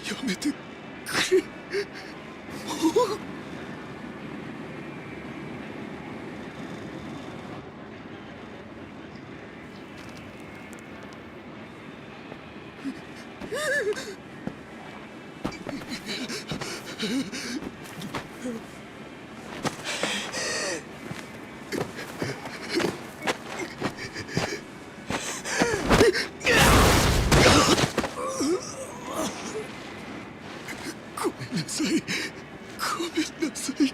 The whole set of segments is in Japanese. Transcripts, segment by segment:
やめてくれ。もう。ごめんなさい。ごめんなさい。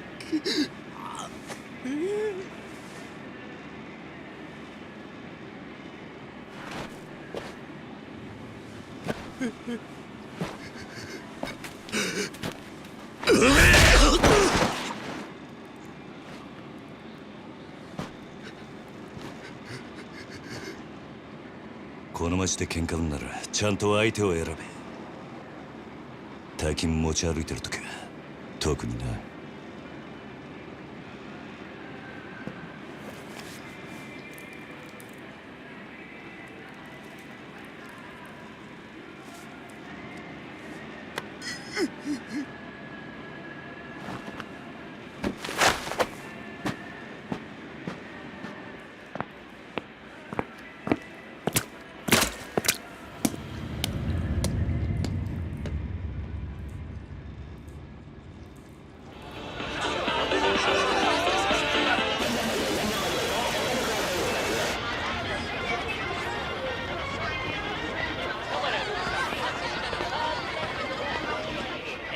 この町で喧嘩売んならちゃんと相手を選べ。大金持ち歩いてるときは特にな。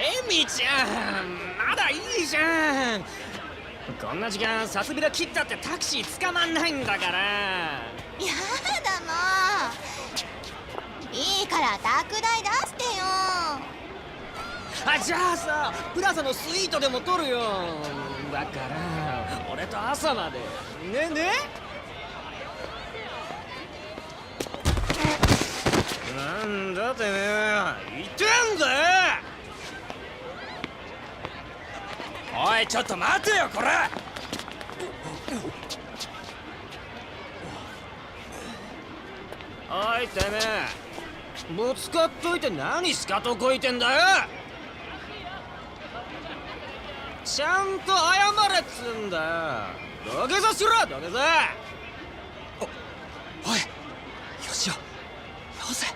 エミちゃん、まだいいじゃん。こんな時間サスビラ切ったってタクシー捕まんないんだから。やだもう。いいから宅代出してよ。じゃあさ、プラザのスイートでも取るよ。だから俺と朝までね。なんだてめえ、いてんだよ。おいちょっと待てよこれ。おいてめえ、ぶつかっといて何しかとこいてんだよ。ちゃんと謝れっつんだよ。土下座しろ土下座。おい、よしよ。よせ。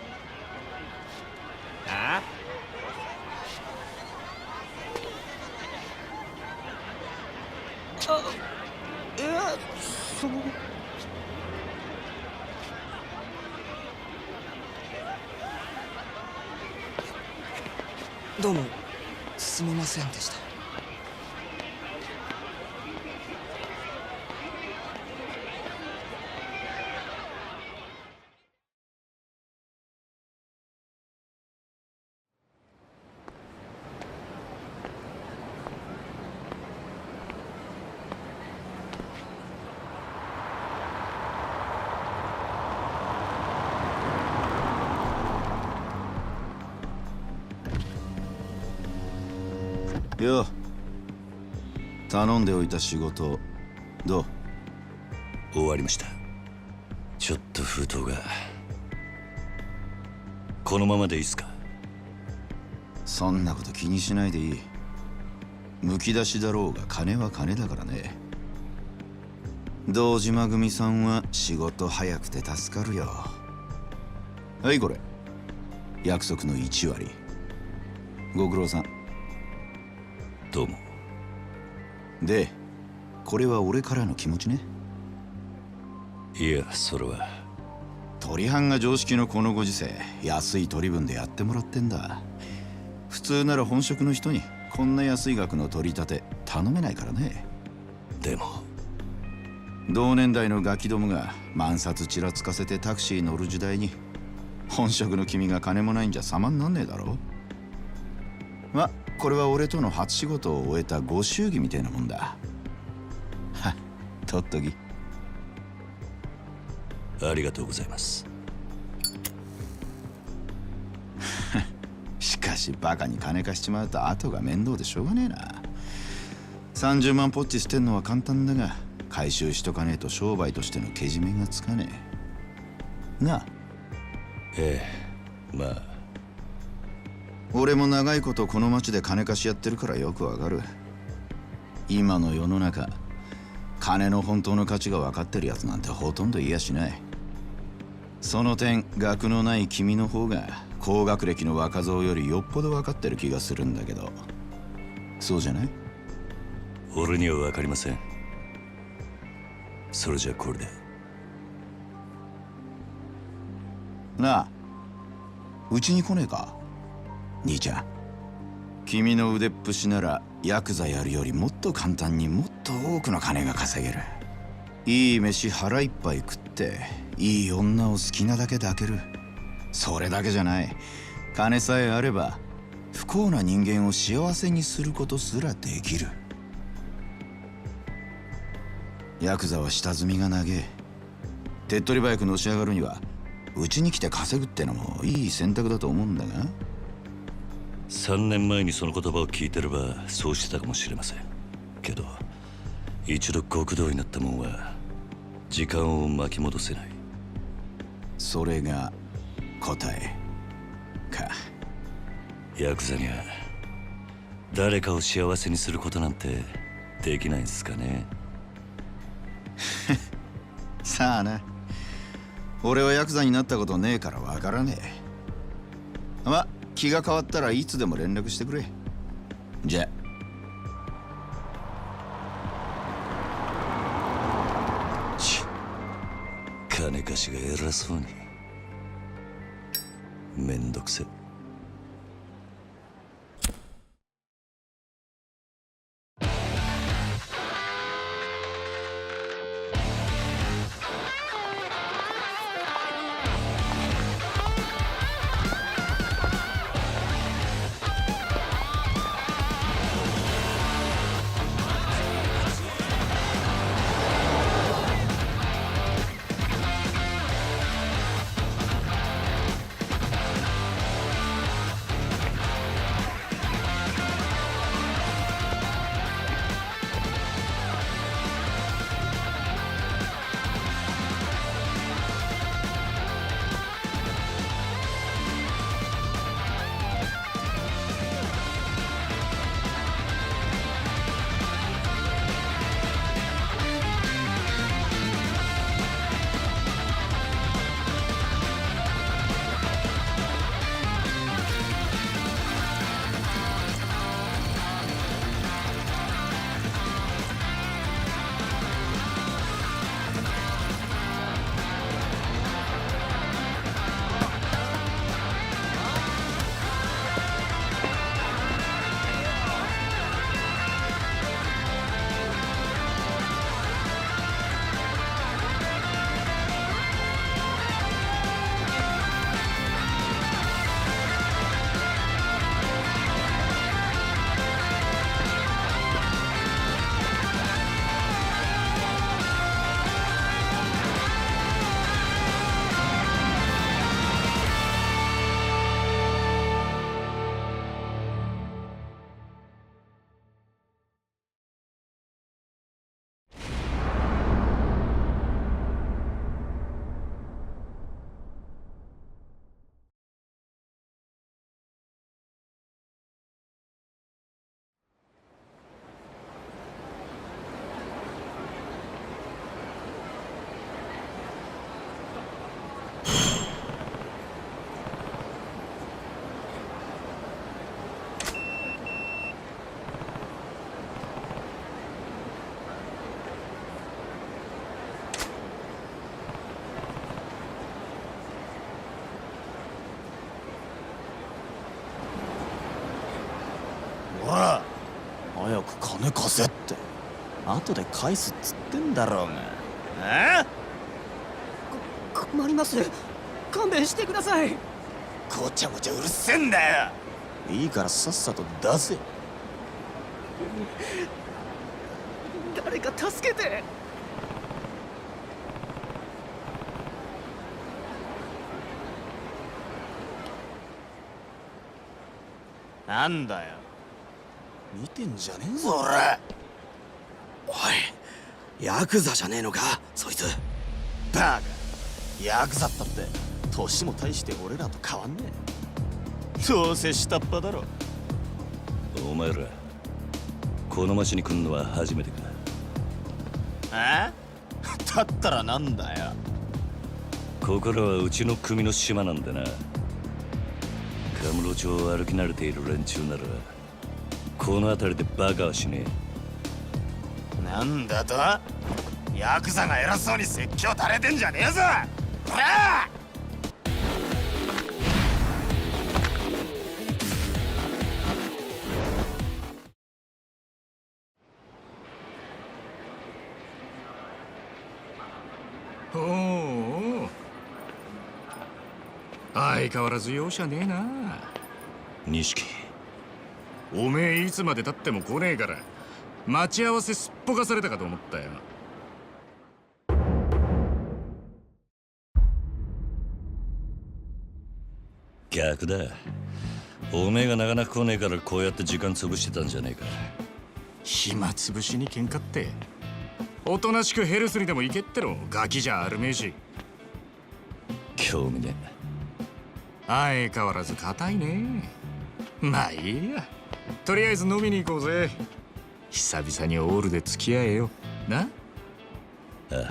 あいや、どうもすみませんでした。よ、頼んでおいた仕事どう？終わりました。ちょっと封筒が。このままでいいっすか？そんなこと気にしないでいい。むき出しだろうが金は金だからね。堂島組さんは仕事早くて助かるよ。はいこれ約束の1割。ご苦労さん。どうも。でこれは俺からの気持ちね。いや、それは取り半が常識のこのご時世、安い取り分でやってもらってんだ。普通なら本職の人にこんな安い額の取り立て頼めないからね。でも同年代のガキどもが万札ちらつかせてタクシー乗る時代に本職の君が金もないんじゃ様になんねえだろ。ま、これは俺との初仕事を終えたご祝儀みたいなもんだ。はっ、取っとき。ありがとうございます。しバカに金貸しちまうと後が面倒でしょうがねえな。30万ポッチ捨てんのは簡単だが、回収しとかねえと商売としてのけじめがつかねえなあ。ええ、まあ俺も長いことこの町で金貸しやってるからよくわかる。今の世の中、金の本当の価値が分かってるやつなんてほとんどいやしない。その点、学のない君の方が高学歴の若造よりよっぽど分かってる気がするんだけど、そうじゃない？俺には分かりません。それじゃこれで。なあ、うちに来ねえか兄ちゃん。君の腕っぷしならヤクザやるよりもっと簡単にもっと多くの金が稼げる。いい飯腹いっぱい食っていい女を好きなだけ抱ける。それだけじゃない、金さえあれば不幸な人間を幸せにすることすらできる。ヤクザは下積みが長え。手っ取り早くのし上がるにはうちに来て稼ぐってのもいい選択だと思うんだが。3年前にその言葉を聞いてればそうしてたかもしれませんけど、一度極道になったもんは時間を巻き戻せない。それが答えか。ヤクザには誰かを幸せにすることなんてできないんすかね。さあな、俺はヤクザになったことねえからわからねえ。ま、気が変わったらいつでも連絡してくれ。じゃ金貸しが偉そうに。めんどくせ。早く金貸せって。後で返すっつってんだろうが。困ります。勘弁してください。ごちゃごちゃうるせえんだよ。いいからさっさと出せ。誰か助けて。なんだよ、見てんじゃねえぞ俺。おい、ヤクザじゃねえのかそいつ。バカ、ヤクザったって年も大して俺らと変わんねえ。どうせ下っ端だろ。お前らこの町に来んのは初めてか？だったらなんだよ。ここらはうちの組の島なんだな。カムロ町を歩き慣れている連中ならこの辺りでバカはしねなんだと？ヤクザが偉そうに説教垂れてんじゃねえぞ。ほら！おお、相変わらず容赦ねえな。え。錦、おめえいつまでたっても来ねえから待ち合わせすっぽかされたかと思ったよ。逆だ。おめえがなかなか来ねえからこうやって時間潰してたんじゃねえか。暇つぶしに喧嘩っておとなしくヘルスにでも行けっての。ガキじゃあるめえし。興味ね相変わらず硬いね。まあいいや、とりあえず飲みに行こうぜ。久々にオールで付き合えよな。え。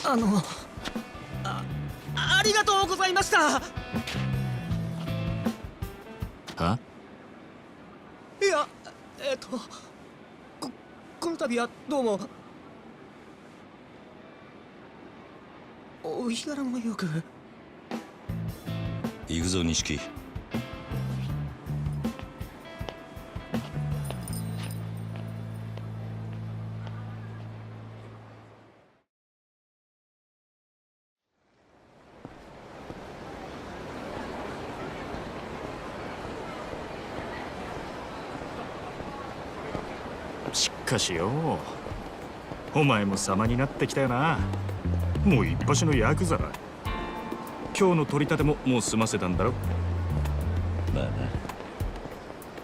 ああ、ありがとうございました。はいや、この度はどうも。お日柄もよく。行くぞ錦。しかしよ、お前も様になってきたよな。もう一発のヤクザだ。今日の取り立てももう済ませたんだろ。まあな。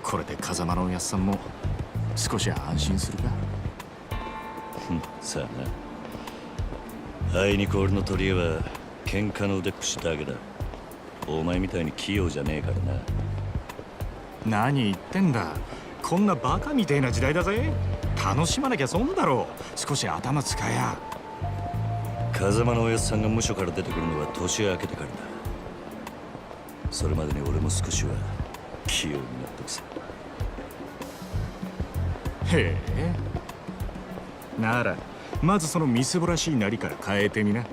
これで風間のおやっさんも少し安心するか。さあな。あいにく俺の取り柄は喧嘩の腕っぷしだけだ。お前みたいに器用じゃねえからな。何言ってんだ。こんなバカみてえな時代だぜ。楽しまなきゃ損だろ。少し頭使えや。風間のおやっさんが無所から出てくるのは年明けてからだ。それまでに俺も少しは器用になってくさ。へえ。ならまずそのみすぼらしいなりから変えてみな。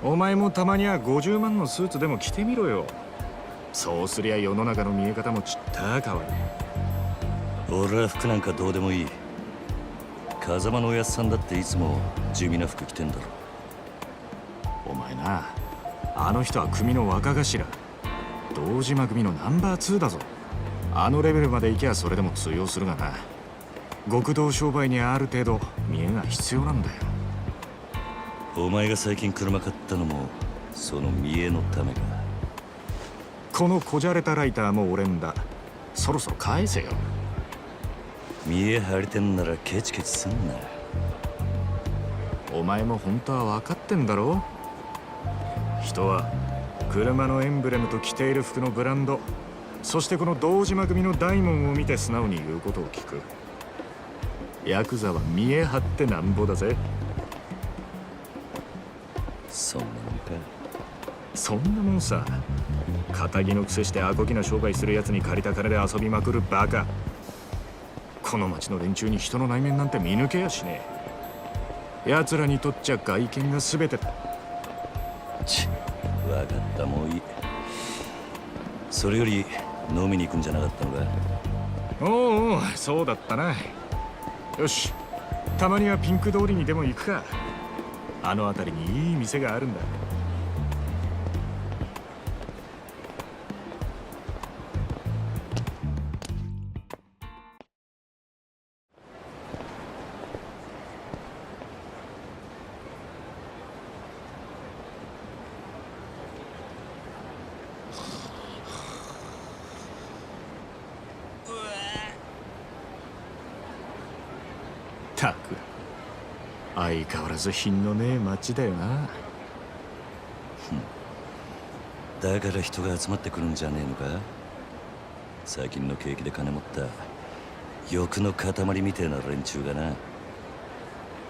お前もたまには50万のスーツでも着てみろよ。そうすりゃ世の中の見え方もちった変わる。俺は服なんかどうでもいい。風間のおやっさんだっていつも地味な服着てんだろ。お前な、あの人は組の若頭、堂島組のナンバー2だぞ。あのレベルまで行きゃそれでも通用するがな。極道商売にある程度見栄が必要なんだよ。お前が最近車買ったのもその見栄のためか。このこじゃれたライターも俺んだ。そろそろ返せよ。見栄張りてんならケチケチすんな。お前も本当は分かってんだろ。人は車のエンブレムと着ている服のブランド、そしてこの堂島組の大門を見て素直に言うことを聞く。ヤクザは見栄張ってなんぼだぜ。そんなもんか。そんなもんさ。仇のくせしてアコギな商売するやつに借りた金で遊びまくるバカ。この町の連中に人の内面なんて見抜けやしねえ。奴らにとっちゃ外見が全てだ。分かった、もういい。それより飲みに行くんじゃなかったのか。おうおう、そうだったな。よし、たまにはピンク通りにでも行くか。あの辺りにいい店があるんだ。たく相変わらず品のねえ町だよな。だから人が集まってくるんじゃねえのか。最近の景気で金持った欲の塊みてえな連中がな。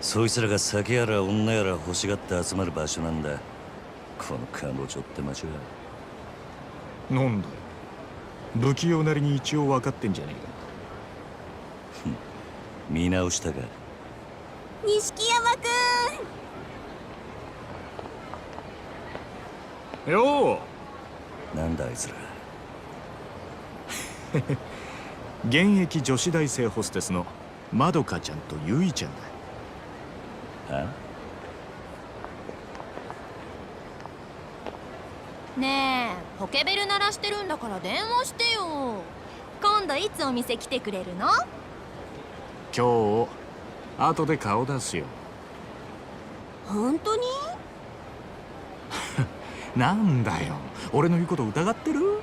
そいつらが酒やら女やら欲しがって集まる場所なんだ、この彼女って町は。なんだよ、不器用なりに一応分かってんじゃねえか。見直したか。錦山くん。よなんだあいつら。現役女子大生ホステスのまどかちゃんとゆいちゃんだ。あねえ、ポケベル鳴らしてるんだから電話してよ。今度いつお店来てくれるの？今日後で顔出すよ。本当に？なんだよ、俺の言うこと疑ってる？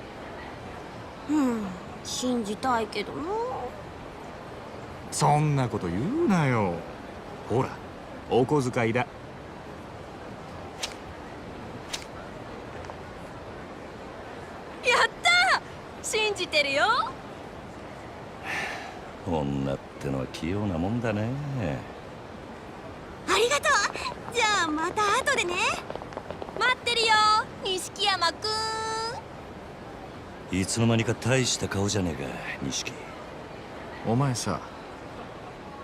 信じたいけどな。そんなこと言うなよ。ほら、お小遣いだ。やったー、信じてるよ。女ってのは器用なもんだね。ありがとう。じゃあまた後でね。待ってるよ、錦山くん。いつの間にか大した顔じゃねえか、錦。お前さ、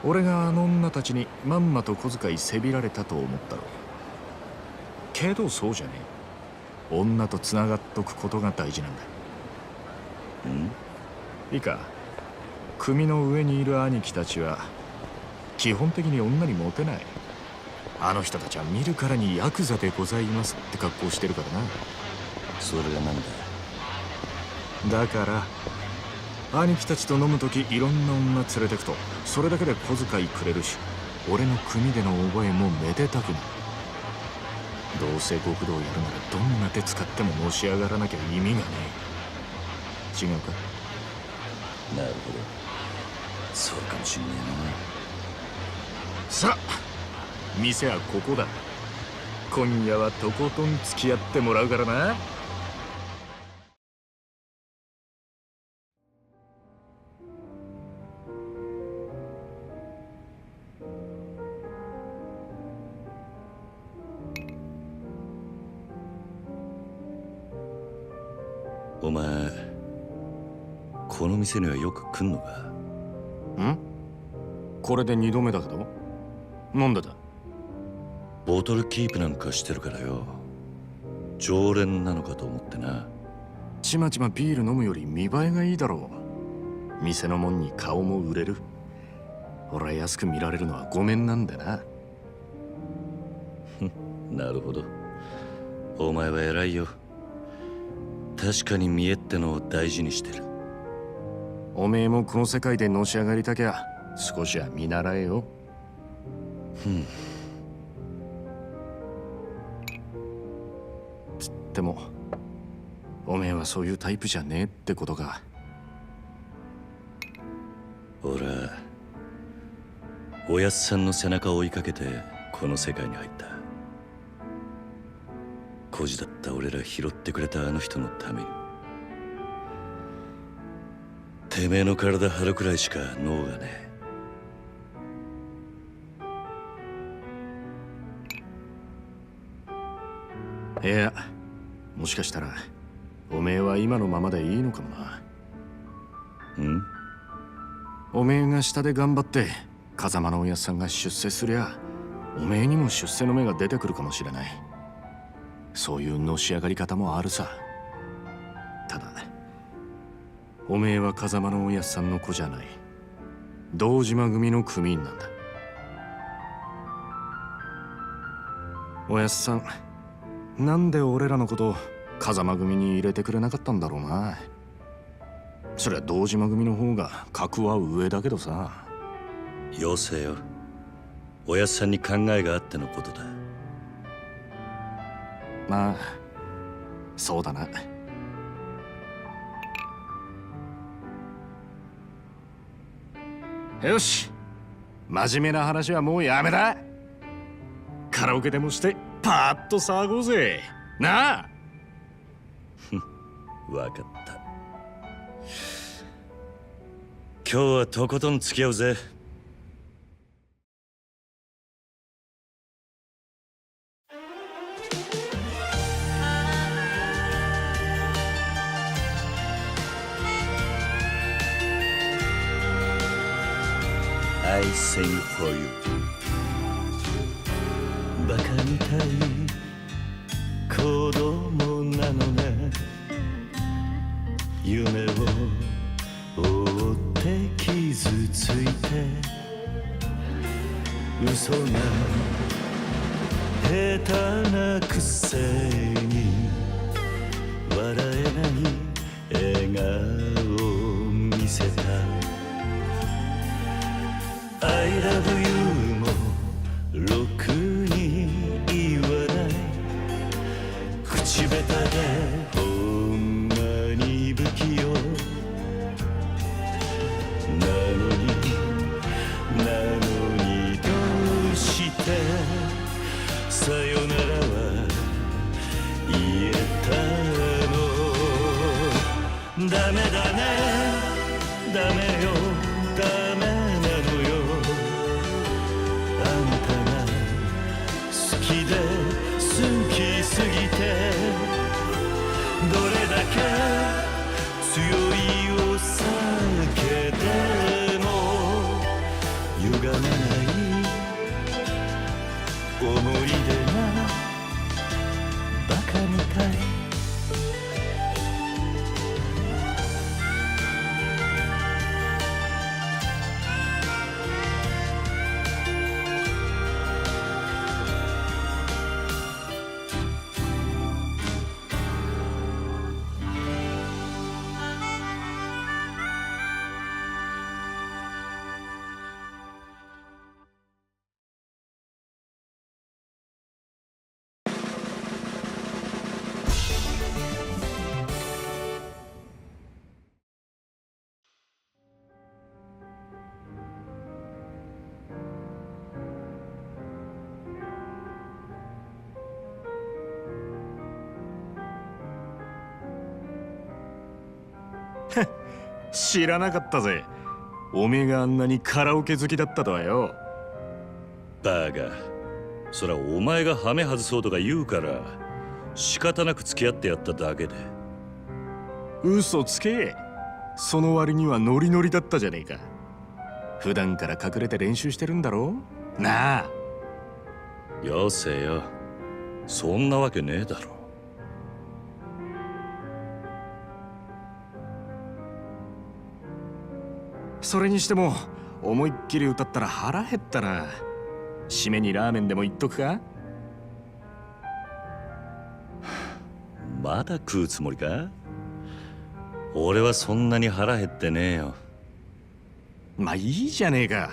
俺があの女たちにまんまと小遣いせびられたと思ったろ。けどそうじゃねえ。女とつながっとくことが大事なんだ。いいか、組の上にいる兄貴たちは基本的に女にモテない。あの人たちは見るからにヤクザでございますって格好してるからな。それがなんだ。だから兄貴たちと飲むときいろんな女連れてくとそれだけで小遣いくれるし、俺の組での覚えもめでたくなる。どうせ極道やるならどんな手使ってものし上がらなきゃ意味がねえ。違うか？なるほど、そうかもしんねさあ、店はここだ。今夜はとことん付き合ってもらうからな。えな。お前この店にはよく来んのか？ん？これで2度目だけど。なんでだ？ボトルキープなんかしてるからよ。常連なのかと思ってな。ちまちまビール飲むより見栄えがいいだろう。店のもんに顔も売れる。俺は安く見られるのはごめんなんだな。なるほど、お前は偉いよ。確かに見栄ってのを大事にしてる。おめえもこの世界でのし上がりたきゃ少しは見習えよ。つってもおめえはそういうタイプじゃねえってことか。俺はおやっさんの背中を追いかけてこの世界に入った。孤児だった俺ら拾ってくれたあの人のために。てめえの体張るくらいしか脳がねえ。いや、もしかしたらおめえは今のままでいいのかもな。おめえが下で頑張って風間のおやっさんが出世すりゃ、おめえにも出世の芽が出てくるかもしれない。そういうのし上がり方もあるさ。ただおめえは風間のおやっさんの子じゃない。堂島組の組員なんだ。おやっさん、なんで俺らのこと風間組に入れてくれなかったんだろうな。そりゃ堂島組の方が格は上だけどさ。よせよ、おやっさんに考えがあってのことだ。まあそうだな。よし、真面目な話はもうやめだ。カラオケでもしてパーッと騒ごうぜ。なあ。わかった。今日はとことん付き合うぜ。I sing for you バカみたい子供なのね夢を追って傷ついて嘘が下手なくせに笑えない笑顔を見せたI love you もろくに言わない口下手でほんまに不器用なのにどうしてさよならは言えたのダメだねダメよダメ好きすぎてどれだけ強いお酒でも歪まない思い出がバカみたい知らなかったぜ。おめえがあんなにカラオケ好きだったとはよ。バカそらお前がハメ外そうとか言うから仕方なく付き合ってやっただけで嘘つけ。その割にはノリノリだったじゃねえか。普段から隠れて練習してるんだろなあ。よせよそんなわけねえだろそれにしても思いっきり歌ったら腹減ったな。締めにラーメンでも言っとくか。まだ食うつもりか。俺はそんなに腹減ってねえよ。まあいいじゃねえか。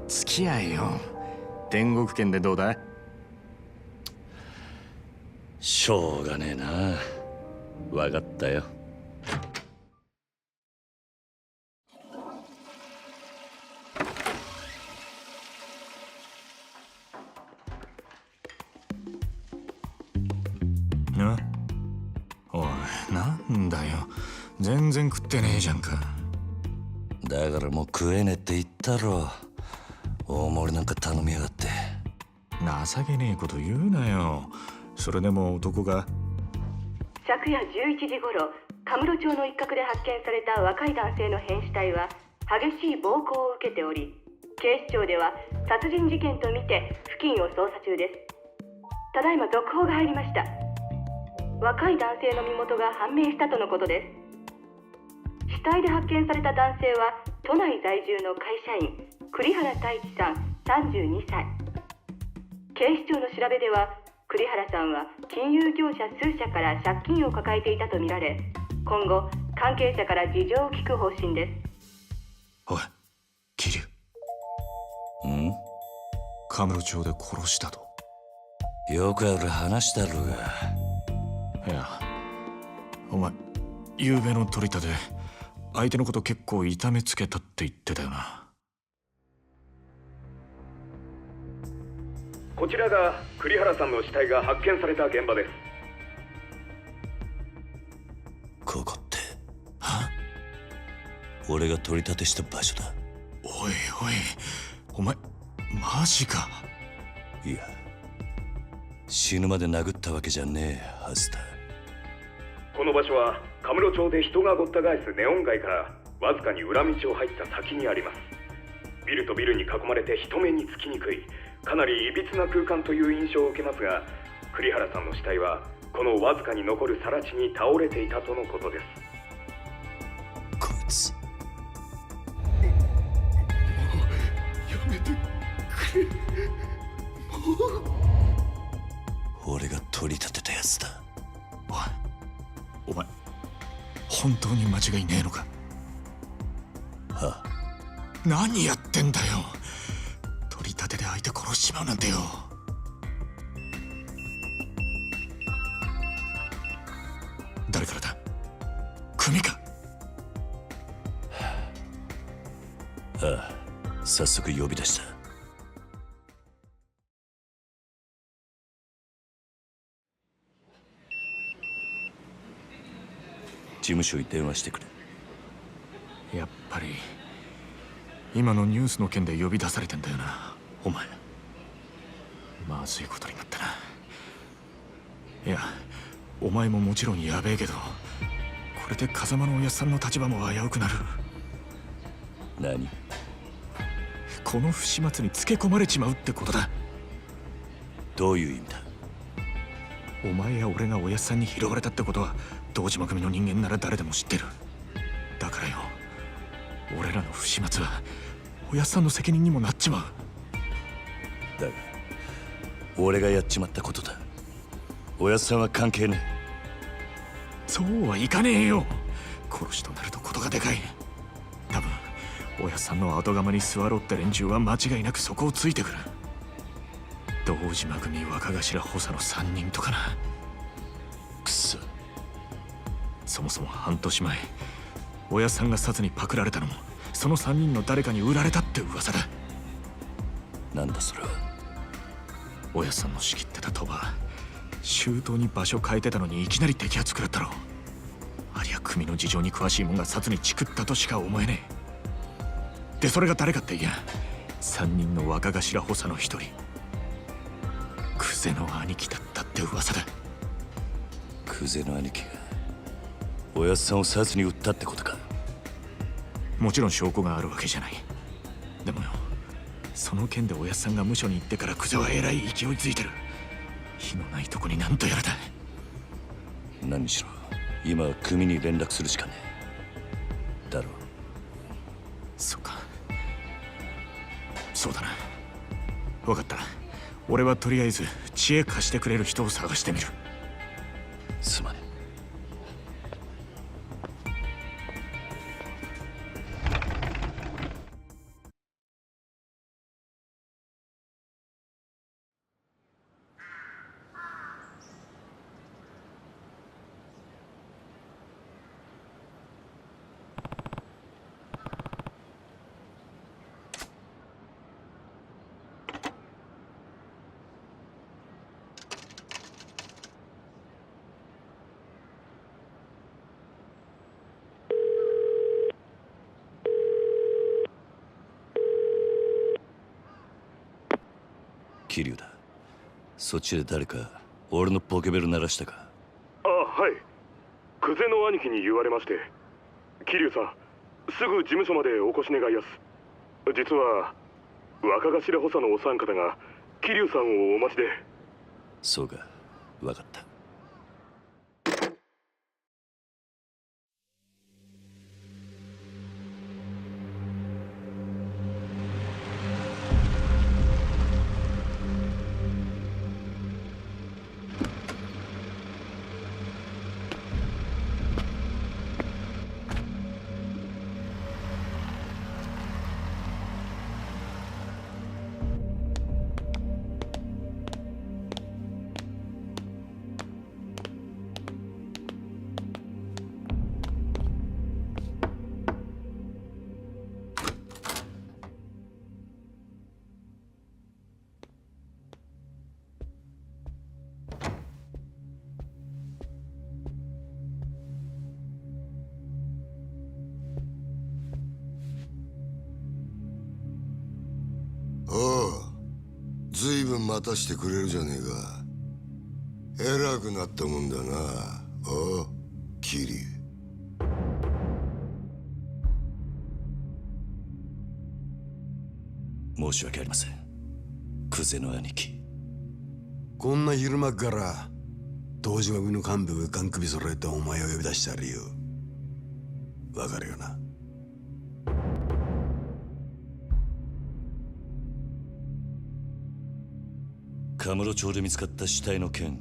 付き合えよ。天国圏でどうだ。しょうがねえな。わかったよ。おい、なんだよ。全然食ってねえじゃんか。だからもう食えねえって言ったろ。大盛りなんか頼みやがって。情けねえこと言うなよ。それでも男が。昨夜11時頃、カムロ町の一角で発見された若い男性の変死体は激しい暴行を受けており、警視庁では殺人事件とみて付近を捜査中です。ただいま続報が入りました。若い男性の身元が判明したとのことです。死体で発見された男性は都内在住の会社員栗原太一さん32歳。警視庁の調べでは栗原さんは金融業者数社から借金を抱えていたとみられ、今後関係者から事情を聞く方針です。おい、桐生。ん？カムロ町で殺したと。よくある話だろうが。いや、お前昨べの取り立て相手のこと結構痛めつけたって言ってたよな。こちらが栗原さんの死体が発見された現場です。ここって俺が取り立てした場所だ。おいおい、お前マジか。いや、死ぬまで殴ったわけじゃねえはずだ。この場所はカムロ町で人がごった返すネオン街からわずかに裏道を入った先にあります。ビルとビルに囲まれて人目につきにくい、かなりいびつな空間という印象を受けますが、栗原さんの死体はこのわずかに残る更地に倒れていたとのことです。こいつやめてくれ。俺が取り立てたやつだ。お前本当に間違いねえのか。はあ、何やってんだよ。取り立てで相手殺しちまうなんてよ。誰からだ。組か。ああ、早速呼び出した。事務所に電話してくれ。やっぱり今のニュースの件で呼び出されてんだよな、お前。まずいことになったな。いや、お前ももちろんやべえけど、これで風間のおやっさんの立場も危うくなる。何？この不始末につけ込まれちまうってことだ。どういう意味だ？お前や俺がおやっさんに拾われたってことは堂島組の人間なら誰でも知ってる。だからよ、俺らの不始末はおやっさんの責任にもなっちまう。だが俺がやっちまったことだ。おやっさんは関係ねえ。そうはいかねえよ。殺しとなるとことがでかい。多分おやっさんの後釜に座ろうって連中は間違いなくそこをついてくる。堂島組、若頭補佐の3人とかな。くそ。そもそも半年前、おやっさんが札にパクられたのもその3人の誰かに売られたって噂だ。なんだそれは。おやっさんの仕切ってた鳥羽、周到に場所変えてたのにいきなり摘発食らったろ。ありゃ組の事情に詳しいもんが札にチクったとしか思えねえ。でそれが誰かっていや、3人の若頭補佐の一人、久世の兄貴だったって噂だ。久世の兄貴がおやっさんを札に売ったってことか。もちろん証拠があるわけじゃない。でもよ、その件でおやっさんが無所に行ってから久世はえらい勢いついてる。火のないとこになんとやらだ。何しろ今は組に連絡するしかねえだろう。そっか、そうだな。分かった。俺はとりあえず知恵貸してくれる人を探してみる。すまねえ。桐生だ。そっちで誰か俺のポケベル鳴らしたか？あ、はい。久世の兄貴に言われまして。桐生さん、すぐ事務所までお越し願いやす。実は若頭補佐のお三方が桐生さんをお待ちで。そうか、分かった。おう、ずいぶん待たしてくれるじゃねえか。偉くなったもんだな。おう、桐生。申し訳ありません、クゼの兄貴。こんな昼間っから東島組の幹部がガン首揃えてお前を呼び出した理由わかるよな。カムロ町で見つかった死体の件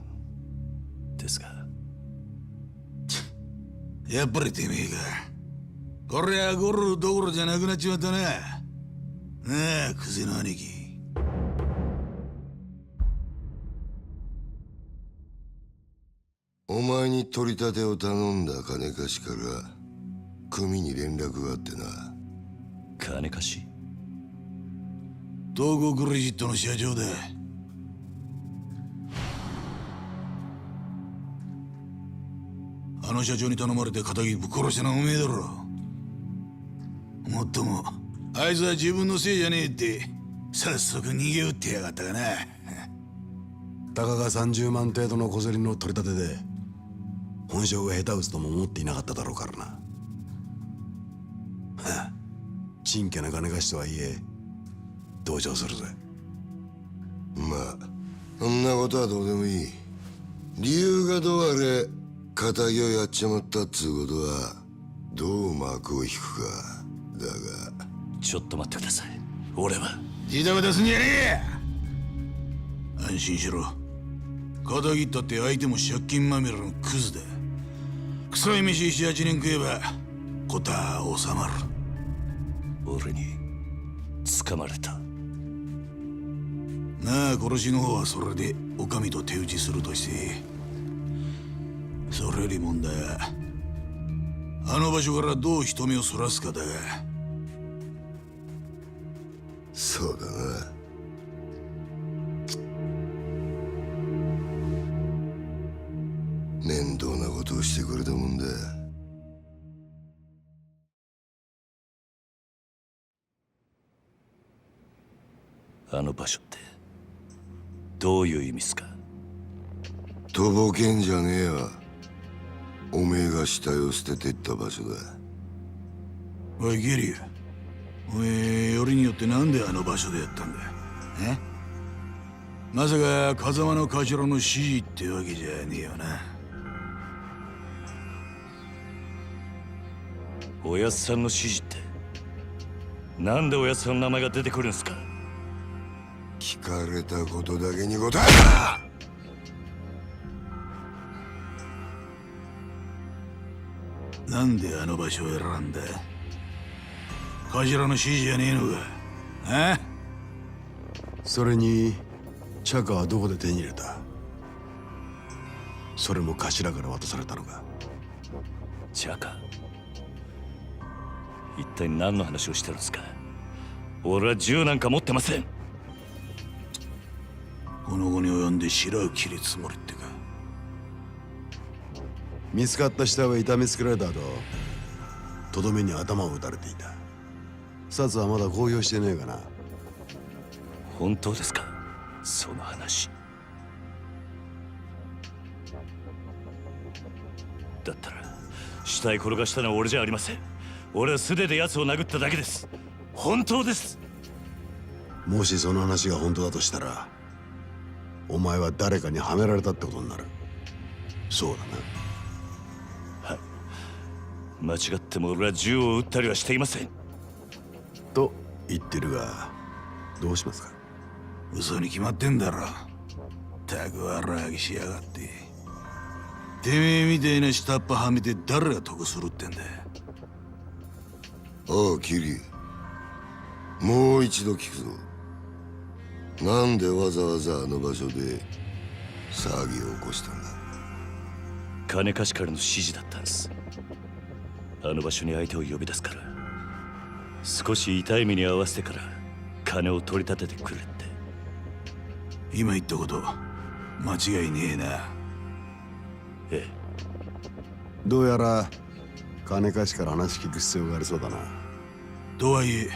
ですが。やっぱりてめえか。こりゃゴロどころじゃなくなっちまったな。なあ、クゼの兄貴。お前に取り立てを頼んだ金貸しから組に連絡があってな。金貸し？東郷クレジットの社長だ。あの社長に頼まれて仇ぶっ殺したのはおめえだろ。もっともあいつは自分のせいじゃねえって早速逃げ打ってやがったがな。たかが30万程度の小競りの取り立てで本性が下手打つとも思っていなかっただろうからな。はあ、ちんけな金貸しとはいえ同情するぜ。まあそんなことはどうでもいい。理由がどうあれ仇をやっちまったっつうことはどう幕を引くかだが。ちょっと待ってください。俺はジタバタすんじゃねえ。安心しろ。仇ったって相手も借金まみれのクズだ。臭い飯7、8年食えば事は収まる。俺に掴まれた。なあ、殺しの方はそれでお上と手打ちするとして、それより問題はあの場所からどう人目をそらすかだが。そうだな。面倒なことをしてくれたもんだ。あの場所ってどういう意味っすか？とぼけんじゃねえわ。おめえが死体を捨ててった場所だ。おいゲリア、おめえよりによってなんであの場所でやったんだ。え？まさか風間の頭の指示ってわけじゃねえよな。おやっさんの指示って、なんでおやっさんの名前が出てくるんすか？聞かれたことだけに答えろ。なんであの場所を選んだ？頭の指示じゃねえのか。あ？それにチャカはどこで手に入れた？それも頭から渡されたのか？チャカ、一体何の話をしてるんですか？俺は銃なんか持ってません。この後に及んで白を切るつもりってか。見つかった死体は痛めつけられた後、とどめに頭を撃たれていた。札はまだ公表してねえかな。本当ですか、その話？だったら死体転がしたのは俺じゃありません。俺は素手で奴を殴っただけです。本当です。もしその話が本当だとしたら、お前は誰かにはめられたってことになる。そうだな。はい、間違っても俺は銃を撃ったりはしていません。と言ってるが、どうしますか？嘘に決まってんだろ。たくわらぎしやがって。てめえみたいな下っ端はめて誰が得するってんだ。おうキリ、もう一度聞くぞ。なんでわざわざあの場所で騒ぎを起こしたんだ？金貸しからの指示だったんです。あの場所に相手を呼び出すから、少し痛い目に遭わせてから金を取り立ててくれって。今言ったこと間違いねえな。ええ。どうやら金貸しから話聞く必要がありそうだな。とはいえ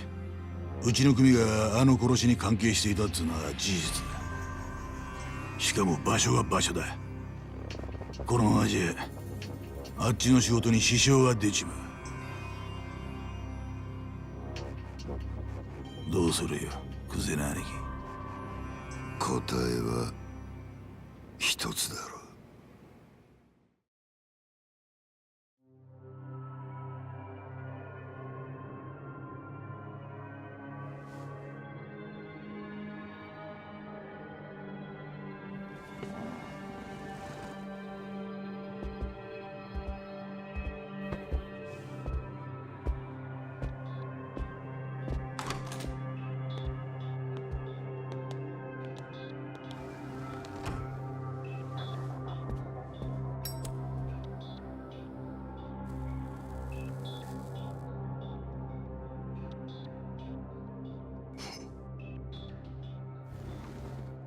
うちの組があの殺しに関係していたっつうのは事実だ。しかも場所が場所だ。このままじゃあっちの仕事に支障が出ちまう。どうするよ、クゼな兄貴。答えは一つだろう。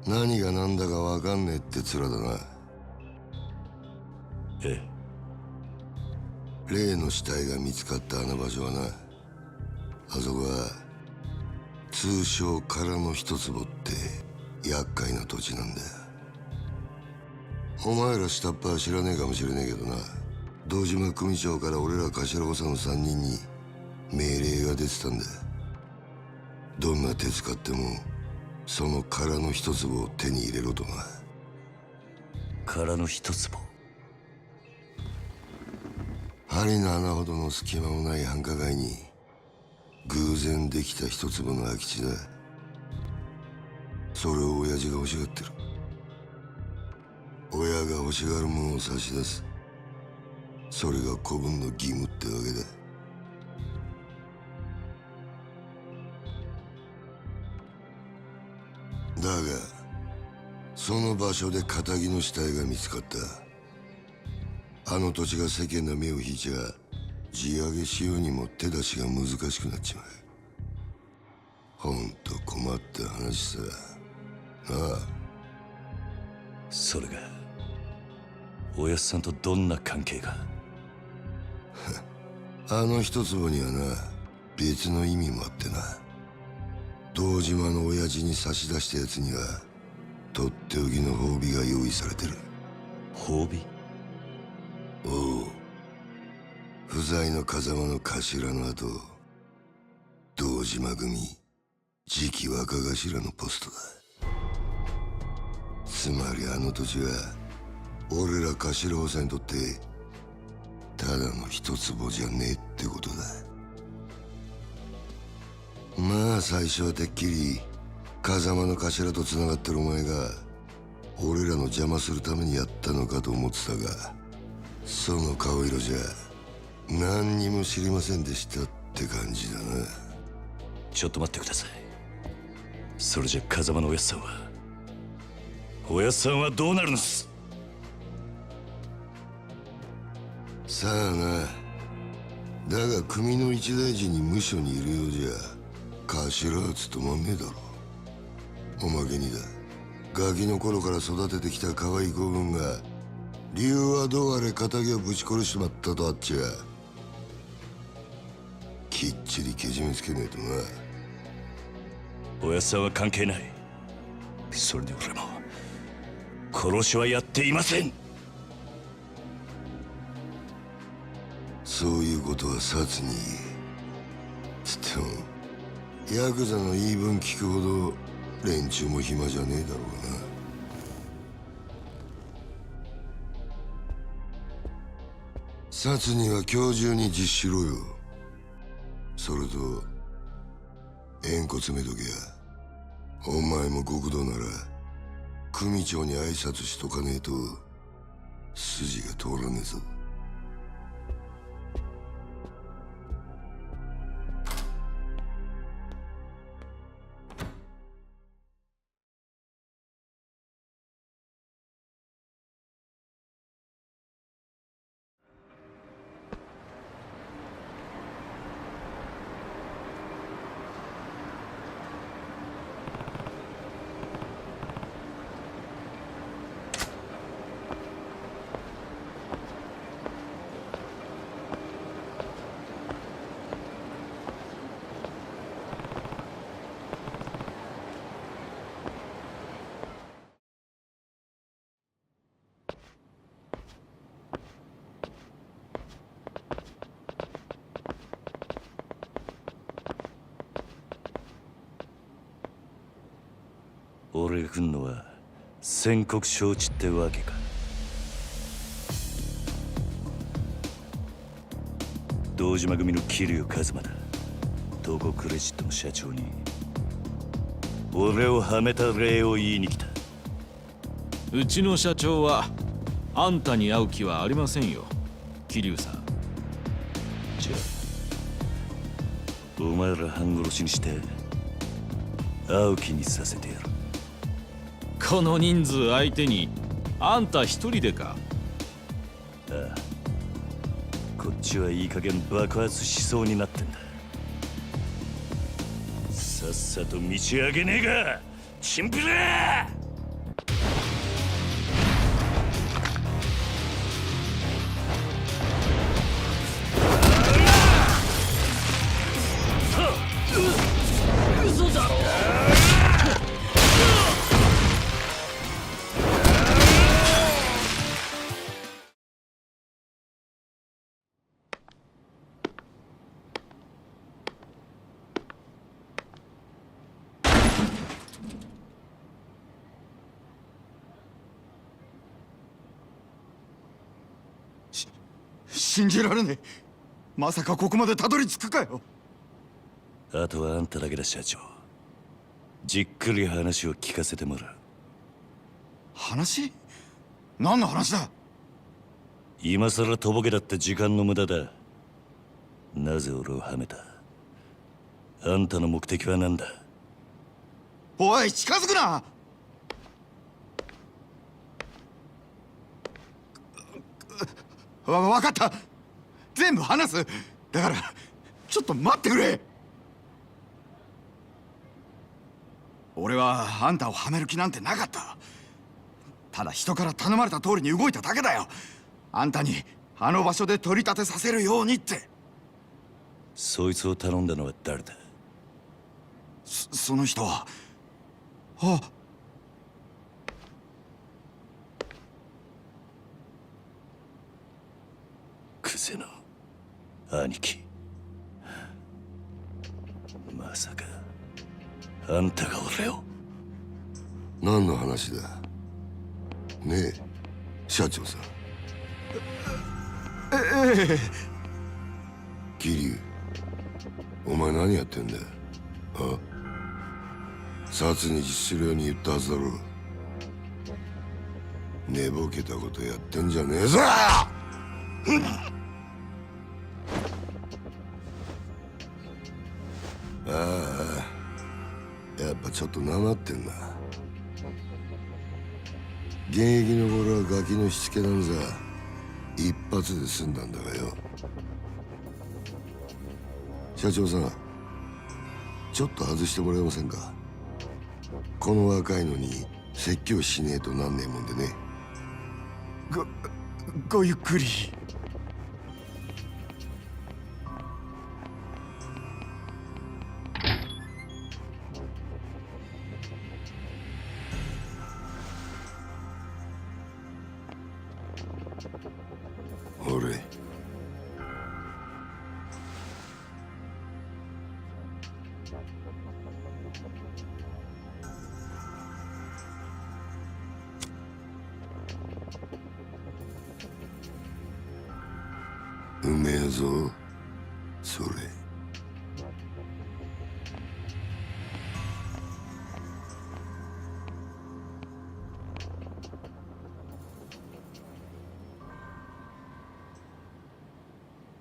何が何だか分かんねえって面だな。ええ。例の死体が見つかったあの場所はな、あそこは通称空の一坪って厄介な土地なんだよ。お前ら下っ端は知らねえかもしれねえけどな、堂島組長から俺ら頭補佐の3人に命令が出てたんだ。どんな手使ってもその空の一坪を手に入れろとな。空の一坪。針の穴ほどの隙間もない繁華街に偶然できた一坪の空き地だ。それを親父が欲しがってる。親が欲しがるものを差し出す、それが子分の義務ってわけだ。だがその場所で堅気の死体が見つかった。あの土地が世間の目を引いちゃ地上げしようにも手出しが難しくなっちまう。ほんと困った話さ。なあ。それがおやっさんとどんな関係が？あの一坪にはな、別の意味もあってな。堂島の親父に差し出したやつにはとっておきの褒美が用意されてる。褒美？おう。不在の風間の頭の後、堂島組次期若頭のポストだ。つまりあの土地は俺ら頭補佐にとってただの一坪じゃねえってことだ。まあ最初はてっきり風間の頭と繋がってるお前が俺らの邪魔するためにやったのかと思ってたが、その顔色じゃ何にも知りませんでしたって感じだな。ちょっと待ってください。それじゃ風間のおやっさんはどうなるんです？さあな。だが組の一大事に無所にいるようじゃ頭は務まんねえだろ。おまけにだ、ガキの頃から育ててきた可愛い子分が理由はどうあれ仇をぶち殺しちまったとあっちゃきっちりけじめつけねえとな。おやっさんは関係ない。それで俺も殺しはやっていません。そういうことは殺に言え。つってもヤクザの言い分聞くほど連中も暇じゃねえだろうな。殺には今日中に実施しろよ。それと縁故詰めとけや。お前も極道なら組長に挨拶しとかねえと筋が通らねえぞ。俺が来んのは宣告承知ってわけか。堂島組の桐生一馬だ。東国クレジットの社長に俺をはめた礼を言いに来た。うちの社長はあんたに会う気はありませんよ、桐生さん。じゃあお前ら半殺しにして会う気にさせてやる。この人数相手にあんた一人でか。ああ、こっちはいい加減爆発しそうになってんだ。さっさと道上げねえがチンピラー。嘘だろ。信じられねえ。まさかここまでたどり着くかよ。あとはあんただけだ、社長。じっくり話を聞かせてもらう。話？何の話だ？今さらとぼけだって時間の無駄だ。なぜ俺をはめた？あんたの目的は何だ？おい、近づくな！わかった。全部話す。だからちょっと待ってくれ。俺はあんたをはめる気なんてなかった。ただ人から頼まれた通りに動いただけだよ。あんたにあの場所で取り立てさせるようにって。そいつを頼んだのは誰だ？その人は。あ、クゼの兄貴。まさかあんたが俺を。何の話だねえ、社長さん。ええ。桐生、お前何やってんだよ。あ？殺に実するように言ったはずだろう。寝ぼけたことやってんじゃねえぞ！ああ、やっぱちょっとなまってんな。現役の頃はガキのしつけなんざ一発で済んだんだがよ。社長さん、ちょっと外してもらえませんか。この若いのに説教しねえとなんねえもんでね。ごゆっくり。俺、うめえぞそれ。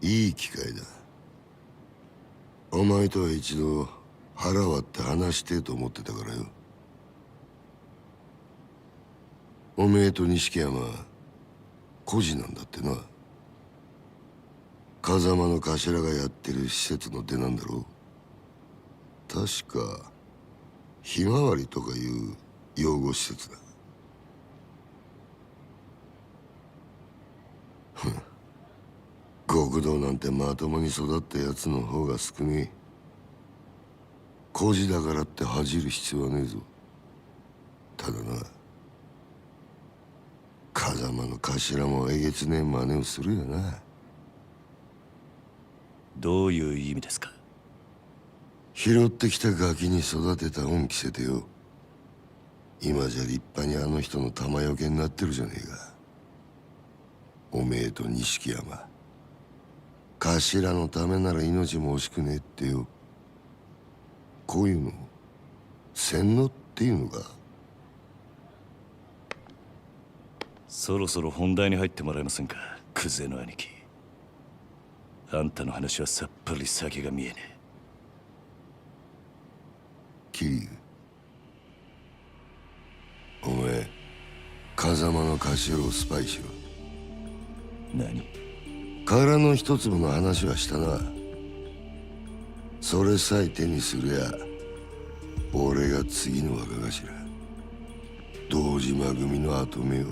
いい機会だ。お前とは一度腹割って話してえと思ってたからよ。おめえと錦山孤児なんだってな。風間の頭がやってる施設の出なんだろう。確かひまわりとかいう養護施設だ。極道なんてまともに育ったやつの方が少ねえ。孤児だからって恥じる必要はねえぞ。ただな、風間の頭もえげつねえ真似をするよな。どういう意味ですか？拾ってきたガキに育てた恩着せてよ。今じゃ立派にあの人の玉よけになってるじゃねえか。おめえと錦山、頭のためなら命も惜しくねえってよ。こういうの洗脳っていうのか。そろそろ本題に入ってもらえませんか、クゼの兄貴。あんたの話はさっぱり先が見えねえ。桐生、お前風間の頭をスパイしろ。何？殻の一粒の話はしたな。それさえ手にすりゃ俺が次の若頭、堂島組の跡目を。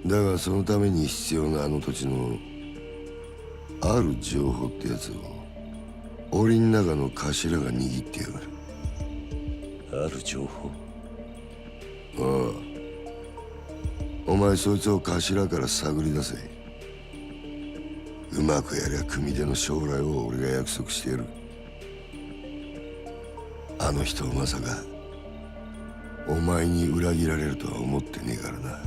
だがそのために必要なあの土地のある情報ってやつを檻ん中の頭が握ってやがる。ある情報？ああ、お前そいつを頭から探り出せ。うまくやりゃ組手の将来を俺が約束してやる。あの人まさかお前に裏切られるとは思ってねえからな。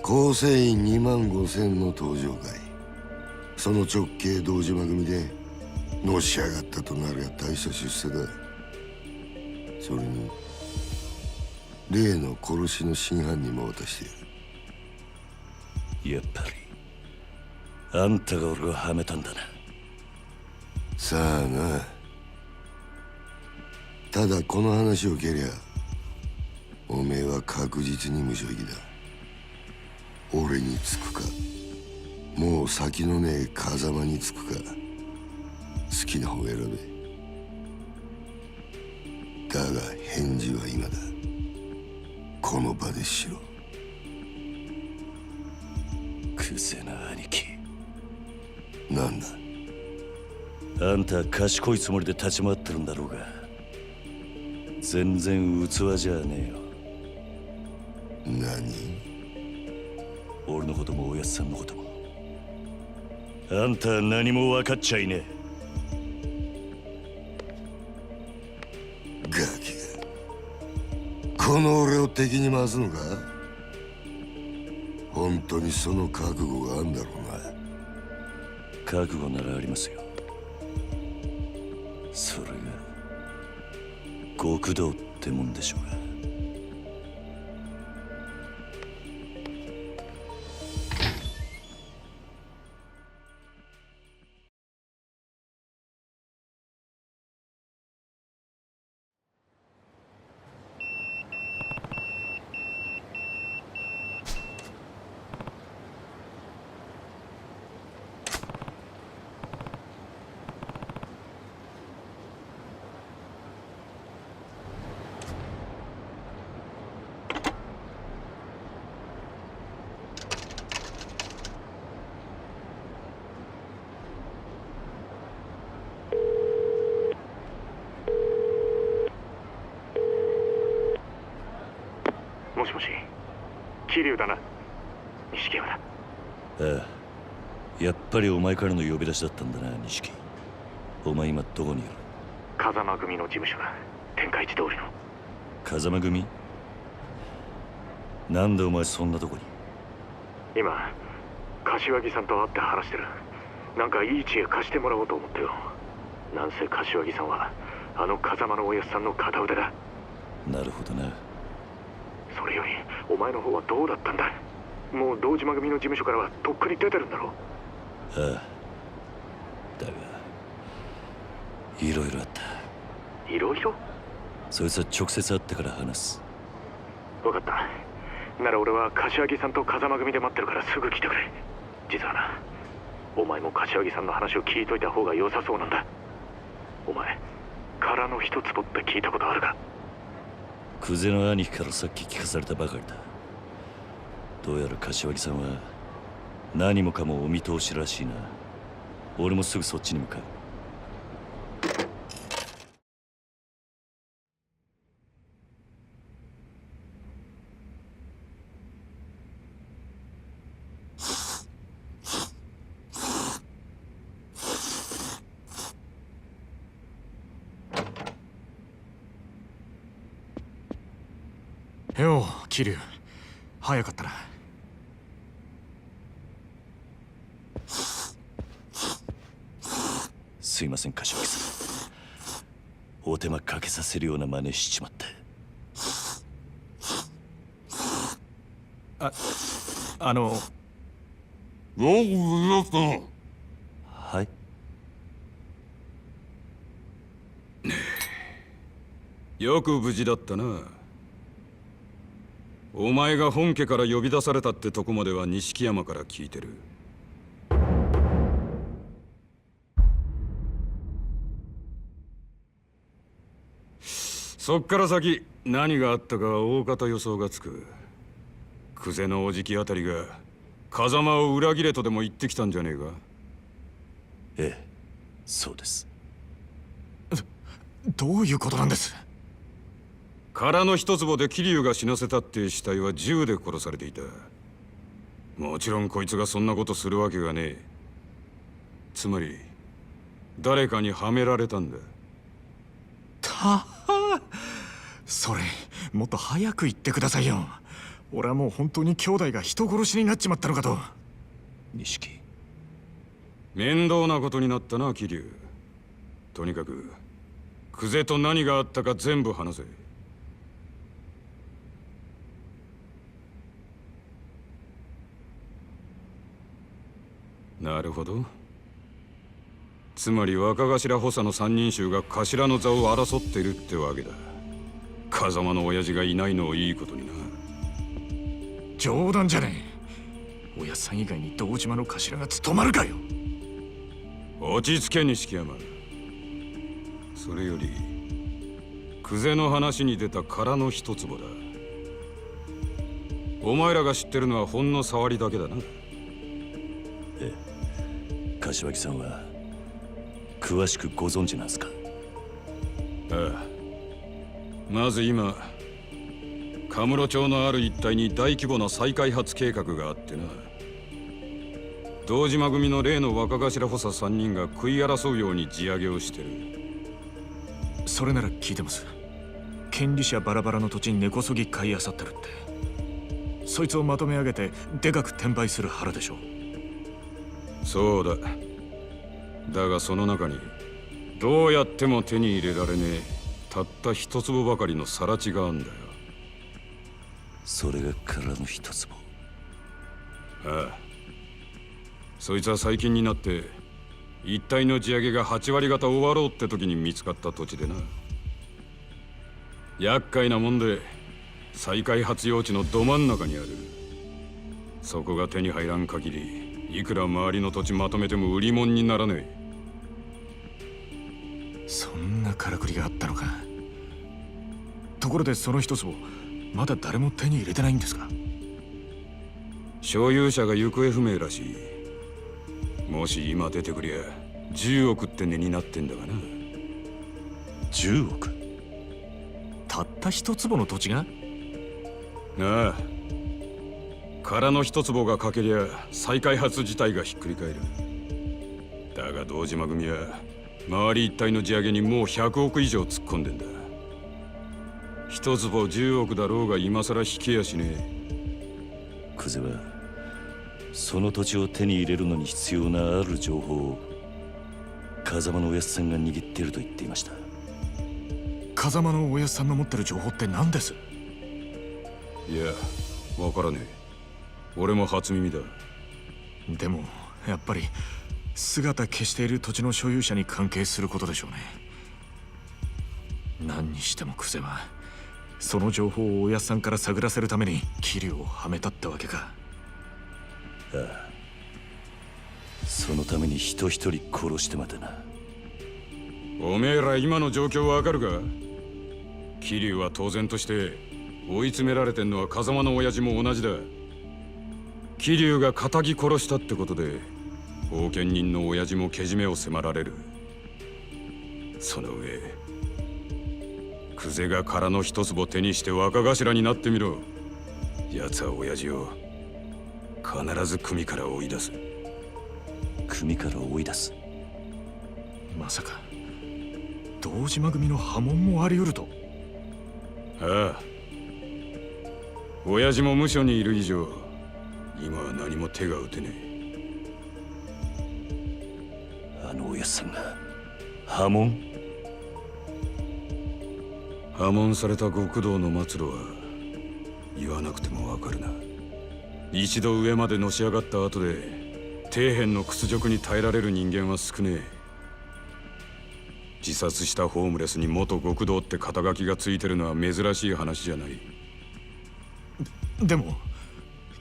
構成員25000の登場会、その直系堂島組でのし上がったとなりゃ大した出世だ。それに例の殺しの真犯人も渡してやる。やっぱりあんたが俺をはめたんだな。さあな。ただこの話を蹴りゃおめえは確実に無所行きだ。俺につくか、もう先のねえ風間につくか、好きな方選べ。だが返事は今だ。この場でしろ。クゼな兄貴。なんだ。あんたは賢いつもりで立ち回ってるんだろうが、全然器じゃねえよ。何？俺のこともおやっさんのことも。あんたは何も分かっちゃいねえ。ガキがこの俺を敵に回すのか？本当にその覚悟があんだろうな。覚悟ならありますよ。それが極道ってもんでしょうが。もしもし、桐生だな。錦山だ。ああ、やっぱりお前からの呼び出しだったんだな、錦。お前今どこにいる？風間組の事務所だ。天下一通りの。風間組？なんでお前そんなとこに？今柏木さんと会って話してる。なんかいい知恵貸してもらおうと思ってよ。なんせ柏木さんはあの風間のおやっさんの片腕だ。なるほどな。それよりお前の方はどうだったんだ？もう堂島組の事務所からはとっくに出てるんだろう。ああ、だがいろいろあった。いろいろ？そいつは直接会ってから話す。分かった。なら俺は柏木さんと風間組で待ってるからすぐ来てくれ。実はな、お前も柏木さんの話を聞いといた方が良さそうなんだ。お前殻の一坪って聞いたことあるか？クゼの兄貴からさっき聞かされたばかりだ。どうやら柏木さんは何もかもお見通しらしいな。俺もすぐそっちに向かう。よう桐生、早かったな。すいません柏木さん、お手間かけさせるような真似しちまって。はい。よく無事だったな。お前が本家から呼び出されたってとこまでは錦山から聞いてる。そっから先何があったかは大方予想がつく。久世のおじきあたりが風間を裏切れとでも言ってきたんじゃねえか。ええ、そうです。どういうことなんです？殻の一坪で桐生が死なせたっていう死体は銃で殺されていた。もちろんこいつがそんなことするわけがねえ。つまり誰かにはめられたんだ。それもっと早く言ってくださいよ。俺はもう本当に兄弟が人殺しになっちまったのかと。錦、面倒なことになったな桐生。とにかく久世と何があったか全部話せ。なるほど。つまり若頭補佐の三人衆が頭の座を争ってるってわけだ。風間の親父がいないのをいいことにな。冗談じゃねえ。親さん以外に堂島の頭が務まるかよ。落ち着け錦山。それより久世の話に出た殻の一坪だ。お前らが知ってるのはほんの触りだけだな。ええ、柏木さんは詳しくご存知なんすか？ああ。まず今カムロ町のある一帯に大規模な再開発計画があってな。堂島組の例の若頭補佐3人が食い争うように地上げをしてる。それなら聞いてます。権利者バラバラの土地に根こそぎ買い漁ってるって。そいつをまとめ上げてでかく転売する腹でしょ。そうだ。だがその中にどうやっても手に入れられねえたった一坪ばかりの更地があんだよ。それが殻の一坪。ああ。そいつは最近になって一帯の地上げが8割方終わろうって時に見つかった土地でな。厄介なもんで再開発用地のど真ん中にある。そこが手に入らん限りいくら周りの土地まとめても売り物にならねえ。そんなからくりがあったのか。ところでその一坪まだ誰も手に入れてないんですか？所有者が行方不明らしい。もし今出てくりゃ10億って値になってんだがな。10億？たった一坪の土地が？ああ。殻の一坪が欠けりゃ再開発自体がひっくり返る。だが堂島組は周り一帯の地上げにもう100億以上突っ込んでんだ。一坪10億だろうが今さら引けやしねえ。久世はその土地を手に入れるのに必要なある情報を風間のおやっさんが握っていると言っていました。風間のおやっさんの持ってる情報って何です？いや、わからねえ。俺も初耳だ。でもやっぱり姿消している土地の所有者に関係することでしょうね。何にしても久世はその情報をおやっさんから探らせるために桐生をはめたってわけか。ああ。そのために人一人殺してまでな。おめえら今の状況わかるか？桐生は当然として追い詰められてんのは風間の親父も同じだ。桐生が仇殺したってことで後見人の親父もけじめを迫られる。その上久世が殻の一坪手にして若頭になってみろ。奴は親父を必ず組から追い出す。組から追い出す？まさか堂島組の波紋もあり得ると？ああ。親父も無所にいる以上今は何も手が打てねあのおやっさんが破門？破門された極道の末路は言わなくてもわかるな。一度上までのし上がった後で底辺の屈辱に耐えられる人間は少ねえ。自殺したホームレスに元極道って肩書きがついてるのは珍しい話じゃない。でも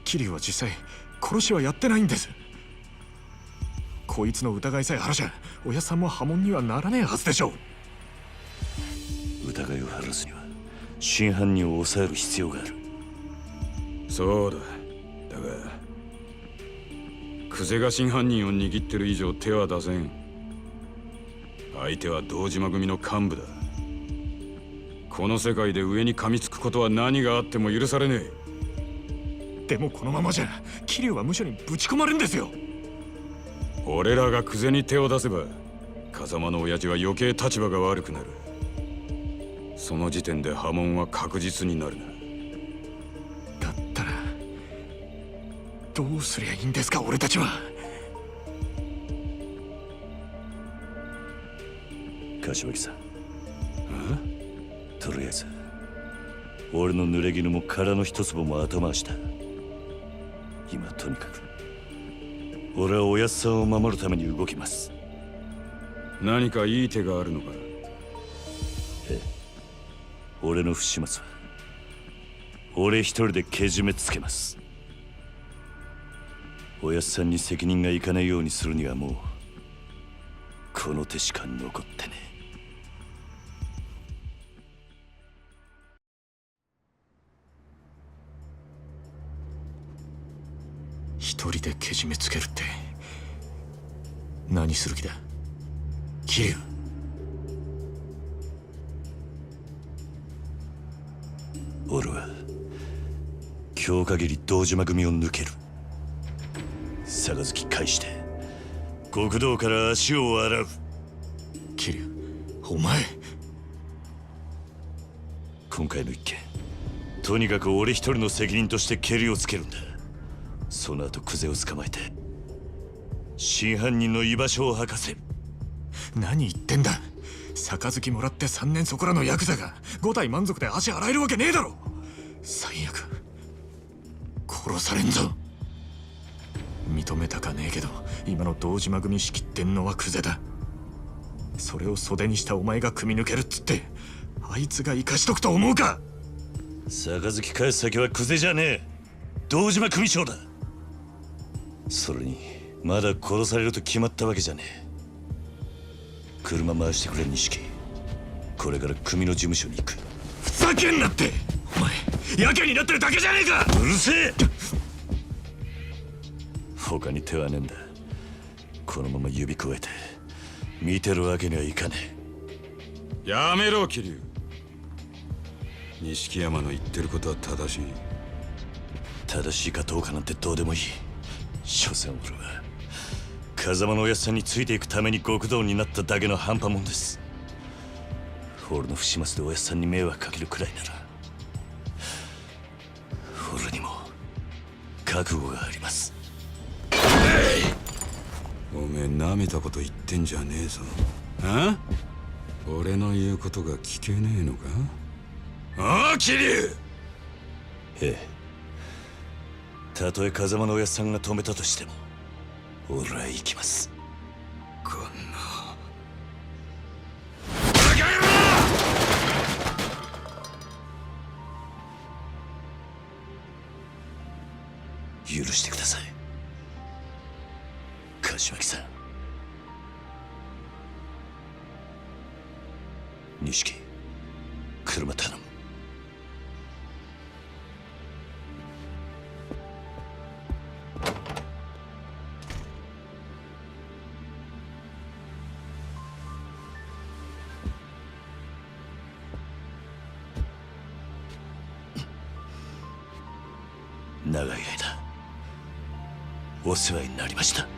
桐生は実際殺しはやってないんです。こいつの疑いさえ晴らしゃおやっさんも破門にはならねえはずでしょう。疑いを晴らすには真犯人を抑える必要がある。そうだ。だが久世が真犯人を握ってる以上手は出せん。相手は堂島組の幹部だ。この世界で上に噛みつくことは何があっても許されねえ。でもこのままじゃ桐生は無所にぶち込まれるんですよ。俺らが久世に手を出せば風間の親父は余計立場が悪くなる。その時点で破門は確実になるな。だったらどうすりゃいいんですか俺たちは。柏木さん、とりあえず俺の濡れ衣も殻の一粒も後回しだ。今とにかく俺はおやっさんを守るために動きます。何かいい手があるのか？ええ、俺の不始末は俺一人でけじめつけます。おやっさんに責任がいかないようにするにはもうこの手しか残ってねえ。一人でけじめつけるって何する気だ桐生。俺は今日限り堂島組を抜ける。杯返して極道から足を洗う。桐生、お前今回の一件とにかく俺一人の責任としてケリをつけるんだ。その後久世を捕まえて真犯人の居場所を吐かせる。何言ってんだ。杯もらって3年そこらのヤクザが5体満足で足洗えるわけねえだろ。最悪殺されんぞ。認めたかねえけど今の堂島組仕切ってんのは久世だ。それを袖にしたお前が組み抜けるっつってあいつが生かしとくと思うか。杯返す先は久世じゃねえ、堂島組長だ。それにまだ殺されると決まったわけじゃねえ。車回してくれ錦。これから組の事務所に行く。ふざけんなって。お前やけになってるだけじゃねえか。うるせえ。他に手はねえんだ。このまま指くわえて見てるわけにはいかねえ。やめろ桐生。錦山の言ってることは正しい。正しいかどうかなんてどうでもいい。所詮俺は風間のおやっさんについていくために極道になっただけの半端もんです。俺の不始末でおやっさんに迷惑かけるくらいなら俺にも覚悟があります。おめえなめたこと言ってんじゃねえぞ。あ？俺の言うことが聞けねえのか？ああ桐生。ええ、たとえ風間のおやっさんが止めたとしても俺は行きます。こんな許してください柏木さん。錦、車頼む。長い間お世話になりました。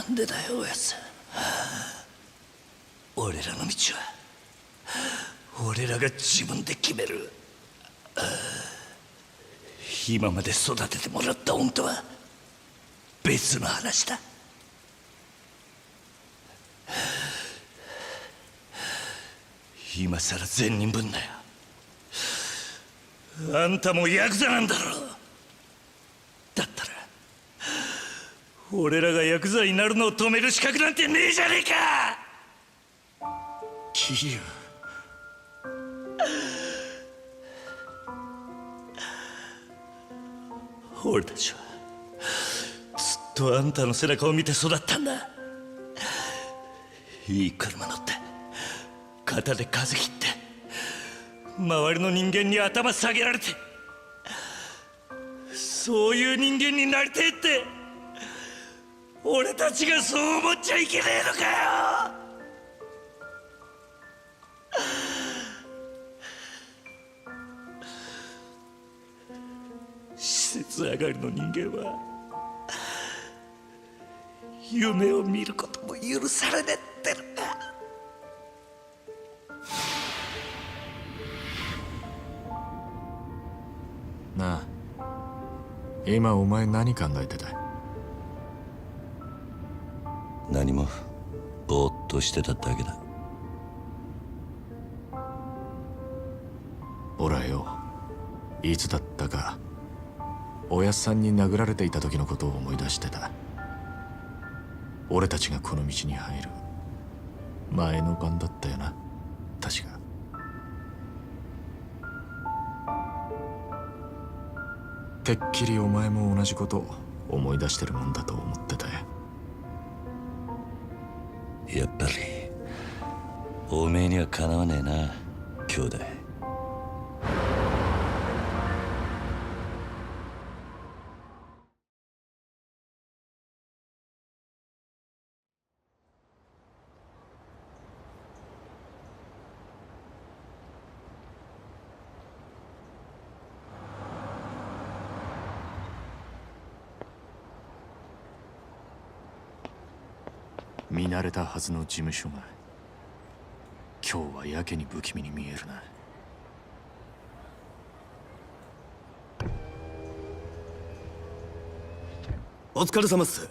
なんでだよおやつ。俺らの道は俺らが自分で決める。今まで育ててもらった恩とは別の話だ。今さら善人ぶんなよ。あんたもヤクザなんだろ。だったら俺らがヤクザになるのを止める資格なんてねえじゃねえか。桐生、俺たちはずっとあんたの背中を見て育ったんだ。いい車乗って肩で風切って周りの人間に頭下げられて、そういう人間になりてえって俺たちがそう思っちゃいけねえのかよ。施設上がりの人間は夢を見ることも許されねえってのか。なあ、今お前何考えてた？何も、ぼーっとしてただけだ。俺はよ、いつだったかおやっさんに殴られていた時のことを思い出してた。俺たちがこの道に入る前の晩だったよな、確か。てっきりお前も同じこと思い出してるもんだと思ってたよ。やっぱりおめえにはかなわねえな、兄弟。見慣れたはずの事務所が今日はやけに不気味に見えるな。お疲れ様っす。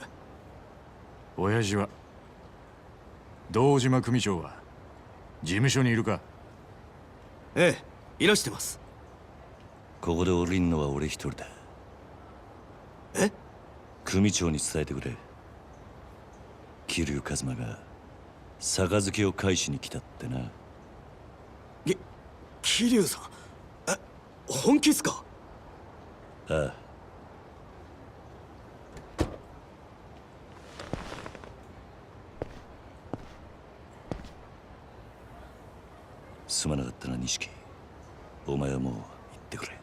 親父は堂島組長は事務所にいるか？ええ、いらしてます。ここで降りんのは俺一人だ。え？組長に伝えてくれ。桐生一馬が杯を返しに来たってな。桐生さん、本気っすか？ああ。すまなかったな、錦。お前はもう行ってくれ。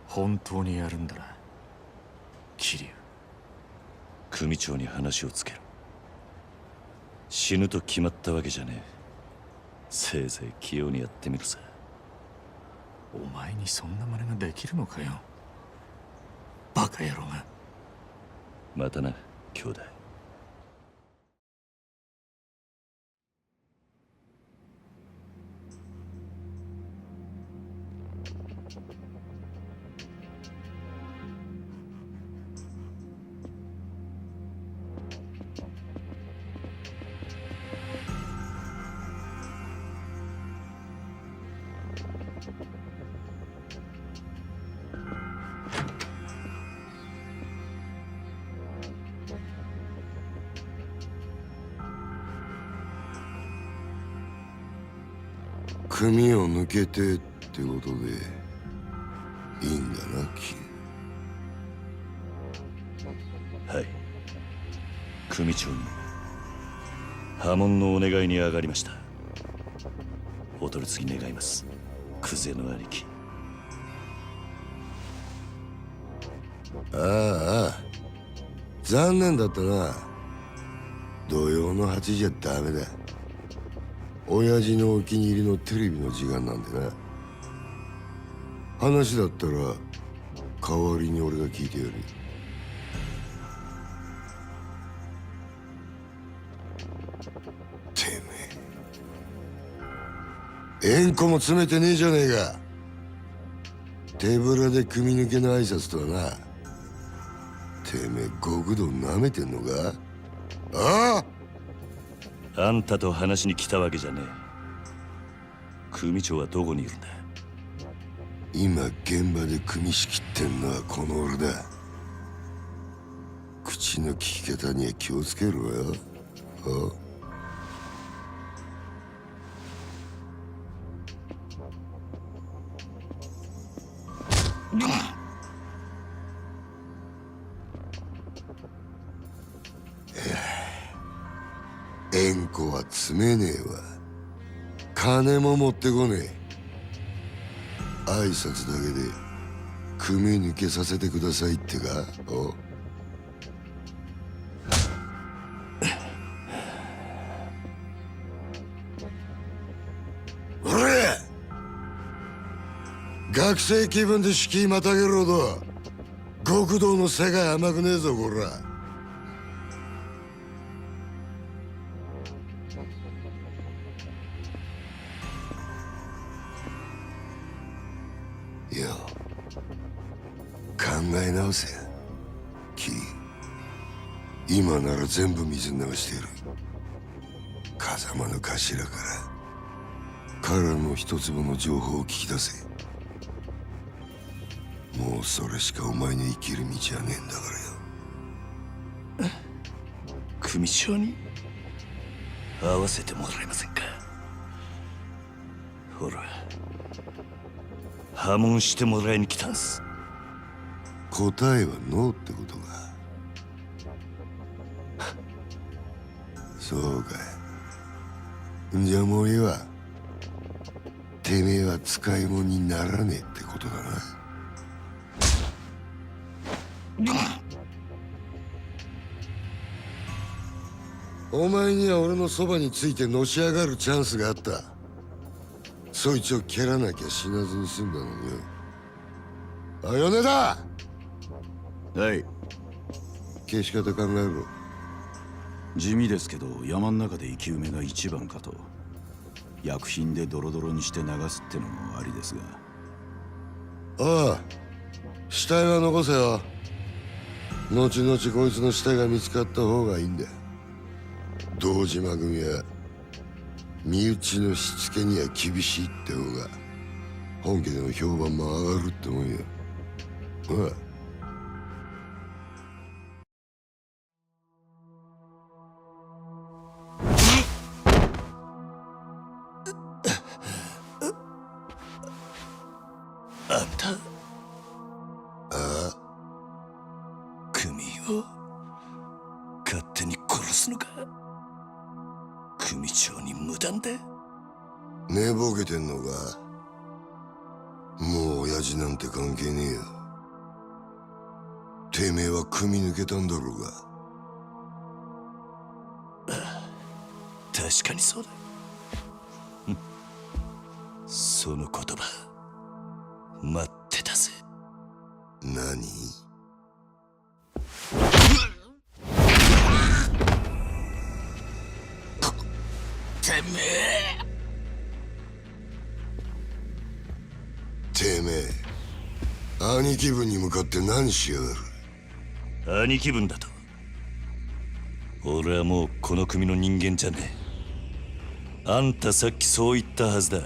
本当にやるんだな、桐生。組長に話をつけろ。死ぬと決まったわけじゃねえ。せいぜい器用にやってみるさ。お前にそんな真似ができるのかよ、バカ野郎が。またな、兄弟。組を抜けてってことでいいんだな、キはい。組長に破門のお願いに上がりました。お取り次ぎ願います、クゼの兄貴。ああ、残念だったな。土曜の8時じゃダメだ。親父のお気に入りのテレビの時間なんでな。話だったら代わりに俺が聞いてやる。縁故も詰めてねえじゃねえか。手ぶらで組抜けの挨拶とはな。てめえ極道なめてんのか？ああ、あんたと話しに来たわけじゃねえ。組長はどこにいるんだ？今現場で組み仕切ってんのはこの俺だ。口の利き方には気をつけろよ。縁故は詰めねえわ。金も持ってこねえ。挨拶だけで組抜けさせてくださいってか？俺学生気分で敷居またげるほど極道の世界甘くねえぞこら。よ考え直せ。キー今なら全部水に流してやる。風間の頭から彼の一粒の情報を聞き出せ。もうそれしかお前の生きる道はねえんだからよ。組長に会わせてもらえませんか？ほら破門してもらいに来たんす。答えはノーってことか。そうかい。じゃあもういいわ。てめえは使い物にならねえってことだな。お前には俺のそばについてのし上がるチャンスがあった。そいつを蹴らなきゃ死なずに済んだのによ。あ、米田。はい。消し方考えろ。地味ですけど山ん中で生き埋めが一番かと。薬品でドロドロにして流すってのもありですが。ああ、死体は残せよ。後々こいつの死体が見つかった方がいいんだ。堂島組は身内のしつけには厳しいって方が本家での評判も上がるってもんよ。あんた、ああ、組を勝手に殺すのか？組長に無断で？寝ぼけてんのか？もう親父なんて関係ねえよ。てめえは組み抜けたんだろうが。確かにそうだ。その言葉待ってたぜ。何？てめえ兄貴分に向かって何しやがる？兄貴分だと？俺はもうこの組の人間じゃねえ。あんたさっきそう言ったはずだ。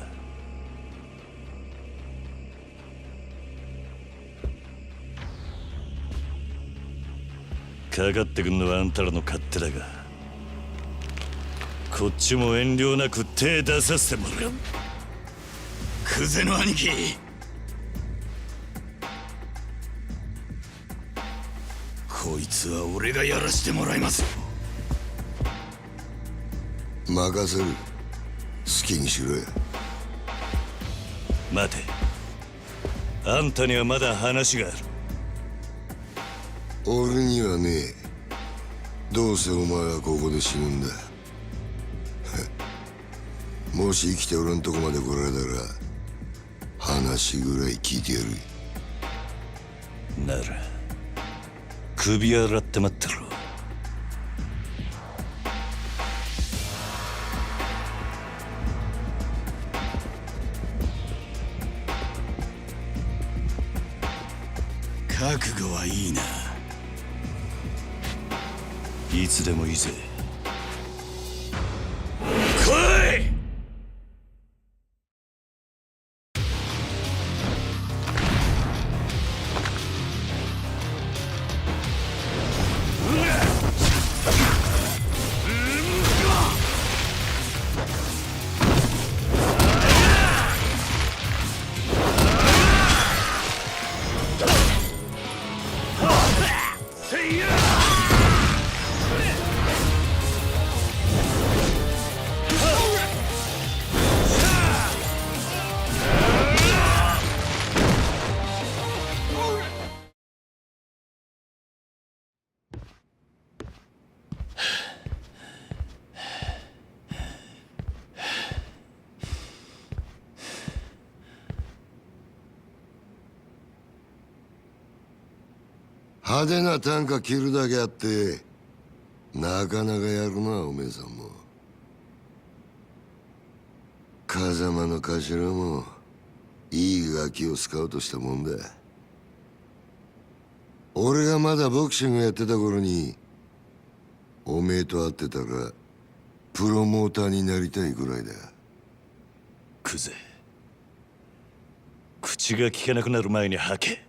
かかってくんのはあんたらの勝手だが、こっちも遠慮なく手出させてもらう。クゼの兄貴、こいつは俺がやらしてもらいます。任せる。好きにしろよ。待て、あんたにはまだ話がある。俺にはねえ。どうせお前はここで死ぬんだ。もし生きて俺んとこまで来られたら話ぐらい聞いてやる。なら首洗って待ってろ。覚悟はいいな。いつでもいいぜ。来い。派手な短歌切るだけあってなかなかやるな、おめえさんも。風間の頭もいいガキをスカウトしたもんだ。俺がまだボクシングやってた頃におめえと会ってたらプロモーターになりたいぐらいだ。クゼ、口が聞けなくなる前に吐け。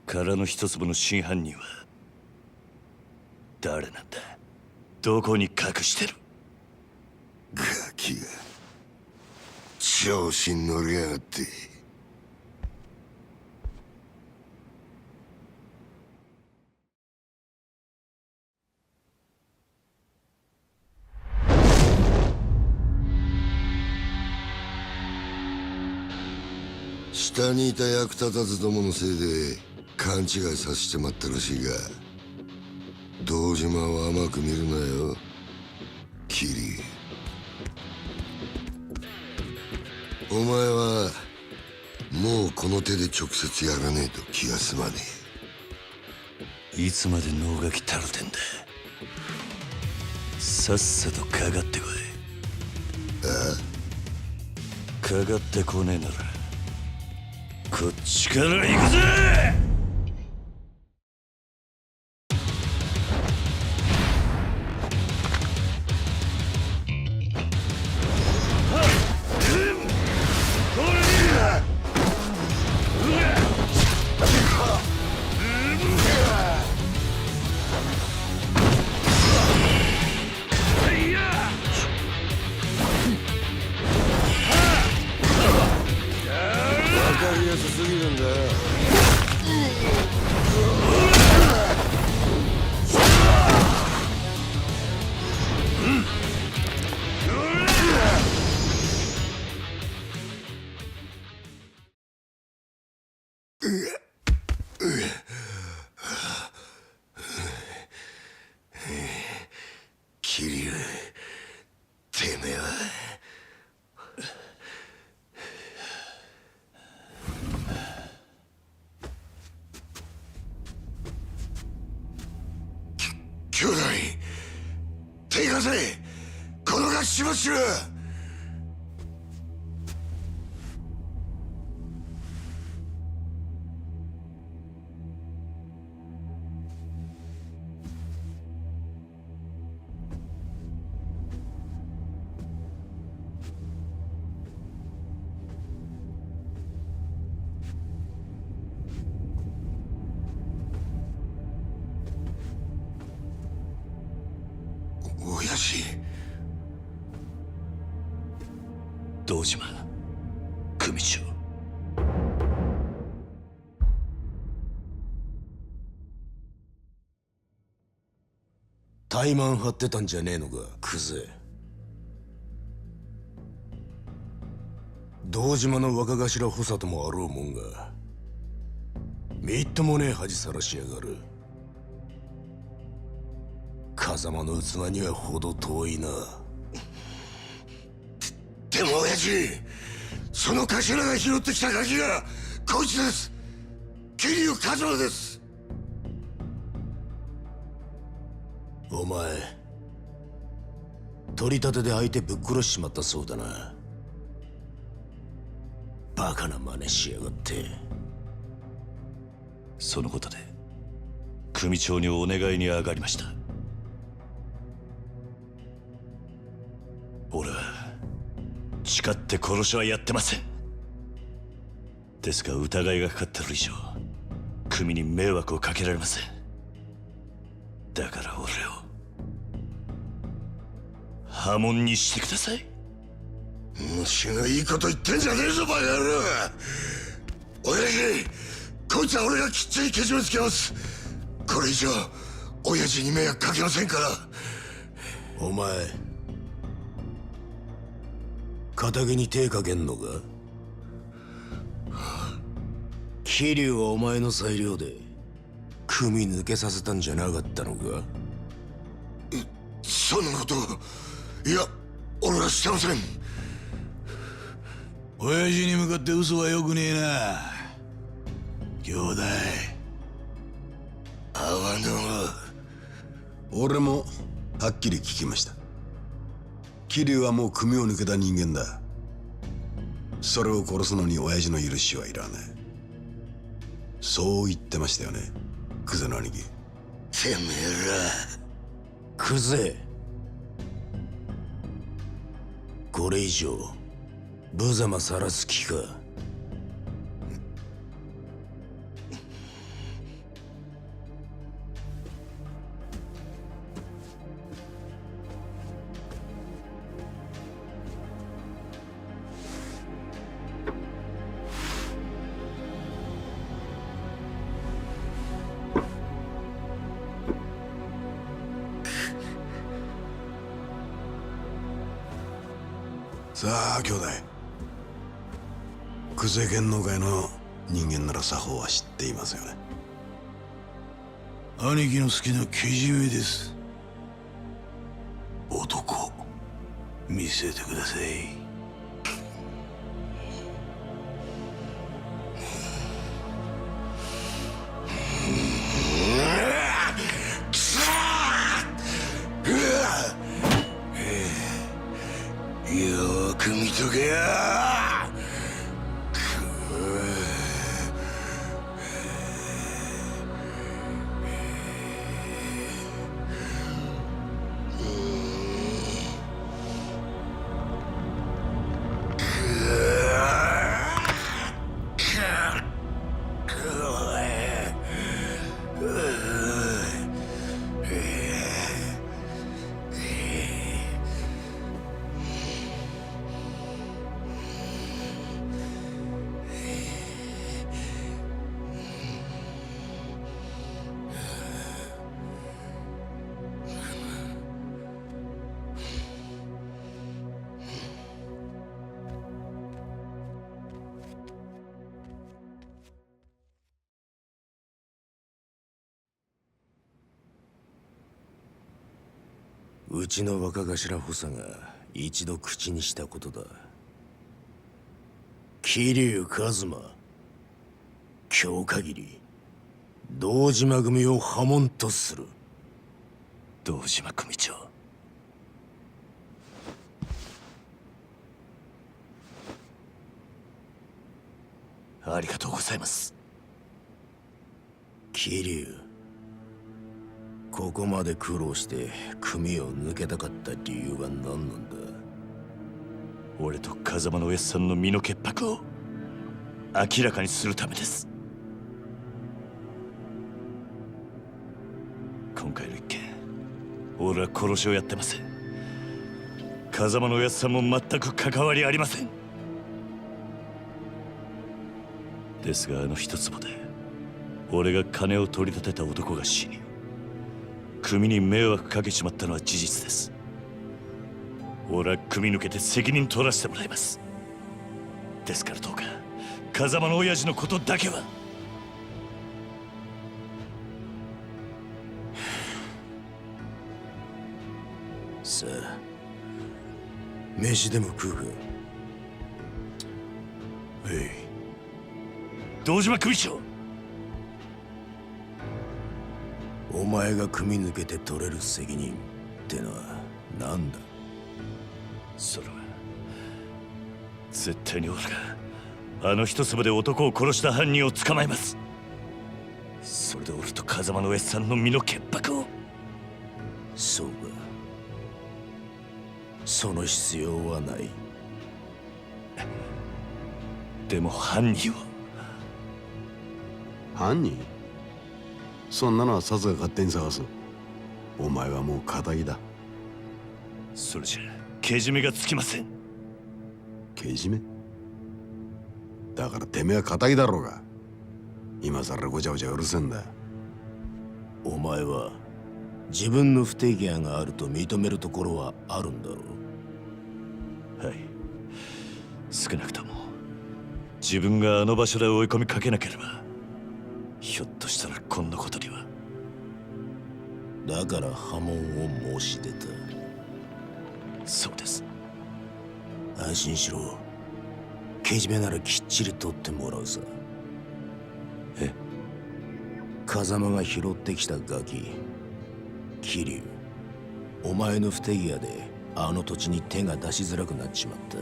殻の一粒の真犯人は誰なんだ？どこに隠してる？ガキが調子に乗りやがって。下にいた役立たずどものせいで勘違いさせてまったらしいが、堂島を甘く見るなよ、キリ。お前はもうこの手で直接やらねえと気が済まねいつまで能書きたるてんだ。さっさとかかってこい。かかってこねえならこっちから行くぜ。桐生、てめえは兄弟手貸せ。このガキ始末しろ。親父。堂島組長。怠慢張ってたんじゃねえのか、クゼ。堂島の若頭補佐ともあろうもんがみっともねえ恥さらしやがる。風間の器には程遠いな。でも親父、その頭が拾ってきたガキがこいつです。桐生一馬です。お前取り立てで相手ぶっ殺しちまったそうだな。バカな真似しやがって。そのことで組長にお願いに上がりました。俺は誓って殺しはやってません。ですが疑いがかかってる以上組に迷惑をかけられません。だから俺を破門にしてください。虫のいいこと言ってんじゃねえぞバカ野郎。親父、こいつは俺がきっちりけじめつけます。これ以上親父に迷惑かけませんから。お前仇に手かけんのか？桐生はお前の裁量で組抜けさせたんじゃなかったのか？そんなこといや俺はしてません。親父に向かって嘘はよくねえな兄弟。阿野俺もはっきり聞きました。桐生はもう組を抜けた人間だ。それを殺すのに親父の許しはいらない。そう言ってましたよね、クゼの兄貴。てめえらクゼ、これ以上無様さらす気か？さあ兄弟、久世剣能界の人間なら作法は知っていますよね。兄貴の好きなけじめです。男見せてください。よく見とけよ。うちの若頭補佐が一度口にしたことだ。桐生一馬、今日限り堂島組を破門とする。堂島組長、ありがとうございます。桐生、ここまで苦労して組を抜けたかった理由は何なんだ？俺と風間のおやっさんの身の潔白を明らかにするためです。今回の一件、俺は殺しをやってません。風間のおやっさんも全く関わりありません。ですがあの一坪で俺が金を取り立てた男が死に組に迷惑かけちまったのは事実です。俺は組抜けて責任取らせてもらいます。ですからどうか風間の親父のことだけは。さあ飯でも食うか？堂島組長、お前が組抜けて取れる責任ってのは何だ？それは絶対に俺があの一粒で男を殺した犯人を捕まえます。それで俺と風間のおやさんの身の潔白を。そうか、その必要はない。でも犯人は。犯人？そんなのはサツが勝手に探す。お前はもう仇だ。それじゃけじめがつきません。けじめ？だからてめえは仇だろうが。今さらごちゃごちゃうるせえんだ。お前は自分の不手際があると認めるところはあるんだろう。はい、少なくとも自分があの場所で追い込みかけなければ、ひょっとしたらこんなことには。だから破門を申し出た。そうです。安心しろ。けじめならきっちり取ってもらうさ。え？風間が拾ってきたガキ、桐生、お前の不手際であの土地に手が出しづらくなっちまった。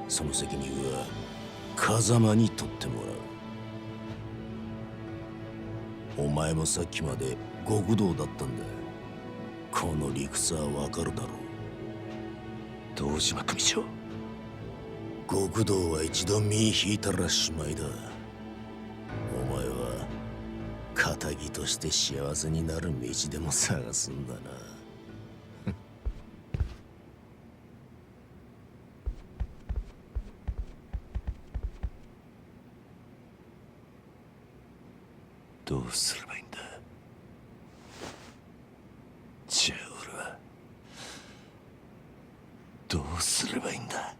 その責任は風間に取ってもらう。お前もさっきまで極道だったんだ。この理屈はわかるだろう。堂島組長、極道は一度身引いたらしまいだ。お前は仇として幸せになる道でも探すんだな。どうすればいいんだ。じゃあ俺はどうすればいいんだ。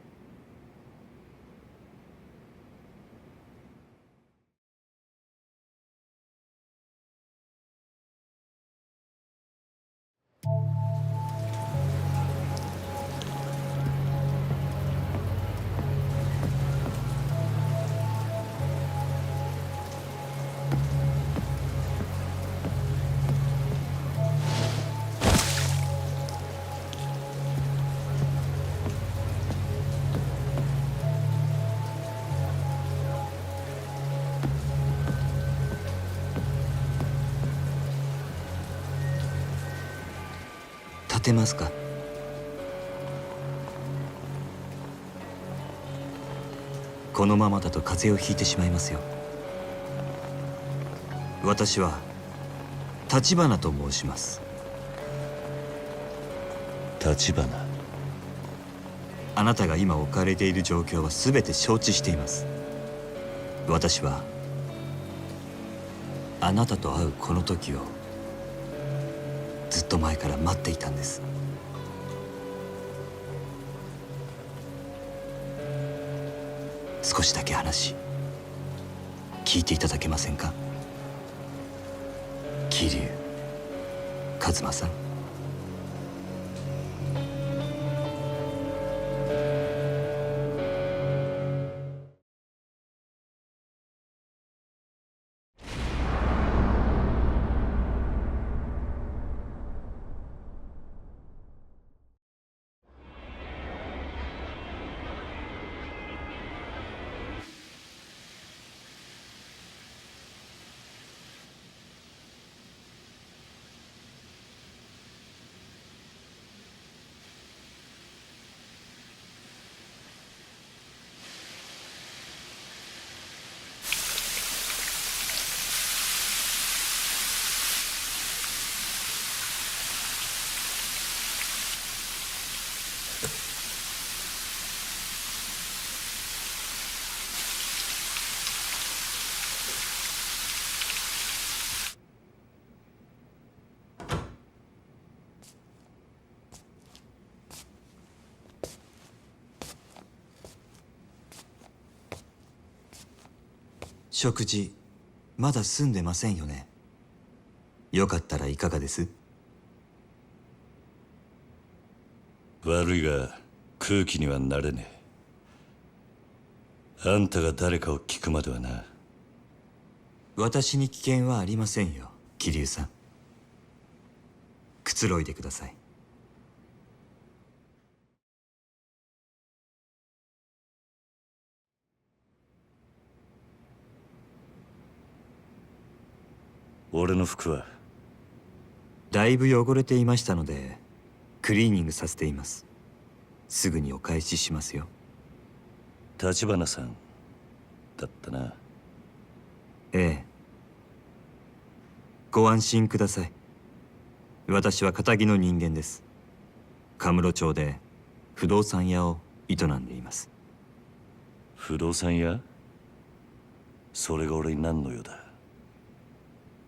立てますか？このままだと風邪をひいてしまいますよ。私は立花と申します。立花？あなたが今置かれている状況は全て承知しています。私はあなたと会うこの時をずっと前から待っていたんです。少しだけ話聞いていただけませんか？桐生一馬さん。食事まだ済んでませんよね。よかったらいかがです？悪いが空気にはなれねえ。あんたが誰かを聞くまではな。私に危険はありませんよ、桐生さん。くつろいでください。俺の服は？だいぶ汚れていましたのでクリーニングさせています。すぐにお返ししますよ。立花さんだったな。ええ。ご安心ください。私は堅気の人間です。神室町で不動産屋を営んでいます。不動産屋？それが俺に何の用だ？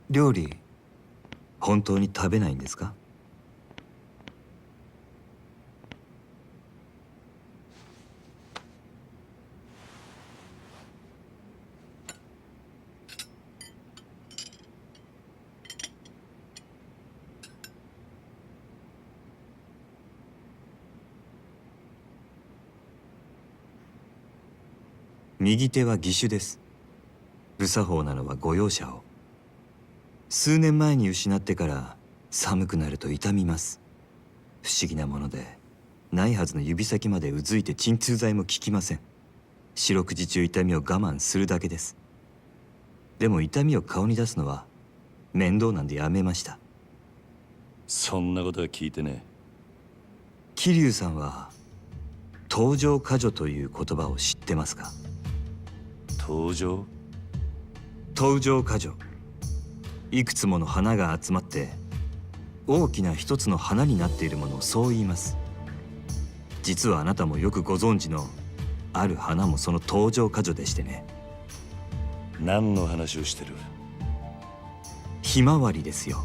料理本当に食べないんですか？右手は義手です。不作法なのはご容赦を。数年前に失ってから寒くなると痛みます。不思議なものでないはずの指先までうずいて鎮痛剤も効きません。四六時中痛みを我慢するだけです。でも痛みを顔に出すのは面倒なんでやめました。そんなことは聞いてねえ。桐生さんは登場過剰という言葉を知ってますか？登場過剰。いくつもの花が集まって大きな一つの花になっているものをそう言います。実はあなたもよくご存知のある花もその登場過剰でしてね。何の話をしてる？ひまわりですよ。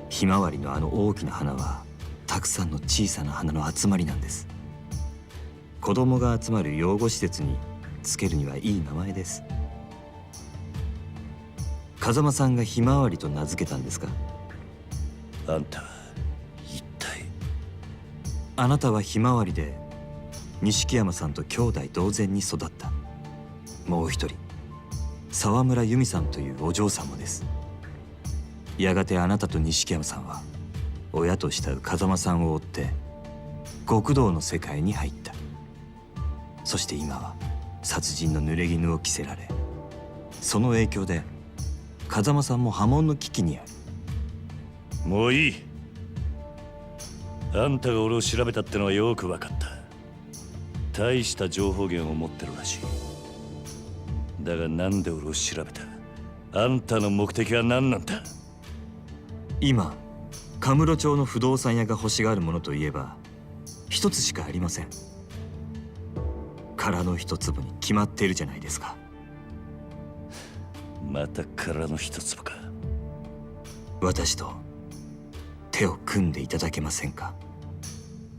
ひまわりのあの大きな花はたくさんの小さな花の集まりなんです。子供が集まる養護施設につけるにはいい名前です。風間さんがひまわりと名付けたんですか？あんた一体。あなたはひまわりで錦山さんと兄弟同然に育った。もう一人沢村由美さんというお嬢さんもです。やがてあなたと錦山さんは親と慕う風間さんを追って極道の世界に入った。そして今は殺人の濡れ衣を着せられ、その影響で風間さんも破門の危機にある。もういい。あんたが俺を調べたってのはよく分かった。大した情報源を持ってるらしい。だがなんで俺を調べた？あんたの目的は何なんだ？今神室町の不動産屋が欲しがるものといえば一つしかありません。殻の一粒に決まっているじゃないですか。また殻の一粒か。私と手を組んでいただけませんか、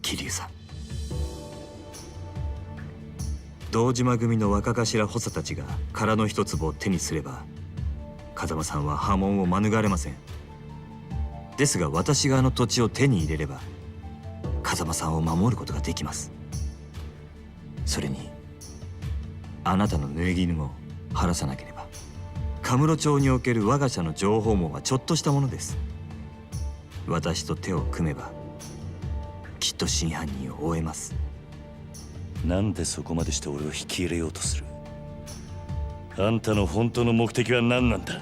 桐生さん。堂島組の若頭補佐たちが殻の一粒を手にすれば風間さんは破門を免れません。ですが私があの土地を手に入れれば風間さんを守ることができます。それにあなたの濡れ衣も晴らさなければ神室町における我が社の情報網はちょっとしたものです。私と手を組めばきっと真犯人を追えます。なんでそこまでして俺を引き入れようとする？あんたの本当の目的は何なんだ？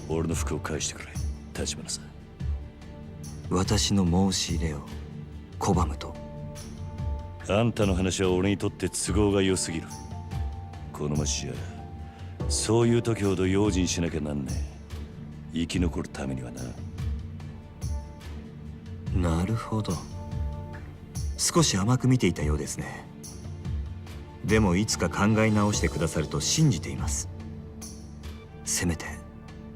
俺の服を返してくれ、立花さん。私の申し入れを拒むと？あんたの話は俺にとって都合が良すぎる。この町じゃそういう時ほど用心しなきゃなんねえ。生き残るためにはな。なるほど。少し甘く見ていたようですね。でもいつか考え直してくださると信じています。せめて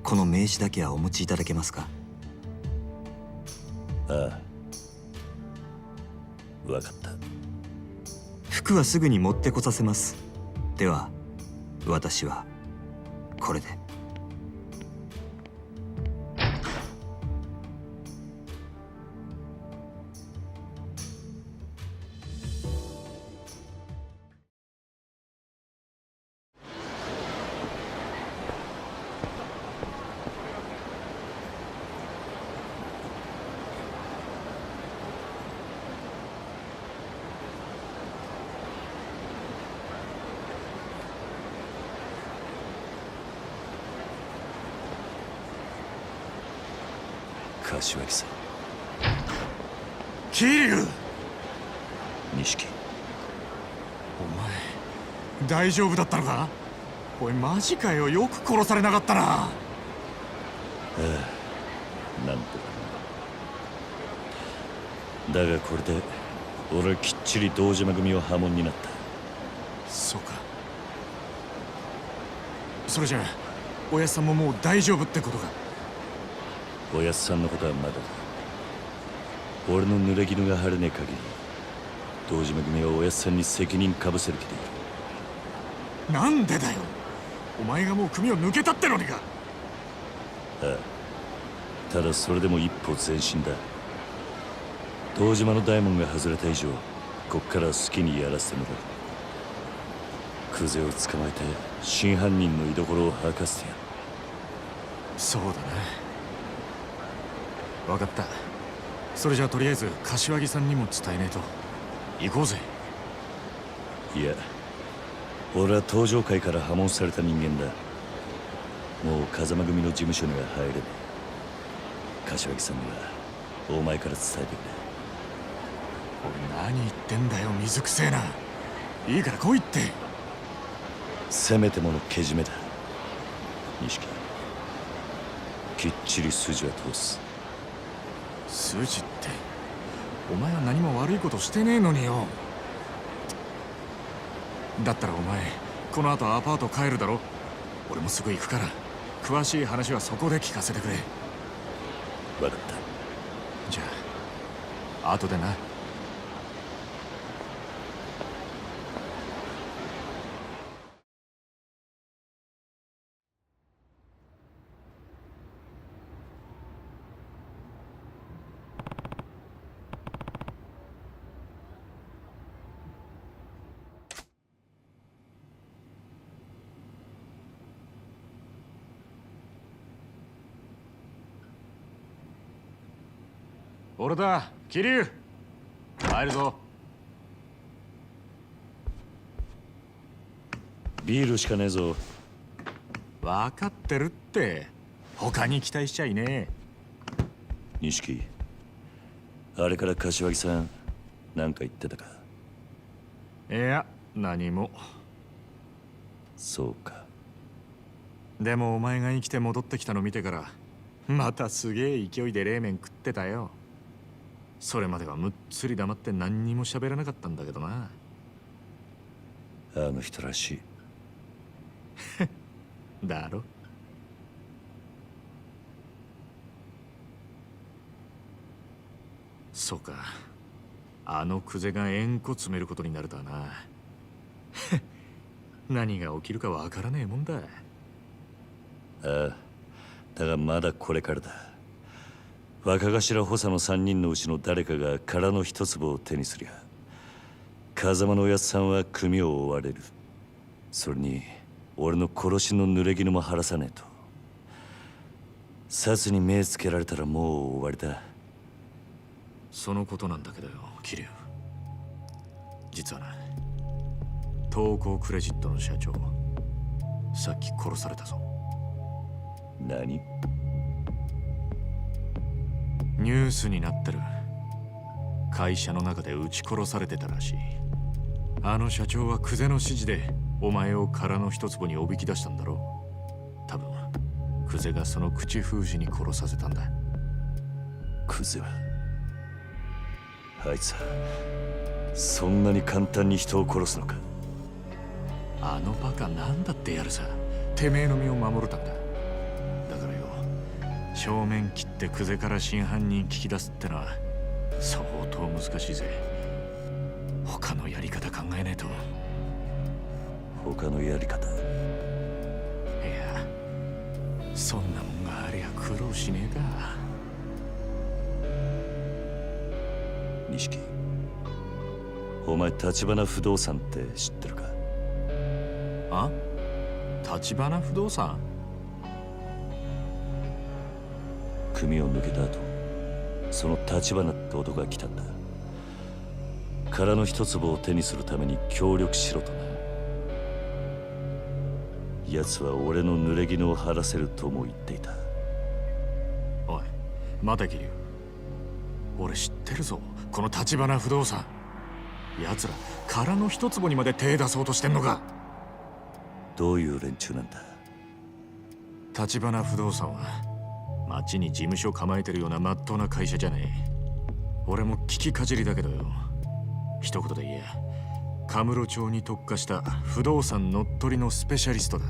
この名刺だけはお持ちいただけますか？ああ、分かった。服はすぐに持ってこさせます。では私はこれで。柏木さん。桐生、錦。お前大丈夫だったのか？おいマジかよ、よく殺されなかったな。ああ、なんとかな。だがこれで俺はきっちり堂島組は破門になった。そうか。それじゃあおやっさんももう大丈夫ってことか？おやっさんのことはまだだ。俺の濡れ衣が晴れねえ限り堂島組はおやっさんに責任かぶせる気でいる。なんでだよ、お前がもう組を抜けたってのにか。ああ、ただそれでも一歩前進だ。堂島の大門が外れた以上こっから好きにやらせてもらう。クゼを捕まえて真犯人の居所を吐かせてやる。そうだな、分かった。それじゃあとりあえず柏木さんにも伝えねえと。行こうぜ。いや、俺は登場界から破門された人間だ。もう風間組の事務所には入れねえ。柏木さんにはお前から伝えてくれ。おい何言ってんだよ、水くせえな。いいから来いって。せめてものけじめだ錦。きっちり筋は通す。筋ってお前は何も悪いことしてねえのによ。だったらお前この後アパート帰るだろ。俺もすぐ行くから詳しい話はそこで聞かせてくれ。分かった。じゃあ後でな。俺だ、桐生。入るぞ。ビールしかねえぞ。分かってるって。他に期待しちゃいねえ。錦、あれから柏木さん何か言ってたか？いや、何も。そうか。でもお前が生きて戻ってきたの見てからまたすげえ勢いで冷麺食ってたよ。それまではむっつり黙って何にも喋らなかったんだけどな。あの人らしい。だろ。そうか、あのクゼが円弧詰めることになるとはな。何が起きるかわからねえもんだ。ああ、だがまだこれからだ。若頭補佐の3人のうちの誰かが殻の一粒を手にすりゃ風間のおやつさんは組を追われる。それに俺の殺しの濡れ衣も晴らさねえと。殺に目つけられたらもう終わりだ。そのことなんだけどよ、桐生。実はな、東光クレジットの社長さっき殺されたぞ。何？ニュースになってる。会社の中で撃ち殺されてたらしい。あの社長はクゼの指示でお前を殻の一坪におびき出したんだろう。多分クゼがその口封じに殺させたんだ。クゼはあいつはそんなに簡単に人を殺すのか？あのバカなんだってやるさ。てめえの身を守るためだ。だからよ、正面切ってクゼから真犯人聞き出すってのは相当難しいぜ。他のやり方考えねえと。他のやり方？いや、そんなもんがありゃ苦労しねえか。錦、お前橘不動産って知ってるか？あ？橘不動産？組を抜けた後、その橘って男が来たんだ。殻の一粒を手にするために協力しろとな。奴は俺の濡れ衣を晴らせるとも言っていた。おい、待て桐生、俺知ってるぞ、この橘不動産。奴ら殻の一坪にまで手出そうとしてんのか。どういう連中なんだ。橘不動産は町に事務所構えてるような真っ当な会社じゃねえ。俺も聞きかじりだけどよ、一言で言えカムロ町に特化した不動産乗っ取りのスペシャリストだ。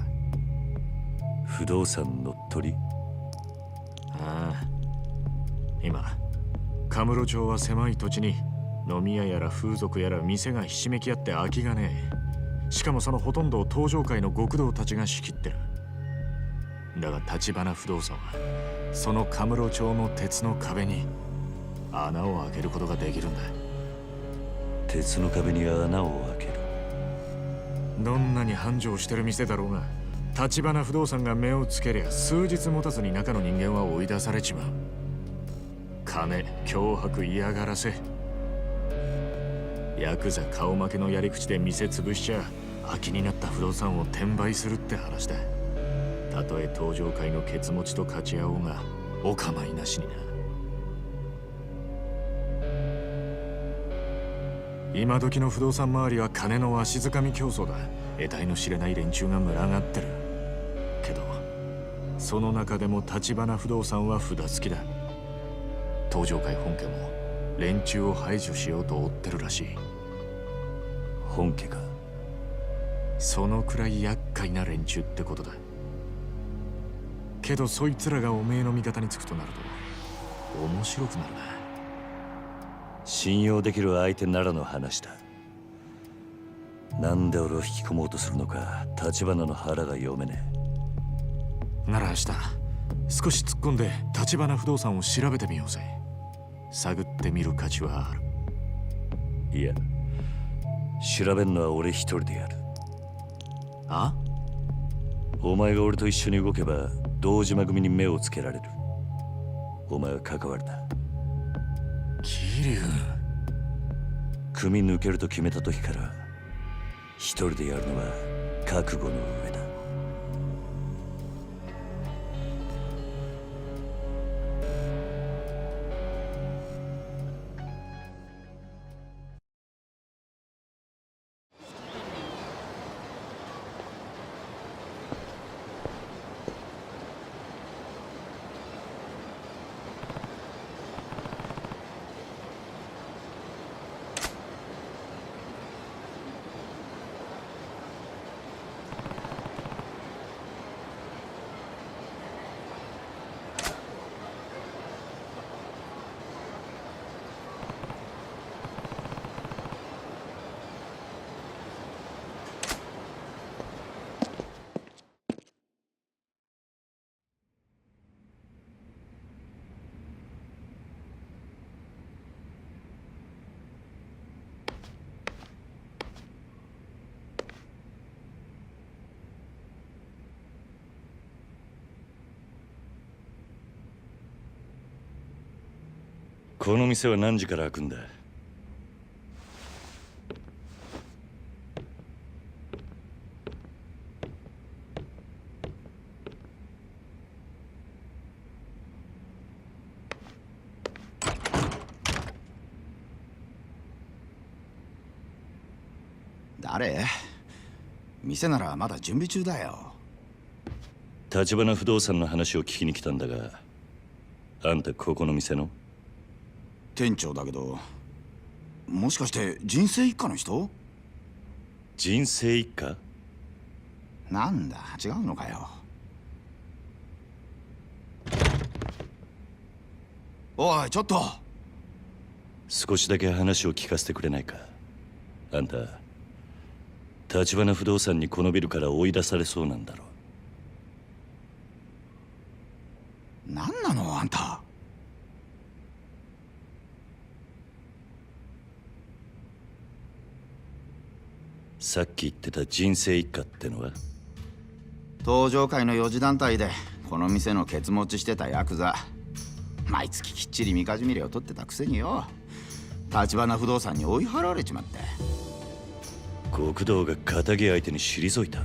不動産乗っ取り？ああ、今カムロ町は狭い土地に飲み屋やら風俗やら店がひしめき合って空きがねえ。しかもそのほとんどを東上界の極道たちが仕切ってる。だが橘不動産はそのカムロ町の鉄の壁に穴を開けることができるんだ。鉄の壁に穴を開ける。どんなに繁盛してる店だろうが、橘不動産が目をつけりゃ数日持たずに中の人間は追い出されちまう。金、脅迫、嫌がらせ、ヤクザ顔負けのやり口で店潰しちゃ空きになった不動産を転売するって話だ。たとえ東上界のケツ持ちと勝ち合おうがお構いなしにな。今時の不動産周りは金のわしづかみ競争だ。得体の知れない連中が群がってる。けどその中でも橘不動産は札付きだ。東上界本家も連中を排除しようと追ってるらしい。本家か。そのくらい厄介な連中ってことだ。けどそいつらがおめえの味方につくとなると面白くなるな。信用できる相手ならの話だ。なんで俺を引き込もうとするのか橘の腹が読めねえ。なら明日少し突っ込んで橘不動産を調べてみようぜ。探ってみる価値はある。いや、調べんのは俺一人でやる。あ？お前が俺と一緒に動けば堂島組に目をつけられる。お前は関わるな。桐生、組抜けると決めた時から一人でやるのは覚悟の上だ。この店は何時から開くんだ？誰？店ならまだ準備中だよ。橘不動産の話を聞きに来たんだが、あんたここの店の？店長だけど、もしかして人生一家の人？人生一家？なんだ、違うのかよ。おい、ちょっと。少しだけ話を聞かせてくれないか。あんた橘不動産にこのビルから追い出されそうなんだろう。何なのあんた。さっき言ってた人生一家ってのは？東上界の4次団体でこの店のケツ持ちしてたヤクザ。毎月きっちりみかじめ料取ってたくせによ、橘不動産に追い払われちまって。極道が仇相手に退いた？あ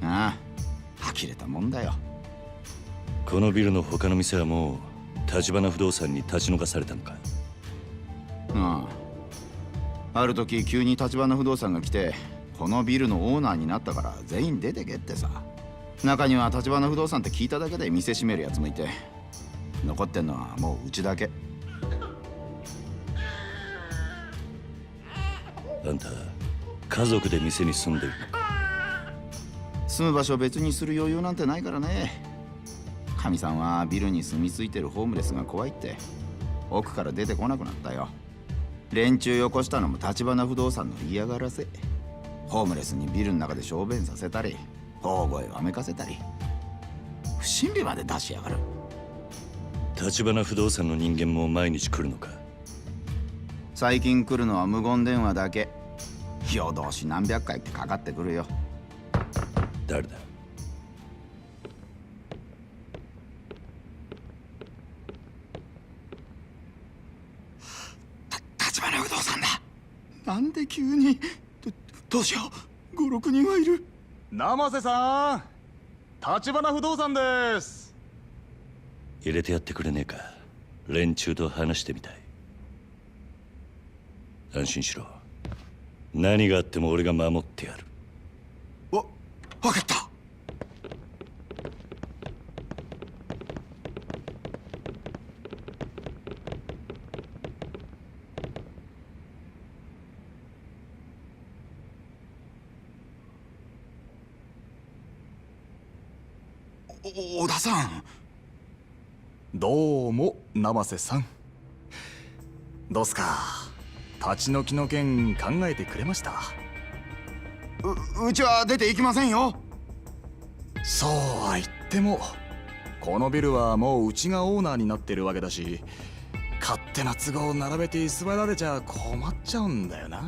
あ、呆れたもんだよ。このビルの他の店はもう橘不動産に立ち退かされたのか？ああ、ある時急に橘不動産が来て、このビルのオーナーになったから全員出てけってさ。中には橘不動産って聞いただけで店閉めるやつもいて、残ってんのはもううちだけ。あんた家族で店に住んでるのか？住む場所を別にする余裕なんてないからね。かみさんはビルに住み着いてるホームレスが怖いって奥から出てこなくなったよ。連中よこしたのも橘不動産の嫌がらせ。ホームレスにビルの中で小便させたり、大声をあめかせたり、不審火まで出しやがる。橘不動産の人間も毎日来るのか？最近来るのは無言電話だけ。夜通し何百回ってかかってくるよ。誰だ？橘不動産だ。なんで急に。どうしよう、5、6人はいる。生瀬さん、橘不動産です。入れてやってくれねえか。連中と話してみたい。安心しろ。何があっても俺が守ってやる。わかった。小田さん。どうも生瀬さん。どうすか、立ち退きの件考えてくれました？うちは出て行きませんよ。そうは言ってもこのビルはもううちがオーナーになってるわけだし、勝手な都合を並べて居座られちゃ困っちゃうんだよな。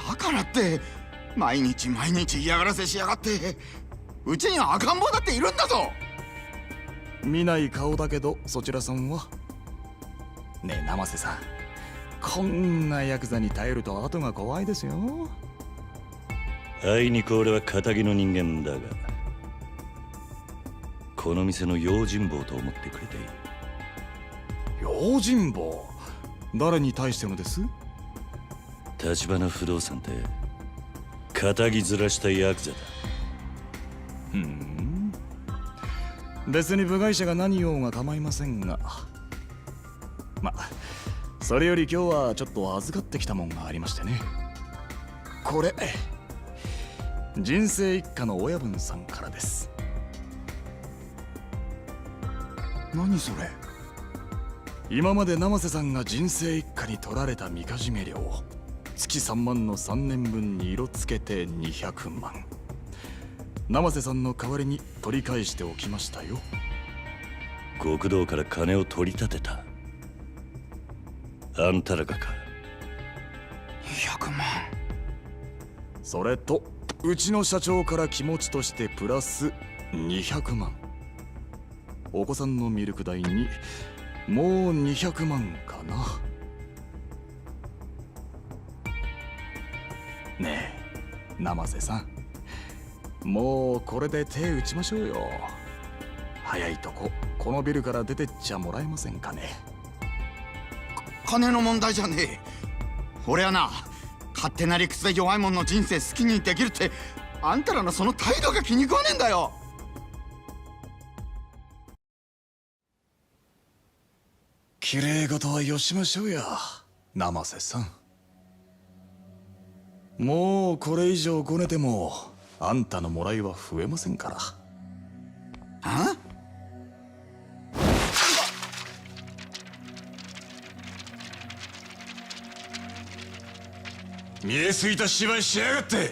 だからって毎日嫌がらせしやがって。うちには赤ん坊だっているんだぞ。見ない顔だけどそちらさんは。ねえ生瀬さん、こんなヤクザに頼ると後が怖いですよ。あいにく俺は堅気の人間だが、この店の用心棒と思ってくれていい。用心棒？誰に対してのです？橘不動産って堅気ずらしたヤクザだ。別に部外者が何言おうが構いませんが、まあそれより今日はちょっと預かってきたもんがありましてね。これ人生一家の親分さんからです。何それ？今まで生瀬さんが人生一家に取られたみかじめ料、月3万の3年分に色つけて200万。生瀬さんの代わりに取り返しておきましたよ。極道から金を取り立てた。あんたらがか。200万。それとうちの社長から気持ちとしてプラス200万。お子さんのミルク代にもう200万かな。ねえ生瀬さん、もうこれで手打ちましょうよ。早いとここのビルから出てっちゃもらえませんかね。金の問題じゃねえ。俺はな、勝手な理屈で弱い者の人生好きにできるって、あんたらのその態度が気に食わねえんだよ。綺麗事はよしましょうや生瀬さん。もうこれ以上ごねてもあんたのもらいは増えませんから。あ？見えすぎた芝居しやがって。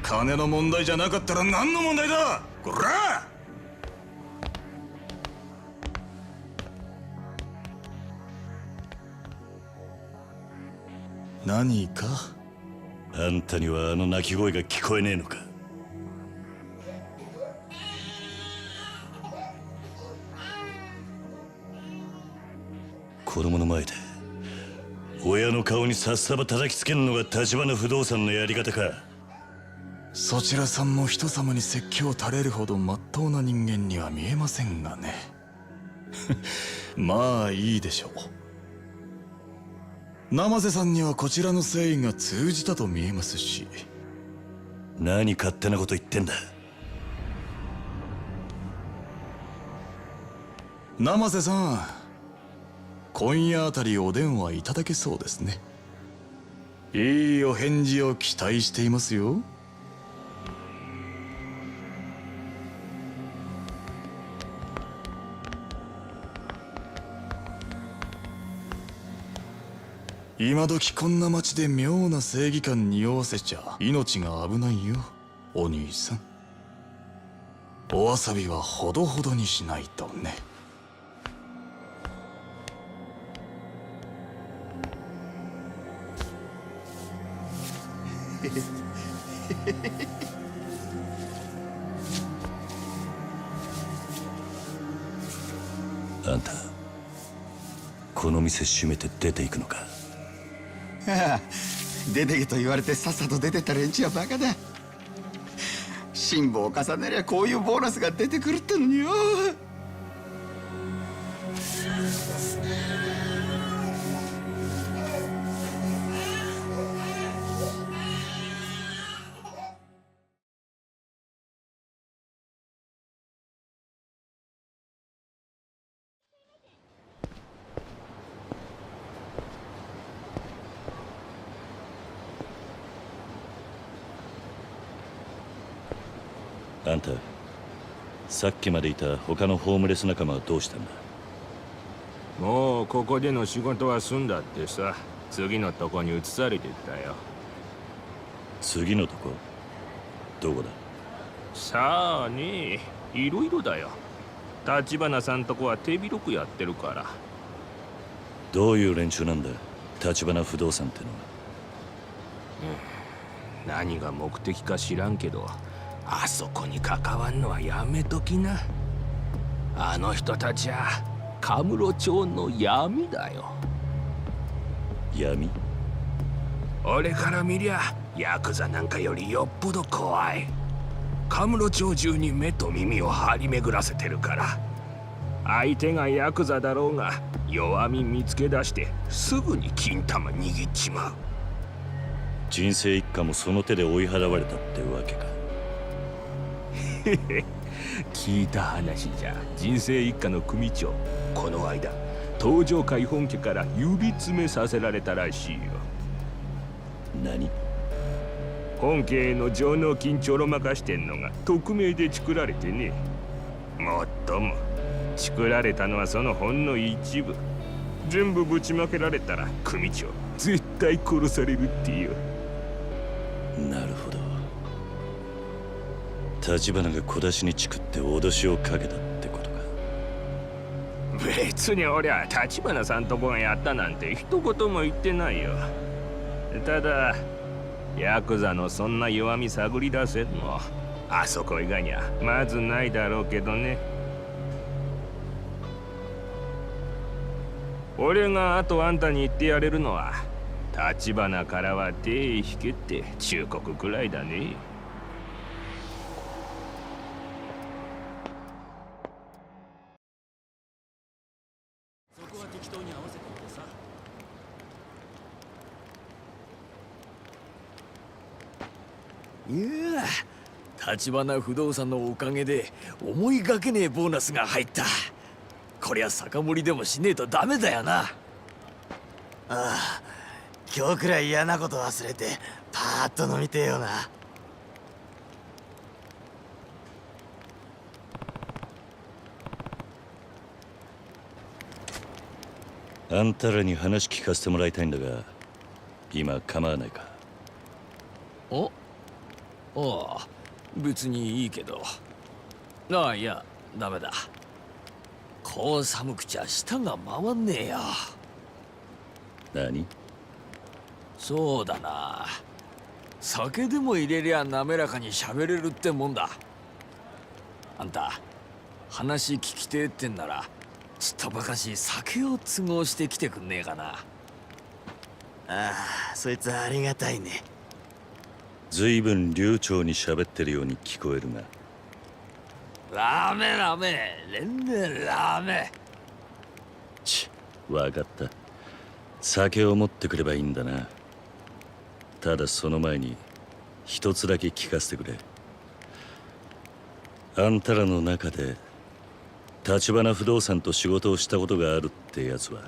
金の問題じゃなかったら何の問題だこら！何か？あんたにはあの鳴き声が聞こえねえのか？子供の前で親の顔にさっさば叩きつけるのが橘不動産のやり方か？そちらさんも人様に説教垂れるほど真っ当な人間には見えませんがね。まあいいでしょう。生瀬さんにはこちらの誠意が通じたと見えますし。何勝手なこと言ってんだ。生瀬さん、今夜あたりお電話いただけそうですね。いいお返事を期待していますよ。今時こんな街で妙な正義感匂わせちゃ命が危ないよ、お兄さん。おわさびはほどほどにしないとね。あんた、この店閉めて出ていくのか？ああ、出てけと言われてさっさと出てった連中はバカだ。辛抱を重ねりゃこういうボーナスが出てくるってのによ。あんた、さっきまでいた他のホームレス仲間はどうしたんだ？もうここでの仕事は済んだってさ。次のとこに移されてったよ。次のとこ？どこだ？さあね、いろいろだよ。橘さんとこは手広くやってるから。どういう連中なんだ、橘不動産ってのは。何が目的か知らんけど、あそこに関わんのはやめときな。あの人たちはカムロ町の闇だよ。闇？俺から見りゃヤクザなんかよりよっぽど怖い。カムロ町中に目と耳を張り巡らせてるから、相手がヤクザだろうが弱み見つけ出してすぐに金玉握っちまう。人生一家もその手で追い払われたってわけか。聞いた話じゃ、人生一家の組長、この間東条会本家から指詰めさせられたらしいよ。何？本家への上納金ちょろまかしてんのが匿名で作られてね。もっとも作られたのはそのほんの一部。全部ぶちまけられたら組長絶対殺されるってよ。なるほど。橘が小出しにチクって脅しをかけたってことか。別に俺は橘さんとこがやったなんて一言も言ってないよ。ただヤクザのそんな弱み探り出せるのあそこ以外にはまずないだろうけどね。俺があとあんたに言ってやれるのは、橘からは手引けって忠告くらいだね。そこは適当に合わせておいてさ。いやあ、橘不動産のおかげで思いがけねえボーナスが入った。こりゃ酒盛りでもしねえとダメだよな。ああ、今日くらい嫌なこと忘れてパーッと飲みてえよな。あんたらに話聞かせてもらいたいんだが、今構わないか？お？ああ、別にいいけど。ああ、いや、ダメだ。こう寒くちゃ舌が回んねえよ。何？そうだな。酒でも入れりゃ滑らかに喋れるってもんだ。あんた、話聞きてえってんなら、ちっとばかし酒を都合してきてくんねえかな。ああ、そいつはありがたいね。ずいぶん流暢に喋ってるように聞こえるが。ラーメンラーメン、連連ラーメン。わかった。酒を持ってくればいいんだな。ただその前に一つだけ聞かせてくれ。あんたらの中で橘不動産と仕事をしたことがあるってやつは？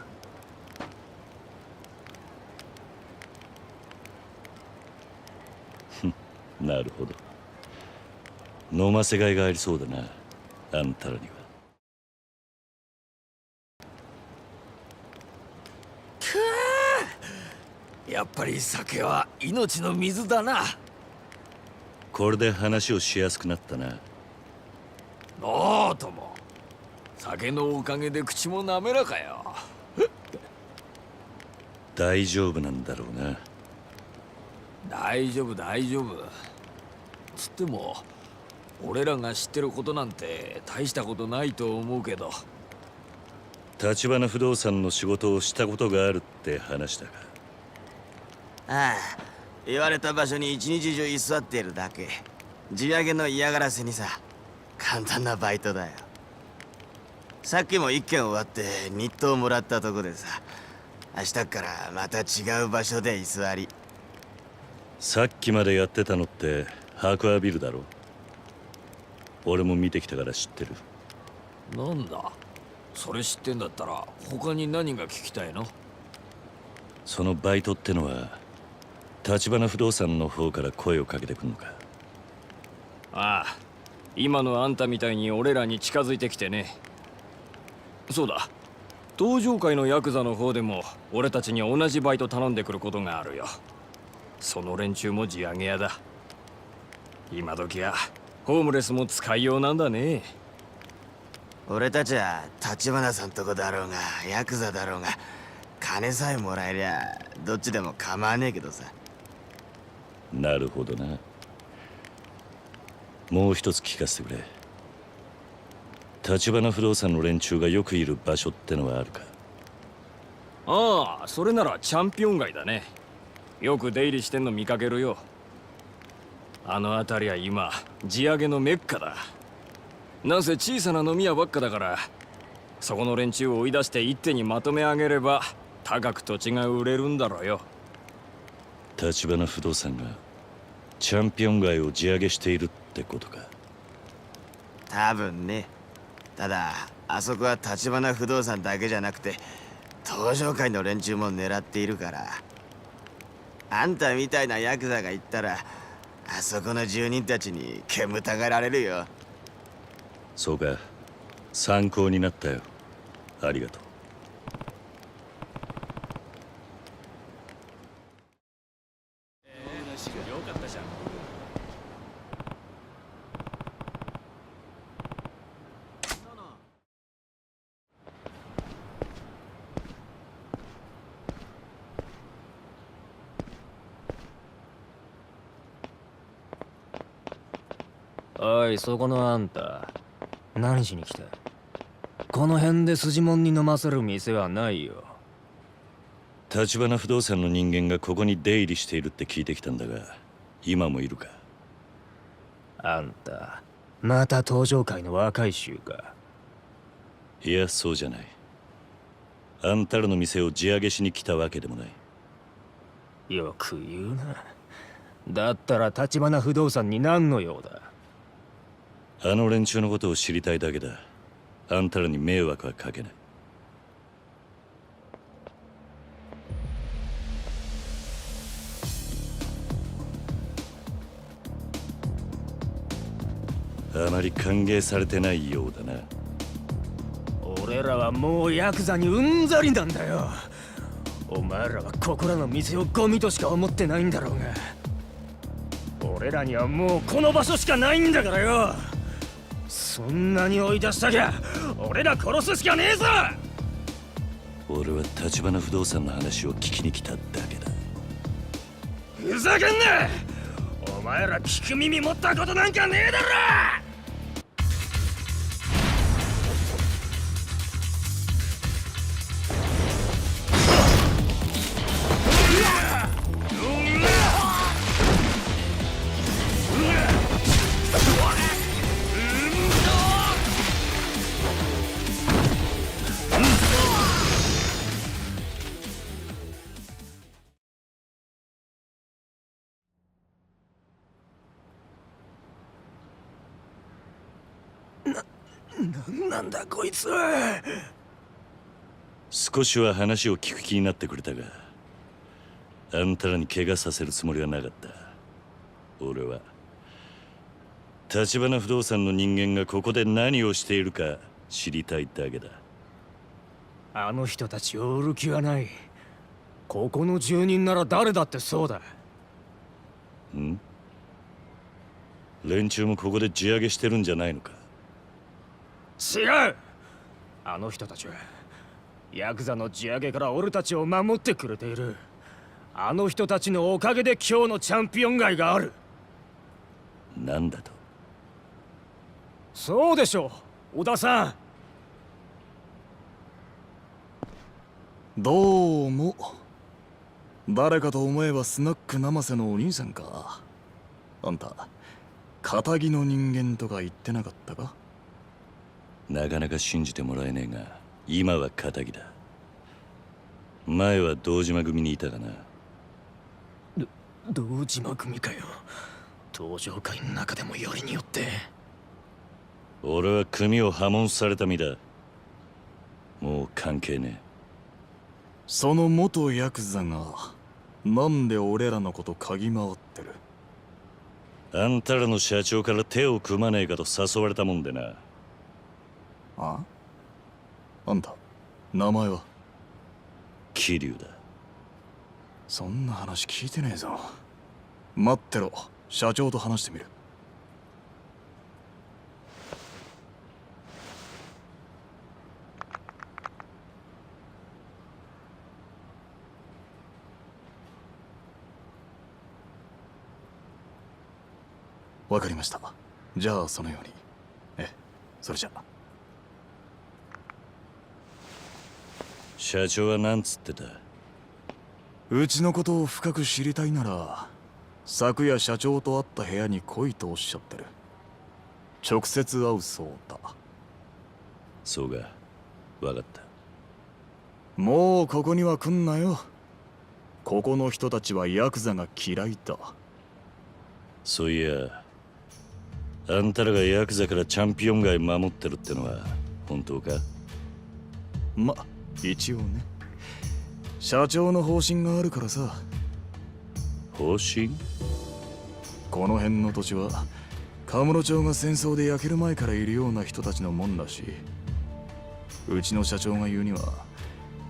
なるほど。飲ませがいがありそうだな、あんたらには。やっぱり酒は命の水だな。これで話をしやすくなったな。おおとも、酒のおかげで口も滑らかよ。大丈夫なんだろうな。大丈夫大丈夫。つっても俺らが知ってることなんて大したことないと思うけど。橘不動産の仕事をしたことがあるって話だが。ああ、言われた場所に一日中居座っているだけ。地上げの嫌がらせにさ。簡単なバイトだよ。さっきも一件終わって日当もらったとこでさ、明日からまた違う場所で居座り。さっきまでやってたのってハークアビルだろ。俺も見てきたから知ってる。なんだ、それ知ってんだったら他に何が聞きたいの？そのバイトってのは橘不動産の方から声をかけてくんのか？ああ、今のあんたみたいに俺らに近づいてきてね。そうだ、登場界のヤクザの方でも俺たちに同じバイト頼んでくることがあるよ。その連中も地上げ屋だ。今時はホームレスも使いようなんだね。俺たちは橘さんとこだろうがヤクザだろうが、金さえもらえりゃどっちでも構わねえけどさ。なるほどな。もう一つ聞かせてくれ。橘不動産の連中がよくいる場所ってのはあるか？ああ、それならチャンピオン街だね。よく出入りしてんの見かけるよ。あの辺りは今地上げのメッカだ。なんせ小さな飲み屋ばっかだから、そこの連中を追い出して一手にまとめ上げれば高く土地が売れるんだろうよ。橘不動産がチャンピオン街を地上げしているってことか？多分ね。ただあそこは橘不動産だけじゃなくて登場界の連中も狙っているから、あんたみたいなヤクザが行ったらあそこの住人たちに煙たがられるよ。そうか、参考になったよ。ありがとう。よかったじゃん。おい、そこのあんた、何しに来た？この辺で筋もんに飲ませる店はないよ。橘不動産の人間がここに出入りしているって聞いてきたんだが、今もいるか？あんた、また登場界の若い衆か？いや、そうじゃない。あんたらの店を地上げしに来たわけでもない。よく言うな。だったら橘不動産に何の用だ？あの連中のことを知りたいだけだ。あんたらに迷惑はかけない。あまり歓迎されてないようだな。俺らはもうヤクザにうんざりなんだよ。お前らはここらの店をゴミとしか思ってないんだろうが、俺らにはもうこの場所しかないんだからよ。そんなに追い出したきゃ俺ら殺すしかねえぞ。俺は橘不動産の話を聞きに来ただけだ。ふざけんな！お前ら聞く耳持ったことなんかねえだろ！なんだこいつ。少しは話を聞く気になってくれたが、あんたらに怪我させるつもりはなかった。俺は橘不動産の人間がここで何をしているか知りたいだけだ。あの人たちを売る気はない。ここの住人なら誰だってそうだ。ん？連中もここで地上げしてるんじゃないのか？違う。あの人たちはヤクザの地上げから俺たちを守ってくれている。あの人たちのおかげで今日のチャンピオン街がある。なんだと？そうでしょう、小田さん。どうも。誰かと思えばスナック生瀬のお兄さんか。あんた堅気の人間とか言ってなかったか？なかなか信じてもらえねえが、今は堅気だ。前は堂島組にいたかな。堂島組かよ。登場会の中でもよりによって。俺は組を破門された身だ。もう関係ねえ。その元ヤクザがなんで俺らのこと嗅ぎ回ってる？あんたらの社長から手を組まねえかと誘われたもんでな。あんた名前は？桐生だ。そんな話聞いてねえぞ。待ってろ、社長と話してみる。わかりました。じゃあそのように。それじゃ。社長は何つってた？うちのことを深く知りたいなら、昨夜社長と会った部屋に来いとおっしゃってる。直接会うそうだ。そうか、わかった。もうここには来んなよ。ここの人たちはヤクザが嫌いだ。そういや、あんたらがヤクザからチャンピオン街守ってるってのは本当か？ま、一応ね。社長の方針があるからさ。方針？この辺の土地はカムロ町が戦争で焼ける前からいるような人たちのもんらしい。うちの社長が言うには、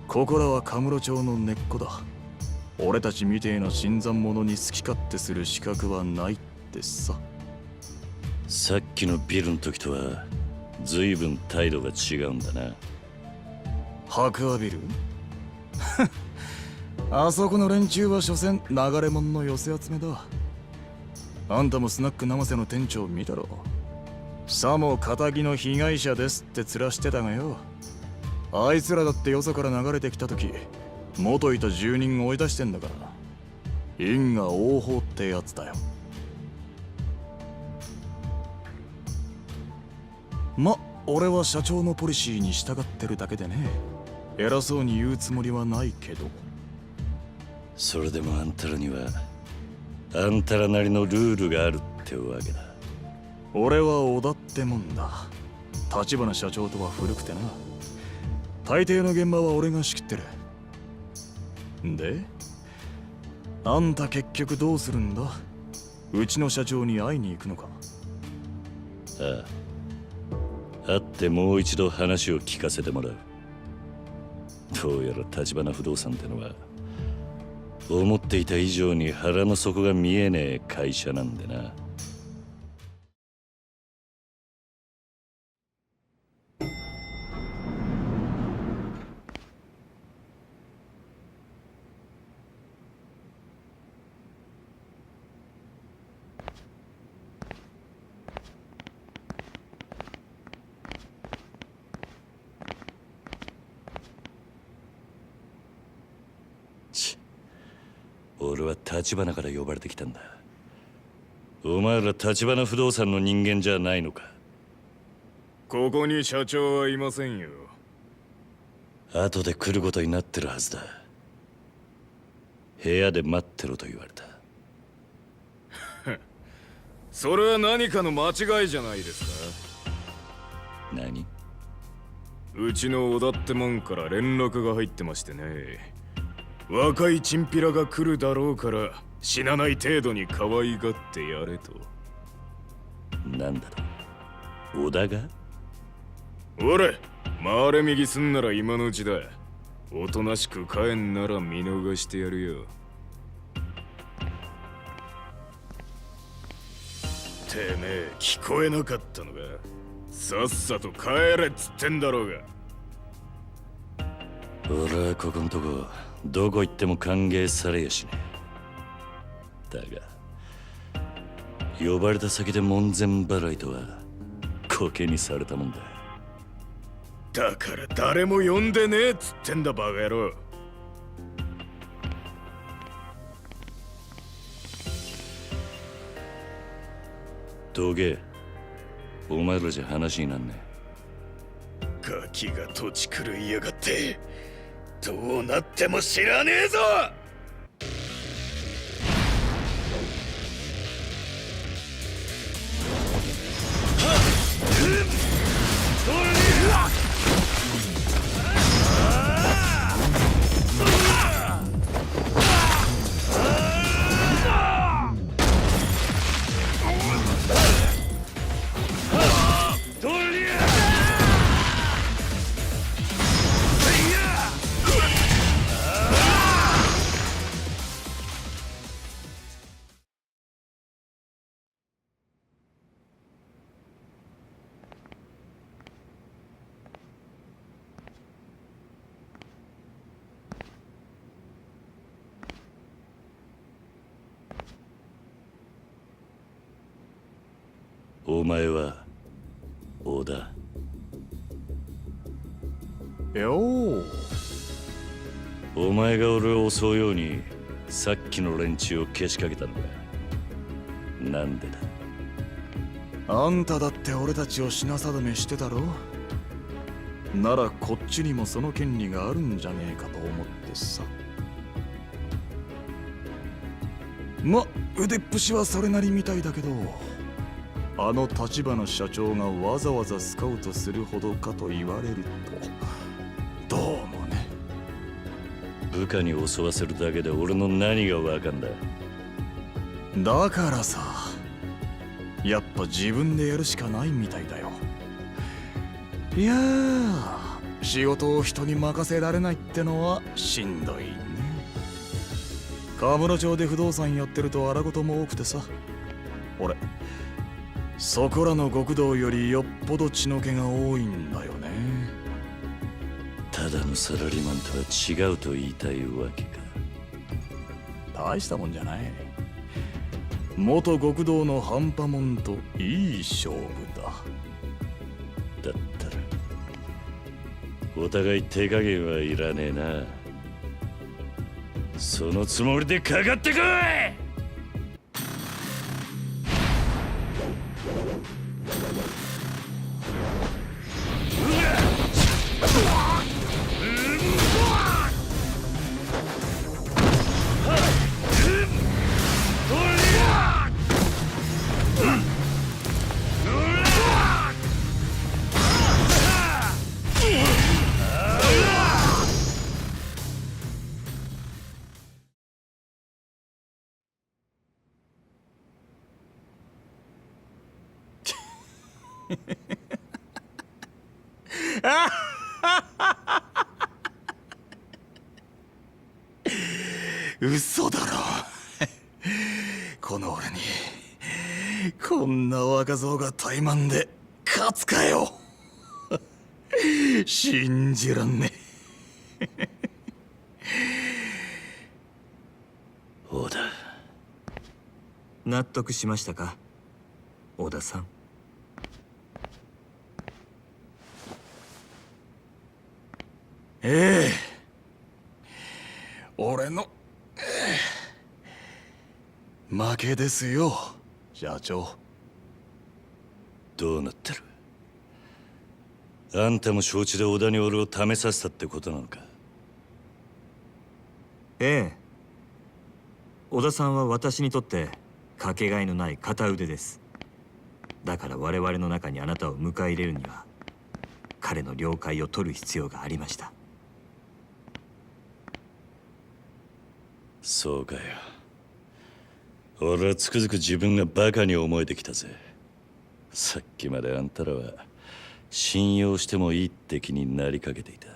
ここらはカムロ町の根っこだ。俺たちみてえな新参者に好き勝手する資格はないってさ。さっきのビルの時とは随分態度が違うんだな。白亜ビル？あそこの連中は所詮流れ者の寄せ集めだ。あんたもスナック生瀬の店長見たろ。さも仇の被害者ですって面してたがよ。あいつらだってよそから流れてきた時、元いた住人追い出してんだから。因果応報ってやつだよ。ま、俺は社長のポリシーに従ってるだけでね。偉そうに言うつもりはないけど。それでもあんたらにはあんたらなりのルールがあるってわけだ。俺は織田ってもんだ。橘社長とは古くてな。大抵の現場は俺が仕切ってる。で、あんた結局どうするんだ？うちの社長に会いに行くのか？ああ、会ってもう一度話を聞かせてもらう。どうやら橘不動産ってのは思っていた以上に腹の底が見えねえ会社なんでな。俺は橘から呼ばれてきたんだ。お前ら橘不動産の人間じゃないのか？ここに社長はいませんよ。後で来ることになってるはずだ。部屋で待ってろと言われた。それは何かの間違いじゃないですか？何？うちの小田ってもんから連絡が入ってましてね。若いチンピラが来るだろうから死なない程度に可愛がってやれと。なんだと？小田が？俺、回れ右すんなら今のうちだ。おとなしく帰んなら見逃してやるよ。てめえ聞こえなかったのか？さっさと帰れっつってんだろうが。俺はここんとこどこ行っても歓迎されやしねえ。だが呼ばれた先で門前払いとはコケにされたもんだ。だから誰も呼んでねえっつってんだバカ野郎。どけ、お前らじゃ話になんねえ。ガキが土地狂いやがって、どうなっても知らねえぞ。お前は小田。よう。お前が俺を襲うようにさっきの連中をけしかけたのか。なんでだ？あんただって俺たちを品定めしてたろ。ならこっちにもその権利があるんじゃねえかと思ってさ。ま、腕っぷしはそれなりみたいだけど、あの立花社長がわざわざスカウトするほどかと言われると、どうもね。部下に襲わせるだけで俺の何がわかんだ？だからさ、やっぱ自分でやるしかないみたいだよ。いやー、仕事を人に任せられないってのはしんどいね。カムロ町で不動産やってると荒事も多くてさ、俺そこらの極道よりよっぽど血の気が多いんだよね。ただのサラリーマンとは違うと言いたいわけか。大したもんじゃない。元極道の半端もんといい勝負だ。だったらお互い手加減はいらねえな。そのつもりでかかってこい。嘘だろ。この俺にこんな若造が怠慢で勝つかよ。信じらんねえ。小田、納得しましたか、小田さん。ええ、俺の負けですよ、社長。どうなってる？あんたも承知で小田に俺を試させたってことなのか？ええ、小田さんは私にとってかけがえのない片腕です。だから我々の中にあなたを迎え入れるには彼の了解を取る必要がありました。そうかよ。俺はつくづく自分がバカに思えてきたぜ。さっきまであんたらは信用してもいいって気になりかけていた。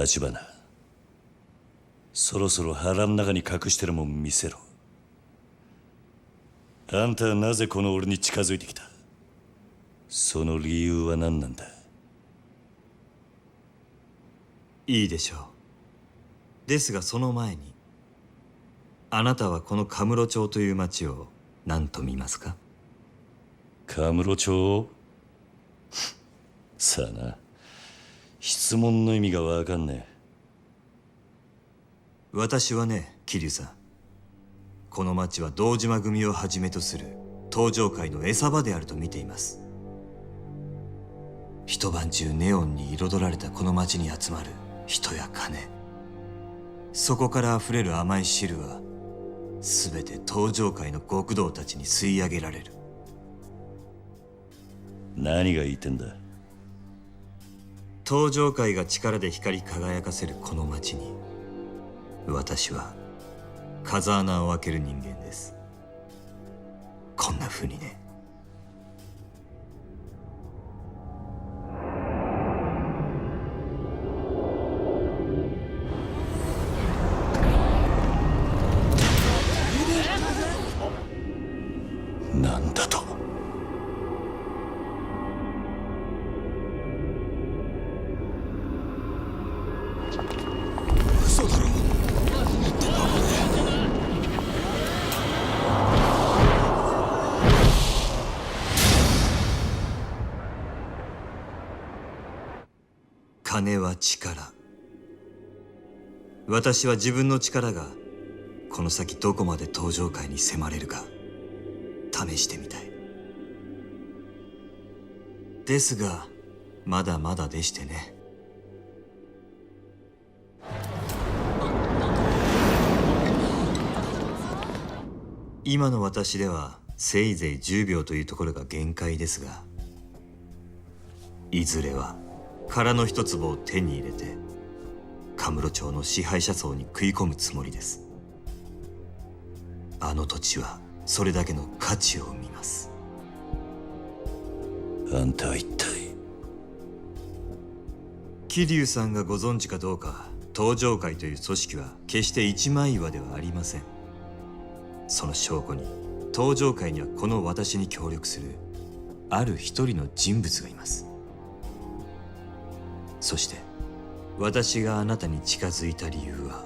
立花、そろそろ腹の中に隠してるもん見せろ。あんたはなぜこの俺に近づいてきた？その理由は何なんだ？いいでしょう。ですがその前に、あなたはこのカムロ町という町を何と見ますか？カムロ町？さあな、質問の意味がわかんねえ。私はね、桐生さん、この町は堂島組をはじめとする東上界の餌場であると見ています。一晩中ネオンに彩られたこの町に集まる人や金、そこから溢れる甘い汁は全て東上界の極道たちに吸い上げられる。何が言ってんだ？東上界が力で光り輝かせるこの町に、私は風穴を開ける人間です。こんな風にね。なんだと？嘘だろ。金は力。私は自分の力がこの先どこまで東上界に迫れるか試してみたい。ですがまだまだでしてね。今の私ではせいぜい10秒というところが限界ですが、いずれは殻の一粒を手に入れてカムロ町の支配者層に食い込むつもりです。あの土地はそれだけの価値を生みます。あんたは一体？桐生さんがご存知かどうか、東上界という組織は決して一枚岩ではありません。その証拠に東上界にはこの私に協力するある一人の人物がいます。そして私があなたに近づいた理由は、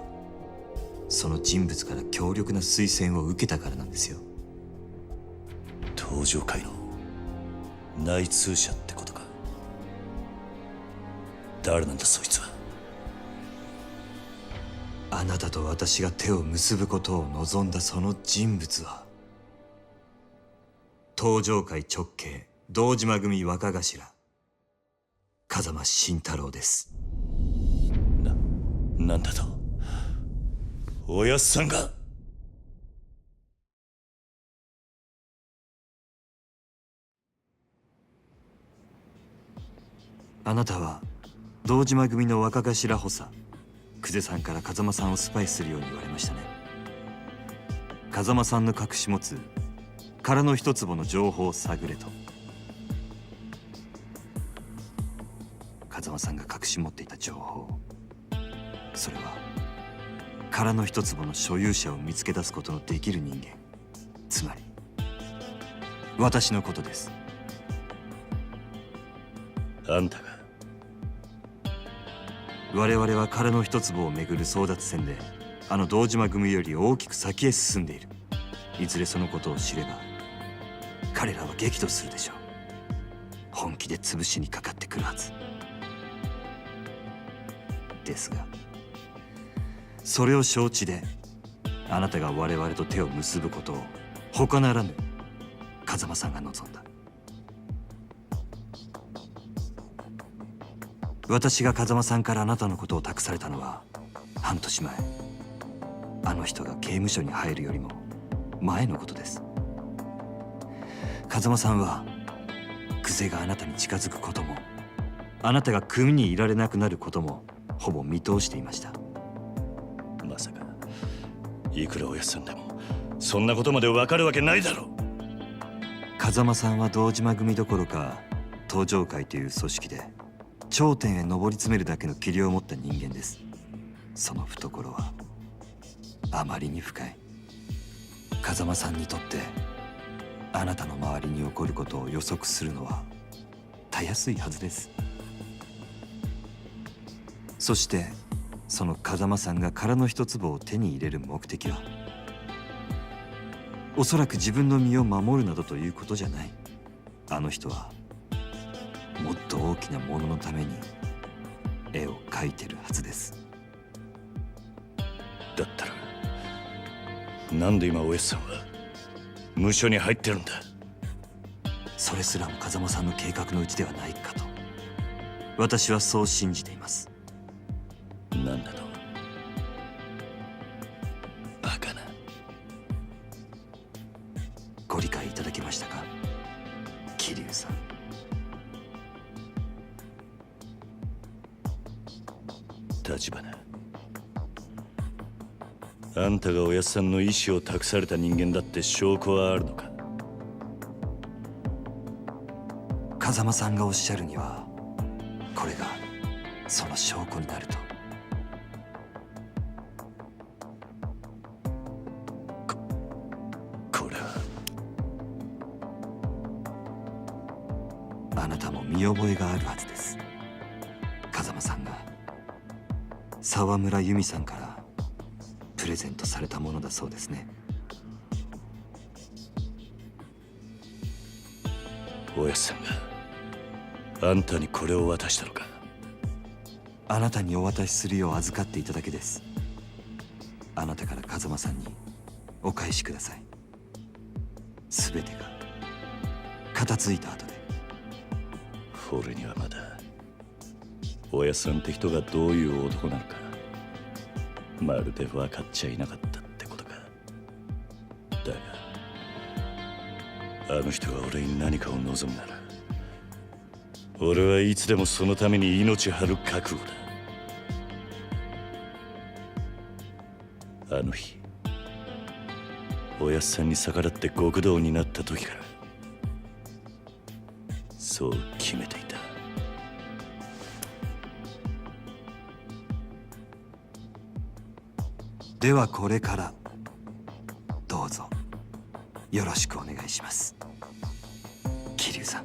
その人物から強力な推薦を受けたからなんですよ。東上界の内通者ってことか。誰なんだそいつは？あなたと私が手を結ぶことを望んだその人物は、東上界直系堂島組若頭風間慎太郎です。なんだと？おやっさんが？あなたは堂島組の若頭補佐久世さんから風間さんをスパイするように言われましたね。風間さんの隠し持つ殻の一坪の情報を探れと。風間さんが隠し持っていた情報、それは殻の一坪の所有者を見つけ出すことのできる人間、つまり私のことです。あんたが？我々は殻の一坪をめぐる争奪戦であの堂島組より大きく先へ進んでいる。いずれそのことを知れば彼らは激怒するでしょう。本気で潰しにかかってくるはずですが、それを承知であなたが我々と手を結ぶことを他ならぬ風間さんが望んだ。私が風間さんからあなたのことを託されたのは半年前。あの人が刑務所に入るよりも前のことです。風間さんは久世があなたに近づくことも、あなたが組にいられなくなることもほぼ見通していました。まさかいくらおやっさんでもそんなことまでわかるわけないだろう。風間さんは堂島組どころか東上会という組織で頂点へ上り詰めるだけの器量を持った人間です。その懐はあまりに深い。風間さんにとってあなたの周りに起こることを予測するのはたやすいはずです。そしてその風間さんが殻の一粒を手に入れる目的は、おそらく自分の身を守るなどということじゃない。あの人はもっと大きなもののために絵を描いてるはずです。だったらなんで今おやっさんは無所に入ってるんだ。それすらも風間さんの計画のうちではないかと私はそう信じています。なんだと。バカな。ご理解いただけましたか、桐生さん。立花、あんたがおやっさんの意志を託された人間だって証拠はあるのか。風間さんがおっしゃるにはこれがその証拠になると。これはあなたも見覚えがあるはずです。風間さんが沢村由美さんからプレゼントされたものだそうですね。おやっさんがあんたにこれを渡したのか。あなたにお渡しするよう預かっていただけです。あなたから風間さんにお返しください。すべてが片付いた後で。俺にはまだおやっさんって人がどういう男なのかまるで分かっちゃいなかったってことか。だがあの人が俺に何かを望むなら俺はいつでもそのために命張る覚悟だ。あの日おやっさんに逆らって極道になった時からそう決めていた。ではこれからどうぞよろしくお願いします、桐生さん。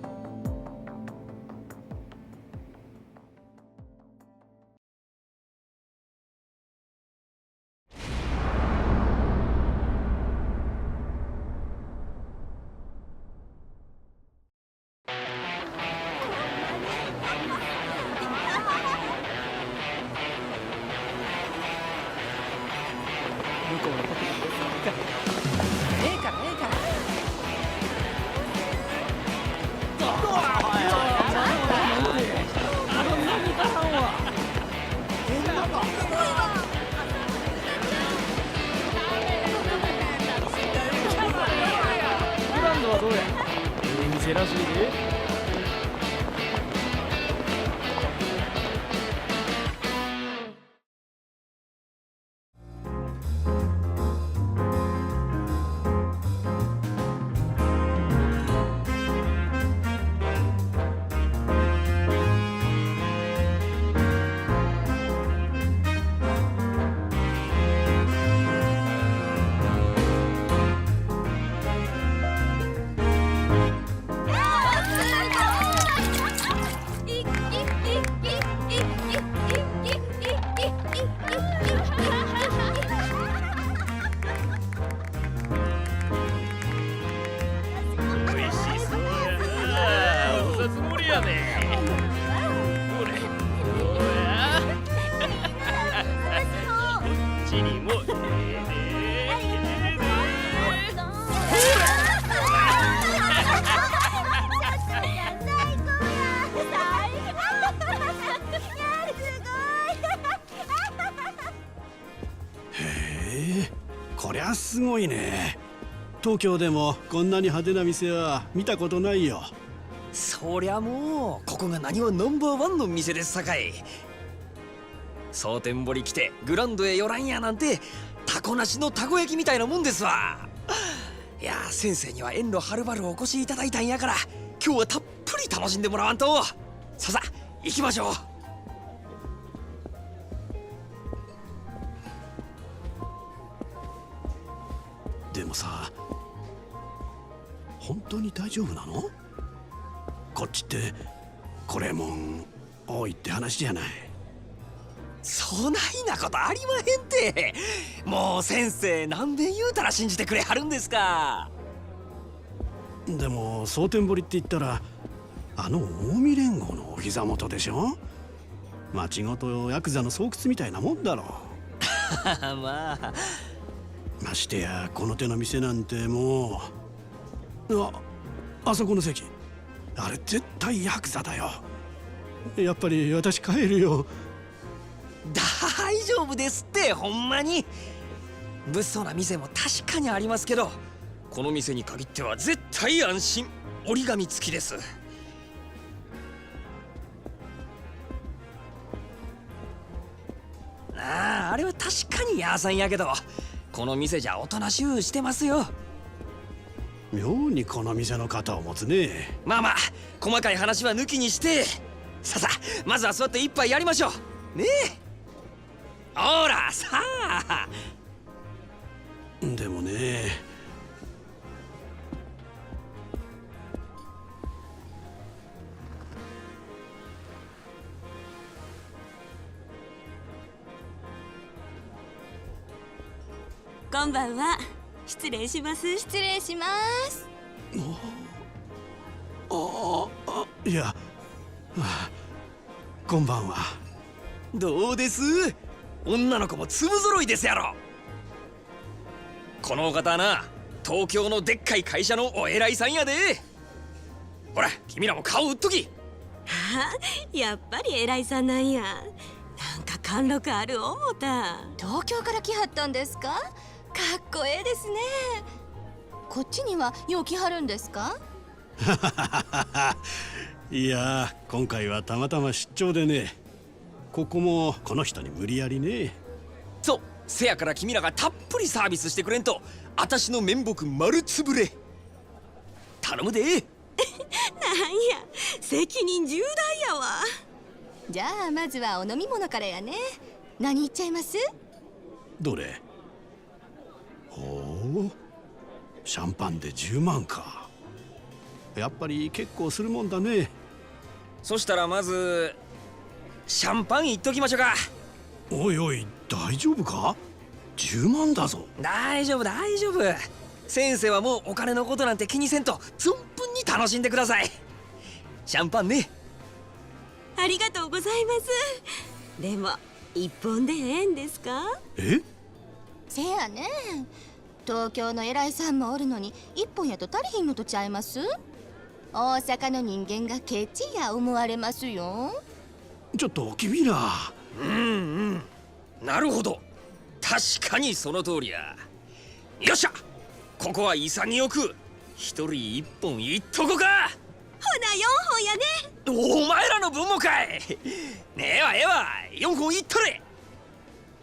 らしいで。そりゃすごいね。東京でもこんなに派手な店は見たことないよ。そりゃもうここが何はナンバーワンの店ですさかい。蒼天堀来てグランドへ寄らんやなんてタコなしのたこ焼きみたいなもんですわ。いや先生には遠路はるばるお越しいただいたんやから今日はたっぷり楽しんでもらわんと。ささ行きましょう。でもさ、本当に大丈夫なの？こっちってこれもん多いって話じゃない。そないなことありまへんて。もう先生何べん言うたら信じてくれはるんですか。でも蒼天堀って言ったらあの近江連合のお膝元でしょ。町ごとヤクザの巣窟みたいなもんだろまあましてやこの手の店なんてもう、あそこの席、あれ絶対ヤクザだよ。やっぱり私帰るよ。大丈夫ですってほんまに。物騒な店も確かにありますけどこの店に限っては絶対安心。折り紙付きです。あれは確かにヤーさんやけどこの店じゃおとなしゅうしてますよ。妙にこの店の肩を持つね。まあまあ細かい話は抜きにしてさまずは座って一杯やりましょうねえ。ほらさあ。でもね、こんばんは。失礼します。失礼します。いや、こんばんは。どうです？女の子も粒揃いですやろ。このお方はな東京のでっかい会社のお偉いさんやで。ほら君らも顔売っとき。やっぱり偉いさんなんや。なんか貫禄ある思た。東京から来はったんですか？かっこええですね。こっちにはよう来はるんですか？いや今回はたまたま出張でね。ここもこの人に無理やりね。そうせやから君らがたっぷりサービスしてくれんと私の面目丸つぶれ。頼むで。なんや責任重大やわ。じゃあまずはお飲み物からやね。何言っちゃいます？どれ？ほう、シャンパンで10万か。やっぱり結構するもんだね。そしたらまずシャンパンいっときましょうか。おいおい大丈夫か？10万だぞ。大丈夫大丈夫。先生はもうお金のことなんて気にせんと存分に楽しんでください。シャンパンね。ありがとうございます。でも一本でええんですか？え？せやね。東京の偉いさんもおるのに一本やと足りひんのとちゃいます？大阪の人間がケチや思われますよ。ちょっと君ら。なるほど確かにその通りや。よっしゃここは潔く一人一本いっとこか。ほな4本やね。お前らの分もかい。ねえわええわ4本いっとれ。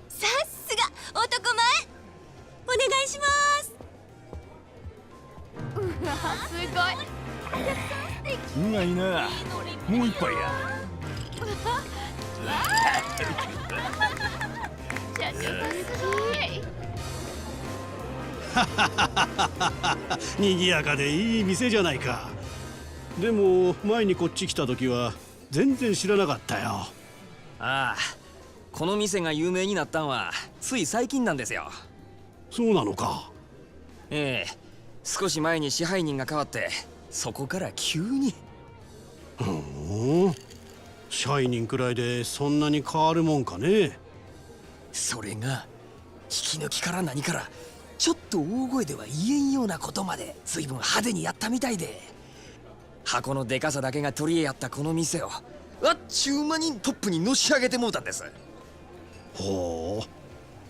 さすが男前。お願いします。うわすごい。うまいな。もう一杯や。社長さんすごい。にぎやかでいい店じゃないか。でも前にこっち来た時は全然知らなかったよ。ああこの店が有名になったんはつい最近なんですよ。そうなのか。ええ少し前に支配人が変わってそこから急に。支配人くらいでそんなに変わるもんかね。それが引き抜きから何からちょっと大声では言えんようなことまで随分派手にやったみたいで、箱のでかさだけが取り柄やったこの店をあっちゅう間にトップにのし上げてもうたんです。ほう、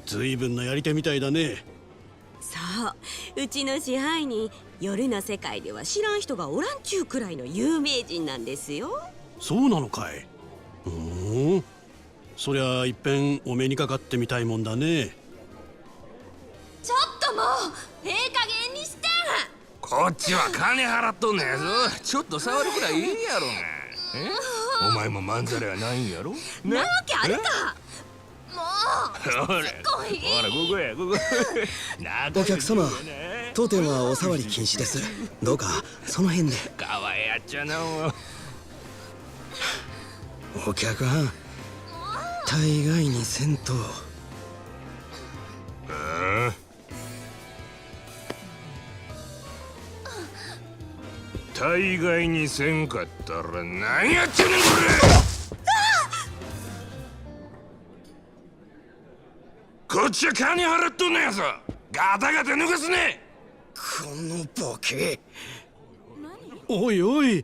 随分なやり手みたいだね。うちの支配人、夜の世界では知らん人がおらんちゅうくらいの有名人なんですよ。そうなのかい。そりゃいっぺんお目にかかってみたいもんだね。ちょっともうええ加減にして。こっちは金払っとんねやぞ。ちょっと触るくらいいいやろが。お前もまんざらはないんやろ。なわけあるか。もうほらここやここ。お客様、当店はお触り禁止です。どうかその辺で。かわいやっちゃなもう。お客はん大概にせんと。大概にせんかったら何やっちゃねんこれ。こっちは金払っとんのやぞ。ガタガタ抜かすね。このボケ。おいおい、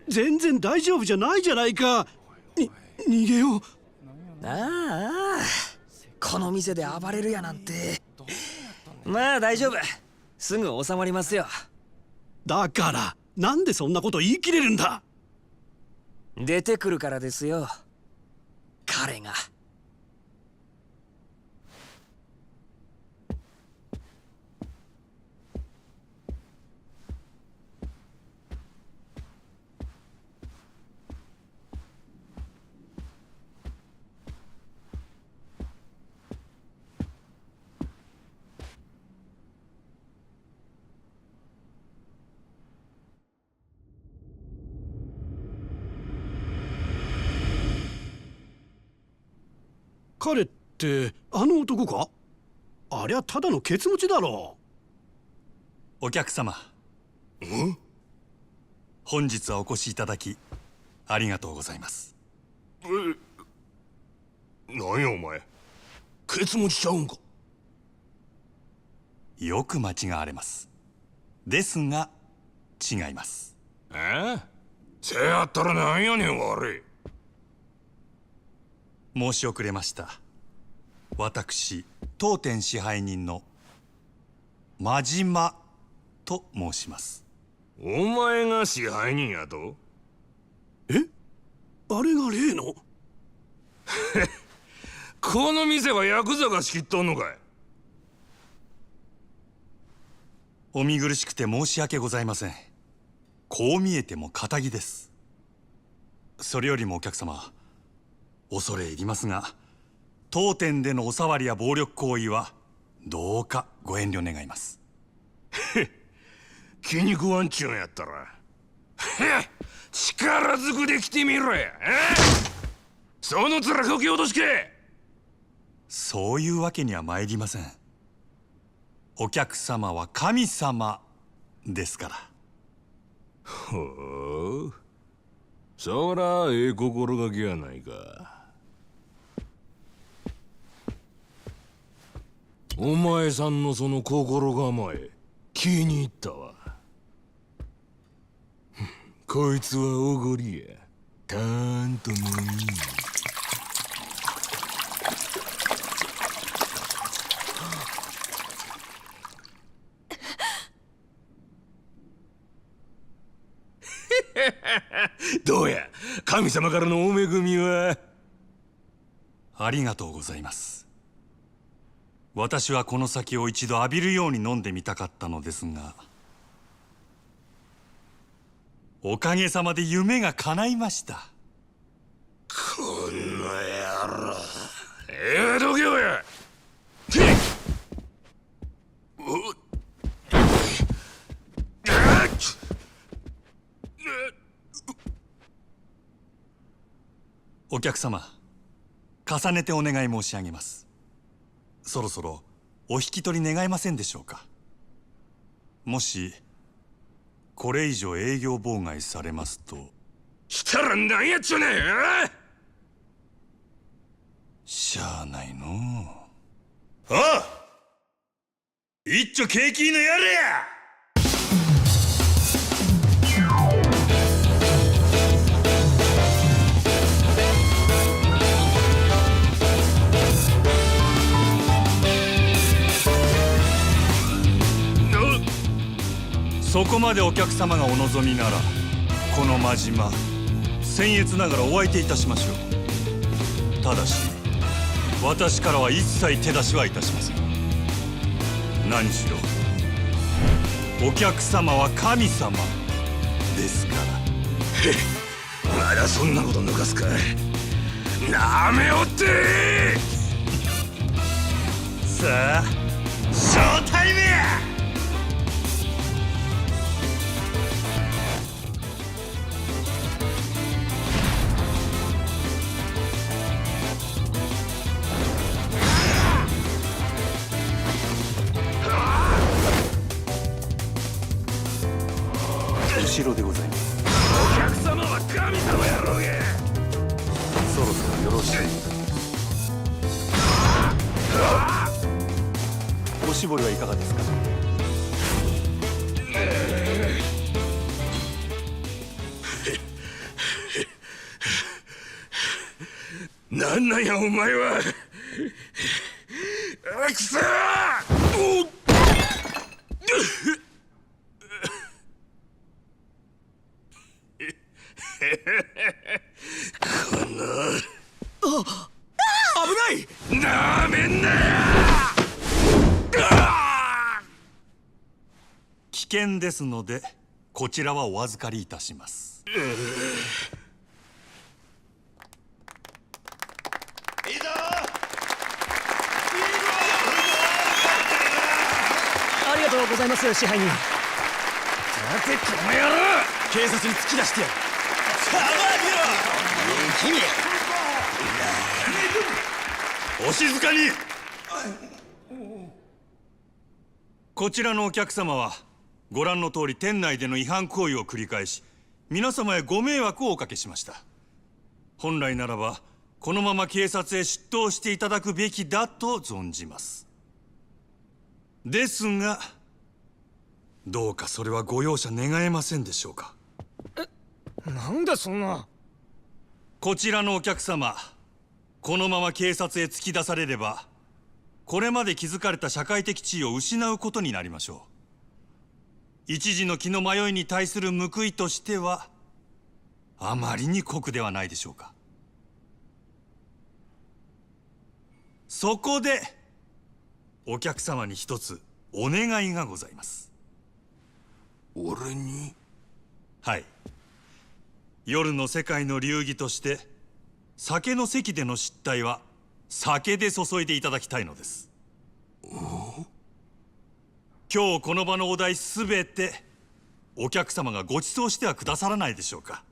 全然大丈夫じゃないじゃないか。逃げよう。ああ、この店で暴れるやなんて。まあ大丈夫、すぐ収まりますよ。だからなんでそんなこと言い切れるんだ。出てくるからですよ、彼が。彼ってあの男か。ありゃただのケツ持ちだろう。お客様、本日はお越しいただきありがとうございます。何やお前、ケツ持ちちゃうんか。よく間違われます。ですが違います。せやったらなんやねん悪い。申し遅れました。私当店支配人の真島と申します。お前が支配人やと。あれが例の。この店はヤクザが仕切っとんのかい。お見苦しくて申し訳ございません。こう見えても堅気です。それよりもお客様、恐れ入りますが、当店でのお触りや暴力行為はどうかご遠慮願います。気に食わんちゅうんやったら力ずくで来てみろや。その面こき落としけ。そういうわけには参りません。お客様は神様ですから。ほう、そらええ心がけやないか。お前さんのその心構え気に入ったわ。こいつはおごりや。たーんと飲み。どうや、神様からのお恵みは。ありがとうございます。私はこの酒を一度浴びるように飲んでみたかったのですが、おかげさまで夢が叶いました。こんな野郎。どけよや。お客様、重ねてお願い申し上げます。そろそろお引き取り願えませんでしょうか。もしこれ以上営業妨害されますと。したら何やっちゃねえ。しゃあないのう。ああ、一丁景気のやれや。そこまでお客様がお望みならこの真島僭越ながらお相手いたしましょう。ただし私からは一切手出しはいたしません。何しろお客様は神様ですから。まだそんなこと抜かすか。なめおってさあショータイムや。後ろでございます。お客様は神様やろうが。そろそろよろしい。おしぼりはいかがですか。なんなんやお前は。くそー。危ない。なめんなよ。危険ですのでこちらはお預かりいたします。ありがとうございます支配人。さてこの野郎、警察に突き出してやる。お静かに。こちらのお客様はご覧の通り店内での違反行為を繰り返し皆様へご迷惑をおかけしました。本来ならばこのまま警察へ出頭していただくべきだと存じます。ですがどうかそれはご容赦願えませんでしょうか。なんだそんな。こちらのお客様、このまま警察へ突き出されればこれまで築かれた社会的地位を失うことになりましょう。一時の気の迷いに対する報いとしてはあまりに酷ではないでしょうか。そこでお客様に一つお願いがございます。俺に？はい。夜の世界の流儀として酒の席での失態は酒で注いでいただきたいのです。今日この場のお題すべてお客様がご馳走してはくださらないでしょうか。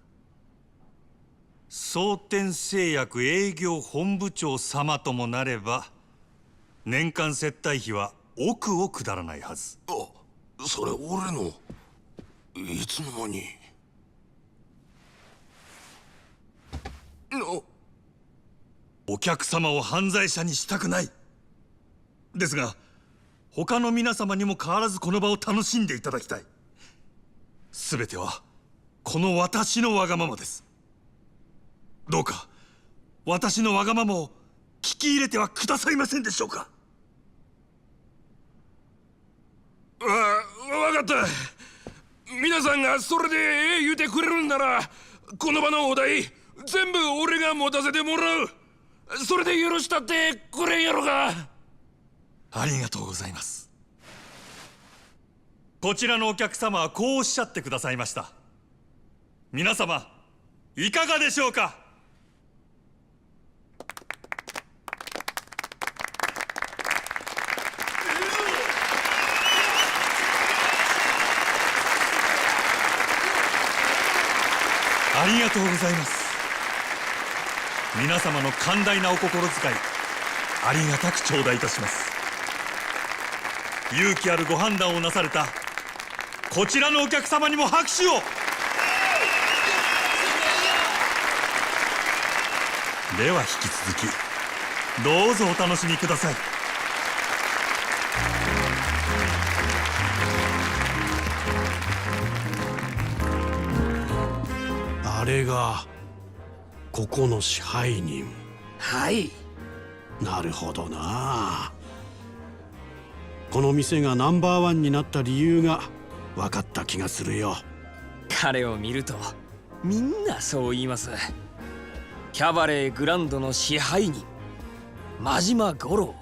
蒼天製薬営業本部長様ともなれば年間接待費は億を下らないはず。それ俺のいつの間に。お客様を犯罪者にしたくない。ですが他の皆様にも変わらずこの場を楽しんでいただきたい。すべてはこの私のわがままです。どうか私のわがままを聞き入れてはくださいませんでしょうか。わかった。皆さんがそれでええ言うてくれるんならこの場のお題全部俺が持たせてもらう。それで許したってくれんやろか。ありがとうございます。こちらのお客様はこうおっしゃってくださいました。皆様いかがでしょうか。ありがとうございます。皆様の寛大なお心遣いありがたく頂戴いたします。勇気あるご判断をなされたこちらのお客様にも拍手を。では引き続きどうぞお楽しみください。あれがここの支配人。はい。なるほどな。この店がナンバーワンになった理由が分かった気がするよ。彼を見るとみんなそう言います。キャバレーグランドの支配人真島五郎、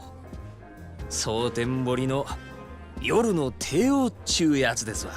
蒼天堀の夜の帝王っちゅうやつですわ。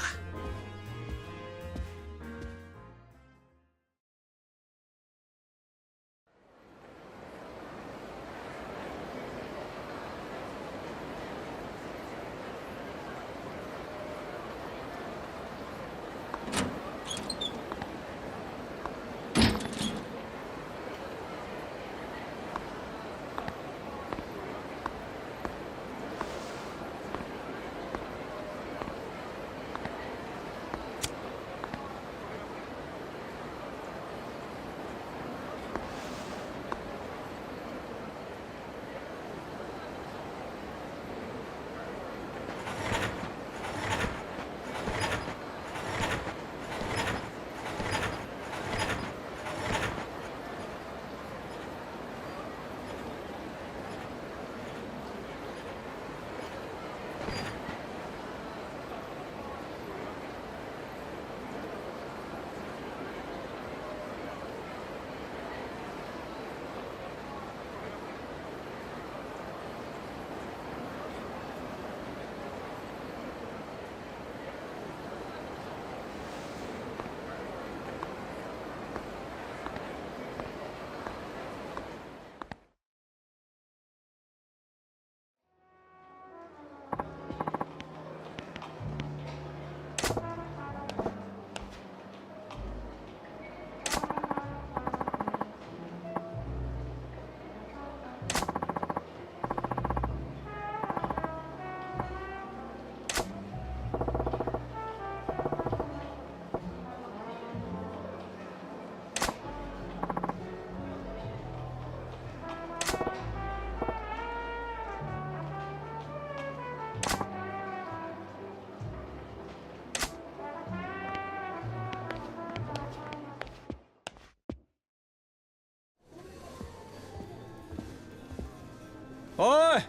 おい、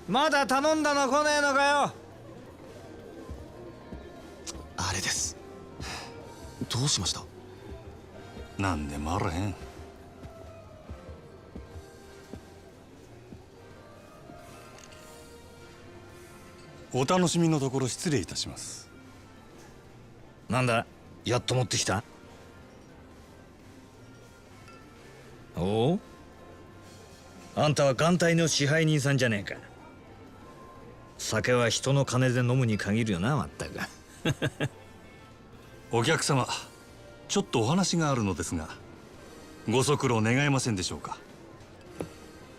まだ頼んだの来ねえのかよ。あれです。どうしました？なんでもあらへん。お楽しみのところ失礼いたします。なんだ、やっと持ってきた。おお、あんたは眼帯の支配人さんじゃねえか。酒は人の金で飲むに限るよな、まったく。お客様、ちょっとお話があるのですが、ご足労願えませんでしょうか。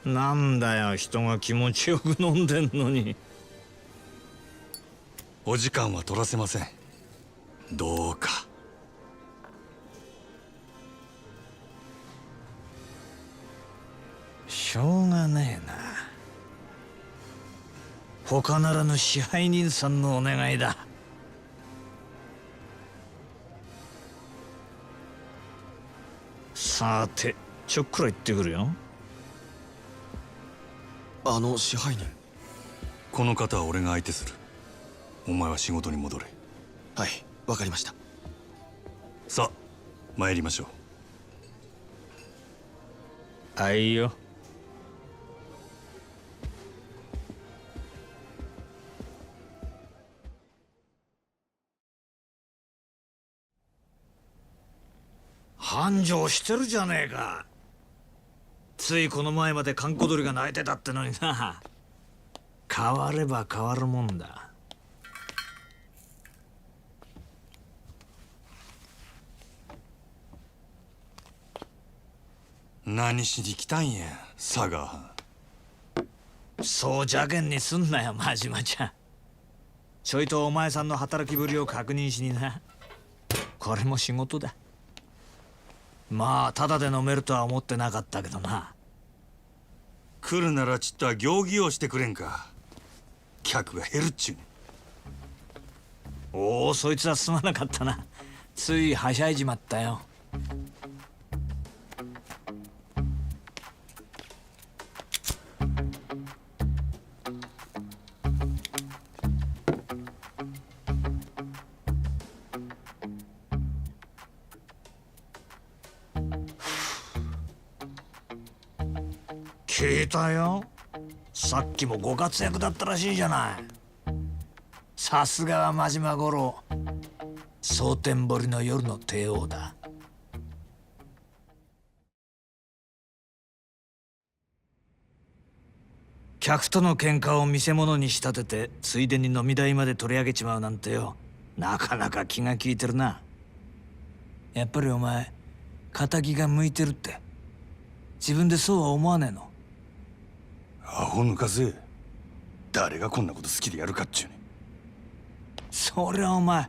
なんだよ、人が気持ちよく飲んでんのに。お時間は取らせません。どうか。しょうがねえな。他ならぬ支配人さんのお願いだ。さて、ちょっくら行ってくるよ。支配人。この方は俺が相手する。お前は仕事に戻れ。はい、わかりました。さあ、参りましょう。あいよ。繁盛してるじゃねえか。ついこの前まで閑古鳥が鳴いてたってのにな。変われば変わるもんだ。何しに来たんや、佐賀。そう邪険にすんなよ、真島ちゃん。ちょいとお前さんの働きぶりを確認しにな。これも仕事だ。まあ、ただで飲めるとは思ってなかったけどな。来るならちっとは行儀をしてくれんか。客が減るっちゅうね。おお、そいつはすまなかったな。ついはしゃいじまったよ。聞いたよ。さっきもご活躍だったらしいじゃない。さすがは真島五郎、蒼天堀の夜の帝王だ。客との喧嘩を見せ物に仕立ててついでに飲み代まで取り上げちまうなんてよ、なかなか気が利いてるな。やっぱりお前仇が向いてるって自分でそうは思わねえの？アホ抜かせ。誰がこんなこと好きでやるかっちゅうね。そりゃお前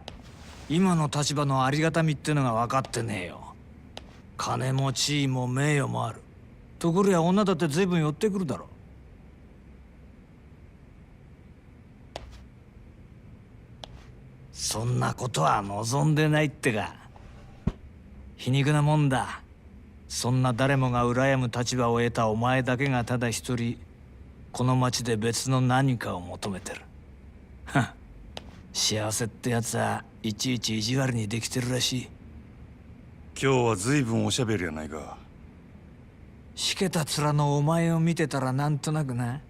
今の立場のありがたみってのが分かってねえよ。金も地位も名誉もある。ところや女だって随分寄ってくるだろ。そんなことは望んでないってか。皮肉なもんだ。そんな誰もが羨む立場を得たお前だけがただ一人この町で別の何かを求めてる。はっ、幸せってやつはいちいち意地悪にできてるらしい。今日は随分おしゃべりやないか。しけた面のお前を見てたらなんとなくな。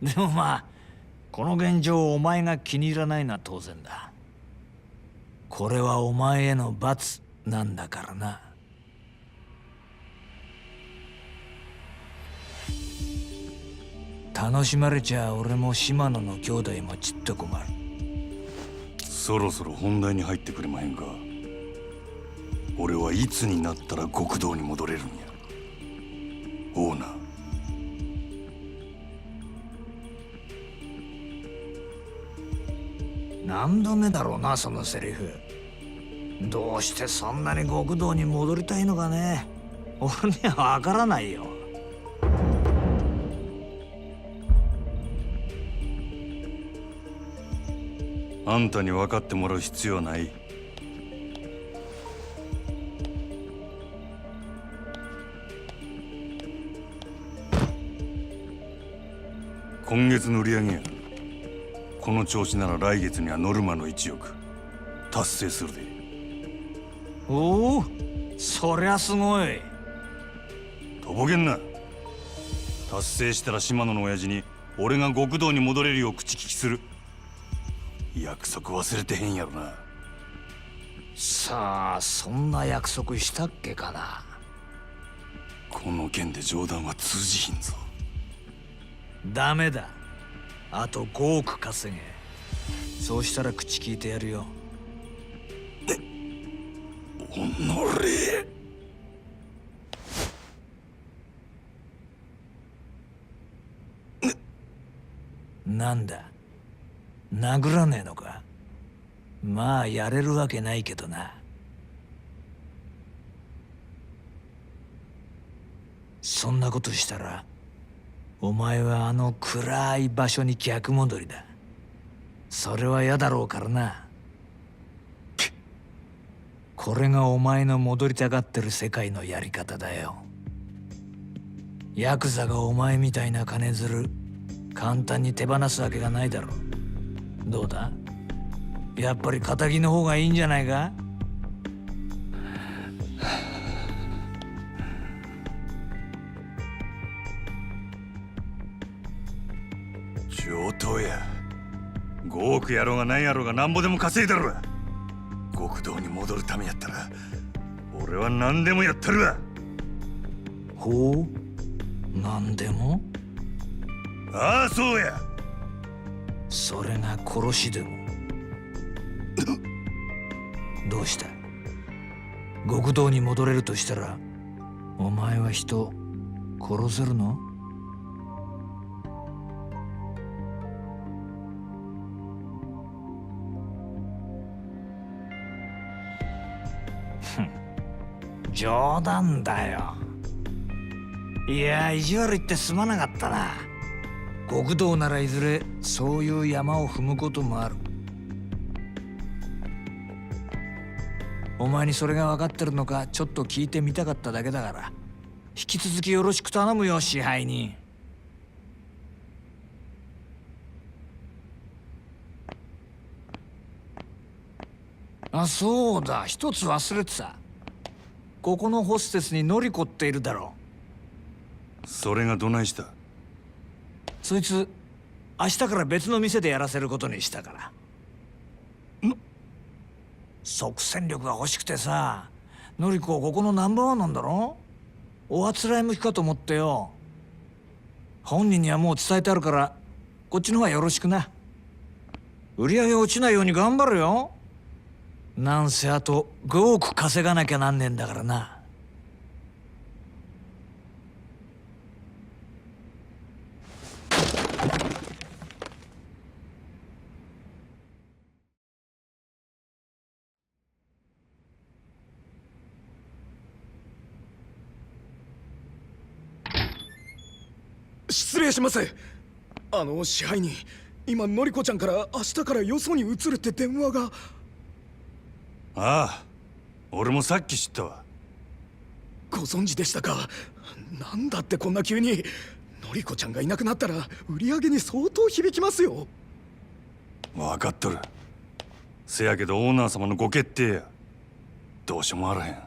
でもまあこの現状をお前が気に入らないのは当然だ。これはお前への罰なんだからな。楽しまれちゃ俺も島野の兄弟もちっと困る。そろそろ本題に入ってくれまへんか。俺はいつになったら極道に戻れるんや。オーナー。何度目だろうなそのセリフ。どうしてそんなに極道に戻りたいのかね、俺には分からないよ。あんたに分かってもらう必要はない。今月の売り上げや。この調子なら来月にはノルマの1億達成するで。おお、そりゃすごい。とぼけんな。達成したら島野の親父に俺が極道に戻れるよう口利きする。約束忘れてへんやろな。さあそんな約束したっけかな。この件で冗談は通じひんぞ。ダメだ。あと5億稼げ。そうしたら口聞いてやるよ。おのれ。なんだ、殴らねえのか。まあやれるわけないけどな。そんなことしたらお前はあの暗い場所に逆戻りだ。それは嫌だろうからな。これがお前の戻りたがってる世界のやり方だよ。ヤクザがお前みたいな金づる簡単に手放すわけがないだろう。どうだ、やっぱり仇の方がいいんじゃないか。上等や。5億やろうが何やろうがなんぼでも稼いだろわ。極道に戻るためやったら俺は何でもやったるわ。ほう、何でも。ああそうや。それが殺しでも。どうした、極道に戻れるとしたらお前は人殺せるの？冗談だよ。いや、意地悪言ってすまなかったな。極道ならいずれそういう山を踏むこともある。お前にそれが分かってるのかちょっと聞いてみたかっただけだから、引き続きよろしく頼むよ、支配人。あ、そうだ、一つ忘れてた。ここのホステスにノリコっているだろう。それがどないした？そいつ明日から別の店でやらせることにしたから。即戦力が欲しくてさ。のりこここのナンバーワンなんだろ。おあつらい向きかと思ってよ。本人にはもう伝えてあるからこっちの方がよろしくな。売り上げ落ちないように頑張るよ。なんせあと5億稼がなきゃなんねえんだからな。失礼します。支配人、今のりこちゃんから明日からよそに移るって電話が。ああ、俺もさっき知ったわ。ご存知でしたか。なんだってこんな急に。のりこちゃんがいなくなったら売り上げに相当響きますよ。分かっとる。せやけどオーナー様のご決定や。どうしようもあらへん。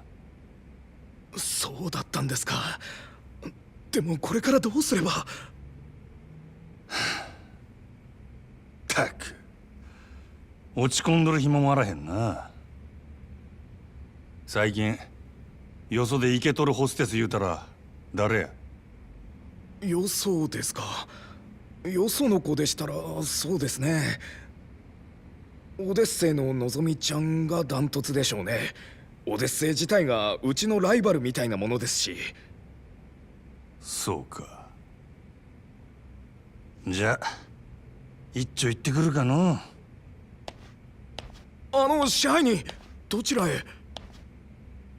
そうだったんですか。でもこれからどうすれば。ったく、落ち込んどる暇もあらへんな。最近よそでイケとるホステス言うたら誰や？よそですか。よその子でしたらそうですね。オデッセイののぞみちゃんがダントツでしょうね。オデッセイ自体がうちのライバルみたいなものですし。そうか。じゃあ一丁行ってくるかの。支配人、どちらへ？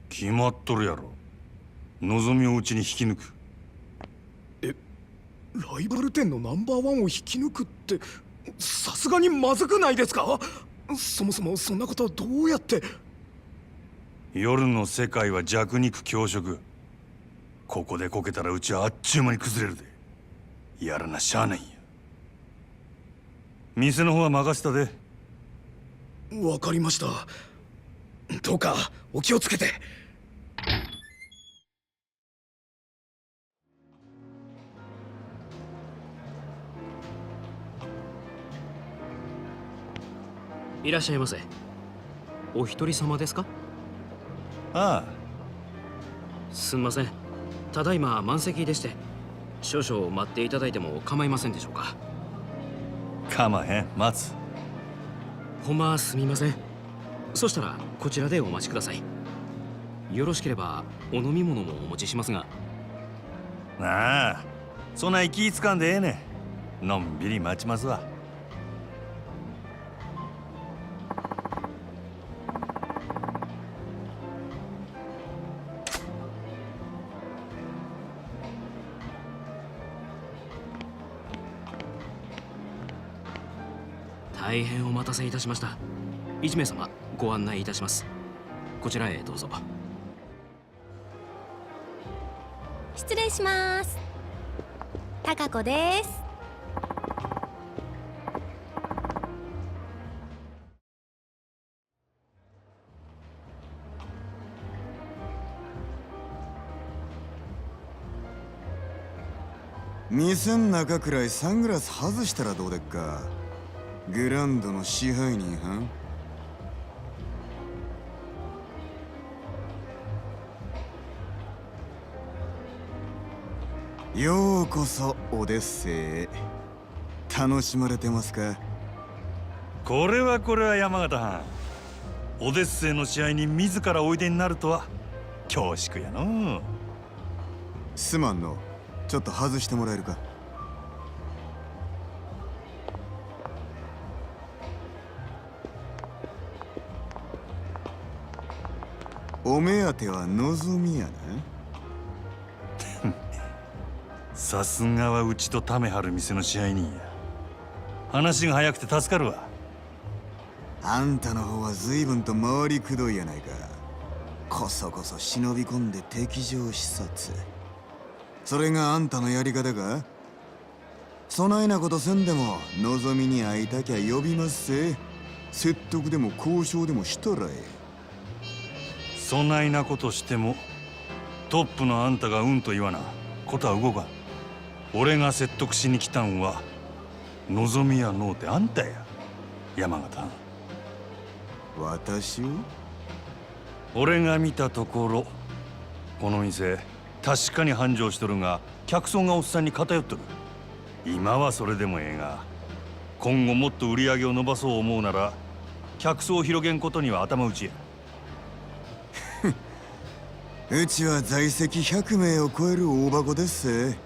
決まっとるやろ。望みをうちに引き抜く。ライバル店のナンバーワンを引き抜くってさすがにまずくないですか？そもそもそんなことはどうやって。夜の世界は弱肉強食。ここでこけたらうちはあっちゅう間に崩れるで。やらなしゃあないんや。店の方は任せたで。わかりました。どうかお気をつけて。いらっしゃいませ。お一人様ですか？ああ。すんません。ただいま満席でして、少々待っていただいても構いませんでしょうか？構へん、待つ。ほんますみません。そしたらこちらでお待ちください。よろしければお飲み物もお持ちしますが。ああ、そない気ぃつかんでええねん。のんびり待ちますわ。大変お待たせいたしました。1名様ご案内いたします。こちらへどうぞ。失礼します。高子です。店ん中くらいサングラス外したらどうでっか。グランドの支配人はん。ようこそオデッセイへ。楽しまれてますか？これは山形藩。オデッセイの試合に自らおいでになるとは恐縮やの。すまんの。ちょっと外してもらえるか？お目当ては望みやな。さすがはうちとためはる店の支配人や。話が早くて助かるわ。あんたの方は随分と回りくどいやないか。こそこそ忍び込んで敵情視察。それがあんたのやり方か？そないなことせんでも望みに会いたきゃ呼びますせ。説得でも交渉でもしたらええ。そないなことしてもトップのあんたがうんと言わなことは動かん。俺が説得しに来たんは望みやのうてあんたや、山形。私を？俺が見たところこの店確かに繁盛しとるが、客層がおっさんに偏っとる。今はそれでもええが、今後もっと売り上げを伸ばそう思うなら客層を広げんことには頭打ちや。うちは在籍100名を超える大箱ですせ。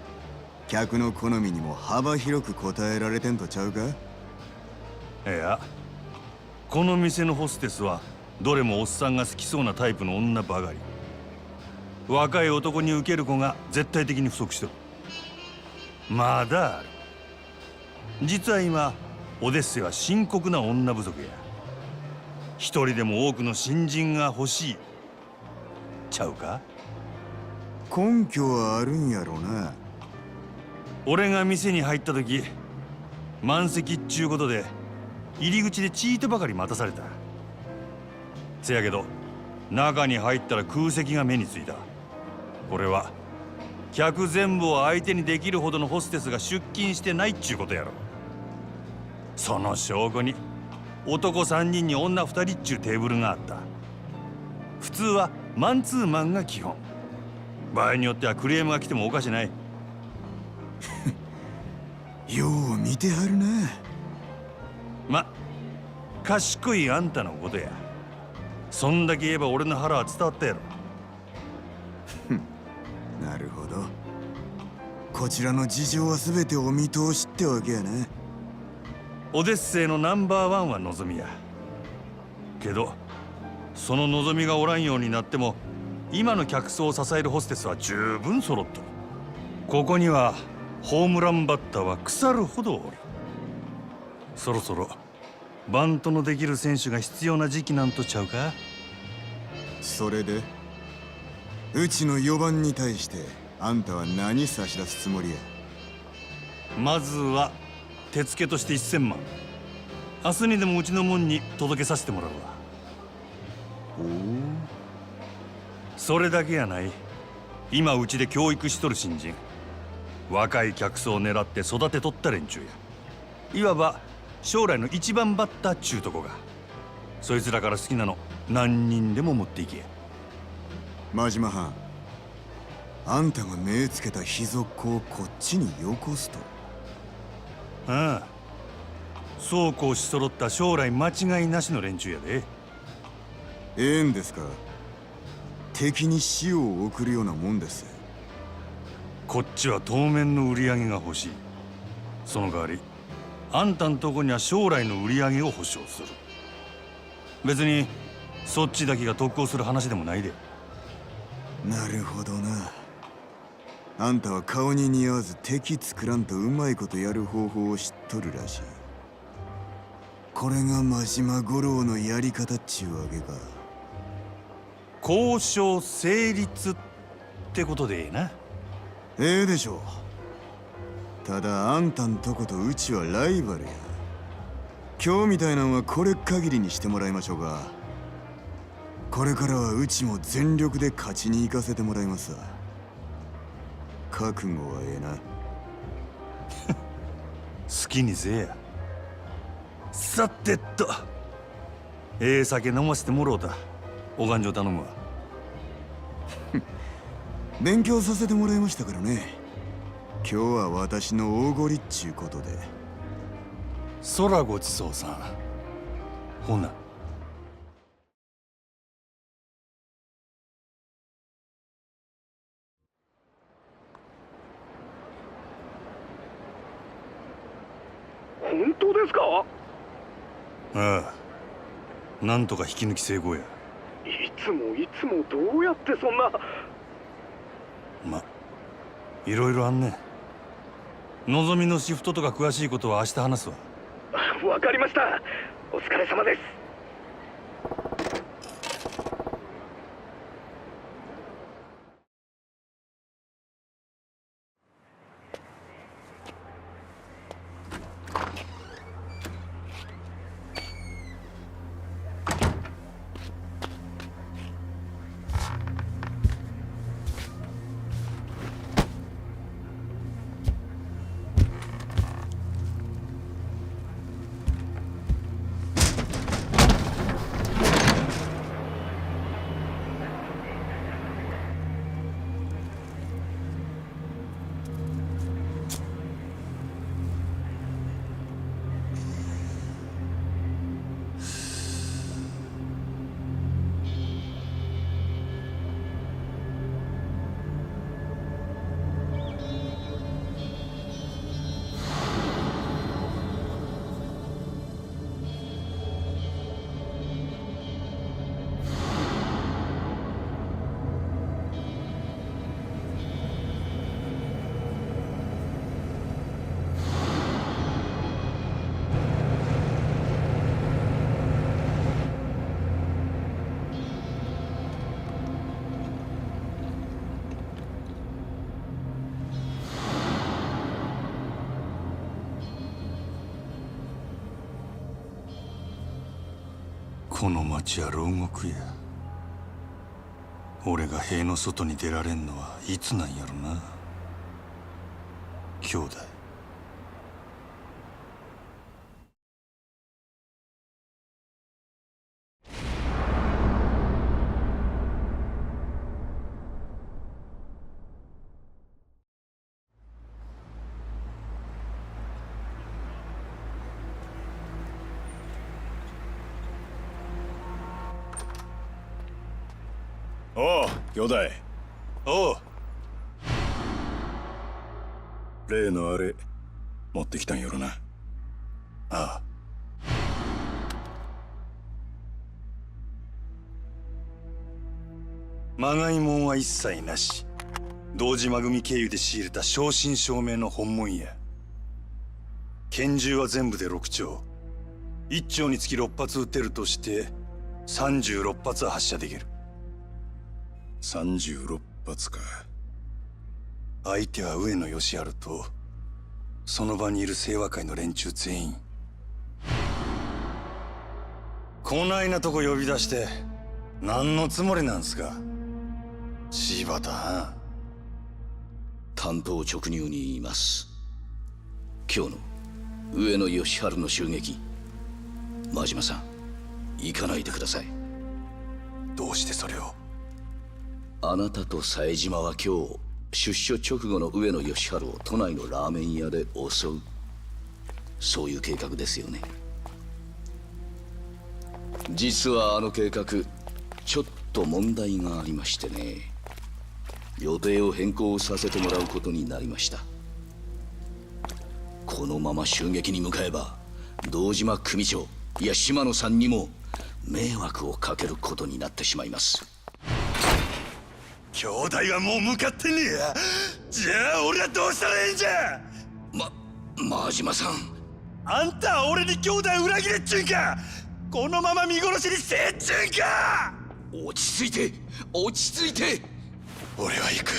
客の好みにも幅広く応えられてんとちゃうか？いや、この店のホステスはどれもおっさんが好きそうなタイプの女ばかり。若い男に受ける子が絶対的に不足してる。まだある。実は今オデッセイは深刻な女不足や。一人でも多くの新人が欲しいちゃうか？根拠はあるんやろな。俺が店に入った時、満席っちゅうことで入り口でチートばかり待たされた。せやけど中に入ったら空席が目についた。これは客全部を相手にできるほどのホステスが出勤してないっちゅうことやろ。その証拠に男3人に女2人っちゅうテーブルがあった。普通はマンツーマンが基本。場合によってはクレームが来てもおかしない。よう見てはるな。ま、賢いあんたのことや。そんだけ言えば俺の腹は伝わったやろ。なるほど。こちらの事情は全てお見通しってわけやな。オデッセイのナンバー1は望みや。けどその望みがおらんようになっても今の客層を支えるホステスは十分揃っとる。ここにはホームランバッターは腐るほどおる。そろそろバントのできる選手が必要な時期なんとちゃうか？それでうちの4番に対してあんたは何差し出すつもりや？まずは手付けとして1000万。明日にでもうちの門に届けさせてもらうわ。おお。それだけやない。今うちで教育しとる新人、若い客層を狙って育てとった連中や。いわば将来の一番バッターっちゅうとこが。そいつらから好きなの何人でも持っていけ。真島藩、あんたが目つけた秘族をこっちによこすと？ああ、そうこうし揃った将来間違いなしの連中やで。ええんですか？敵に死を送るようなもんです。こっちは当面の売り上げが欲しい。その代わりあんたんとこには将来の売り上げを保証する。別にそっちだけが得をする話でもないで。なるほどな。あんたは顔に似合わず敵作らんとうまいことやる方法を知っとるらしい。これが真島五郎のやり方っちゅうわけか。交渉成立ってことでええな。ええでしょう。ただあんたんとことうちはライバルや。今日みたいなんはこれ限りにしてもらいましょうか。これからはうちも全力で勝ちに行かせてもらいますわ。覚悟はええな。好きにせえや。さてと、ええ酒飲ませてもろうた。お勘定頼むわ。勉強させてもらいましたからね。今日は私の大ごりっちゅうことで。空ごちそうさん。ほな。本当ですか？ああ、なんとか引き抜き成功や。いつもどうやってそんな。ま、いろいろあんねん。のぞみのシフトとか詳しいことは明日話すわ。わかりました。お疲れ様です。この町は牢獄や。俺が塀の外に出られんのはいつなんやろな、兄弟。おう兄弟。おう。例のあれ持ってきたんやろな。ああ。まがいもんは一切なし。堂島組経由で仕入れた正真正銘の本物や。拳銃は全部で6丁。1丁につき6発撃てるとして36発は発射できる。36発か。相手は上野義治とその場にいる清和会の連中全員。こないなとこ呼び出して何のつもりなんすか、柴田はん。単刀直入に言います。今日の上野義治の襲撃、真島さん行かないでください。どうしてそれを？あなたと冴島は今日出所直後の上野義治を都内のラーメン屋で襲う、そういう計画ですよね。実はあの計画ちょっと問題がありましてね、予定を変更させてもらうことになりました。このまま襲撃に向かえば堂島組長、いや島野さんにも迷惑をかけることになってしまいます。兄弟はもう向かってんねや。じゃあ俺はどうしたらええんじゃ。真島さん、あんたは俺に兄弟裏切れっちゅうんか。このまま見殺しにせえっちゅうんか。落ち着いて落ち着いて。俺は行く。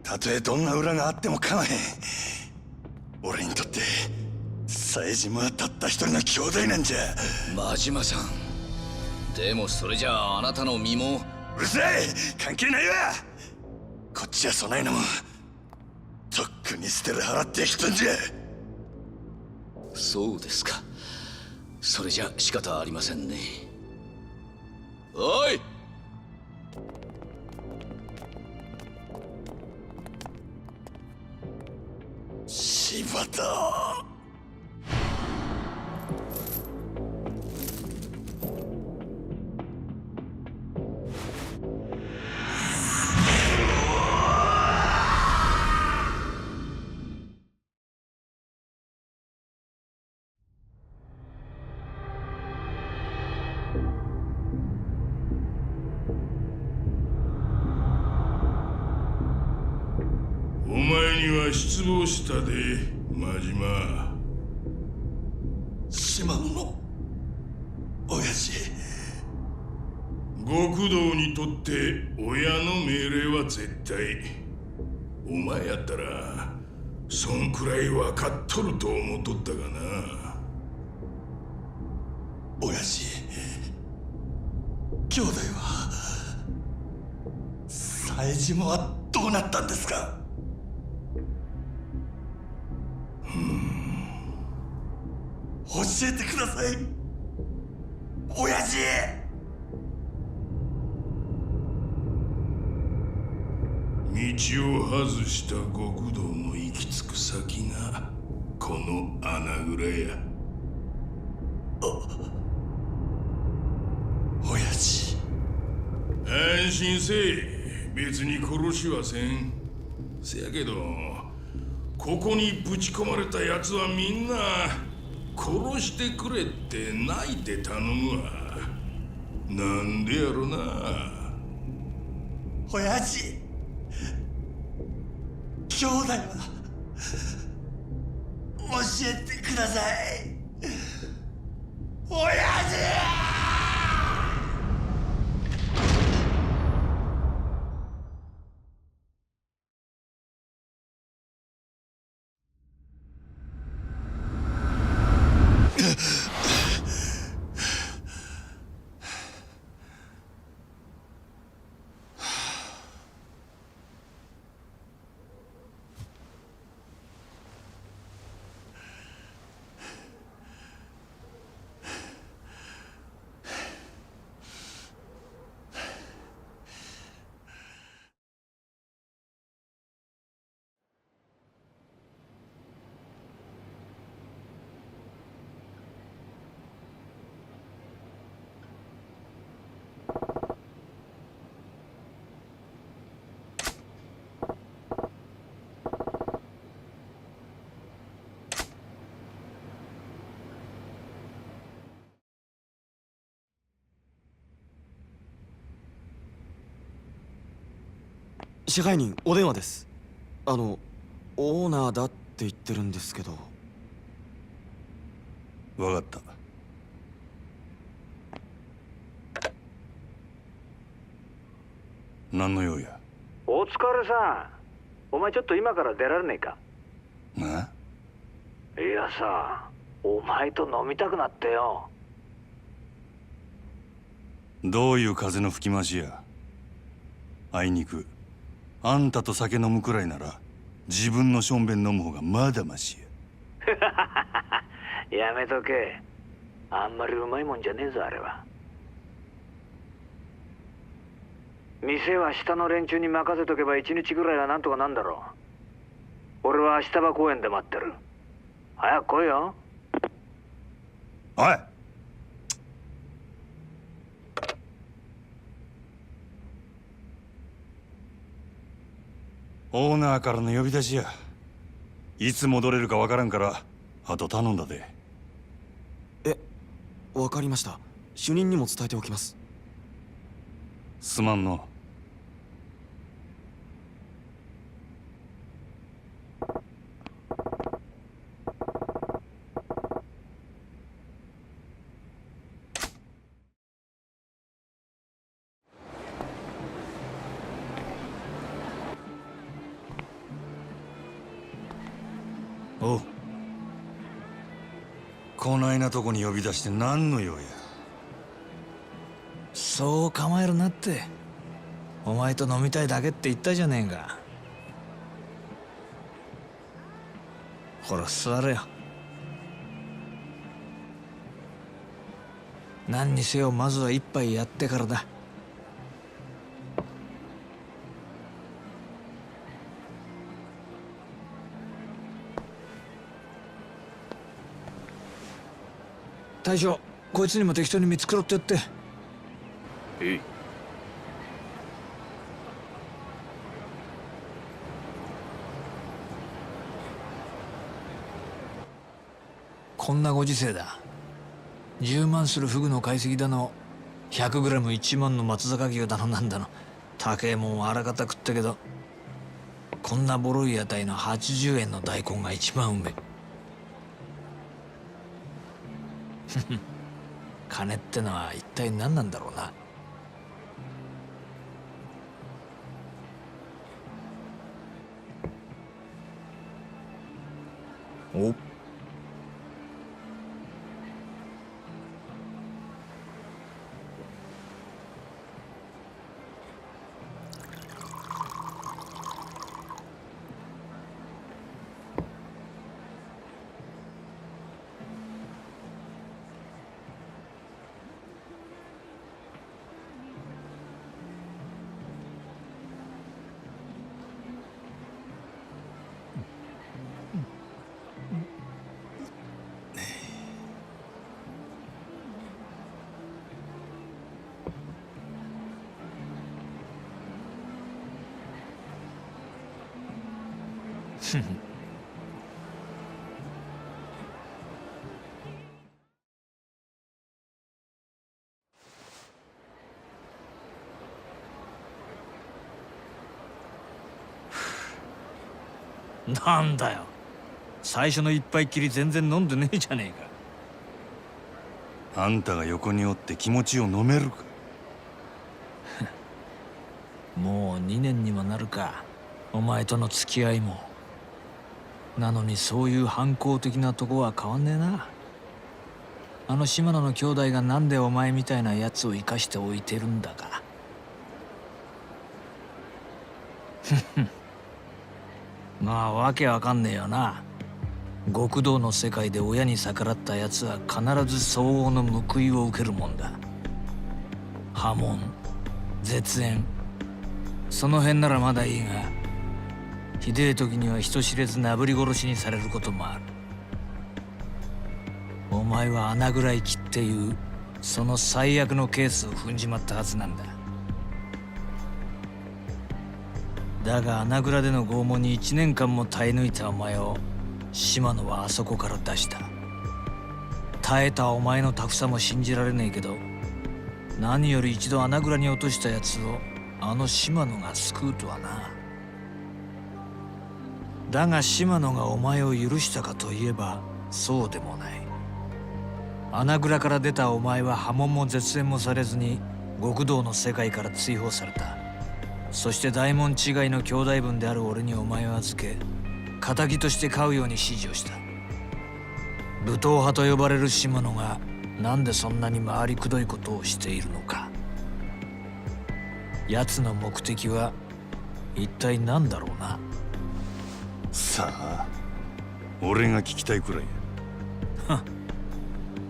たとえどんな裏があっても構わへん。俺にとって冴島はたった一人の兄弟なんじゃ。真島さん、でもそれじゃああなたの身も。うるさい、関係ないわ。こっちはそないなもんとっくに捨てる払ってきたんじゃ。そうですか。それじゃ仕方ありませんね。おい、柴田。お前には失望したで、真島。島野の親父。極道にとって親の命令は絶対。お前やったらそんくらい分かっとると思っとったがな。親父、兄弟は冴島はどうなったんですか。教えてください、親父。道を外した極道の行き着く先がこの穴蔵や。親父、安心せえ。別に殺しはせん。せやけどここにぶち込まれた奴はみんな殺してくれって泣いて頼むわ。なんでやろな。親父、兄弟は教えてください、親父。支配人お電話です。オーナーだって言ってるんですけど。分かった。何の用や。お疲れさん。お前ちょっと今から出られねえか。な。いやさ、お前と飲みたくなってよ。どういう風の吹き回しや。あいにくあんたと酒飲むくらいなら自分のしょんべん飲む方がまだましやめとけ。あんまりうまいもんじゃねえぞあれは。店は下の連中に任せとけば1日ぐらいはなんとかなんだろう。俺は下場公園で待ってる。早く来いよ。おい。オーナーからの呼び出しや。いつ戻れるかわからんからあと頼んだで。わかりました。主任にも伝えておきます。すまんの。おう。こないなとこに呼び出して何の用や。そう構えるなって。お前と飲みたいだけって言ったじゃねえか。ほら座れよ。何にせよまずは一杯やってからだ。大将、こいつにも適当に見繕ってやって。こんなご時世だ。10万するフグの解析だの、100グラム1万の松坂牛だのなんだの、高えもんはあらかた食ったけど、こんなボロい屋台の80円の大根が一番うめえ。金ってのは一体何なんだろうな。おっ。なんだよ、最初の一杯きり全然飲んでねえじゃねえか。あんたが横におって気持ちを飲めるか。もう2年にもなるか、お前との付き合いも。なのにそういう反抗的なとこは変わんねえな。あの島野の兄弟がなんでお前みたいなやつを生かしておいてるんだか。まあわけわかんねえよな。極道の世界で親に逆らったやつは必ず相応の報いを受けるもんだ。破門、絶縁、その辺ならまだいいが、ひでえ時には人知れずなぶり殺しにされることもある。お前は穴ぐらい切っていうその最悪のケースを踏んじまったはずなんだ。だが穴蔵での拷問に1年間も耐え抜いたお前を島野はあそこから出した。耐えたお前のタフさも信じられねえけど、何より一度穴蔵に落としたやつをあの島野が救うとはな。だが島野がお前を許したかといえばそうでもない。穴蔵から出たお前は破門も絶縁もされずに極道の世界から追放された。そして大門違いの兄弟分である俺にお前を預け、仇として飼うように指示をした。武闘派と呼ばれる島野がなんでそんなに回りくどいことをしているのか。奴の目的は一体何だろうな。さあ、俺が聞きたいくらいや。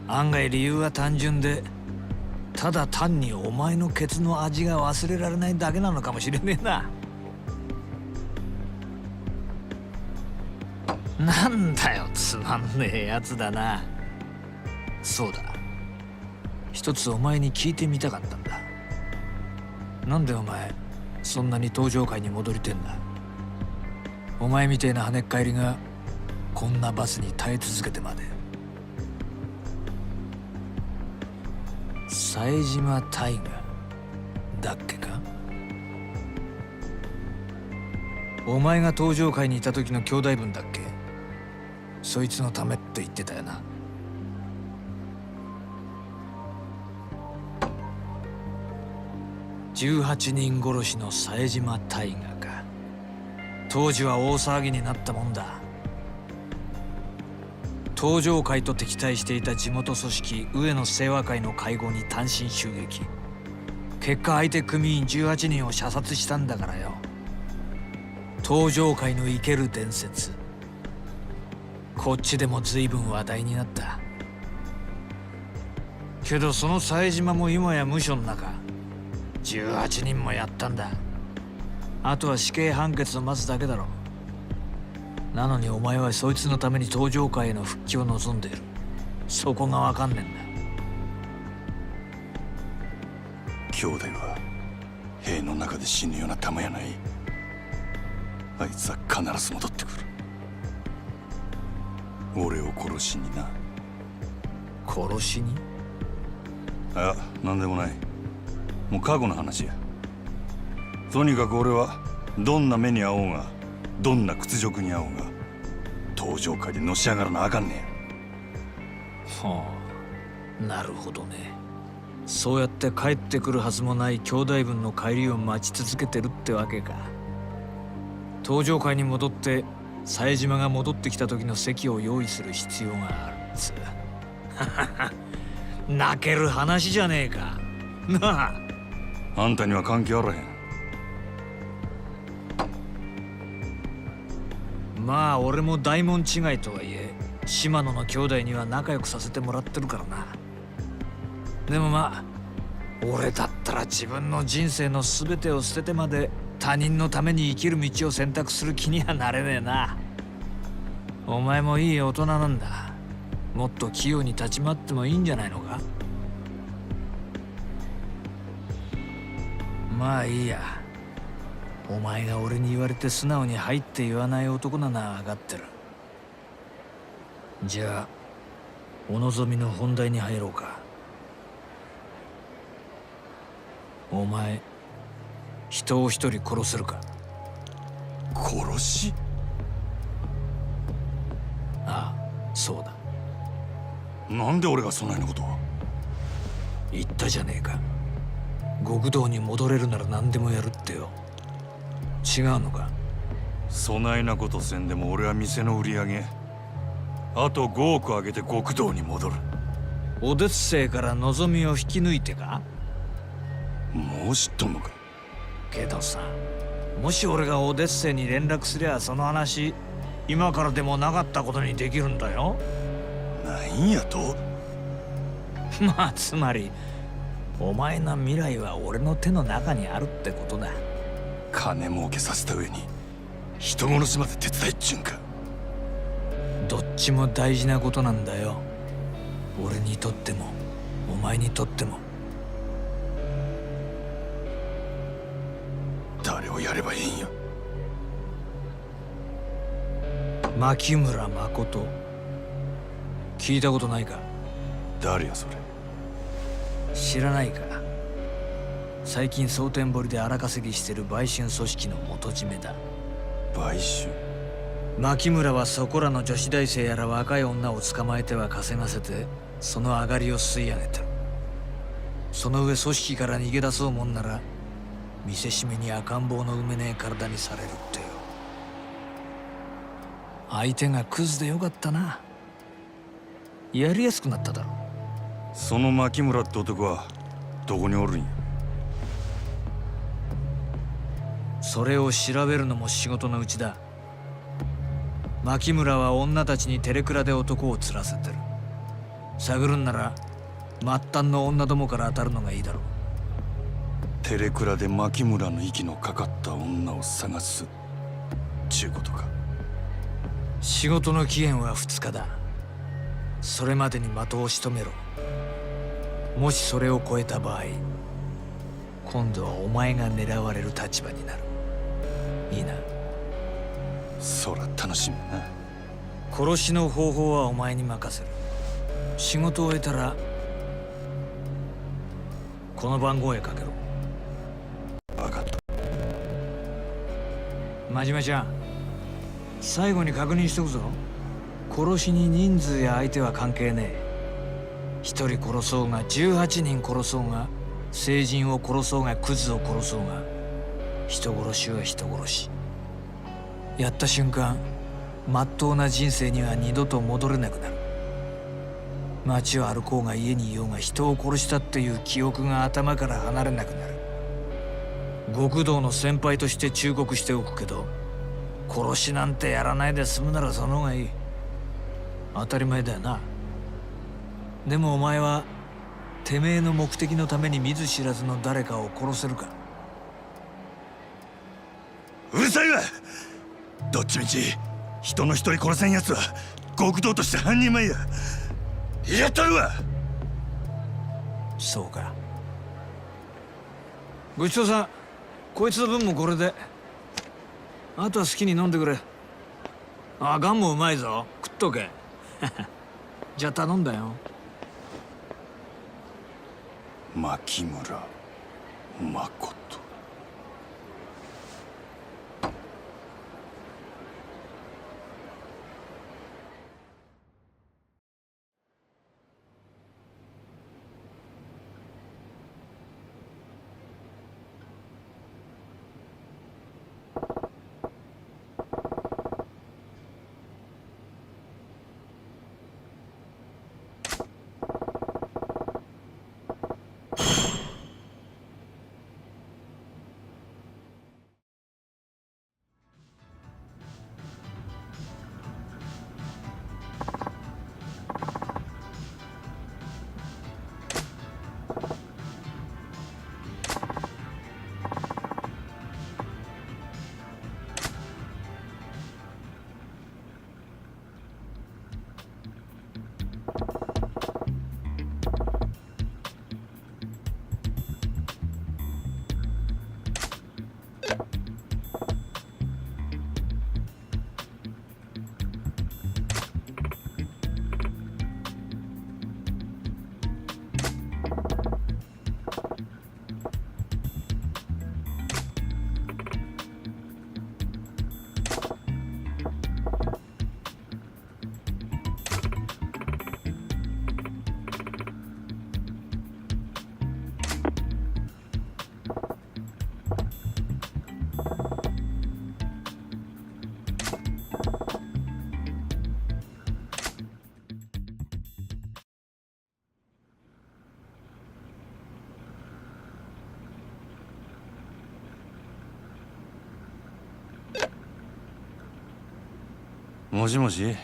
案外理由は単純で、ただ単にお前のケツの味が忘れられないだけなのかもしれねえな。なんだよ、つまんねえやつだな。そうだ、一つお前に聞いてみたかったんだ。なんでお前そんなに登場界に戻りてんだ。お前みてえな跳ねっ返りがこんな罰に耐え続けてまで。冴島大河だっけか。お前が登場界にいた時の兄弟分だっけ。そいつのためって言ってたよな。18人殺しの冴島大河か。当時は大騒ぎになったもんだ。登場会と敵対していた地元組織上野清和会の会合に単身襲撃。結果相手組員18人を射殺したんだからよ。登場会の生ける伝説、こっちでも随分話題になった。けどその冴島も今や無所の中。18人もやったんだ。あとは死刑判決を待つだけだろ。なのにお前はそいつのために登場界への復帰を望んでいる。そこがわかんねえんだ。兄弟は兵の中で死ぬような玉やない。あいつは必ず戻ってくる。俺を殺しにな。殺しに？あ、なんでもない。もう過去の話や。とにかく俺はどんな目に遭おうが、どんな屈辱に遭おうが、登場界でのし上がらなあかんねん。はあ、なるほどね。そうやって帰ってくるはずもない兄弟分の帰りを待ち続けてるってわけか。登場界に戻って冴島が戻ってきた時の席を用意する必要があるっつう。泣ける話じゃねえか。なあ。あんたには関係あらへん。まあ俺も大門違いとはいえ島野の兄弟には仲良くさせてもらってるからな。でもまあ俺だったら自分の人生の全てを捨ててまで他人のために生きる道を選択する気にはなれねえな。お前もいい大人なんだ。もっと器用に立ち回ってもいいんじゃないのか。まあいいや。お前が俺に言われて素直に入って言わない男なのは分かってる。じゃあお望みの本題に入ろうか。お前人を一人殺せるか。殺し？ああ、そうだ。なんで俺がそないなことを。言ったじゃねえか。極道に戻れるなら何でもやるってよ。違うのか。そないなことせんでも俺は店の売り上げあと5億上げて極道に戻る。オデッセイから望みを引き抜いてか。もう知っとんのか。けどさ、もし俺がオデッセイに連絡すりゃその話今からでもなかったことにできるんだよ。なんやと。まあつまりお前の未来は俺の手の中にあるってことだ。金儲けさせた上に人殺しまで手伝いっちゅうんか。どっちも大事なことなんだよ。俺にとってもお前にとっても。誰をやればいいんや。牧村誠、聞いたことないか。誰やそれ。知らないか。最近蒼天堀で荒稼ぎしてる売春組織の元締めだ。売春？牧村はそこらの女子大生やら若い女を捕まえては稼がせてその上がりを吸い上げてる。その上組織から逃げ出そうもんなら見せしめに赤ん坊の埋めねえ体にされるってよ。相手がクズでよかったな。やりやすくなっただろ。その牧村って男はどこにおるんや？それを調べるのも仕事のうちだ。牧村は女たちにテレクラで男を釣らせてる。探るんなら末端の女どもから当たるのがいいだろう。テレクラで牧村の息のかかった女を探すちゅうことか。仕事の期限は2日だ。それまでに的を仕留めろ。もしそれを超えた場合、今度はお前が狙われる立場になる。いいな。そら楽しみやな。殺しの方法はお前に任せる。仕事を終えたらこの番号へかけろ。分かった。真島ちゃん、最後に確認しとくぞ。殺しに人数や相手は関係ねえ。1人殺そうが18人殺そうが成人を殺そうがクズを殺そうが人殺しは人殺し。やった瞬間まっとうな人生には二度と戻れなくなる。街を歩こうが家にいようが人を殺したっていう記憶が頭から離れなくなる。極道の先輩として忠告しておくけど、殺しなんてやらないで済むならその方がいい。当たり前だよな。でもお前はてめえの目的のために見ず知らずの誰かを殺せるか？うるさいわ。どっちみち人の一人殺せんやつは極道として半人前や。やったるわ。そうか。ごちそうさん。こいつの分もこれで。あとは好きに飲んでくれ。あ、ガンもうまいぞ。食っとけ。じゃあ頼んだよ。牧村誠。もしもし。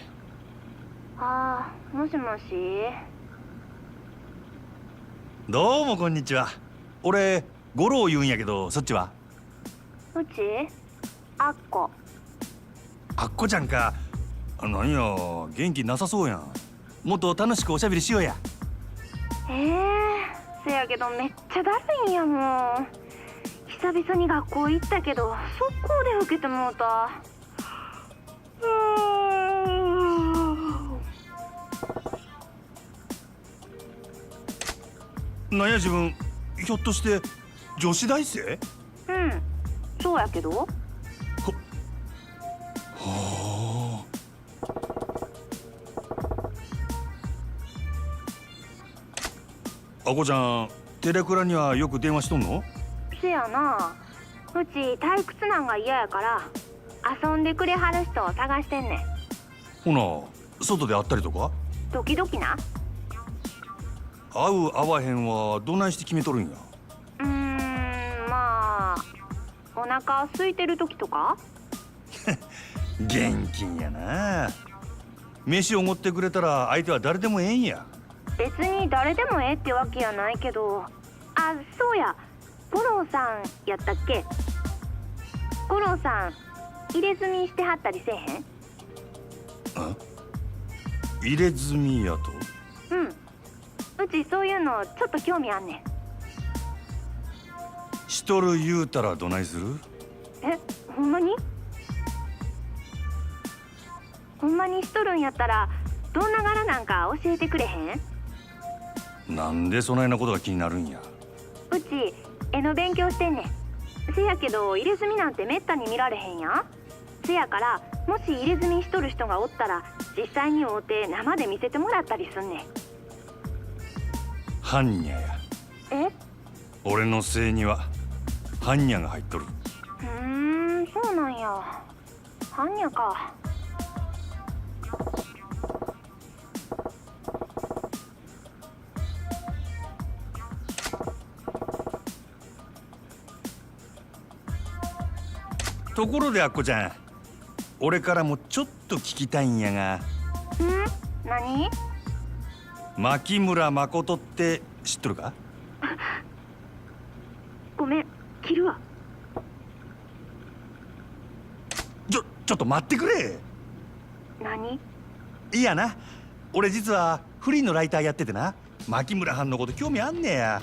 ああ、もしもし。どうもこんにちは。俺五郎言うんやけど、そっちは？うちあっこ。あっこちゃんか。何や元気なさそうやん。もっと楽しくおしゃべりしようや。せやけどめっちゃだるいんやもん。久々に学校行ったけど速攻で受けてもうた。なんや自分、ひょっとして女子大生？うん、そうやけど。はあ。あこちゃん、テレクラにはよく電話しとんの？せやな。うち退屈なんが嫌やから遊んでくれはる人を探してんねん。ほな、外で会ったりとか？時々な。会う会わへんはどないして決めとるんや？まあお腹空いてる時とか。現金やな。飯おごってくれたら相手は誰でもええんや。別に誰でもええってわけやないけど。あ、そうや、五郎さんやったっけ。五郎さん入れ墨してはったりせえへん？あ？入れ墨やと？うん、うちそういうのちょっと興味あんねん。しとる言うたらどないする？え、ほんまに？ほんまにしとるんやったらどんな柄なんか教えてくれへん？なんでそないなことが気になるんや？うち絵の勉強してんねん。せやけど入れ墨なんてめったに見られへんやん。せやからもし入れ墨しとる人がおったら実際に会うて生で見せてもらったりすんねん。般若や。え？俺の姓には般若が入っとる。そうなんや。般若か。ところであっこちゃん、俺からもちょっと聞きたいんやが。何？牧村誠って知っとるか？ごめん、切るわ。ちょっと待ってくれ。何？いやな、俺実はフリーのライターやっててな、牧村藩のこと興味あんねや。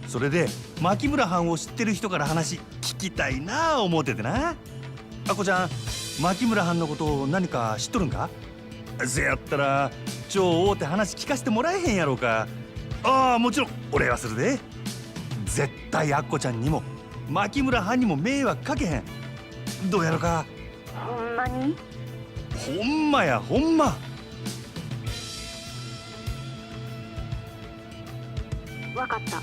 それで牧村藩を知ってる人から話聞きたいなあ思っててな。あこちゃん、牧村藩のこと何か知っとるんか？せやったら超大手話聞かせてもらえへんやろうか。ああ、もちろんお礼はするで。絶対あっこちゃんにも牧村藩にも迷惑かけへん。どうやろか？ほんまに？ほんまや、ほんま。わかった。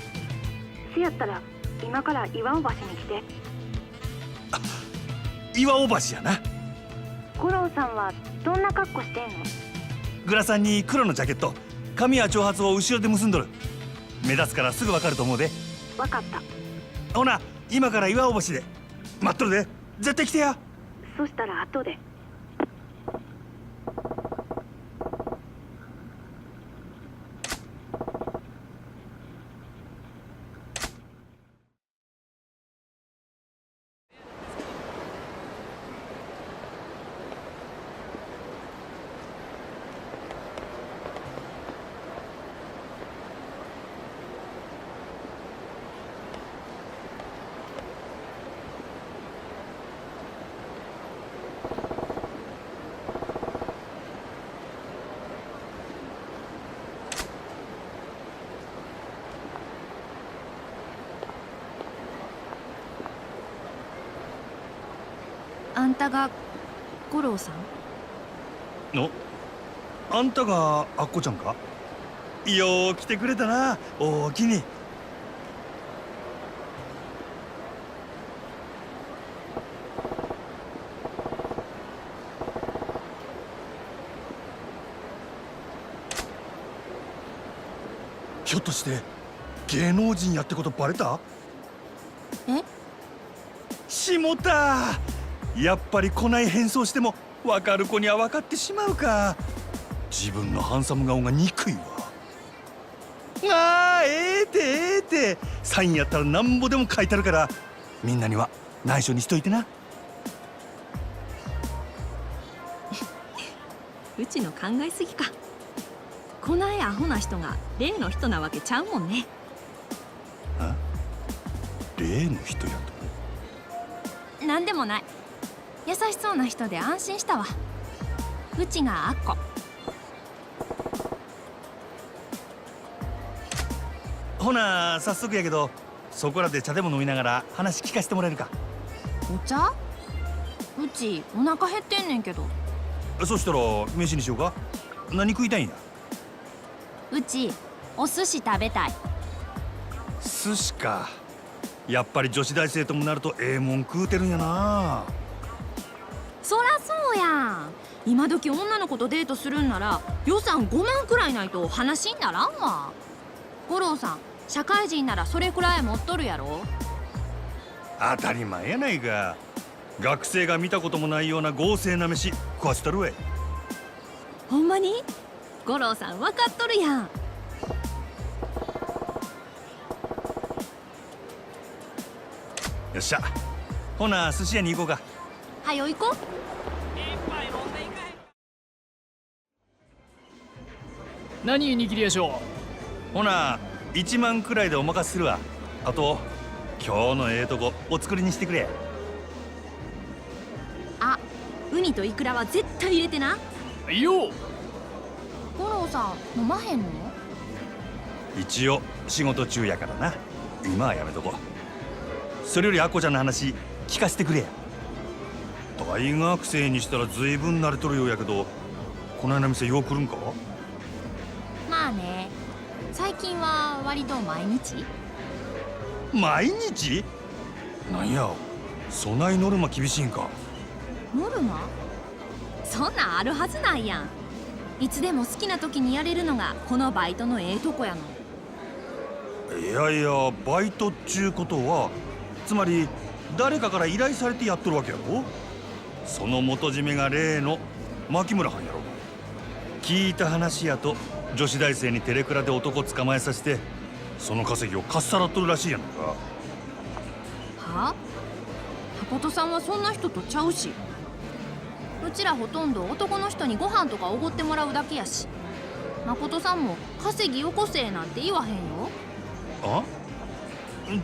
せやったら今から岩尾橋に来て。岩尾橋やな。五郎さんはどんな格好してんの？グラサンに黒のジャケット、髪は長髪を後ろで結んどる。目立つからすぐわかると思うで。わかった。ほな、今から岩尾橋で待っとるで。絶対来てや。そしたら後で。あんたが五郎さん？あんたがあっこちゃんか？よう来てくれたな、おおきに。ひょっとして芸能人やってことバレた？え？しもた。やっぱりこない変装しても分かる子には分かってしまうか。自分のハンサム顔が憎いわ。ああ、ええてサインやったらなんぼでも書いてあるから、みんなには内緒にしといてな。うちの考えすぎか。こないアホな人が例の人なわけちゃうもんね。あ？例の人やと？なんでもない。優しそうな人で安心したわ。うちがあっこ。ほな早速やけど、そこらで茶でも飲みながら話聞かせてもらえるか？お茶？うちお腹減ってんねんけど。そしたら飯にしようか。何食いたいんや？うちお寿司食べたい。寿司か。やっぱり女子大生ともなるとええもん食うてるんやな。そらそうやん。今時女の子とデートするんなら予算5万くらいないと話にならんわ。五郎さん、社会人ならそれくらい持っとるやろ。当たり前やないか。学生が見たこともないような豪勢な飯食わせたるわい。ほんまに？五郎さん分かっとるやん。よっしゃ、ほな寿司屋に行こうか。はよ行こう。何握りやしょう。ほな1万くらいでお任せするわ。あと今日のええとこお作りにしてくれ。あ、ウニとイクラは絶対入れてな。いいよ。五郎さん飲まへんの？一応仕事中やからな。今はやめとこう。それよりアッコちゃんの話聞かせてくれや。大学生にしたら随分慣れとるようやけど、この間の店よう来るんか？まあね、最近は割と毎日。毎日？なんや、そないノルマ厳しいんか？ノルマ？そんなんあるはずないやん。いつでも好きな時にやれるのがこのバイトのええとこやの。いやいや、バイトっちゅうことはつまり誰かから依頼されてやっとるわけやろ。その元締めが例の牧村はんやろ。聞いた話やと女子大生にテレクラで男捕まえさせてその稼ぎをかっさらっとるらしいやんか。はあ？誠さんはそんな人とちゃうし。うちらほとんど男の人にご飯とかおごってもらうだけやし。誠さんも稼ぎよこせなんて言わへんよ。あ？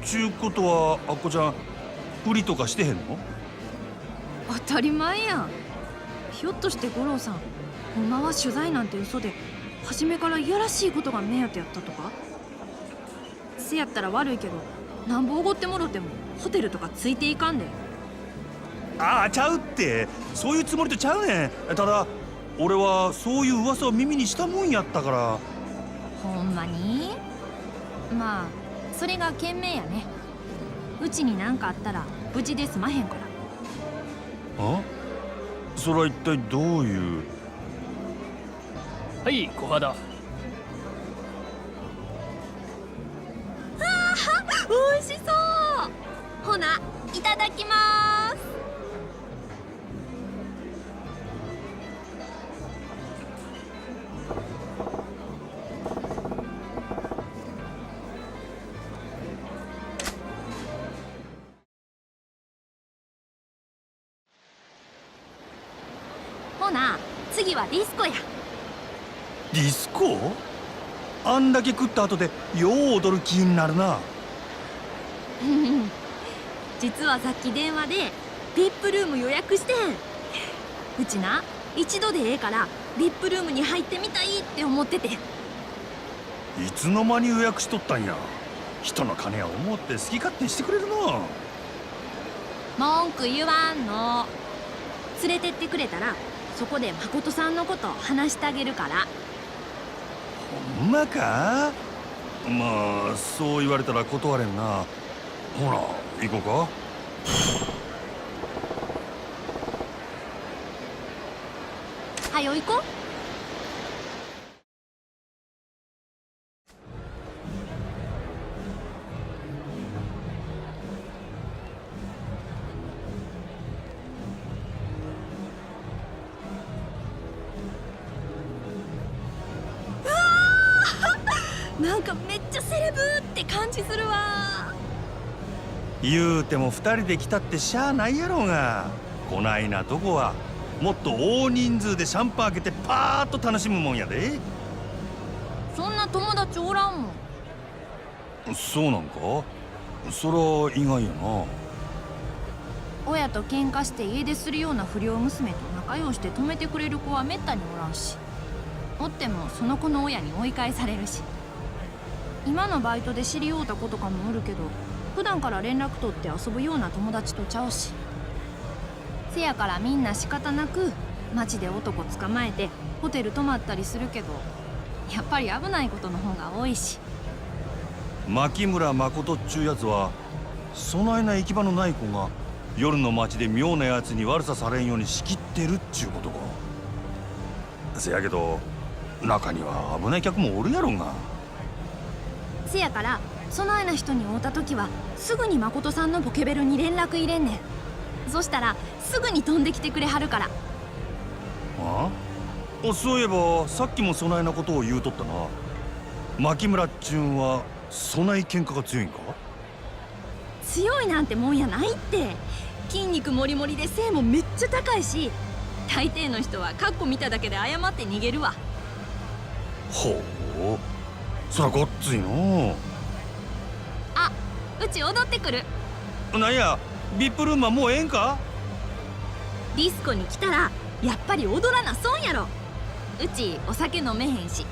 ちゅうことはあっこちゃん売りとかしてへんの？当たり前やん。ひょっとして五郎さん、ほんまは取材なんて嘘で初めからいやらしいことが目当てやったとか？せやったら悪いけど、なんぼおごってもろてもホテルとかついていかんで。ああ、ちゃうって、そういうつもりとちゃうねん。ただ俺はそういう噂を耳にしたもんやったから。ほんまに？まあそれが賢明やね。うちに何かあったら無事で済まへんから。あ？それは一体どういう？はい、小肌。あー、美味しそう。ほな、いただきます。ほな、次はディスコや。ディスコ？あんだけ食った後でよう踊る気になるな。実はさっき電話でVIPルーム予約してん。うちな、一度でええからVIPルームに入ってみたいって思ってて。いつの間に予約しとったんや。人の金は思って好き勝手してくれるな。文句言わんの。連れてってくれたらそこで誠さんのこと話してあげるから。ほんまか？まあそう言われたら断れんな。ほら行こうか。はよ行こう。なんかめっちゃセレブって感じするわ。言うても2人で来たってしゃあないやろうが。こないなとこはもっと大人数でシャンパン開けてパーッと楽しむもんやで。そんな友達おらんもん。そうなんか？そら意外やな。親と喧嘩して家出するような不良娘と仲良して止めてくれる子はめったにおらんし、おってもその子の親に追い返されるし。今のバイトで知り合うた子とかもおるけど、普段から連絡取って遊ぶような友達とちゃうし。せやからみんな仕方なく街で男捕まえてホテル泊まったりするけど、やっぱり危ないことの方が多いし。牧村誠っちゅうやつはそないな行き場のない子が夜の街で妙なやつに悪さされんように仕切ってるっちゅうことか。せやけど中には危ない客もおるやろが。せやからそないな人に会うた時はすぐに誠さんのポケベルに連絡入れんねん。そしたらすぐに飛んできてくれはるから。ああ、そういえばさっきもそないなことを言うとったな。牧村っちゅうんはそない喧嘩が強いんか。強いなんてもんやないって。筋肉もりもりで背もめっちゃ高いし、大抵の人はカッコ見ただけで謝って逃げるわ。ほう、そらごっついの。あ、うち踊ってくる。なんや、ビップルームはもうええんか。ディスコに来たらやっぱり踊らな損やろ。うちお酒飲めへんし。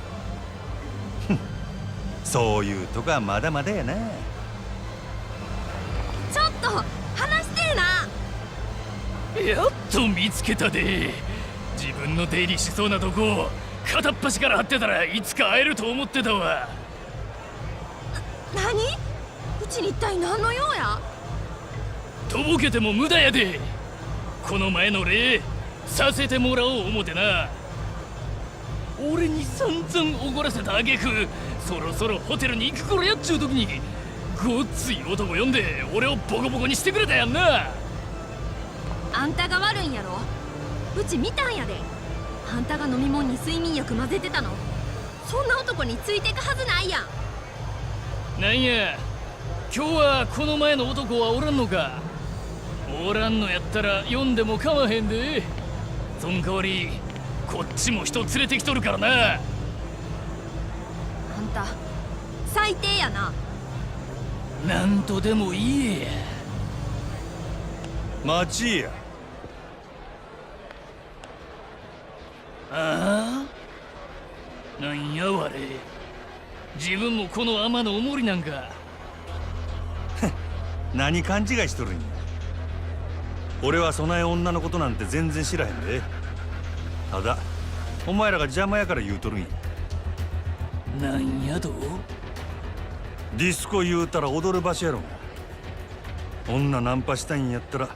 そういうとこはまだまだやな。ちょっと話してえな。やっと見つけたで。自分の出入りしそうなとこ片っ端から張ってたらいつか会えると思ってたわ。何？うちに一体何の用や？とぼけても無駄やで。この前の礼させてもらおう思てな。俺に散々怒らせた挙句、そろそろホテルに行く頃やっちゅう時にごっつい男呼んで俺をボコボコにしてくれたやんな。あんたが悪いんやろ。うち見たんやで。あんたが飲み物に睡眠薬混ぜてたの。そんな男についてくはずないやん。なんや、今日はこの前の男はおらんのか。おらんのやったら読んでもかまへんで。そん代わりこっちも人連れてきとるからな。あんた最低やな。なんとでも言えや。待ちや。ああ、なんやわれ。自分もこの天のおもりなんか。何勘違いしとるんや。俺はそない女のことなんて全然知らへんで。ただお前らが邪魔やから言うとるんや。なんやと？ディスコ言うたら踊る場所やろが。女ナンパしたいんやったら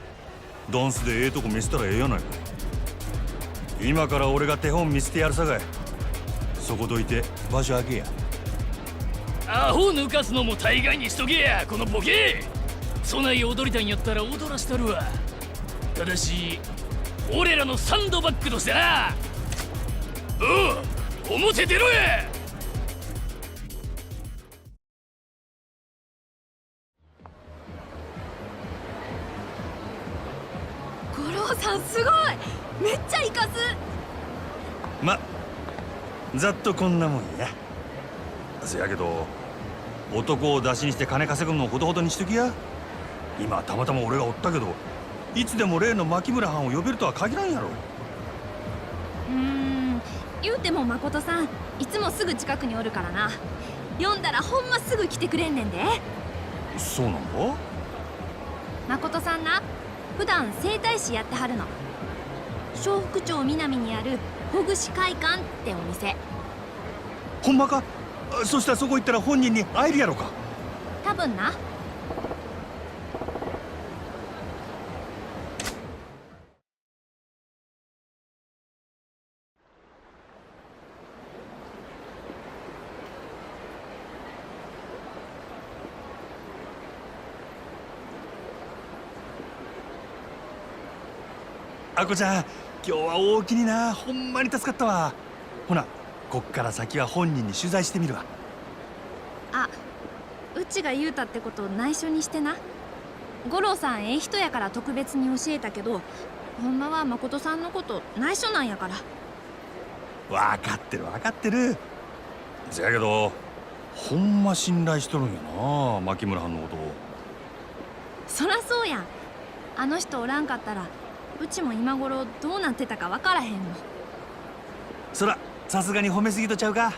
ダンスでええとこ見せたらええやないか。今から俺が手本見せてやるさかい。そこどいて場所あげや。アホ抜かすのも大概にしとけや、このボケ。そない踊りたいんやったら踊らしたるわ。ただし俺らのサンドバッグとしてな。おう、表出ろや。五郎さんすごい。めっちゃイカす。ま、ざっとこんなもんや。せやけど男を出しにして金稼ぐのをほどほどにしときや。今たまたま俺がおったけど、いつでも例の牧村藩を呼べるとは限らんやろ。言うても誠さんいつもすぐ近くにおるからな。読んだらほんますぐ来てくれんねんで。そうなんか。誠さんな、普段整体師やってはるの。笑福町南にあるほぐし会館ってお店。ほんまか。そしたらそこ行ったら本人に会えるやろか。多分な。あこちゃん、今日は大きにな。ほんまに助かったわ。ほな、こっから先は本人に取材してみるわ。あ、うちが言うたってこと内緒にしてな。五郎さんええ人やから特別に教えたけど、ほんまは誠さんのこと内緒なんやから。分かってる分かってる。せやけどほんま信頼しとるんやな、牧村藩のことを。そらそうやん。あの人おらんかったらうちも今頃どうなってたか分からへんもん。そらさすがに褒めすぎとちゃうか。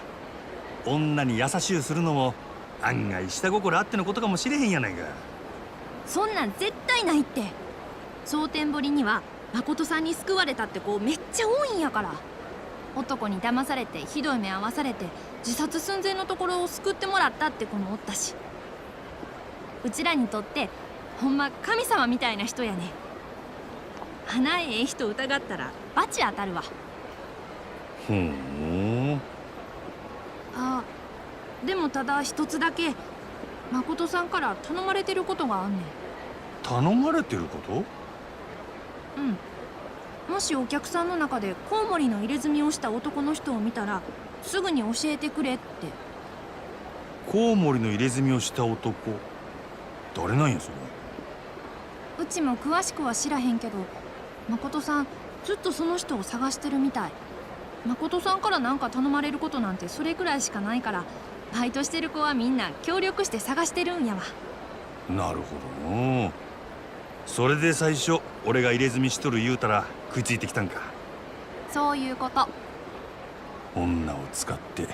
女に優しゅうするのも案外下心あってのことかもしれへんやないか。そんなん絶対ないって。蒼天堀には誠さんに救われたって子めっちゃ多いんやから。男に騙されてひどい目合わされて自殺寸前のところを救ってもらったって子もおったし。うちらにとってほんま神様みたいな人やね。花ええ人疑ったら罰当たるわ。ふん。あ、でもただ一つだけ誠さんから頼まれてることがあんねん。頼まれてること？うん。もしお客さんの中でコウモリの入れ墨をした男の人を見たらすぐに教えてくれって。コウモリの入れ墨をした男、誰なんやそれ。うちも詳しくは知らへんけど、誠さんずっとその人を探してるみたい。誠さんから何か頼まれることなんてそれくらいしかないから、バイトしてる子はみんな協力して探してるんやわ。なるほどの。それで最初俺が入れ墨しとる言うたら食いついてきたんか。そういうこと。女を使って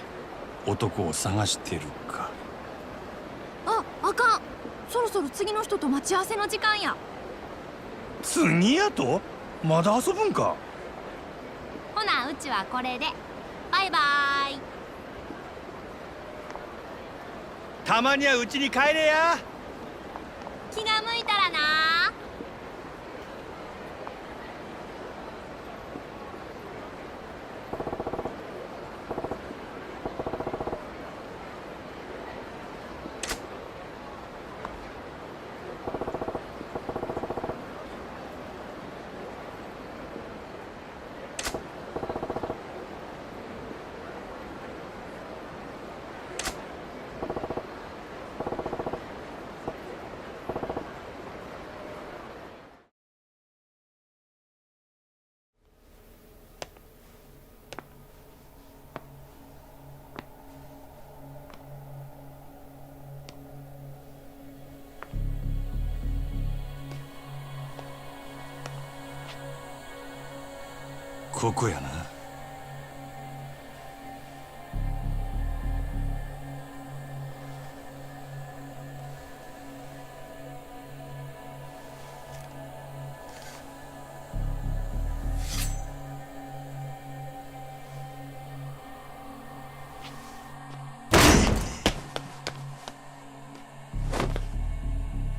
男を探してるか。あかん。そろそろ次の人と待ち合わせの時間や。次やと？まだ遊ぶんか。ほなうちはこれでバイバーイ。たまにはうちに帰れや。気が向いたらな。ここやな。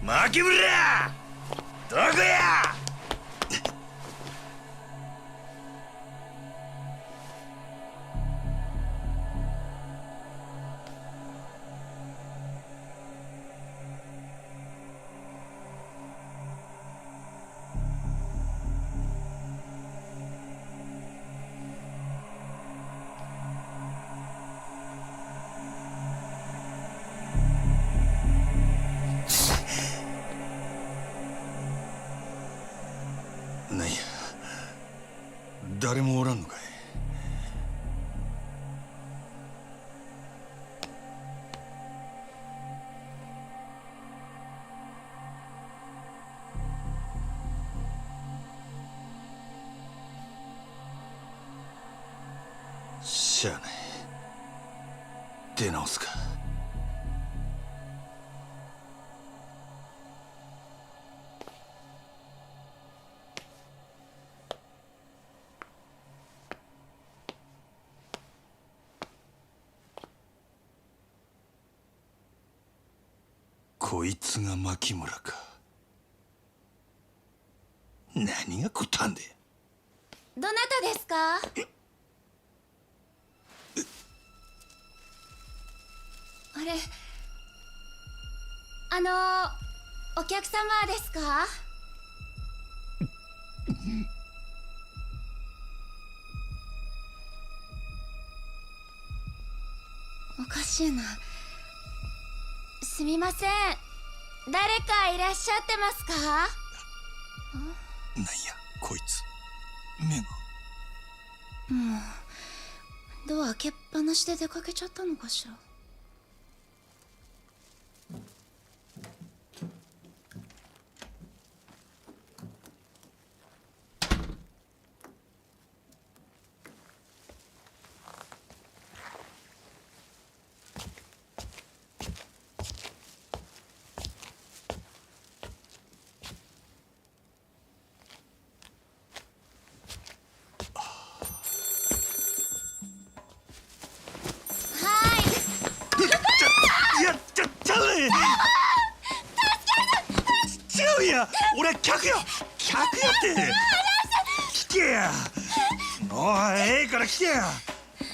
牧村！どこや！なんや、誰もおらんのかい。しゃあない、出直すか。こいつが牧村か。何がこったんで。どなたですか？あれ、お客様ですか？おかしいな。すみません、誰かいらっしゃってますか？なんやこいつ、目が。もうドア開けっぱなしで出かけちゃったのかしら。や、俺は客やって聞けや。おい、ええから聞けや。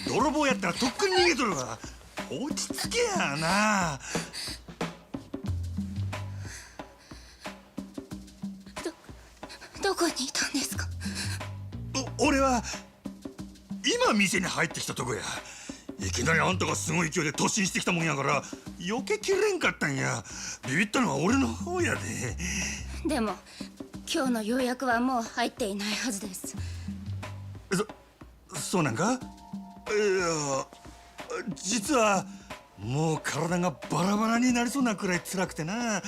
泥棒やったらとっくに逃げとるわ。落ち着けやな。どこにいたんですか？俺は今店に入ってきたとこや。いきなりあんたがすごい勢いで突進してきたもんやから避けきれんかったんや。ビビったのは俺の方やで。でも今日の予約はもう入っていないはずです。そうなんか？いや、実はもう体がバラバラになりそうなくらい辛くてな。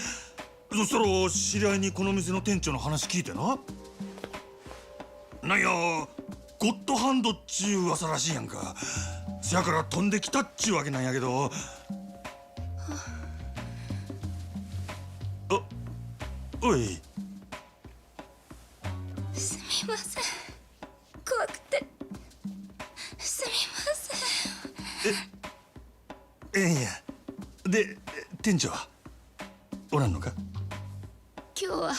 そしたら知り合いにこの店の店長の話聞いてな。なんやゴッドハンドっちゅう噂らしいやんか。せやから飛んできたっちゅうわけなんやけど。おい。すみません。怖くて。すみません。ええんや。で、店長はおらんのか？今日は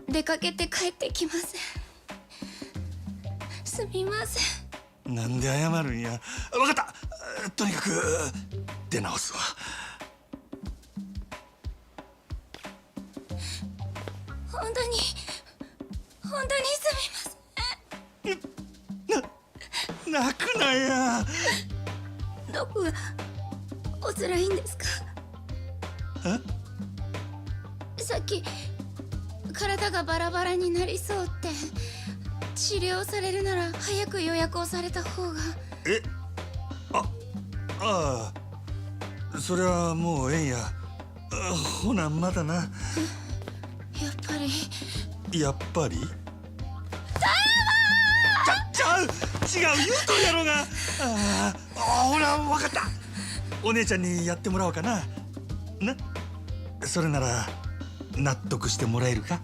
出かけて帰ってきません。すみません。なんで謝るんや。わかった。とにかく出直すわ。本当にすみません。泣くなや。どこがお辛いんですか？さっき体がバラバラになりそうって治療されるなら早く予約をされた方が。ああ、それはもうええんや。ほなまだな。やっぱり。やっぱり？違う言うとるやろが。ほら分かった。お姉ちゃんにやってもらおうかな。それなら納得してもらえるか？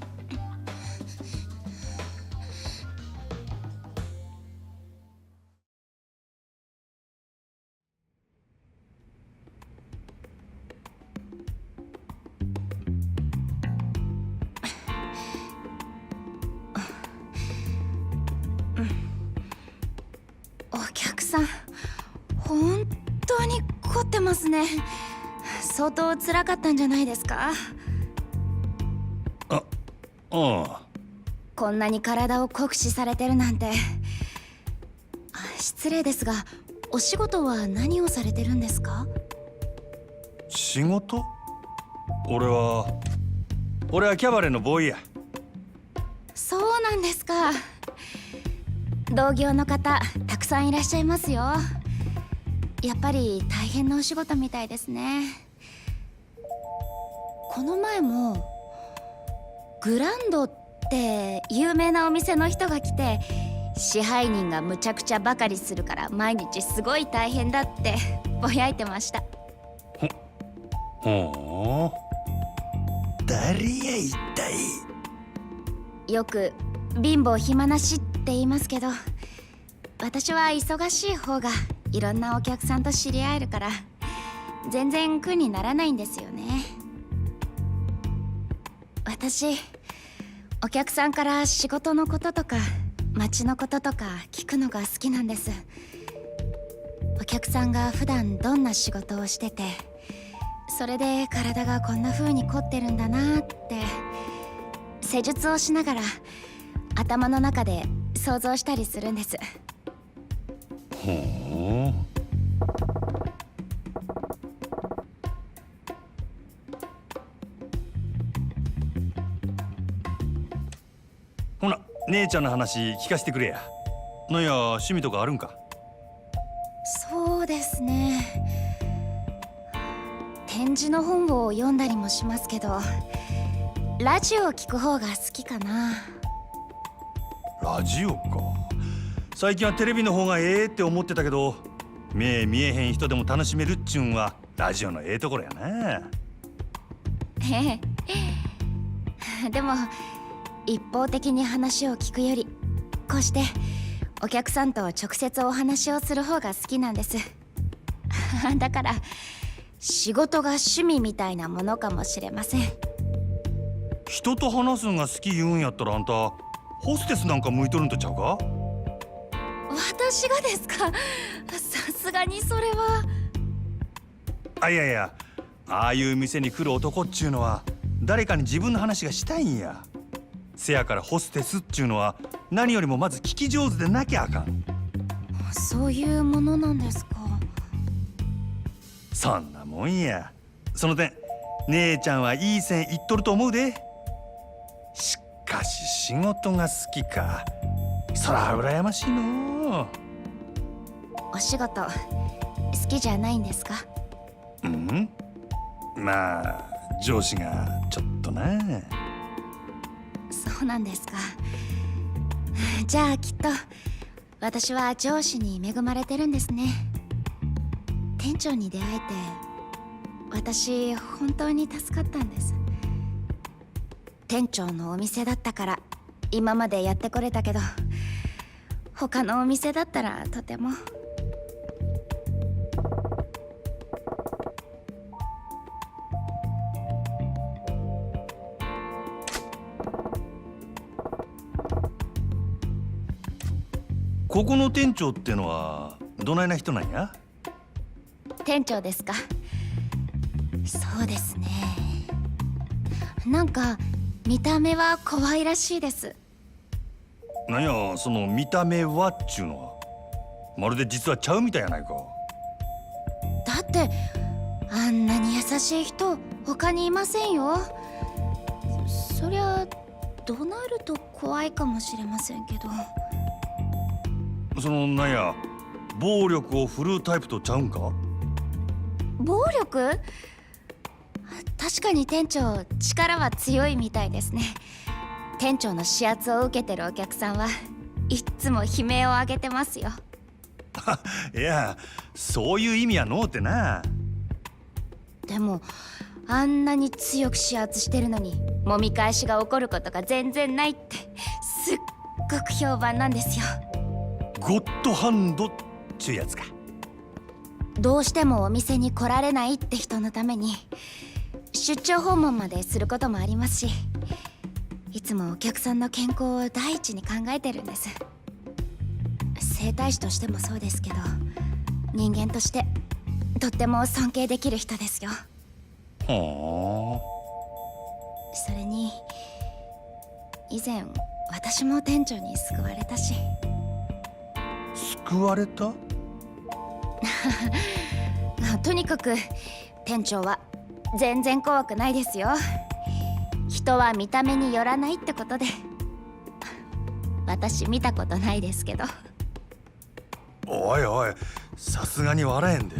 お客さん本当に凝ってますね。相当辛かったんじゃないですか？ああ。こんなに体を酷使されてるなんて。失礼ですがお仕事は何をされてるんですか？仕事？俺はキャバレーのボーイや。そうなんですか。同業の方たくさんいらっしゃいますよ。やっぱり大変なお仕事みたいですね。この前もグランドって有名なお店の人が来て、支配人がむちゃくちゃバカりするから毎日すごい大変だってぼやいてました。ほう、誰や一体。よく貧乏暇なしって言いますけど、私は忙しい方がいろんなお客さんと知り合えるから全然苦にならないんですよね。私お客さんから仕事のこととか街のこととか聞くのが好きなんです。お客さんが普段どんな仕事をしてて、それで体がこんな風に凝ってるんだなって施術をしながら頭の中で想像したりするんです。ほう。ほな、姉ちゃんの話聞かせてくれや。なんや趣味とかあるんか？そうですね。展示の本を読んだりもしますけど、ラジオを聞く方が好きかな。ラジオか。最近はテレビの方がええって思ってたけど、目見えへん人でも楽しめるっちゅうんはラジオのええところやな。ええ。でも一方的に話を聞くより、こうしてお客さんと直接お話をする方が好きなんです。だから仕事が趣味みたいなものかもしれません。人と話すのが好き言うんやったらあんたホステスなんか向いとるんとちゃうか？私がですか？さすがにそれは。いやいや、ああいう店に来る男っちゅうのは誰かに自分の話がしたいんや。せやからホステスっちゅうのは何よりもまず聞き上手でなきゃあかん。そういうものなんですか？そんなもんや。その点姉ちゃんはいい線いっとると思うで。しかし仕事が好きか、そら羨ましいの。お仕事好きじゃないんですか？うん、まあ上司がちょっとな。そうなんですか。じゃあきっと私は上司に恵まれてるんですね。店長に出会えて私本当に助かったんです。店長のお店だったから今までやってこれたけど、他のお店だったらとても。ここの店長ってのはどないな人なんや？店長ですか？そうですね。なんか見た目は可愛らしいです。なんやその見た目はっちゅうのは、まるで実はちゃうみたいやないか。だってあんなに優しい人他にいませんよ。そりゃ怒鳴ると怖いかもしれませんけど。そのなんや暴力を振るうタイプとちゃうんか？暴力？確かに店長力は強いみたいですね。店長の指圧を受けてるお客さんはいっつも悲鳴を上げてますよ。いやそういう意味やのうてな。でもあんなに強く指圧してるのに揉み返しが起こることが全然ないってすっごく評判なんですよ。ゴッドハンドっちゅうやつか。どうしてもお店に来られないって人のために出張訪問まですることもありますし、いつもお客さんの健康を第一に考えてるんです。整体師としてもそうですけど、人間としてとっても尊敬できる人ですよ。はあ。それに以前私も店長に救われたし。救われた？とにかく店長は全然怖くないですよ。人は見た目によらないってことで。私見たことないですけど。おいおい、さすがに笑えんで。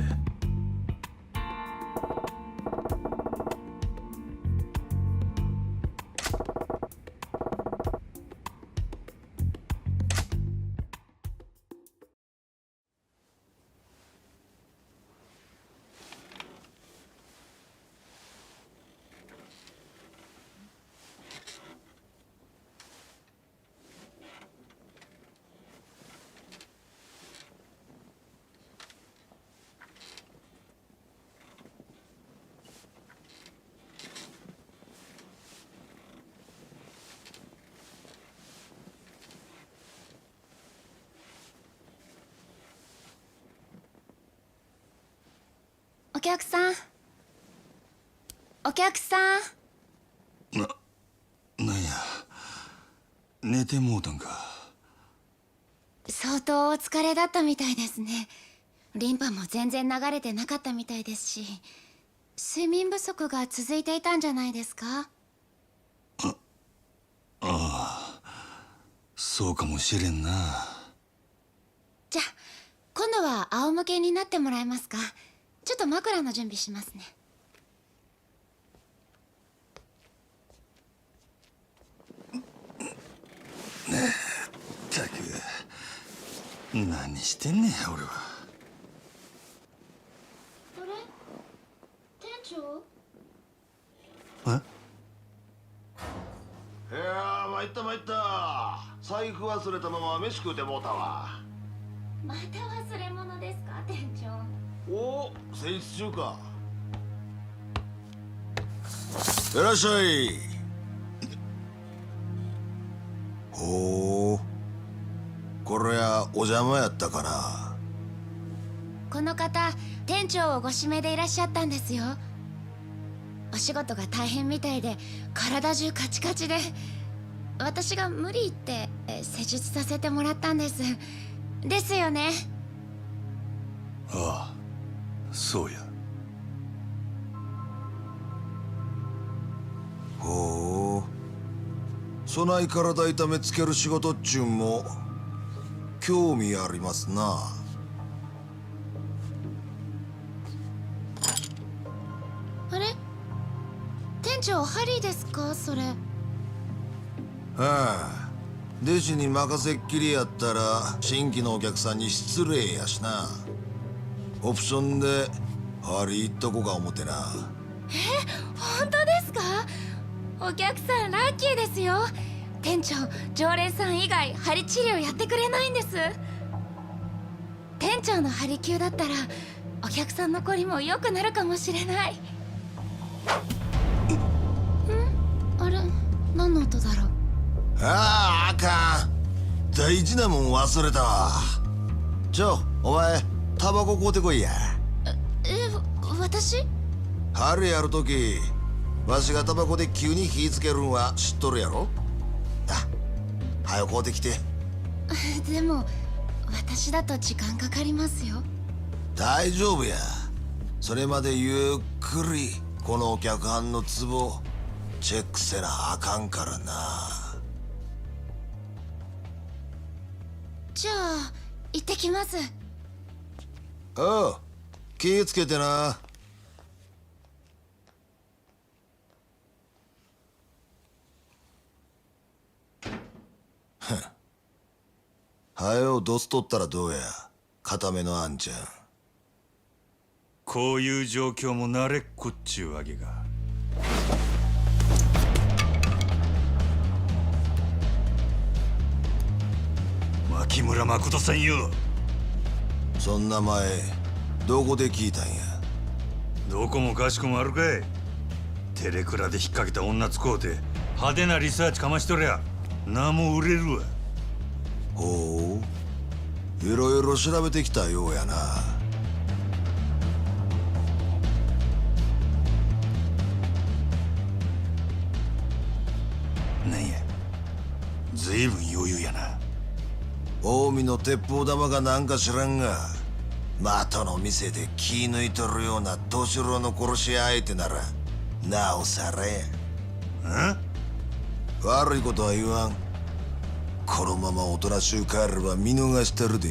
お客さん、お客さん。なんや寝てもうたんか。相当お疲れだったみたいですね。リンパも全然流れてなかったみたいですし、睡眠不足が続いていたんじゃないですか？ああ、そうかもしれんな。じゃあ今度は仰向けになってもらえますか？ちょっと枕の準備しますね。ったく何してんねん俺は。あれ？店長？いや参った参った。財布忘れたまま飯食うてもうたわ。また忘れ物ですか店長？おお、戦術中か。いらっしゃい。ほう、これはお邪魔やったかな。この方店長をご指名でいらっしゃったんですよ。お仕事が大変みたいで体中カチカチで、私が無理言って施術させてもらったんです。ですよね。ああ、そうや。ほう、そない体痛めつける仕事っちゅうんも興味ありますな。あれ、店長ハリーですかそれ。ああ、弟子に任せっきりやったら新規のお客さんに失礼やしな。オプションでハリー行っとこか思ってな。本当ですか？お客さんラッキーですよ。店長、常連さん以外針治療やってくれないんです。店長の針灸だったらお客さんのこりも良くなるかもしれない。あれ、何の音だろう。ああ、あかん。大事なもん忘れたわ。お前タバコ買うてこいや。私？春やるときわしがタバコで急に火つけるんは知っとるやろ。はよ買うてきて。でも私だと時間かかりますよ。大丈夫や。それまでゆっくりこのお客はんのツボチェックせなあかんからな。じゃあ行ってきます。おう、気ぃつけてな。はよドス取ったらどうや、固めのあんちゃん。こういう状況も慣れっこっちゅうわけか。牧村誠さんよ。そんな前どこで聞いたんや。どこもかしこもあるかい。テレクラで引っ掛けた女使うて派手なリサーチかましとりゃ名も売れるわ。ほう、いろいろ調べてきたようやな。なんや、ずいぶん余裕やな。近江の鉄砲玉がなんか知らんが、的の店で気抜いとるような年郎の殺し屋相手ならなおさらや。悪いことは言わん。このままおとなしゅう帰れば見逃してるで。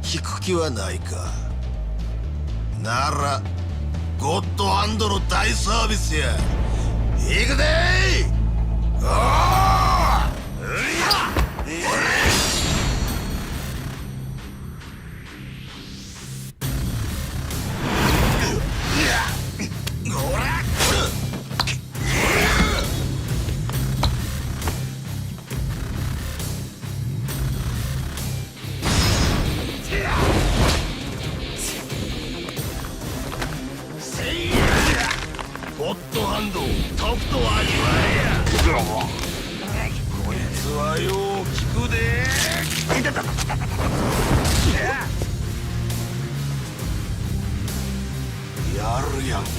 引く気はないか。ならゴッドハンドの大サービスや。行くでー。ゴッドハンド、とくと味わえや。こいつはよう効くで。やるやんき。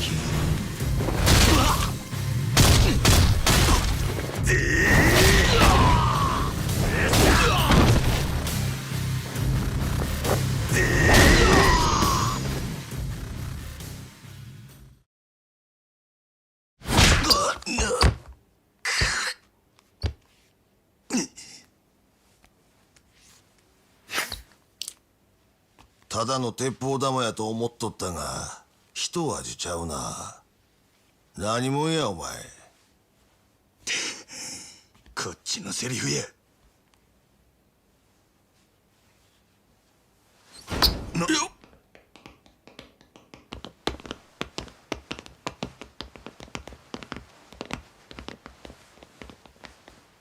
ただの鉄砲玉やと思っとったが一味ちゃうな。何もんやお前。こっちのセリフや。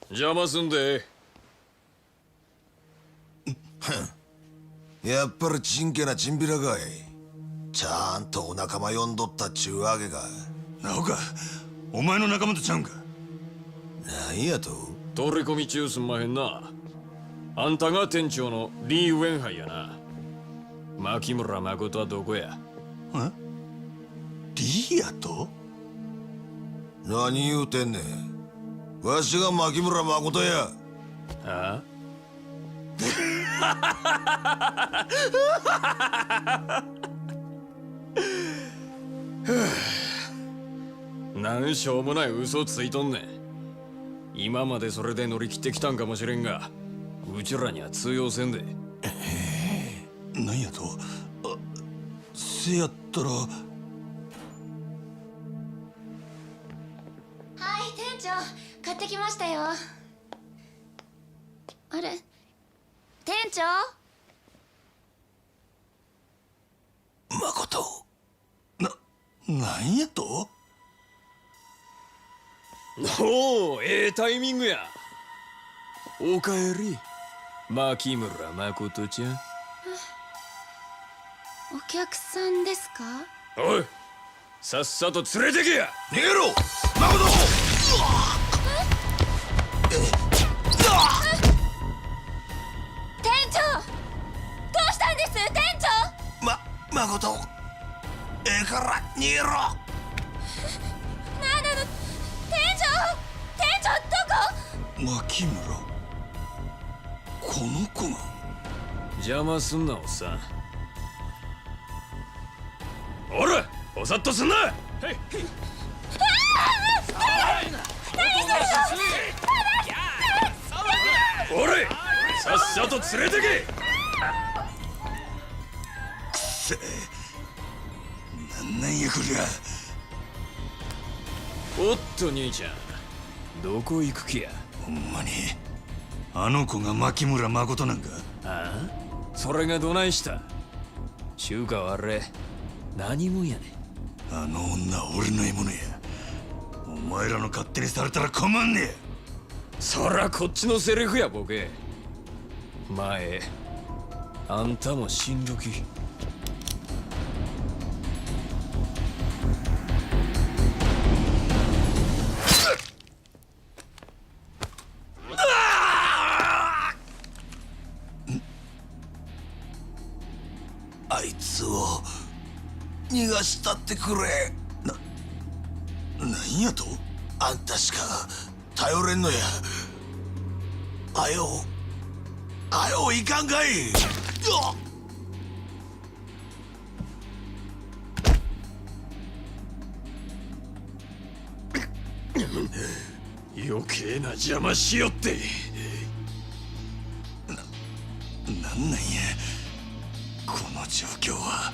邪魔すんで。やっぱりちんけなチンピラかい。ちゃんとお仲間呼んどったっちゅうわけか。なおかお前の仲間とちゃうんか。なんやと？取り込み中すんまへんな。あんたが店長のリー・ウェンハイやな。牧村誠はどこや？リーやと？何言うてんねん。わしが牧村誠や。あなんしょうもない嘘ついとんねん。今までそれで乗り切ってきたんかもしれんが、うちらには通用せんで。なんやと？せやったら。はい店長、買ってきましたよ。あれ、店長？誠、なんやと？おお、ええタイミングや。おかえり、牧村誠ちゃん。お客さんですか？おい、さっさと連れてけや。逃げろ、誠！店長、どうしたんです店長？誠、ええから逃げろ。なんなの店長、どこ？牧村、この子が。邪魔すんな、おっさん。おら、おさっとすんな。おれ、さっさと連れてけ。くせえ、なんやこりゃ。おっと兄ちゃん、どこ行く気や。ほんまにあの子が牧村誠なんか？ああ、それがどないした。中華はあれ何もんやねん。あの女は俺の獲物や。お前らの勝手にされたら困んねえ。そらこっちのセリフやボケ。前あんたも死んどき。あいつを逃がしたってくれ。なんやと？あんたしか頼れんのや。あよいかんかい。余計な邪魔しよって。なんなんやこの状況は。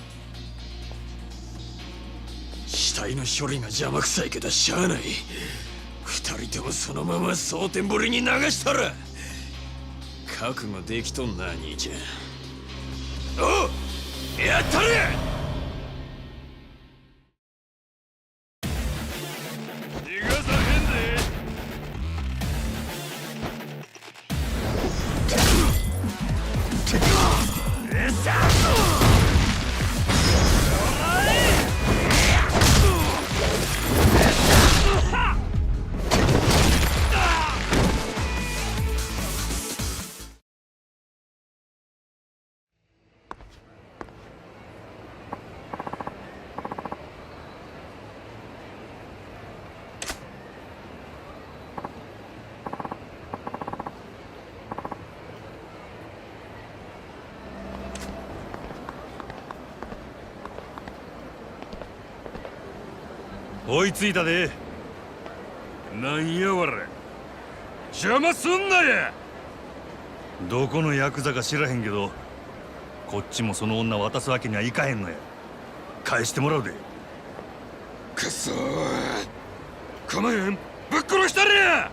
死体の処理が邪魔くさいけどしゃあない。二人ともそのまま蒼天堀に流したら。覚悟できとんな兄ちゃん。おう、やったれ。逃がさへんで。追いついたで。なんやわれ、邪魔すんなや。どこのヤクザか知らへんけど、こっちもその女渡すわけにはいかへんのや。返してもらうで。くそー、構えへん、ぶっ殺したれや。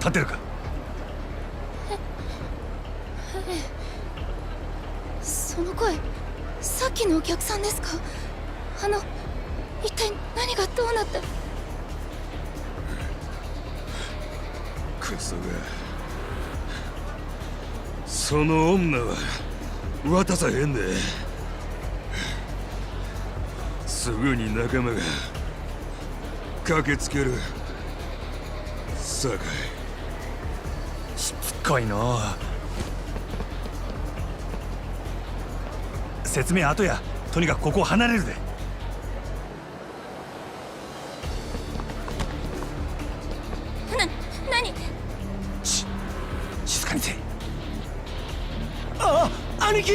立てるか。その声、さっきのお客さんですか？一体何がどうなって。クソが、その女は渡さへんで。すぐに仲間が駆けつけるさかい。しつこいの。説明後や。とにかくここを離れるで。何？静かにせい。あ、兄貴！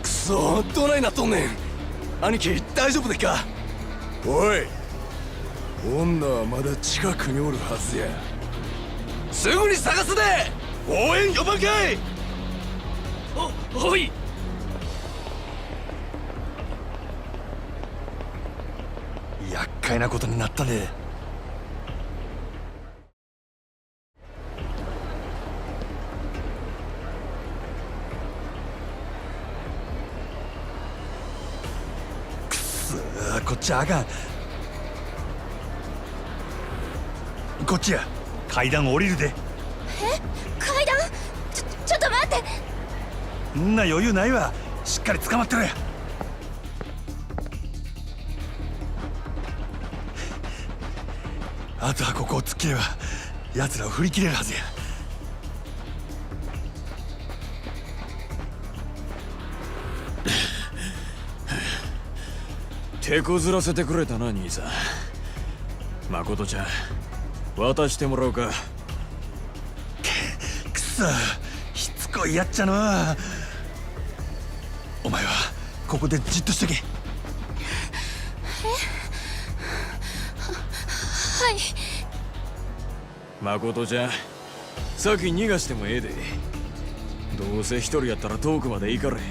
くそ、どないなっとんねん。兄貴、大丈夫でっか？おい、女はまだ近くにおるはずや。すぐに探すで。応援呼ばんかい。おい。厄介なことになったね。くそー、こっちあかん。こっちや。階段降りるで。階段？ちょっと待って。んな余裕ないわ。しっかり捕まってろや。あとはここを突っ切れば奴らを振り切れるはずや。手こずらせてくれたな、兄さん。誠ちゃん、渡してもらおうか。くそ、しつこいやっちゃの。お前はここでじっとしとけ。はい。誠ちゃん、先逃がしてもええで。どうせ一人やったら遠くまで行かれへん。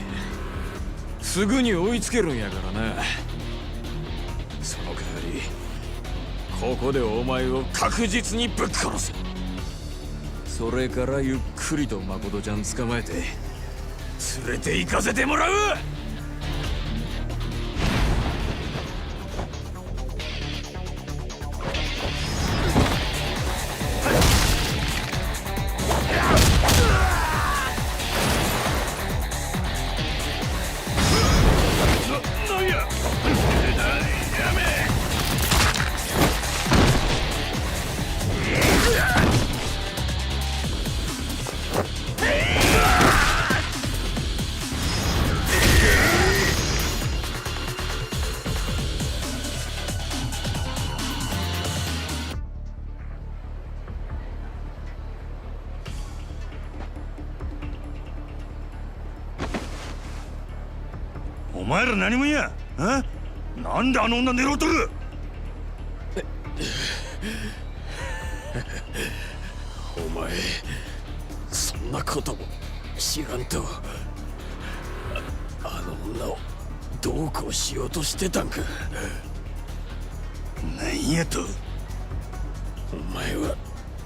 すぐに追いつけるんやからな。その代わりここでお前を確実にぶっ殺す。それからゆっくりと誠ちゃん捕まえて連れて行かせてもらう。お前ら何もんや。なんであの女狙うとる。お前、そんなことも知らんと。あの女をどうこうしようとしてたんか。なんやと。お前は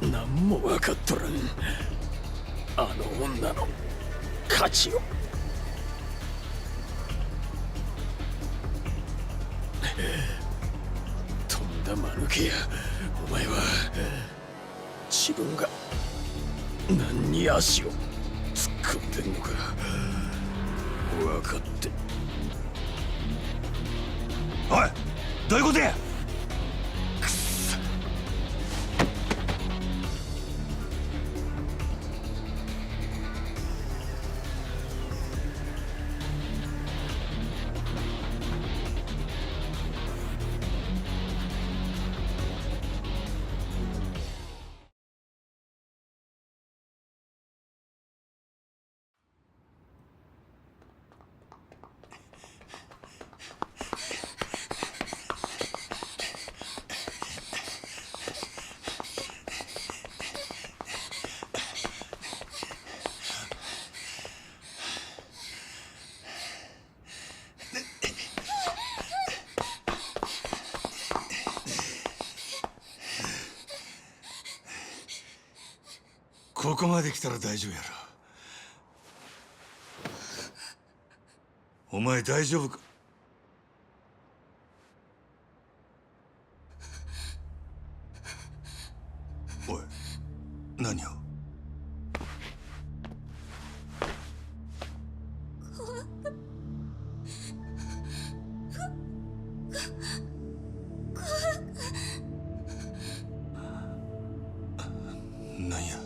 何も分かっとらん。あの女の価値を。とんだ間抜けや。お前は自分が何に足を突っ込んでんのか分かって。おい、どういうことや。くっそ。ここまで来たら大丈夫やろ。お前大丈夫か？おい、何を？なんや？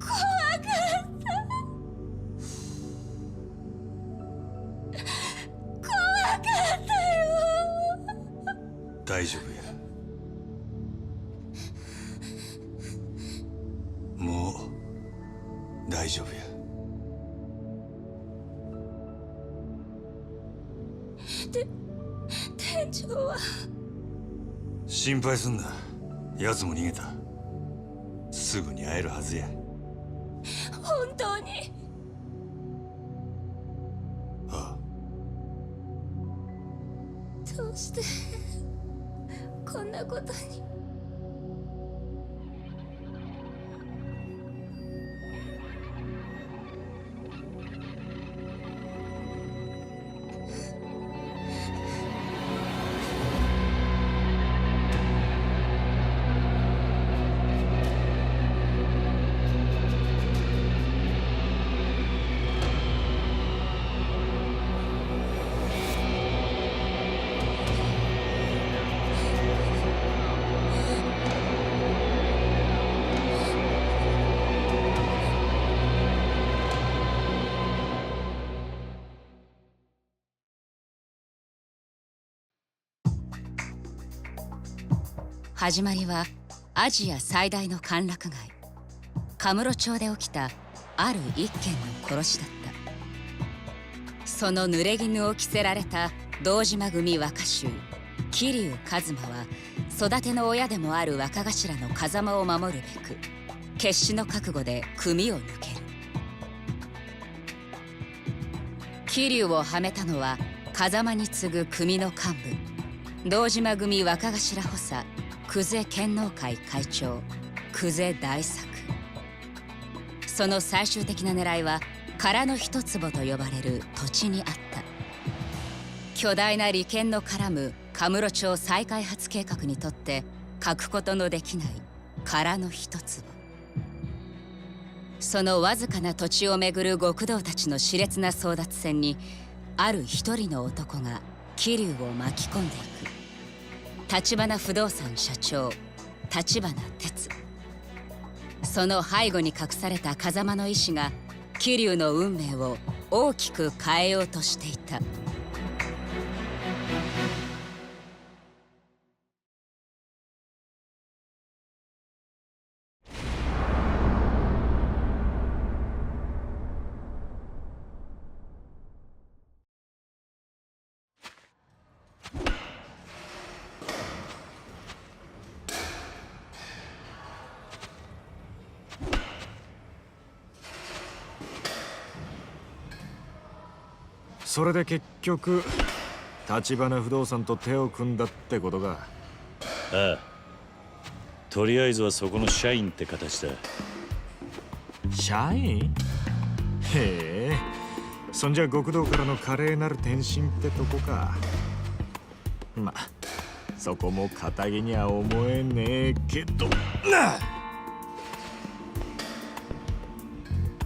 怖かったよ。大丈夫や。もう大丈夫や。店長は心配すんな。奴も逃げた。すぐに会えるはずや。本当に？ああ。どうしてこんなことに。始まりはアジア最大の歓楽街カムロ町で起きたある一件の殺しだった。その濡れ衣を着せられた堂島組若衆桐生一馬は育ての親でもある若頭の風間を守るべく決死の覚悟で組を抜ける。桐生をはめたのは風間に次ぐ組の幹部堂島組若頭補佐久世剣能会会長久世大作。その最終的な狙いは殻の一坪と呼ばれる土地にあった。巨大な利権の絡むカムロ町再開発計画にとって欠くことのできない殻の一坪。そのわずかな土地をめぐる極道たちの熾烈な争奪戦にある一人の男が桐生を巻き込んでいく。橘不動産社長橘哲。その背後に隠された風間の意志が桐生の運命を大きく変えようとしていた。それで結局橘不動産と手を組んだってことか。ああ、とりあえずはそこの社員って形だ。社員？へえ、そんじゃ極道からの華麗なる転身ってとこか。まあそこも堅気には思えねえけどな。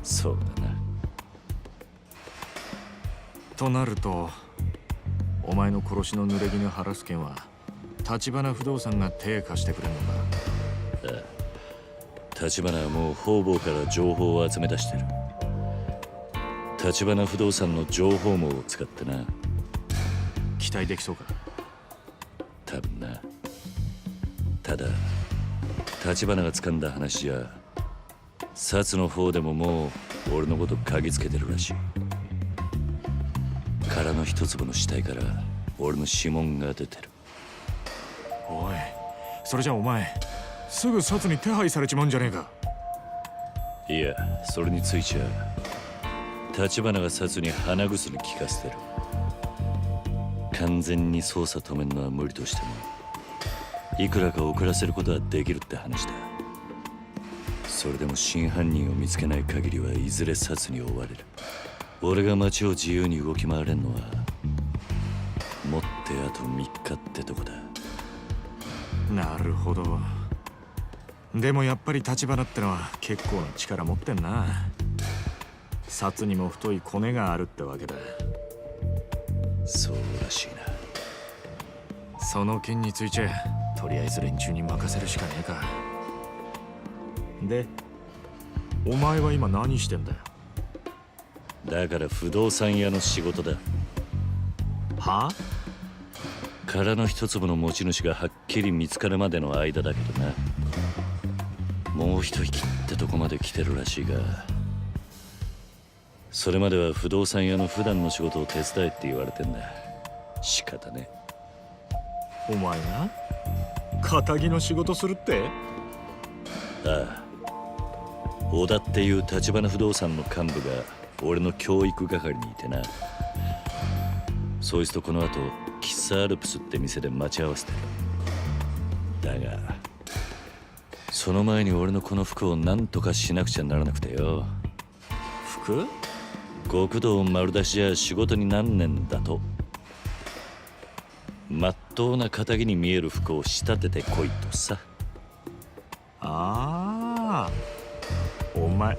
そうだな。となるとお前の殺しの濡れ衣晴らす件は橘不動産が手貸してくれるのか。ああ、橘はもう方々から情報を集め出してる。橘不動産の情報網を使ってな。期待できそうか。多分な。ただ橘が掴んだ話じゃ薩の方でももう俺のこと嗅ぎつけてるらしい。殻の一粒の死体から俺の指紋が出てる。おい、それじゃお前すぐ薩に手配されちまうんじゃねえか。いや、それについちゃ橘が薩に鼻薬効かせてる。完全に捜査止めるのは無理としてもいくらか遅らせることはできるって話だ。それでも真犯人を見つけない限りはいずれ殺に追われる。俺が街を自由に動き回れんのはもってあと3日ってとこだ。なるほど。でもやっぱり立花ってのは結構な力持ってんな。札にも太いコネがあるってわけだ。そうらしいな。その件についちゃとりあえず連中に任せるしかねえか。で、お前は今何してんだよ。だから不動産屋の仕事だ。はあ？殻の一粒の持ち主がはっきり見つかるまでの間だけどな。もう一息ってとこまで来てるらしいが、それまでは不動産屋の普段の仕事を手伝えって言われてんだ。仕方ね。お前が堅の仕事するって？ああ。小田っていう橘不動産の幹部が俺の教育係にいてな。そいつとこの後喫茶アルプスって店で待ち合わせてる。だがその前に俺のこの服を何とかしなくちゃならなくてよ。服？極道丸出しじゃ仕事になんねんだと。まっとうな堅気に見える服を仕立ててこいとさ。ああ、お前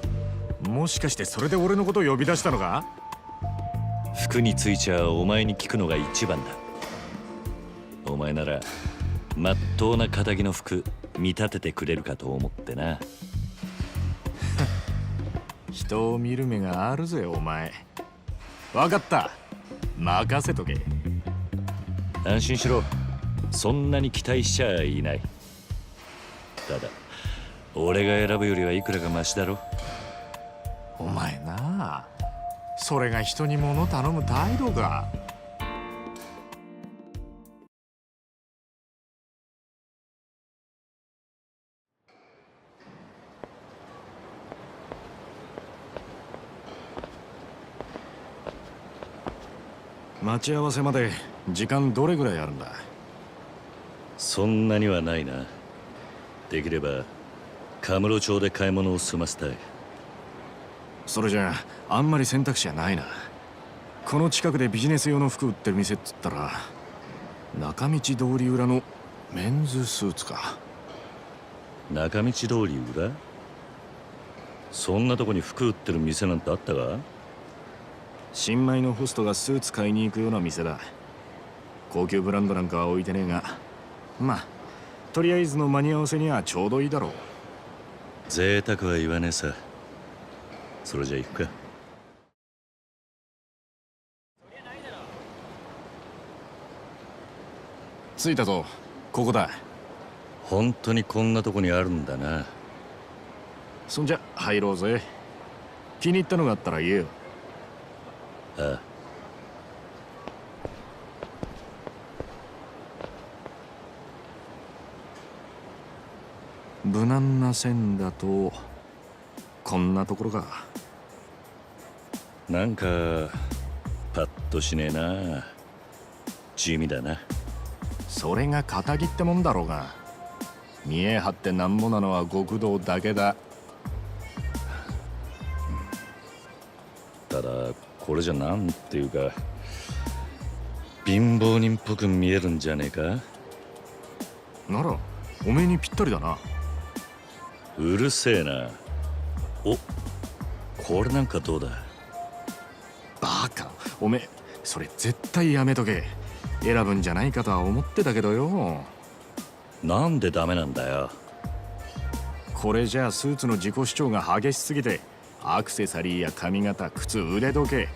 もしかしてそれで俺のことを呼び出したのか？服についちゃお前に聞くのが一番だ。お前ならまっとうな堅気の服見立ててくれるかと思ってな。人を見る目があるぜお前。わかった、任せとけ。安心しろ、そんなに期待しちゃいない。ただ俺が選ぶよりはいくらかマシだろ。お前なあ、それが人に物頼む態度か。待ち合わせまで時間どれぐらいあるんだ？そんなにはないな。できればカムロ町で買い物を済ませたい。それじゃあんまり選択肢はないな。この近くでビジネス用の服売ってる店っつったら中道通り裏のメンズスーツか。中道通り裏？そんなとこに服売ってる店なんてあったか？新米のホストがスーツ買いに行くような店だ。高級ブランドなんかは置いてねえが、まあとりあえずの間に合わせにはちょうどいいだろう。贅沢は言わねえさ。それじゃ行くか。着いたぞ、ここだ。本当にこんなとこにあるんだな。そんじゃ入ろうぜ。気に入ったのがあったら言えよ。ああ。無難な線だとこんなところか。なんかパッとしねえな。地味だな。それが堅気ってもんだろうが。見え張ってなんぼなのは極道だけだ。ただこれじゃなんていうか貧乏人っぽく見えるんじゃねえか。ならおめえにぴったりだな。うるせえな。お、これなんかどうだ。バカ、おめえそれ絶対やめとけ。選ぶんじゃないかとは思ってたけどよ。なんでダメなんだよ。これじゃあスーツの自己主張が激しすぎて、アクセサリーや髪型、靴、腕時計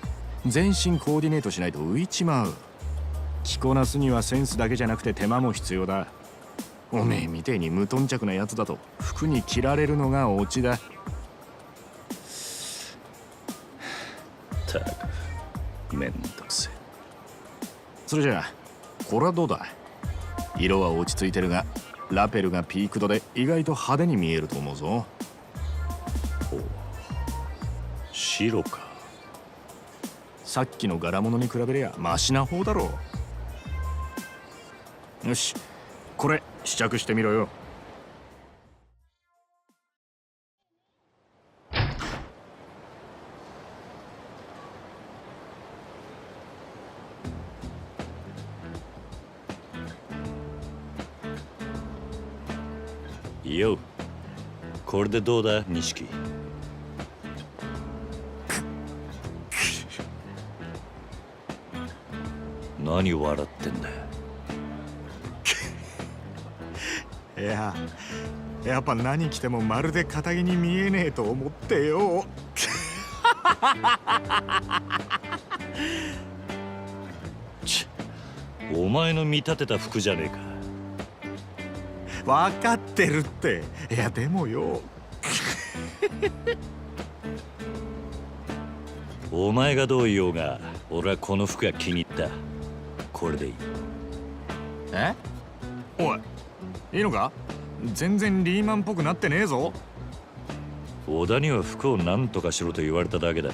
全身コーディネートしないと浮いちまう。着こなすにはセンスだけじゃなくて手間も必要だ。おめえみてえに無頓着なやつだと服に着られるのがオチだ。たくめんどくせえ。それじゃあこれはどうだ。色は落ち着いてるがラペルがピークドで意外と派手に見えると思うぞ。白か。さっきの柄物に比べりゃマシな方だろう。よし、これ試着してみろよ。よ、これでどうだ錦。何笑ってんだよ。いや、やっぱ何着てもまるで堅気に見えねえと思ってよ。お前の見立てた服じゃねえか。分かってるって。いやでもよ。お前がどう言おうが、俺はこの服が気に入った。これでいい。え？おい、いいのか？全然リーマンっぽくなってねえぞ。小田には服を何とかしろと言われただけだ。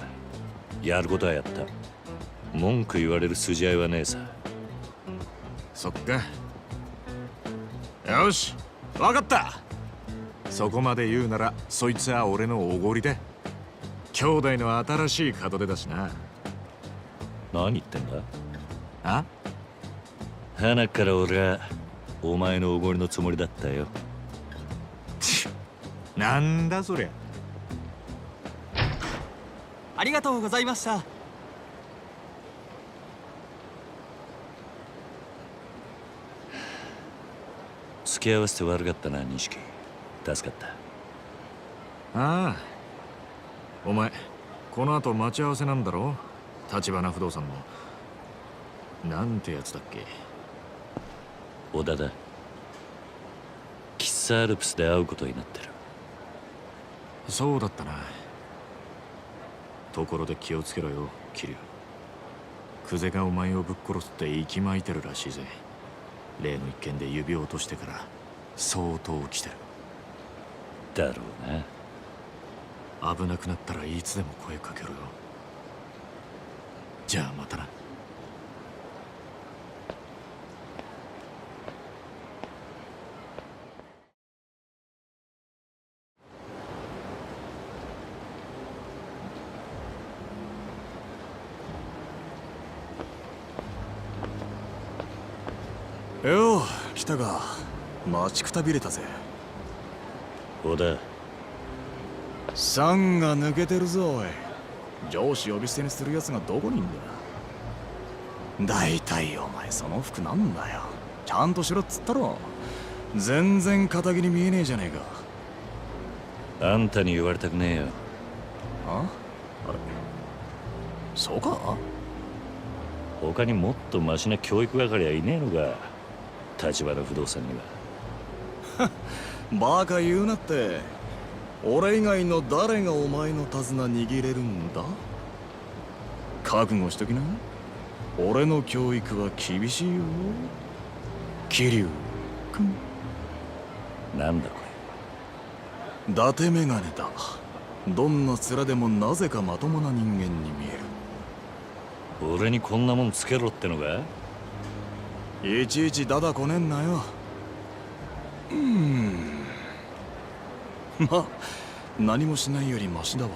やることはやった。文句言われる筋合いはねえさ。そっか。よし、分かった。そこまで言うならそいつは俺のおごりだ。兄弟の新しい門出だしな。何言ってんだ？あ？鼻から俺はお前のおごりのつもりだったよ。なんだそりゃ。ありがとうございました。付き合わせて悪かったな、錦。助かった。ああ、お前この後待ち合わせなんだろ？橘不動産の。なんてやつだっけ？小田だ。喫茶アルプスで会うことになってる。そうだったな。ところで気をつけろよ、桐生。クゼがお前をぶっ殺すって息巻いてるらしいぜ。例の一件で指を落としてから相当来てる。だろうな。危なくなったらいつでも声かけろよ。じゃあまたな。よう、来たか。待ちくたびれたぜ。小田。酸が抜けてるぞ、おい。上司呼び捨てにする奴がどこにいんだ。大体お前その服なんだよ。ちゃんとしろっつったろ。全然堅気に見えねえじゃねえか。あんたに言われたくねえよ。あれ、そうか？他にもっとマシな教育係はいねえのか、橘不動産には。バカ言うなって。俺以外の誰がお前の手綱握れるんだ？覚悟しときな。俺の教育は厳しいよ、桐生君。なんだこれ。伊達メガネだ。どんな面でもなぜかまともな人間に見える。俺にこんなもんつけろってのか？いちいちダダこねんなよ。まあ何もしないよりマシだわな。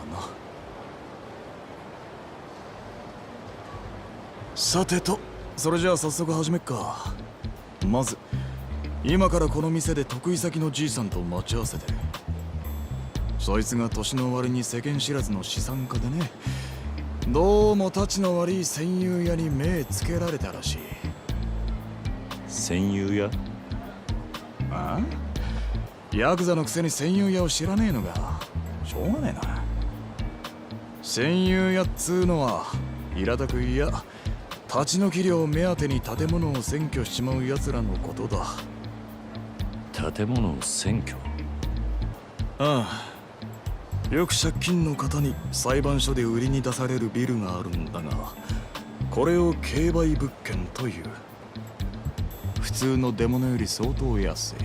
さてと、それじゃあ早速始めっか。まず今からこの店で得意先のじいさんと待ち合わせてる。そいつが年の割に世間知らずの資産家でね、どうもたちの悪い戦友屋に目つけられたらしい。戦友屋？ああ？ヤクザのくせに戦友屋を知らねえのがしょうがねえな。戦友屋っつうのは平たく言や立ち退き料目当てに建物を占拠しちまう奴らのことだ。建物を占拠？ああ、よく借金の方に裁判所で売りに出されるビルがあるんだが、これを競売物件という。普通の出物より相当安い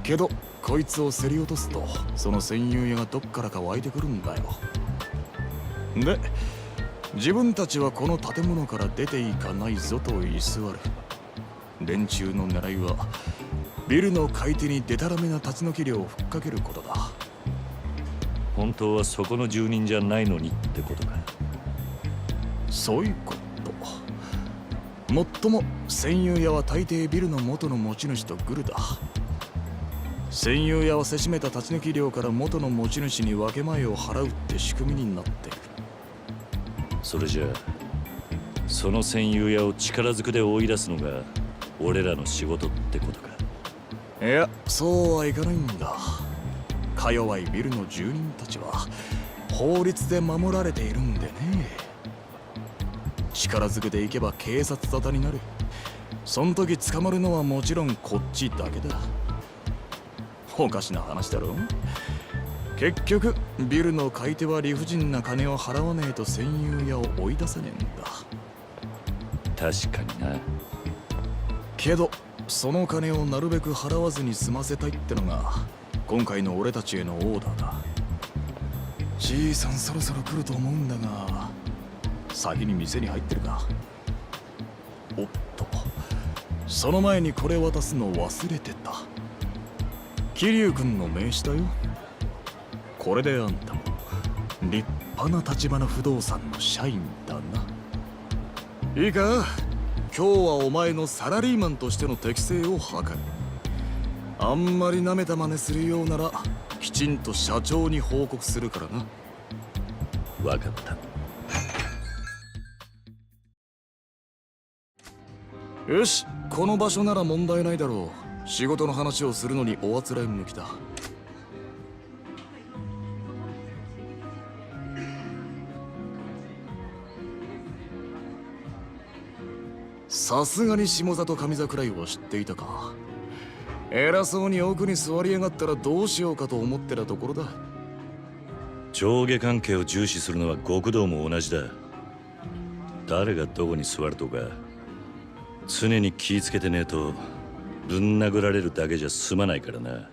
けど、こいつを競り落とすとその占有屋がどっからか湧いてくるんだよ。で、自分たちはこの建物から出ていかないぞと居座る。連中の狙いはビルの買い手にデタラメな立ち退き料をふっかけることだ。本当はそこの住人じゃないのにってことか。そういうこと。もっとも占有屋は大抵ビルの元の持ち主とグルだ。占有屋はせしめた立ち抜き料から元の持ち主に分け前を払うって仕組みになってる。それじゃあその占有屋を力ずくで追い出すのが俺らの仕事ってことか。いや、そうはいかないんだ。か弱いビルの住人たちは法律で守られているんでね。力ずくで行けば警察沙汰になる。そん時捕まるのはもちろんこっちだけだ。おかしな話だろ。結局ビルの買い手は理不尽な金を払わねえと占有屋を追い出せねえんだ。確かにな。けどその金をなるべく払わずに済ませたいってのが今回の俺たちへのオーダーだ。じいさんそろそろ来ると思うんだが、先に店に入ってるか。おっと、その前にこれ渡すの忘れてた。桐生君の名刺だよ。これであんたも立派な橘不動産の社員だな。いいか、今日はお前のサラリーマンとしての適性を図る。あんまり舐めた真似するようならきちんと社長に報告するからな。分かった。よし、この場所なら問題ないだろう。仕事の話をするのにおあつらい向きだ。さすがに下座と上座くらいは知っていたか。偉そうに奥に座りやがったらどうしようかと思ってたところだ。上下関係を重視するのは極道も同じだ。誰がどこに座るとか常に気ぃつけてねえとぶん殴られるだけじゃ済まないからな。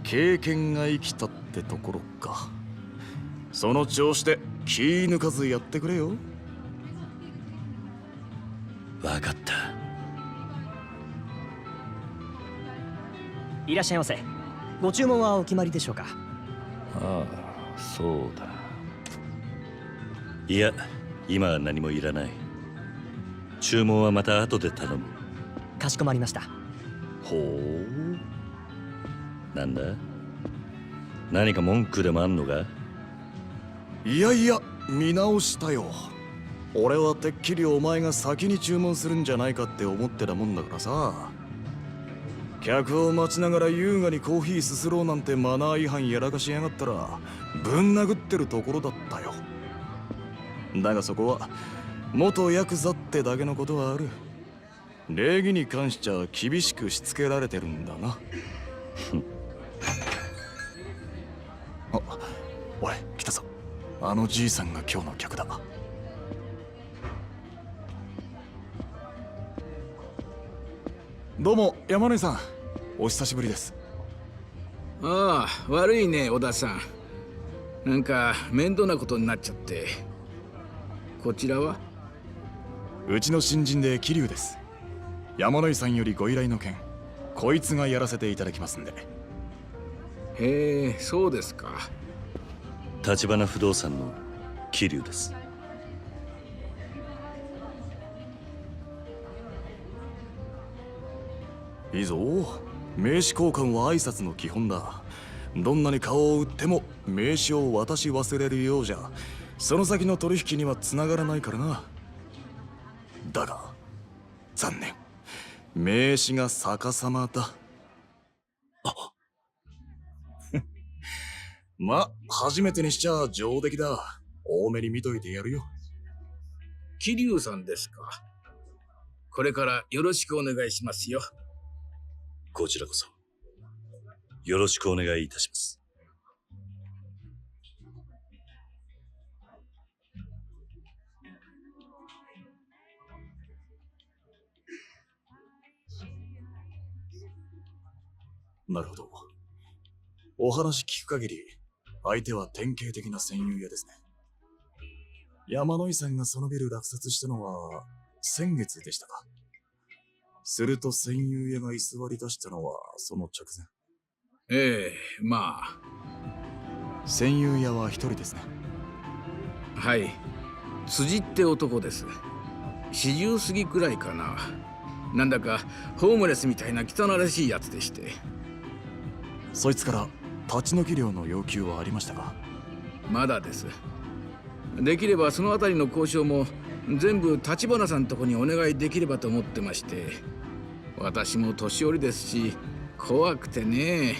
経験が生きたってところか。その調子で気抜かずやってくれよ。分かった。いらっしゃいませ。ご注文はお決まりでしょうか。ああ、そうだ。いや、今は何もいらない。注文はまた後で頼む。かしこまりました。ほう。なんだ、何か文句でもあんのか。いやいや、見直したよ。俺はてっきりお前が先に注文するんじゃないかって思ってたもんだからさ。客を待ちながら優雅にコーヒーすすろうなんてマナー違反やらかしやがったらぶん殴ってるところだったよ。だがそこは元ヤクザってだけのことはある。礼儀に関しちゃ厳しくしつけられてるんだな。あ、おい、来たぞ。あのじいさんが今日の客だ。どうも、山根さん。お久しぶりです。ああ、悪いね、小田さん。なんか面倒なことになっちゃって。こちらは？うちの新人で桐生です。山野井さんよりご依頼の件、こいつがやらせていただきますんで。へえ、そうですか。橘不動産の桐生です。いいぞ。名刺交換は挨拶の基本だ。どんなに顔を売っても名刺を渡し忘れるようじゃその先の取引には繋がらないからな。だが残念、名刺が逆さまだ。ま、初めてにしちゃ上出来だ。多めに見といてやるよ。桐生さんですか。これからよろしくお願いしますよ。こちらこそよろしくお願いいたします。なるほど。お話聞く限り相手は典型的な占有屋ですね。山野井さんがそのビル落札したのは先月でしたか。すると占有屋が居座り出したのはその直前。ええ、まあ。占有屋は一人ですね。はい、辻って男です。40過ぎくらいかな。なんだかホームレスみたいな汚らしいやつでして。そいつから立ち退き料の要求はありましたか？まだです。できればそのあたりの交渉も全部立花さんとこにお願いできればと思ってまして。私も年寄りですし怖くてね。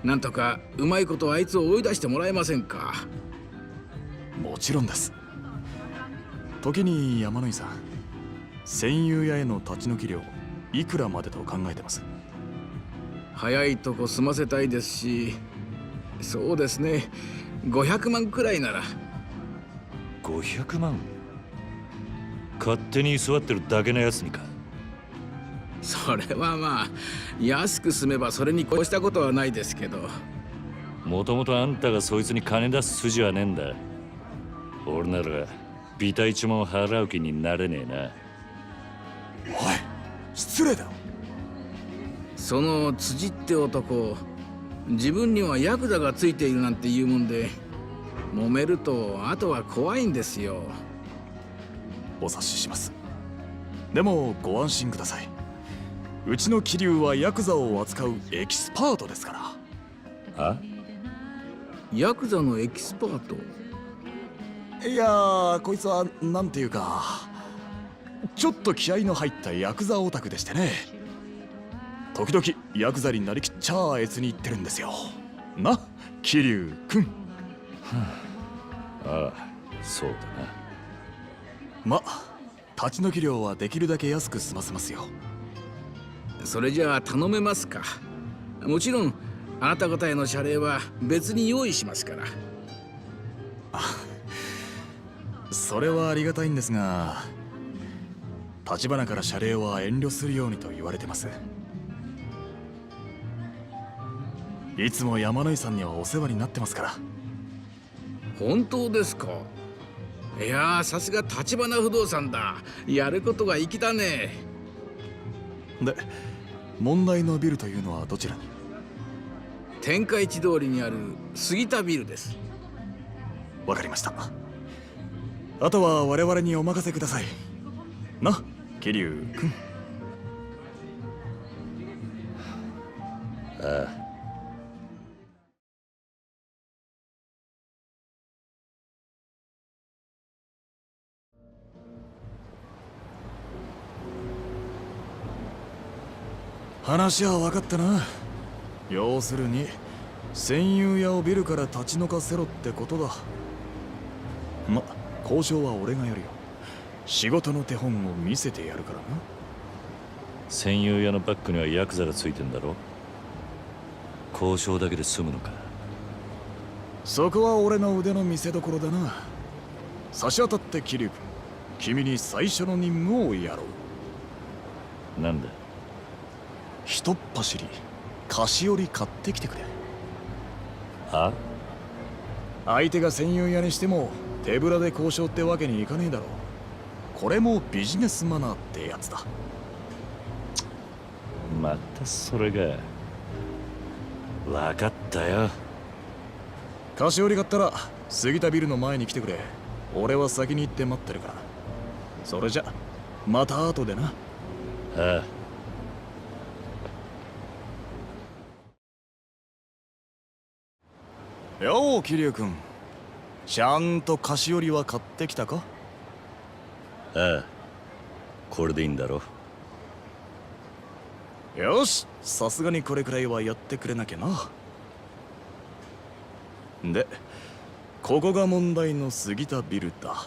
なんとかうまいことあいつを追い出してもらえませんか？もちろんです。時に山野井さん、戦友屋への立ち退き料いくらまでと考えてます？早いとこ済ませたいですし、そうですね、500万くらいなら。500万？勝手に居座ってるだけのやつにか？それはまあ安く済めばそれに越したことはないですけど。もともとあんたがそいつに金出す筋はねえんだ。俺ならビタ一文払う気になれねえな。おい、失礼だ。その辻って男、自分にはヤクザがついているなんて言うもんで、揉めるとあとは怖いんですよ。お察しします。でもご安心ください。うちの桐生はヤクザを扱うエキスパートですから。あ？ヤクザのエキスパート？いやー、こいつはなんていうか、ちょっと気合の入ったヤクザオタクでしてね。時々ヤクザになりきっちゃあ越に行ってるんですよ。な、桐生くん。ああ、そうだな。ま、立ち退き料はできるだけ安く済ませますよ。それじゃあ頼めますか？もちろんあなた方への謝礼は別に用意しますから。それはありがたいんですが、立花から謝礼は遠慮するようにと言われてます。いつも山野井さんにはお世話になってますから。本当ですか？いやー、さすが立花不動産だ。やることが粋だね。で、問題のビルというのはどちらに？天下一通りにある杉田ビルです。わかりました。あとは我々にお任せください。な、桐生くん。ああ。話は分かったな。要するに戦友屋をビルから立ち退かせろってことだ。ま、交渉は俺がやるよ。仕事の手本を見せてやるからな。戦友屋のバックにはヤクザがついてんだろ。交渉だけで済むのか？そこは俺の腕の見せ所だな。差し当たって桐生君、君に最初の任務をやろう。なんだ？ひとっ走り菓子折り買ってきてくれ。は？相手が戦友屋にしても手ぶらで交渉ってわけにいかねえだろう。これもビジネスマナーってやつだ。またそれが。分かったよ。菓子折り買ったら杉田ビルの前に来てくれ。俺は先に行って待ってるから。それじゃまた後でな。ああ。よう、桐生君。ちゃんと菓子折りは買ってきたか？ああ。これでいいんだろ。よし、さすがにこれくらいはやってくれなきゃな。で、ここが問題の杉田ビルだ。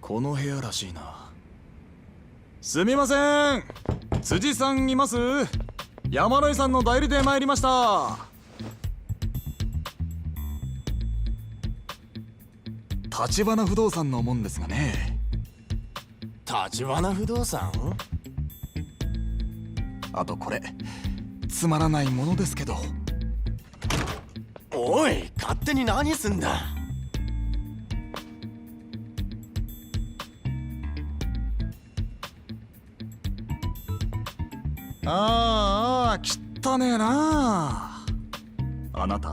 この部屋らしいな。すみません、辻さんいます？山野井さんの代理で参りました。立花不動産のもんですがね。立花不動産？あとこれつまらないものですけど。おい、勝手に何すんだ。ああ、汚ねえな。あなた、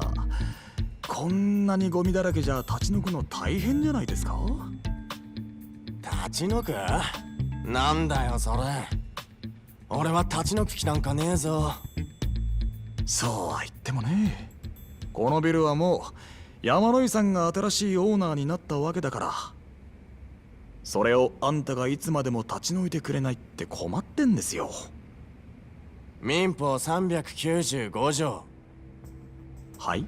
こんなにゴミだらけじゃ立ち退くの大変じゃないですか？立ち退く？なんだよそれ。俺は立ち退く気なんかねえぞ。そうは言ってもね、このビルはもう山野井さんが新しいオーナーになったわけだから。それをあんたがいつまでも立ち退いてくれないって困ってんですよ。民法395条。はい？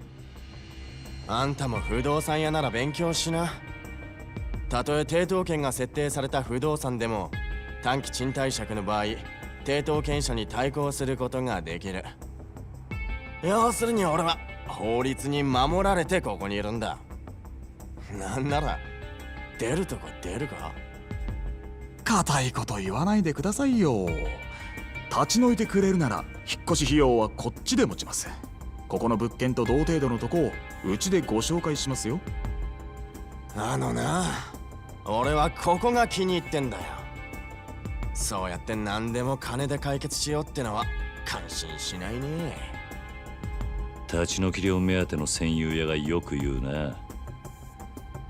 あんたも不動産屋なら勉強しな。たとえ抵当権が設定された不動産でも短期賃貸借の場合、抵当権者に対抗することができる。要するに俺は法律に守られてここにいるんだ。なんなら出るとこ出るか？固いこと言わないでくださいよ。立ち退いてくれるなら引っ越し費用はこっちで持ちます。ここの物件と同程度のとこをうちでご紹介しますよ。あのな、俺はここが気に入ってんだよ。そうやって何でも金で解決しようってのは感心しないね。立ち退き料目当ての戦友屋がよく言うな。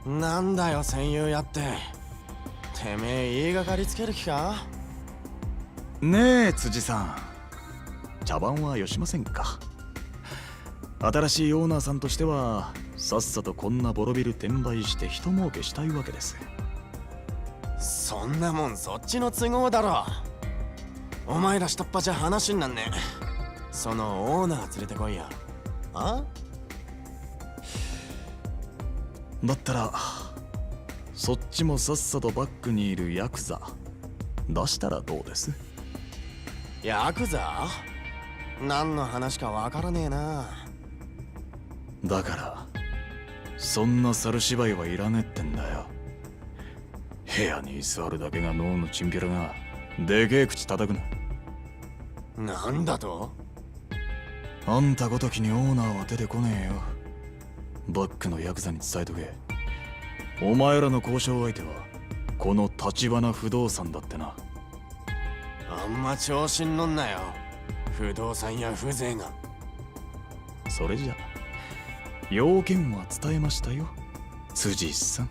なんだよ戦友やって。てめえ言いがかりつける気か？ねえ辻さん、茶番はよしませんか？新しいオーナーさんとしてはさっさとこんなボロビル転売して人儲けしたいわけです。そんなもんそっちの都合だろ。お前ら下っ端じゃ話になんねえ。そのオーナー連れてこいや。あ？だったらそっちもさっさとバックにいるヤクザ出したらどうです？ヤクザ？何の話かわからねえな。だからそんな猿芝居はいらねえってんだよ。部屋に居座るだけが脳のチンピラがでけえ口叩くな。なんだと？あんたごときにオーナーは出てこねえよ。バックのヤクザに伝えとけ。お前らの交渉相手はこの橘不動産だってな。あんま調子に乗んなよ、不動産や風情が。それじゃ要件は伝えましたよ、辻さん。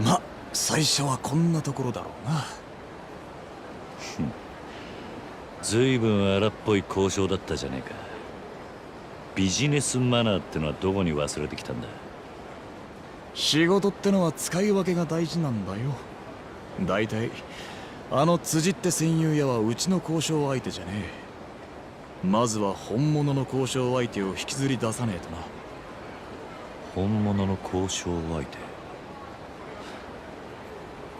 ま、最初はこんなところだろうな。ずいぶん荒っぽい交渉だったじゃねえか。ビジネスマナーってのはどこに忘れてきたんだ？仕事ってのは使い分けが大事なんだよ。だいたいあの辻って戦友屋はうちの交渉相手じゃねえ。まずは本物の交渉相手を引きずり出さねえとな。本物の交渉相手？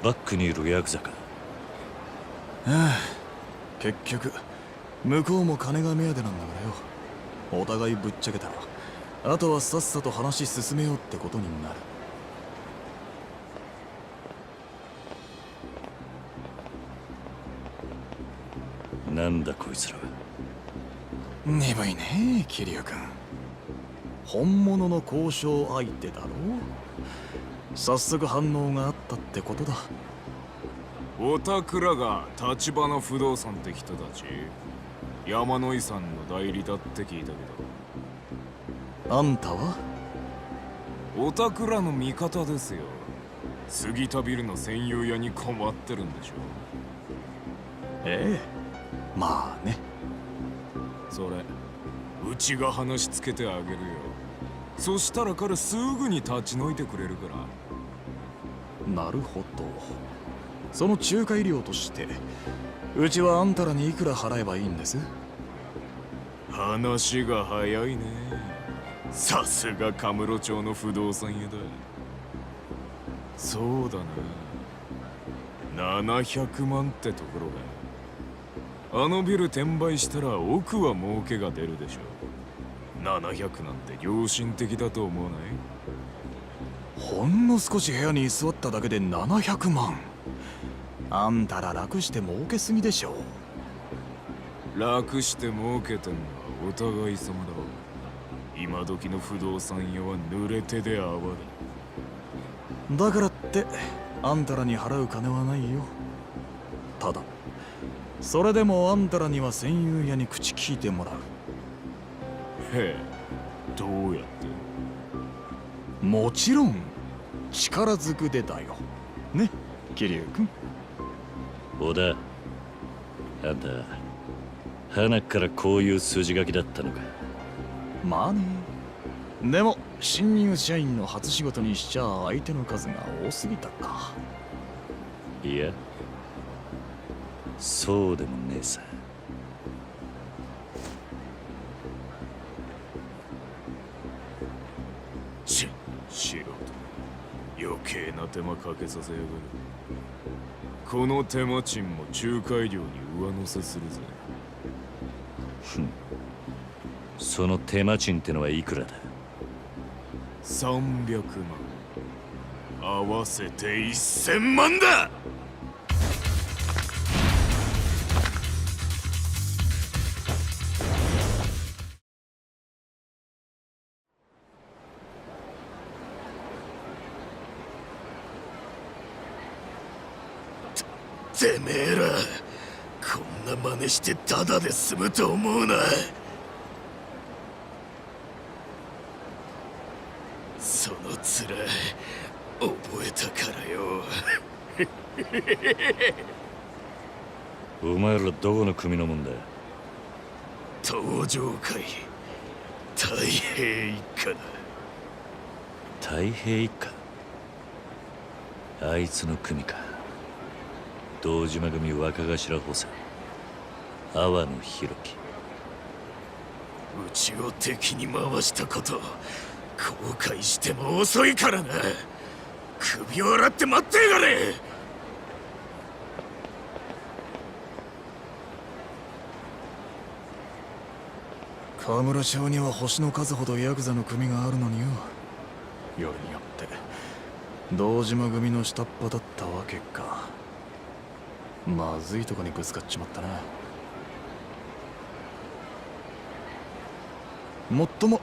バックにいるヤクザか？ああ、結局向こうも金が目当てなんだからよ。お互いぶっちゃけたらあとはさっさと話進めようってことになる。なんだこいつら。鈍いね桐生君。本物の交渉相手だろ。早速反応があったってことだ。おたくらが橘不動産って人たち、山野井さんの代理だって聞いたけど。あんたは？おたくらの味方ですよ。杉田ビルの専用屋に困ってるんでしょ。ええ、まあね。それうちが話つけてあげるよ。そしたら彼すぐに立ち退いてくれるから。なるほど。その仲介料としてうちはあんたらにいくら払えばいいんです？話が早いね。さすがカムロ町の不動産屋だ。そうだな、700万ってところが。あのビル転売したら奥は儲けが出るでしょ。700なんて良心的だと思わない？ほんの少し部屋に居座っただけで700万。あんたら楽して儲けすぎでしょ。楽して儲けてんのはお互い様だろ。今時の不動産屋は濡れ手で泡だ。だからってあんたらに払う金はないよ。ただそれでもあんたらには戦友屋に口聞いてもらう。へえ、どうやって？もちろん力ずくでだよね、桐生君。織田、あんた花からこういう筋書きだったのか。まあね。でも新入社員の初仕事にしちゃ相手の数が多すぎたか。いや、そうでもねえさ。素人、余計な手間かけさせやがる。この手間賃も仲介料に上乗せするぜ。ふん、その手間賃ってのはいくらだ？300万。合わせて1000万だ。てめえら、こんな真似してタダで済むと思うな。その面覚えたからよ。お前らどこの組のもんだ？東上会太平一家だ。太平一家？あいつの組か。堂島組若頭補佐阿波野弘樹。うちを敵に回したこと後悔しても遅いからな。首を洗って待ってやがれ。河村町には星の数ほどヤクザの組があるのによ。よりによって堂島組の下っ端だったわけか。まずいとこにぶつかっちまったな。もっとも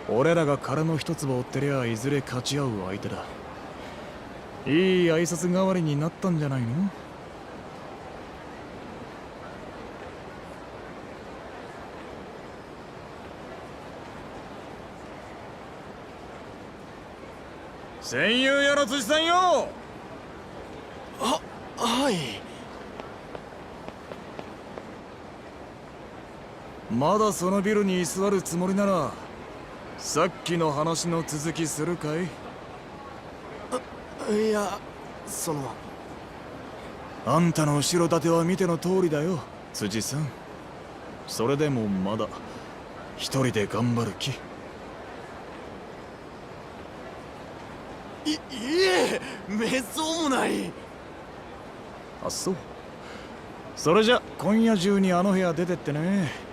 俺らが殻の一粒追ってりゃいずれ勝ち合う相手だ。いい挨拶代わりになったんじゃないの？戦友屋の辻さんよ。はい。まだそのビルに居座るつもりならさっきの話の続きするかい？いや、あんたの後ろ盾は見ての通りだよ、辻さん。それでもまだ一人で頑張る気？いえ、めっそうもない。あ、そう。それじゃ今夜中にあの部屋出てってね。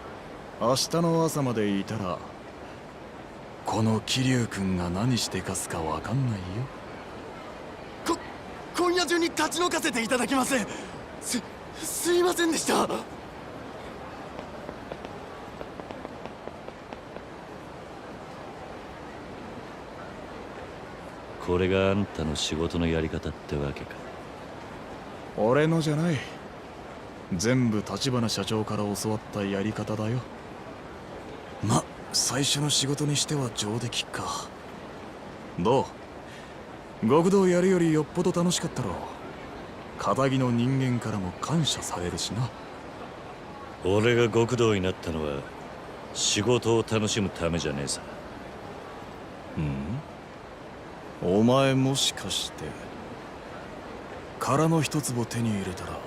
明日の朝までいたらこの桐生君が何してかすかわかんないよ。今夜中に立ち退かせていただきます。すいませんでした。これがあんたの仕事のやり方ってわけか。俺のじゃない。全部橘社長から教わったやり方だよ。ま、最初の仕事にしては上出来か。どう？極道やるよりよっぽど楽しかったろう。片木の人間からも感謝されるしな。俺が極道になったのは仕事を楽しむためじゃねえさ。お前もしかして殻の一粒手に入れたら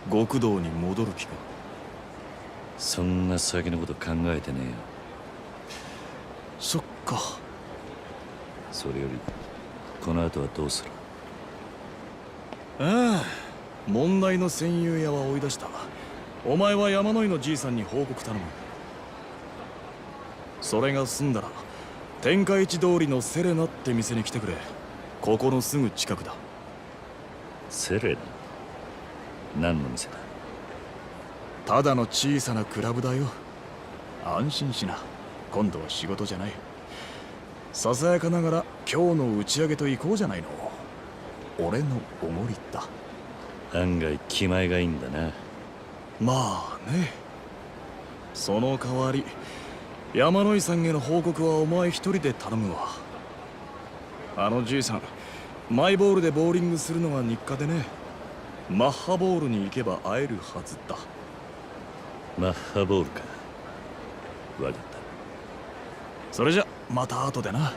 極道に戻る気か？そんな先のこと考えてねえよ。そっか。それよりこの後はどうする？ああ、問題の戦友屋は追い出した。お前は山野井のじいさんに報告頼む。それが済んだら天下一通りのセレナって店に来てくれ。ここのすぐ近くだ。セレナ？何の店だ？ただの小さなクラブだよ。安心しな。今度は仕事じゃない。ささやかながら今日の打ち上げと行こうじゃないの。俺のおごりだ。案外気前がいいんだな。まあね。その代わり山野井さんへの報告はお前一人で頼むわ。あのじいさん、マイボールでボーリングするのが日課でね。マッハボールに行けば会えるはずだ。マッハボールか。わかった。それじゃまた後でな。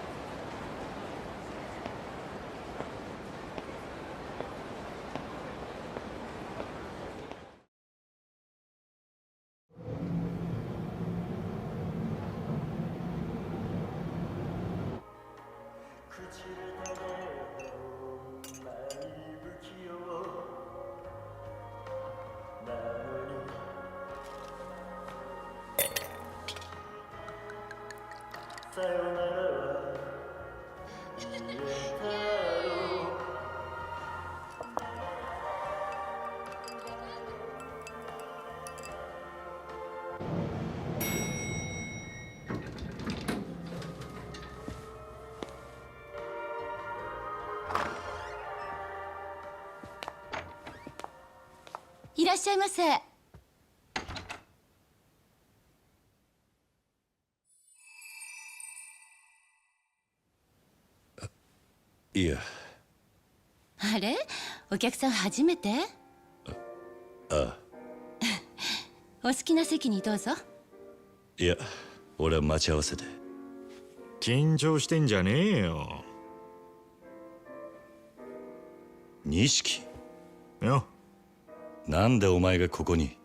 いらっしゃいませ。いや。あれ、お客さん初めて？ああ。お好きな席にどうぞ。いや、俺は待ち合わせで。緊張してんじゃねえよ。錦よ。なんでお前がここに？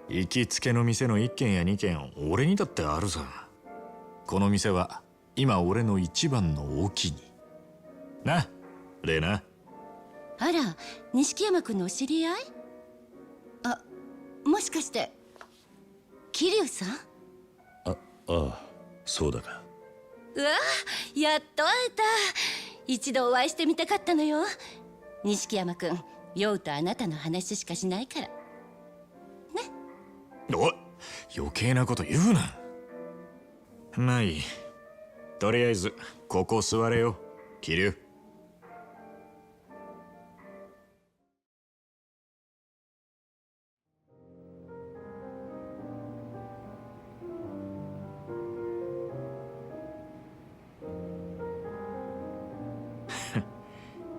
行きつけの店の1軒や2軒俺にだってあるさ。この店は今俺の一番のお気にな、レナ。あら、錦山君のお知り合い？あ、もしかして桐生さん？ああ、そうだが。うわ、やっと会えた。一度お会いしてみたかったのよ。錦山君、酔うとあなたの話しかしないからね。おい、余計なこと言うな。まあいい。とりあえずここ座れよ、桐生。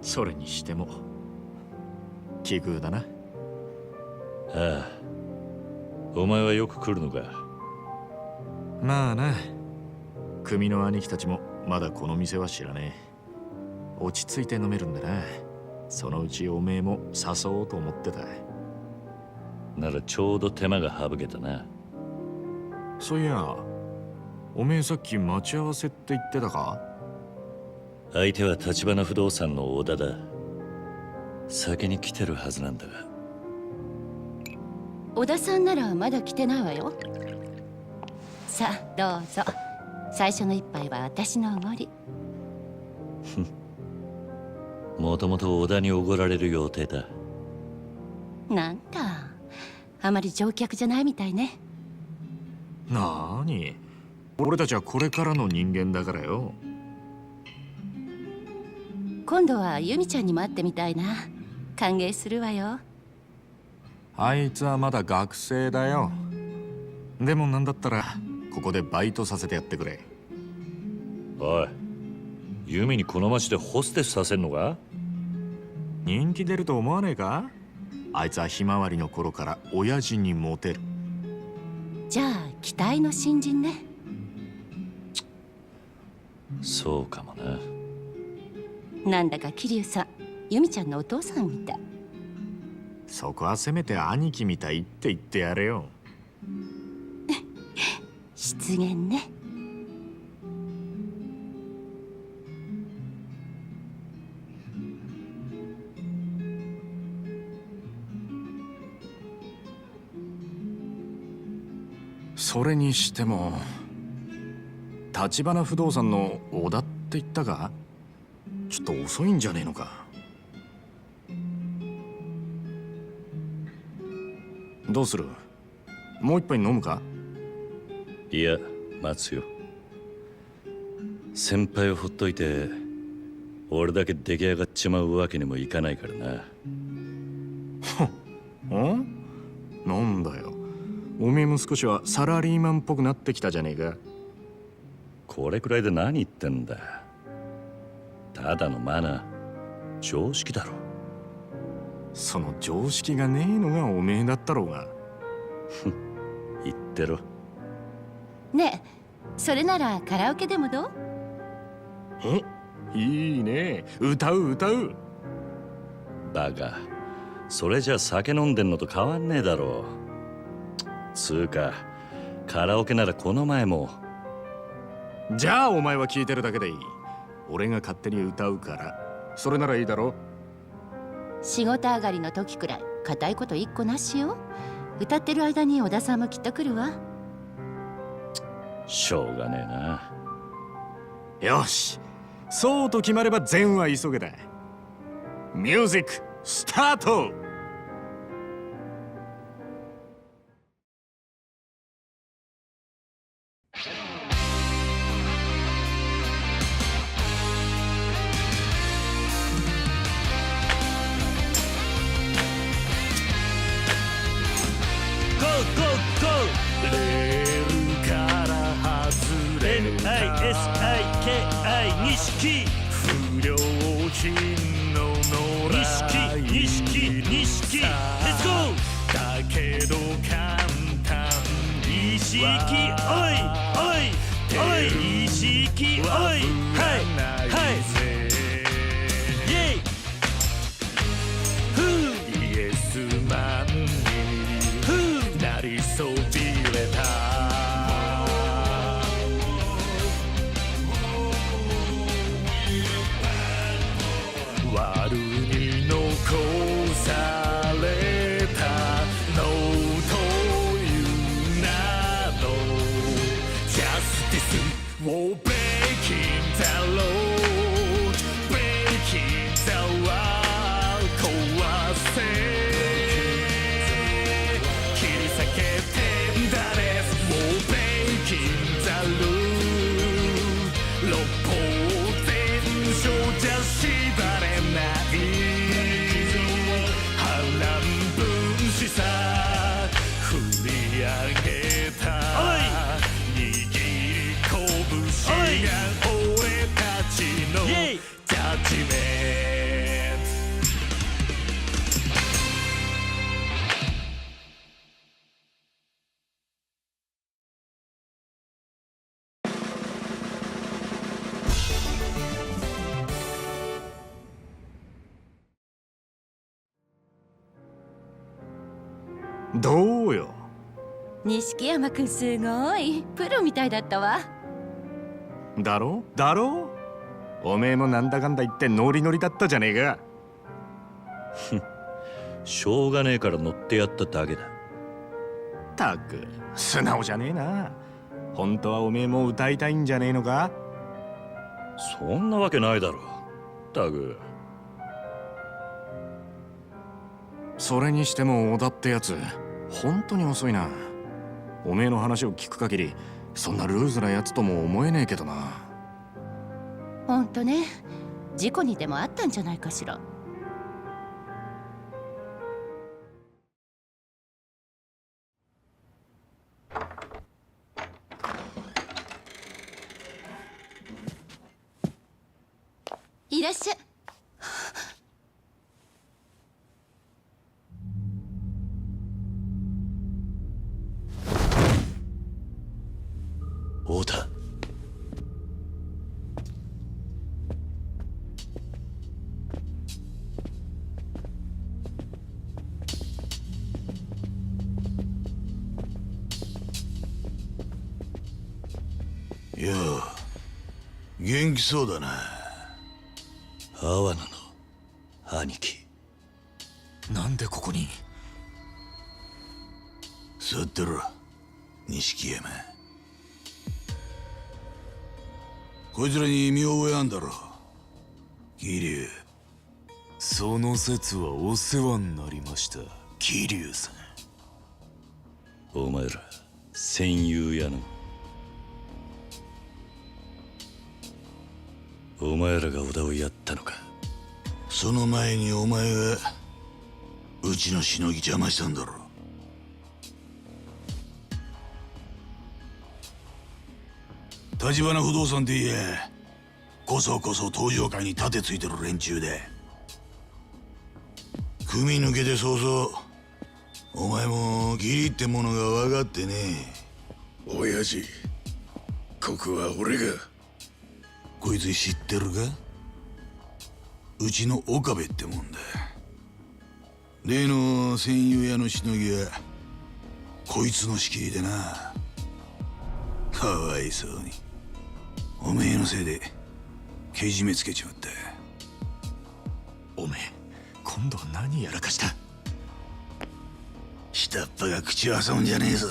それにしても奇遇だな。ああ、お前はよく来るのか。まあな、組の兄貴たちもまだこの店は知らねえ。落ち着いて飲めるんだな。そのうちおめえも誘おうと思ってた。ならちょうど手間が省けたな。そういや、おめえさっき待ち合わせって言ってたか？相手は橘不動産の小田だ。先に来てるはずなんだが。小田さんならまだ来てないわよ。さあどうぞ。最初の一杯は私のおごり。もともと小田におごられる予定だ。なんだ、あまり乗客じゃないみたいね。なーに、俺たちはこれからの人間だからよ。今度は由美ちゃんにも会ってみたいな。歓迎するわよ。あいつはまだ学生だよ。でもなんだったらここでバイトさせてやってくれ。おい、ユミにこの町でホステスさせんのか？人気出ると思わねえか？あいつはひまわりの頃から親父にモテる。じゃあ期待の新人ね。そうかもな。なんだか桐生さん、由美ちゃんのお父さんみたい。そこはせめて兄貴みたいって言ってやれよ。失言ね。それにしても橘不動産の小田って言ったか？ちょっと遅いんじゃねえのか。どうする？もう一杯飲むか？いや、待つよ。先輩をほっといて俺だけ出来上がっちまうわけにもいかないからな。なんだよ、おめえも少しはサラリーマンっぽくなってきたじゃねえか。これくらいで何言ってんだ。ただのマナー、常識だろ。その常識がねえのがおめえだったろうが。言ってろ。ねえ、それならカラオケでもどう？いいね、歌う歌う。バカ、それじゃ酒飲んでんのと変わんねえだろう。つうかカラオケならこの前も。じゃあお前は聞いてるだけでいい。俺が勝手に歌うから、それならいいだろ。仕事上がりの時くらい固いこと一個なしよ。歌ってる間に小田さんもきっと来るわ。しょうがねえな。よし、そうと決まれば善は急げだ。ミュージックスタート。レールから外れた NISIKI 錦不良品の野良錦レッツゴーだけど簡単意識おい意識おいはいイエイイエスマンになりそびれた悪に残されたのという名のジャスティスをベイキンザローベイキンザワー壊せ切り裂けてんだねもうベイキンザル六方全書じゃ縛れない波乱分子さ振り上げた握り拳が俺たちのジャッジメントどうよ。錦山くんすごいプロみたいだったわ。だろおめえもなんだかんだ言ってノリノリだったじゃねえか。しょうがねえから乗ってやっただけだ。たく素直じゃねえな。本当はおめえも歌いたいんじゃねえのか。そんなわけないだろ。たくそれにしても小田ってやつ本当に遅いな。おめえの話を聞く限りそんなルーズなやつとも思えねえけどな。ほんとね、事故にでもあったんじゃないかしら。いらっしゃい。太田。よう元気そうだな。阿波野の兄貴。なんでここに。座ってろ錦山。こいつらに見覚えあんだろ桐生。その説はお世話になりました桐生さん。お前ら戦友やの。お前らが織田をやったのか。その前にお前がうちのしのぎ邪魔したんだろ。橘不動産って言え、こそこそ東上界に盾ついてる連中で、組抜けて早々お前も義理ってものが分かってね。親父、ここは俺が。こいつ知ってるか？うちの岡部ってもんだ。例の戦友屋のしのぎはこいつの仕切りでな。かわいそうにおめえのせいでけじめつけちまった。おめえ今度は何やらかした？下っ端が口を挟むんじゃねえぞ。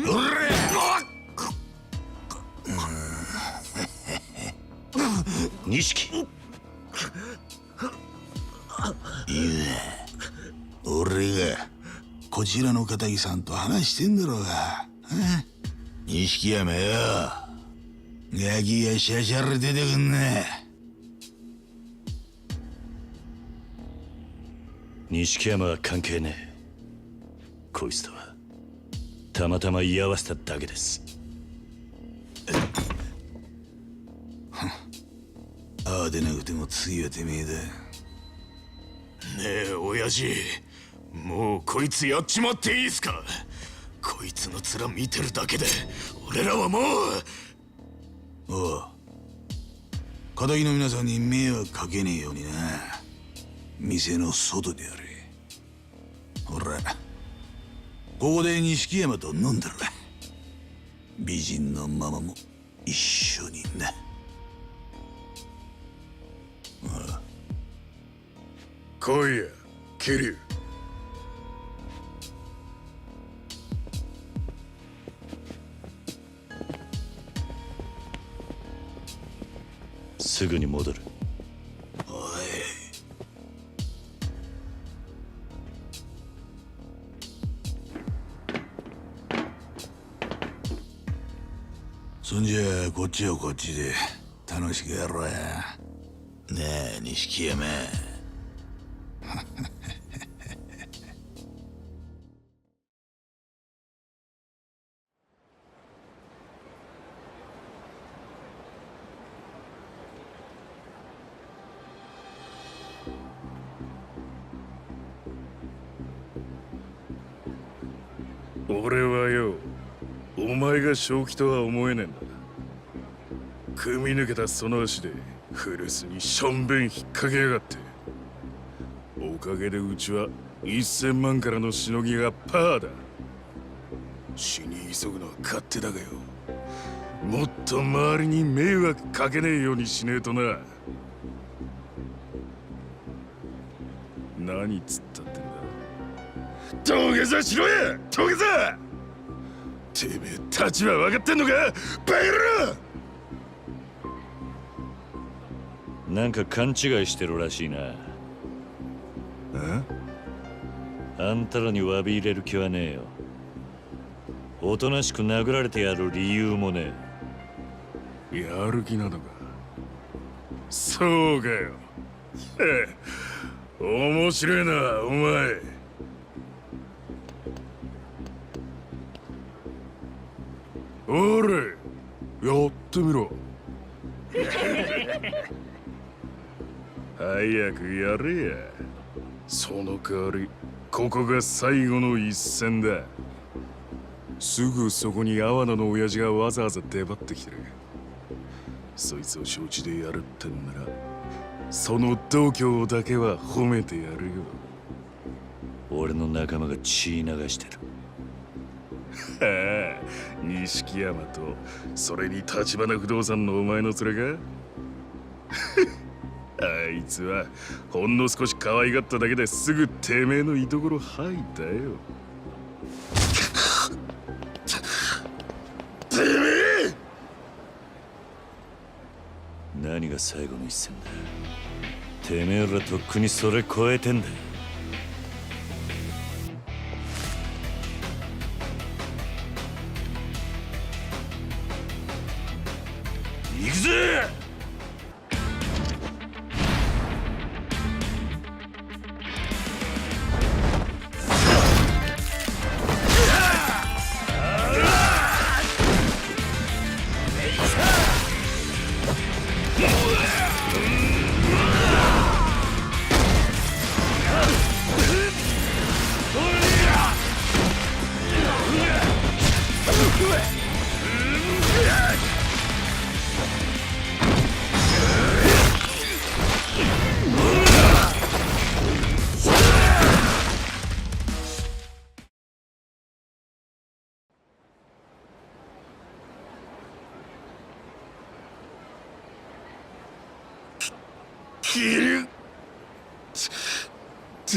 おら！錦。いや、俺がこちらの片木さんと話してんだろうが。錦山よ、ガキがシャシャラ出てくんな。錦山は関係ねえ。こいつとはたまたま居合わせただけです。ああでなくても次はてめえだ。ねえ親父、もうこいつやっちまっていいっすか？こいつの面見てるだけで俺らはもう。おう、片木の皆さんに迷惑かけねえようにな。店の外でやれ。ほら、ここで錦山と飲んでる。美人のママも一緒にな。来いや、桐生。すぐに戻る。おい、そんじゃこっちはこっちで楽しくやろうや。ねえ錦山。俺はよ、お前が正気とは思えねえんだ。組み抜けたその足で古巣にしょんべん引っ掛けやがって。おかげでうちは1000万からのしのぎがパーだ。死に急ぐのは勝手だがよ、もっと周りに迷惑かけねえようにしねえとな。何つったってんだ。土下座しろや、土下座。てめえ立場分かってんのか、バカ野郎。なんか勘違いしてるらしいな。あんたらに詫び入れる気はねえよ。おとなしく殴られてやる理由もねえ。やる気なのか。そうかよ。面白いなお前。おれ、やってみろ。早くやれや。その代わりここが最後の一戦だ。すぐそこに阿波野の親父がわざわざ出張ってきてる。そいつを承知でやるってんなら、その度胸だけは褒めてやるよ。俺の仲間が血流してる。はあ、錦山とそれに橘不動産のお前の連れか。あいつはほんの少し可愛がっただけですぐてめえのいところ吐いたよ。てめえ！何が最後の一戦だ。てめえらとっくにそれ超えてんだ。行くぜ！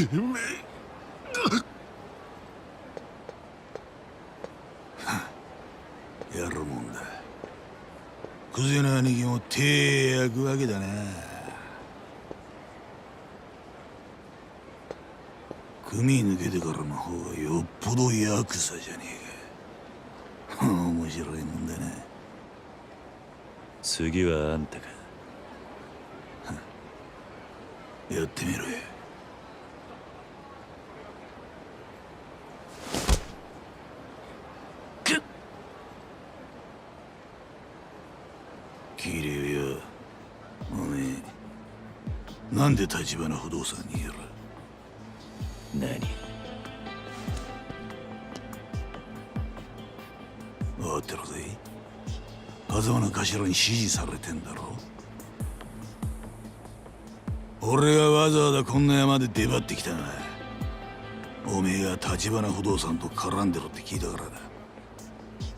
てめえやるもんだ。クゼの兄貴も手焼くわけだな。組抜けてからの方がよっぽどヤクザじゃねえか。面白いもんだな。次はあんたか。やってみろよ。桐生よ、おめえなんで橘不動産にいる？何？分かってるぜ。風間の頭に指示されてんだろ。俺がわざわざこんな山で出張ってきたな。おめえが橘不動産と絡んでるって聞いたからだ。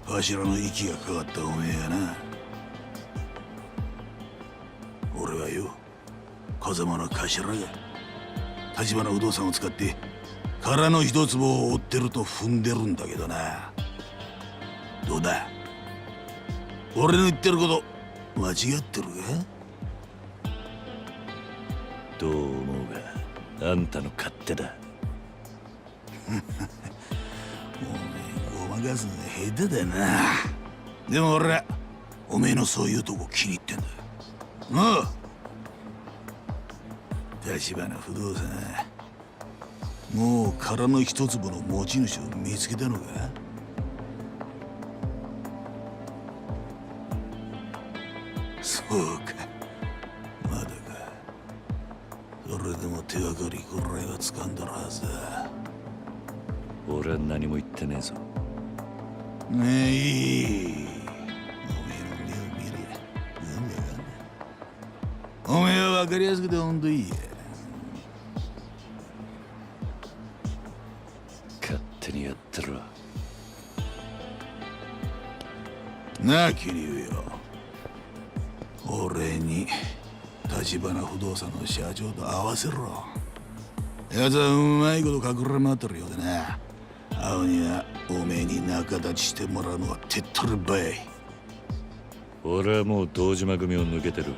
柱の息がかかったおめえがな。俺はよ、風間の頭が橘不動産を使って空の一坪を追ってると踏んでるんだけどな。どうだ、俺の言ってること間違ってるか？どう思うがあんたの勝手だ。おめえごまかすのが下手だな。でも俺はおめえのそういうとこ気に入ってんだ。なあ橘不動産、もう空の一坪の持ち主を見つけたのか？そうか、まだか。それでも手がかりくらいは掴んだるはずだ。俺は何も言ってねえぞ。ねえ、いい。おめえの目を見りゃなんだかんだ。おめえは分かりやすくてほんといいや。勝手にやってろ。なあ桐生よ、俺に橘不動産の社長と合わせろ。奴はうまいこと隠れ回ってるようでな。会うにはおめえに仲立ちしてもらうのは手っ取り早い。俺はもう堂島組を抜けてる。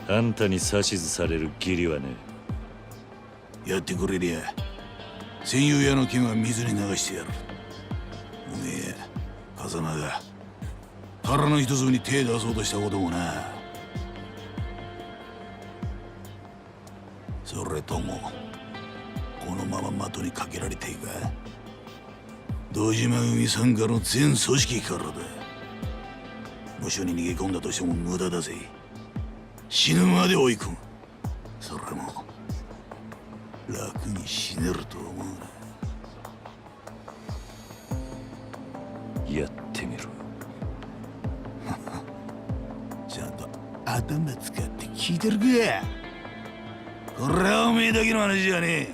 あんたに指図される義理はね。やってくれりゃ戦友屋の剣は水に流してやる。おめえ風間が腹の一粒に手出そうとしたこともな。それともこのまま的にかけられていか？堂島組傘下の全組織からだ。無所に逃げ込んだとしても無駄だぜ。死ぬまで追い込む。それも楽に死ねると思うな。やってみろ。ちゃんと頭使って聞いてるか？これはおめえだけの話じゃねえ。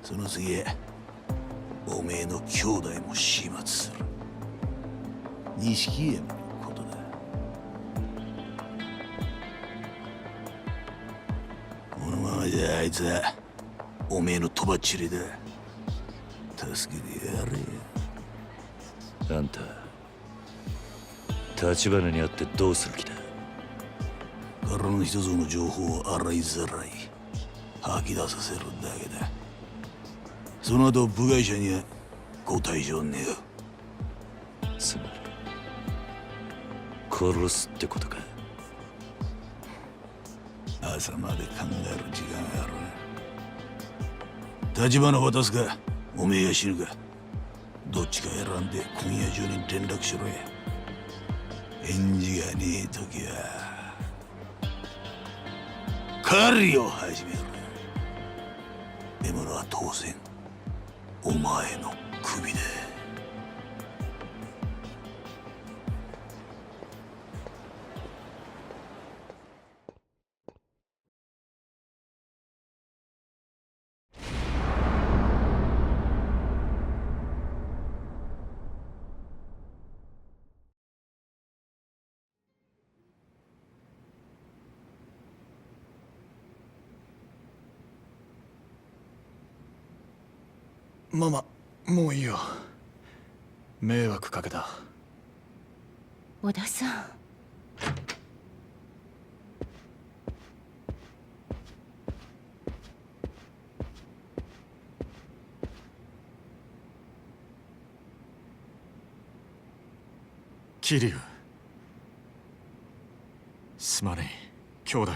その次おめえの兄弟も始末する。錦山のことだ。このままじゃあいつはおめえのとばっちりだ。助けてやれよ。あんた橘に会ってどうする気だ？からの一つの情報を洗いざらい吐き出させるだけだ。その後部外者にはご退場ねえよ。つまり殺すってことか？朝まで考える時間がある。橘渡すかおめえが死ぬか、どっちか選んで今夜中に連絡しろや。返事がねえ時は狩りを始める。獲物は当然お前の首だ。ママ、もういいよ。迷惑かけた。小田さん。桐生、すまねえ兄弟。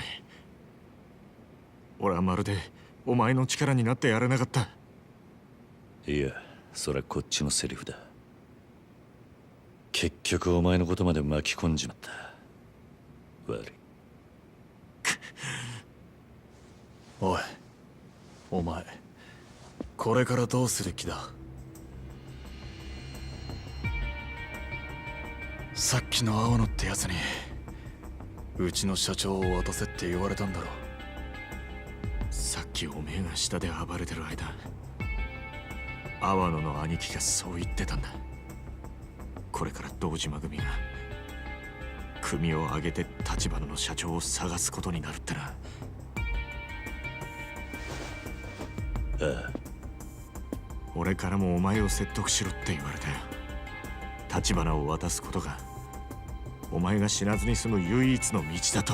俺はまるでお前の力になってやれなかった。いや、そりゃこっちのセリフだ。結局お前のことまで巻き込んじまった。悪い。おい、お前これからどうする気だ？さっきの青野ってやつにうちの社長を渡せって言われたんだろ。さっきおめえが下で暴れてる間、阿波野の兄貴がそう言ってたんだ。これから堂島組が組を挙げて立花の社長を探すことになるってな。ああ、俺からもお前を説得しろって言われたよ。立花を渡すことがお前が死なずに済む唯一の道だと。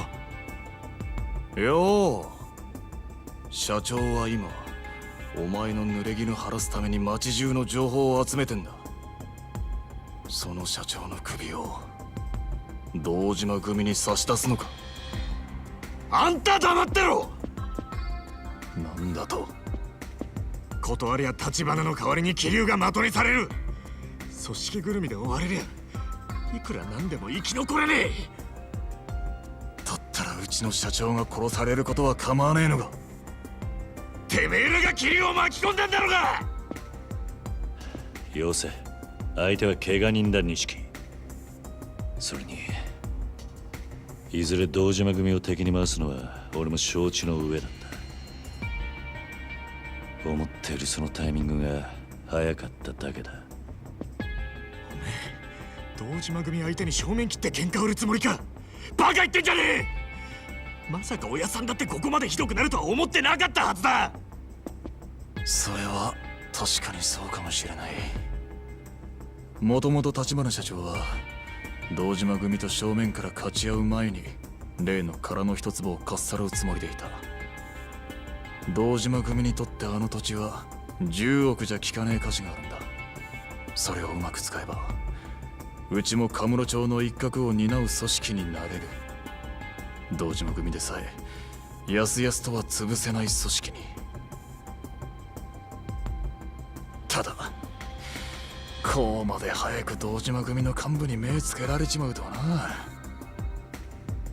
よう、社長は今お前の濡れ衣晴らすために町中の情報を集めてんだ。その社長の首を堂島組に差し出すのか？あんた黙ってろ！なんだと？断りゃ立花の代わりに桐生が的にされる。組織ぐるみで追われりゃいくらなんでも生き残れねえ。だったらうちの社長が殺されることは構わねえのか？てめえらが桐生を巻き込んだんだろうが！よせ、相手は怪我人だ、錦。それにいずれ堂島組を敵に回すのは俺も承知の上だった。思っているそのタイミングが早かっただけだ。堂島組相手に正面切って喧嘩売るつもりか？バカ言ってんじゃねえ！まさか親さんだってここまでひどくなるとは思ってなかったはずだ。それは確かにそうかもしれない。もともと立花社長は堂島組と正面から勝ち合う前に例の殻の一粒をかっさらうつもりでいた。堂島組にとってあの土地は10億じゃ効かねえ価値があるんだ。それをうまく使えばうちも神室町の一角を担う組織になれる。堂島組でさえやすやすとは潰せない組織に。ただこうまで早く堂島組の幹部に目つけられちまうとはな。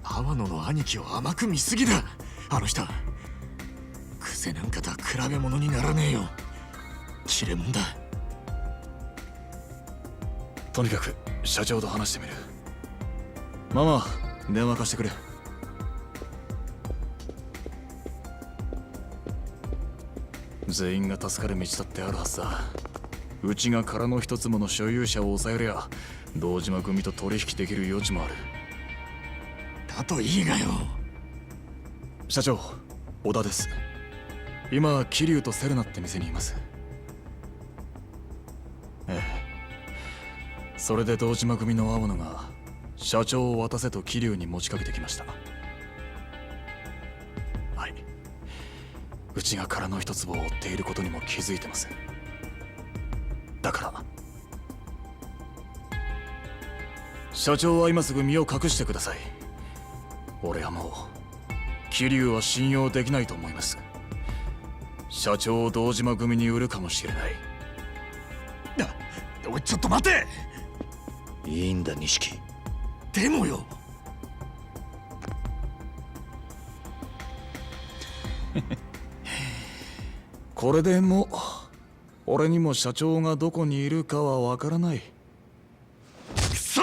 阿波野の兄貴を甘く見すぎだ。あの人クゼなんかとは比べ物にならねえよ。切れ者だ。とにかく社長と話してみる。ママ、電話貸してくれ。全員が助かる道だってあるはずだ。うちが殻の一つもの所有者を抑えりゃ堂島組と取引できる余地もある。だといいがよ。社長、小田です。今桐生とセレナって店にいます。ええ、それで堂島組の青野が社長を渡せと桐生に持ちかけてきました。はい、うちが殻の一粒を追っていることにも気づいてます。だから社長は今すぐ身を隠してください。俺はもう桐生は信用できないと思います。社長を堂島組に売るかもしれない。おい、ちょっと待て。いいんだ、錦。でもよ。これでもう俺にも社長がどこにいるかはわからない。くそ！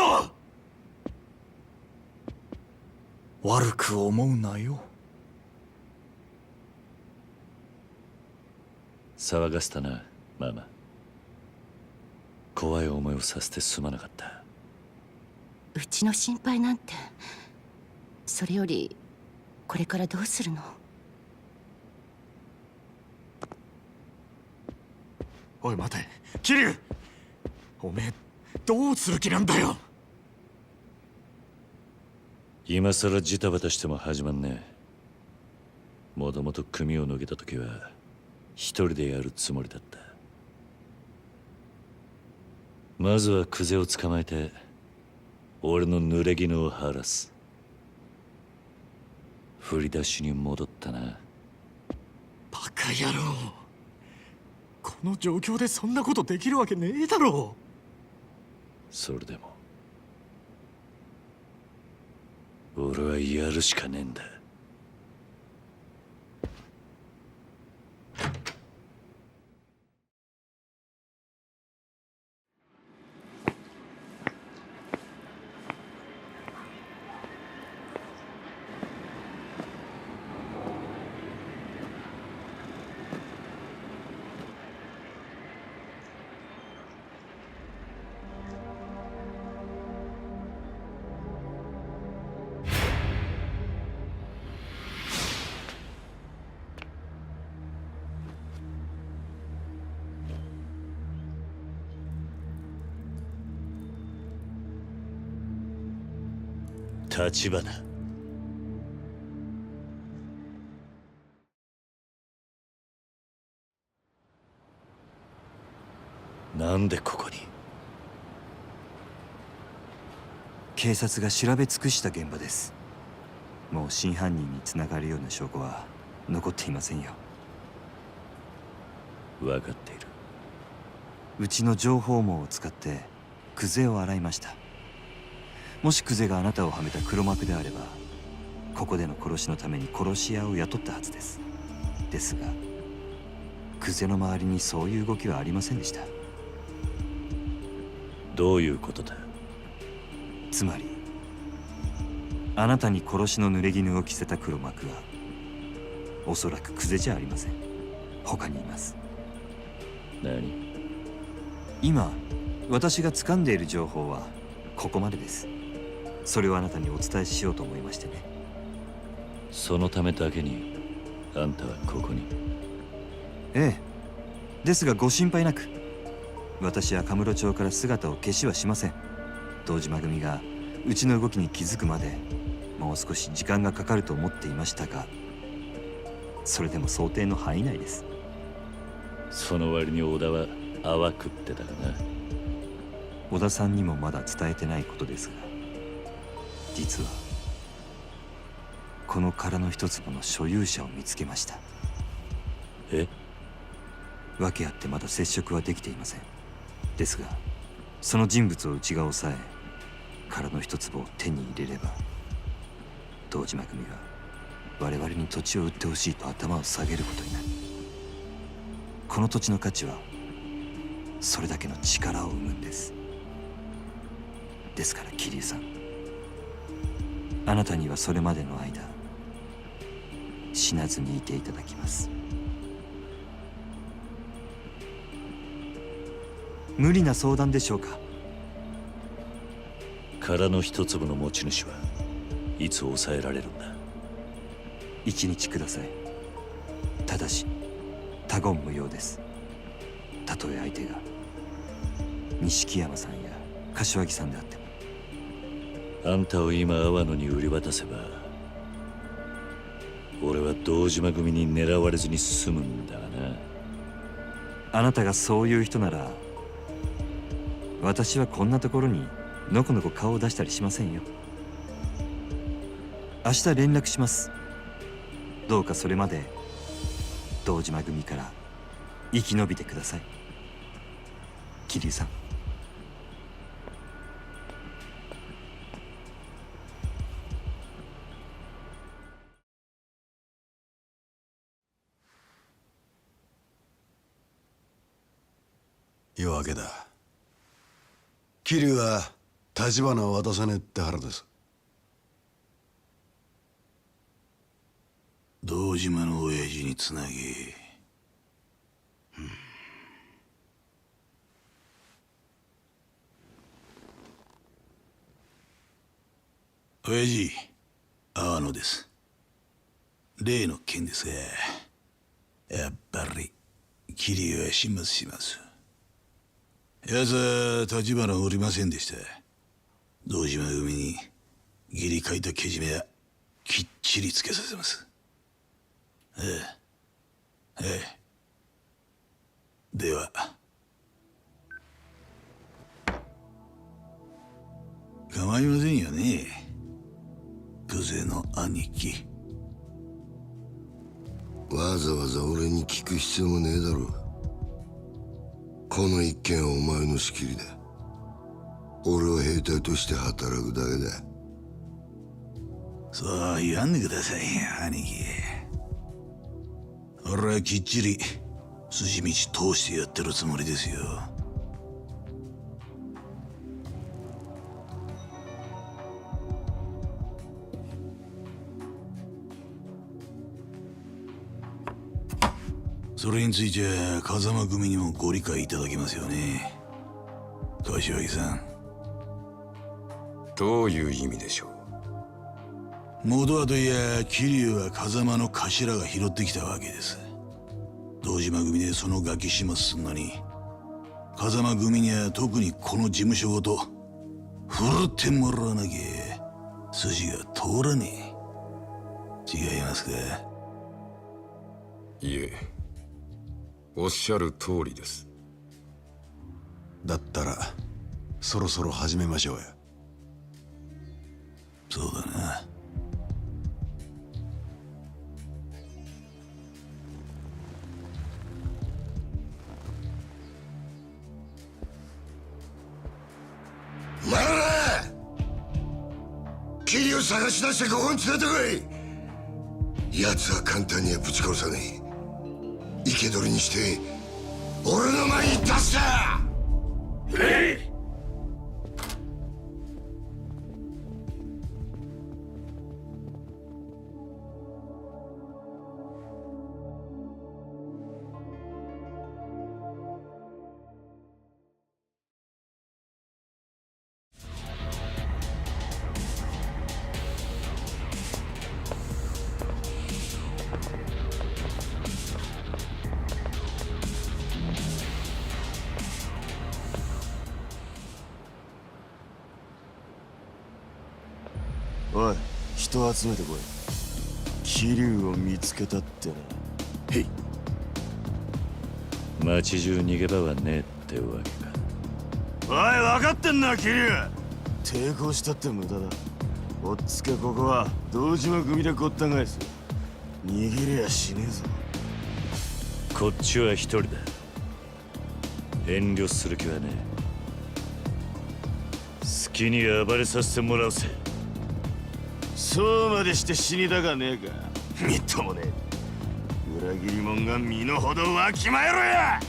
悪く思うなよ。騒がせたな、ママ。怖い思いをさせてすまなかった。うちの心配なんて。それよりこれからどうするの？おい待て、桐生。おめえどうする気なんだよ。今さらジタバタしても始まんねえ。もともと組を抜けた時は一人でやるつもりだった。まずはクゼを捕まえて俺の濡れ衣を晴らす。振り出しに戻ったな。バカ野郎、この状況でそんなことできるわけねえだろ。それでも俺はやるしかねえんだ。立花。なんでここに？警察が調べ尽くした現場です。もう真犯人につながるような証拠は残っていませんよ。分かっている。うちの情報網を使ってクゼを洗いました。もしクゼがあなたをはめた黒幕であれば、ここでの殺しのために殺し屋を雇ったはずです。ですがクゼの周りにそういう動きはありませんでした。どういうことだ？つまりあなたに殺しの濡れ衣を着せた黒幕はおそらくクゼじゃありません。他にいます。何？今私が掴んでいる情報はここまでです。それをあなたにお伝えしようと思いましてね。そのためだけにあんたはここに？ええ。ですがご心配なく、私はカムロ町から姿を消しはしません。堂島組がうちの動きに気づくまでもう少し時間がかかると思っていましたが、それでも想定の範囲内です。その割に小田は淡くってたかな。小田さんにもまだ伝えてないことですが、実はこの殻の一粒の所有者を見つけました。え？訳あってまだ接触はできていません。ですがその人物をうちが抑え、殻の一粒を手に入れれば、堂島組は我々に土地を売ってほしいと頭を下げることになる。この土地の価値はそれだけの力を生むんです。ですから桐生さん、あなたにはそれまでの間死なずにいていただきます。無理な相談でしょうか？殻の一粒の持ち主はいつ抑えられるんだ？1日ください。ただし他言無用です。たとえ相手が錦山さんや柏木さんであっても。あんたを今阿波野に売り渡せば俺は堂島組に狙われずに済むんだがな。あなたがそういう人なら、私はこんなところにのこのこ顔を出したりしませんよ。明日連絡します。どうかそれまで堂島組から生き延びてください。桐生さん。夜明けだ。桐生は立花を渡さねえって腹です。堂島の親父につなげ。親父、阿波野です。例の件ですが、やっぱり桐生は始末します。奴は立花おりませんでした。堂島組に義理書いたけじめはきっちりつけさせます。では構いませんよね、久世の兄貴。わざわざ俺に聞く必要もねえだろ。この一件はお前の仕切りだ。俺は兵隊として働くだけだ。そう言わんでくださいよ、兄貴。俺はきっちり筋道通してやってるつもりですよ。それについては風間組にもご理解いただけますよね、柏木さん。どういう意味でしょう。元はといや桐生は風間の頭が拾ってきたわけです。堂島組でそのガキ始末すんのに、風間組には特にこの事務所ごと振るってもらわなきゃ筋が通らねえ。違いますか？いえ、おっしゃる通りです。だったらそろそろ始めましょうや。そうだな。マララ、桐生探し出してここに連れてこい。奴は簡単にはぶち殺さねえ。生け捕りにして俺の前に出すな。おい、人集めてこい。桐生を見つけたってな。へい。町中逃げ場はねえってわけか。おい、分かってんな、桐生。抵抗したって無駄だ。おっつけここは堂島組でごった返す。逃げりゃしねえぞ。こっちは一人だ。遠慮する気はねえ。好きに暴れさせてもらうぜ。そうまでして死にたかねえか。みっともねえ。裏切り者が身の程わきまえろや。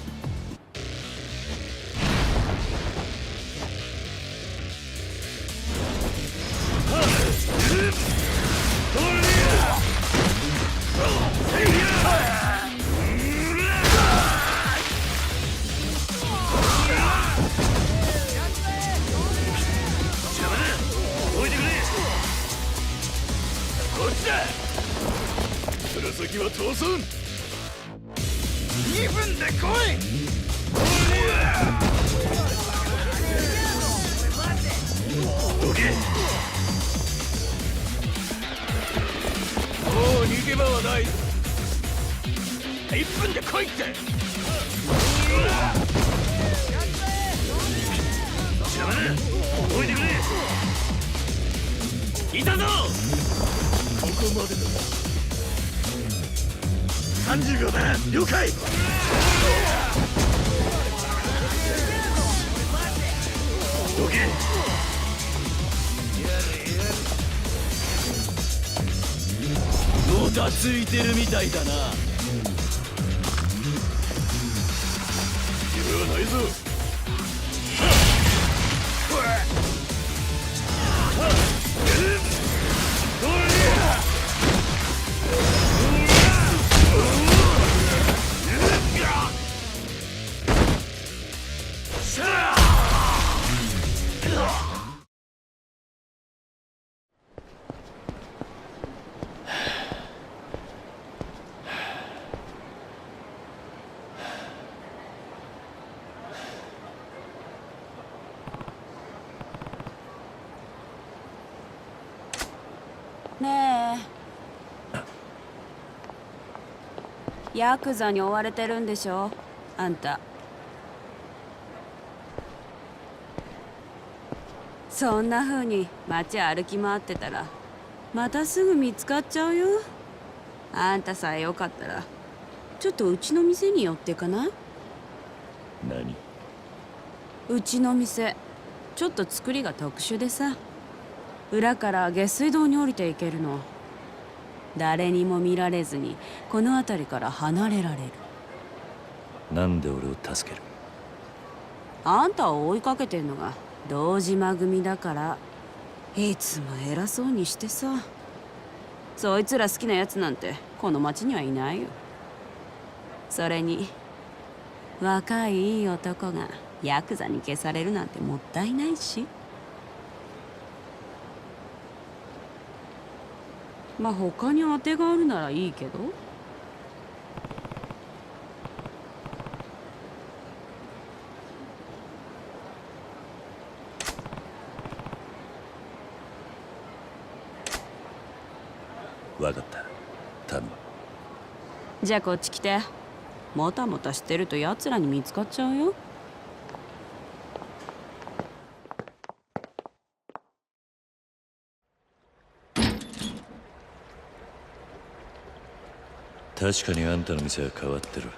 先は通すん。2分で来い。どけ。もう逃げ場はない。1分で来いって。邪魔だ。置いてくれ。いたぞ。ここまでだ。30秒だ。了解。どけ。もたついてるみたいだな。夢はないぞ。ヤクザに追われてるんでしょあんた。そんな風に街歩き回ってたらまたすぐ見つかっちゃうよ。あんたさえよかったらちょっとうちの店に寄ってかない？何？うちの店ちょっと作りが特殊でさ、裏から下水道に降りていけるの。誰にも見られずにこの辺りから離れられる。なんで俺を助ける？あんたを追いかけてんのが堂島組だから。いつも偉そうにしてさ。そいつら好きなやつなんてこの町にはいないよ。それに若いいい男がヤクザに消されるなんてもったいないし。まあ他に当てがあるならいいけど。わかった。頼む。じゃあこっち来て。もたもたしてると奴らに見つかっちゃうよ。確かにあんたの店は変わってる。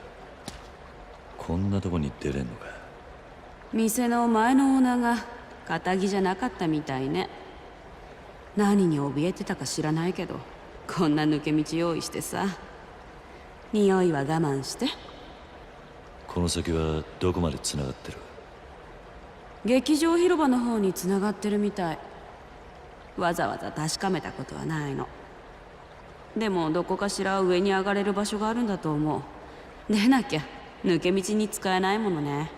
こんなとこに出れんのか。店の前のオーナーが堅気じゃなかったみたいね。何に怯えてたか知らないけどこんな抜け道用意してさ。匂いは我慢して。この先はどこまでつながってる？劇場広場の方につながってるみたい。わざわざ確かめたことはないの。でもどこかしら上に上がれる場所があるんだと思う。でなきゃ抜け道に使えないものね。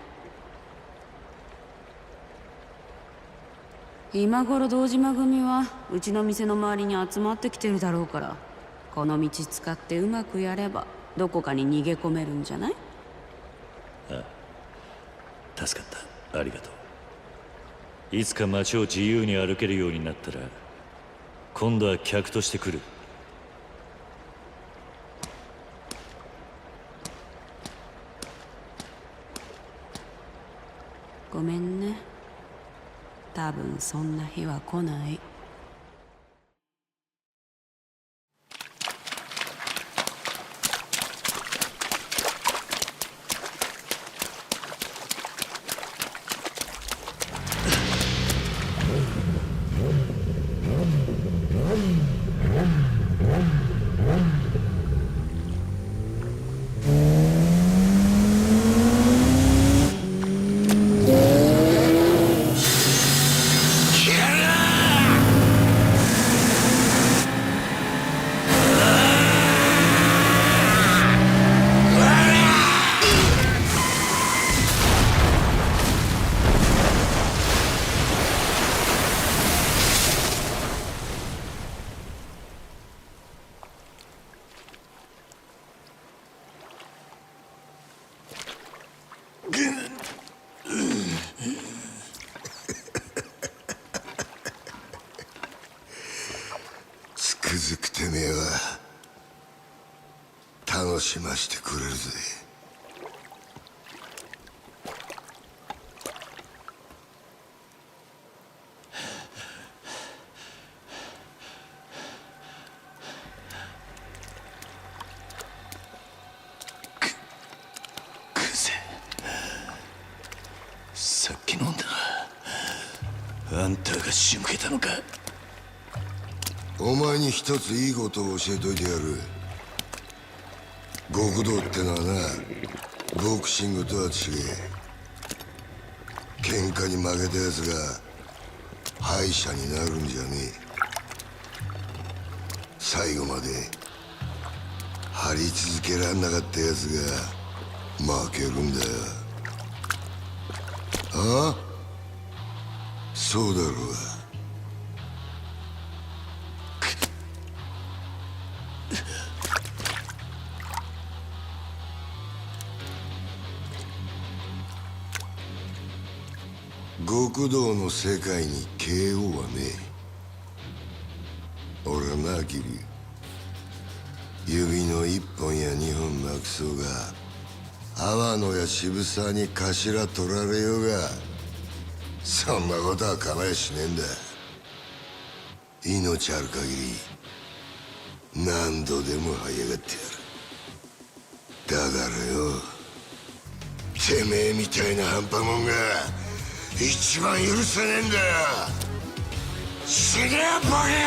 今頃堂島組はうちの店の周りに集まってきてるだろうから、この道使ってうまくやればどこかに逃げ込めるんじゃない？ああ、助かった。ありがとう。いつか街を自由に歩けるようになったら今度は客として来る。ごめんね。多分そんな日は来ない。つくづくてめえは楽しましてくれるぜ。さっき飲んだあんたが仕向けたのか？お前に一ついいことを教えといてやる。極道ってのはな、ボクシングとは違え。喧嘩に負けたやつが敗者になるんじゃねえ。最後まで張り続けらんなかったやつが負けるんだよ。ああ、そうだろうが。極道の世界に KO はねえ。俺はな、キリュウ、指の1本や2本なくそうが天野や渋沢に頭取られようがそんなことは構えしねえんだ。命ある限り何度でも這い上がってやる。だからよ、てめえみたいな半端もんが一番許せねえんだよ。死ねえボケや！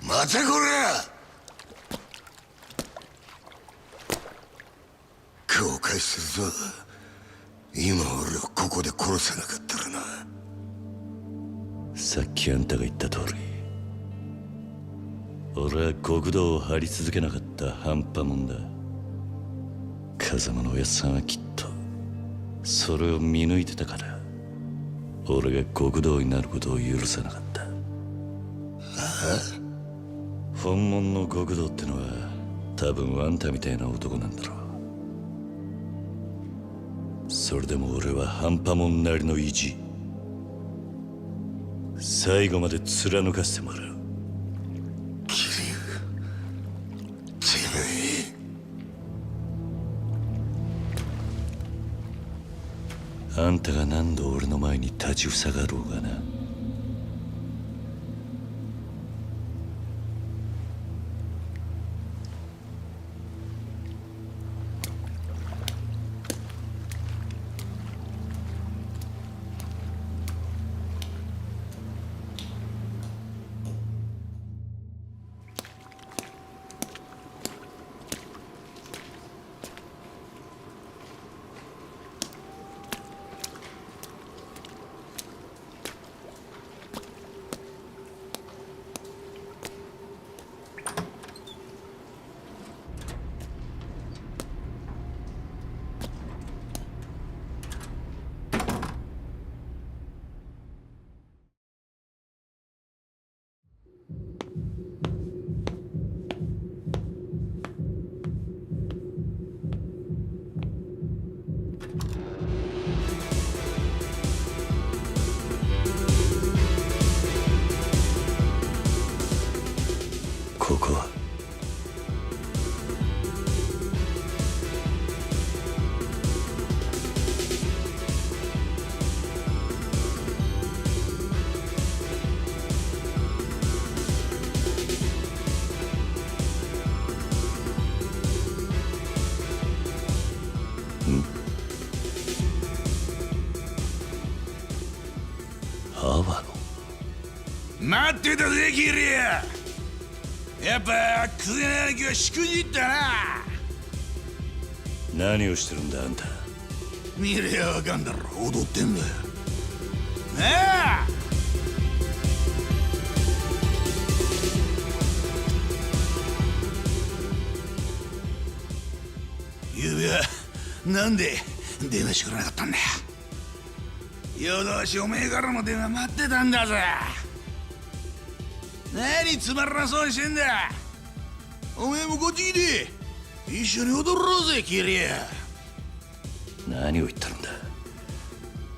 待てこら！後悔するぞ。今俺をここで殺さなかったらな。さっきあんたが言った通り、俺は極道を張り続けなかった半端もんだ。風間のおやっさんはきっとそれを見抜いてたから、俺が極道になることを許さなかった。本物の極道ってのは多分あんたみたいな男なんだろう。それでも俺は半端もんなりの意地、最後まで貫かせてもらう。あんたが何度俺の前に立ちふさがろうがな。ここは阿波野。待ってたぜキリア。やっぱクゼナ兄貴はしくじったな。何をしてるんだあんた。見りゃわかんだろ、踊ってんだよなあ。ゆうべはなんで電話してくれなかったんだよ。夜通しおめえからの電話待ってたんだぜ。何つまらなそうにしてんだ。おめえもこっち来て一緒に踊ろうぜキリア。何を言ってるんだ。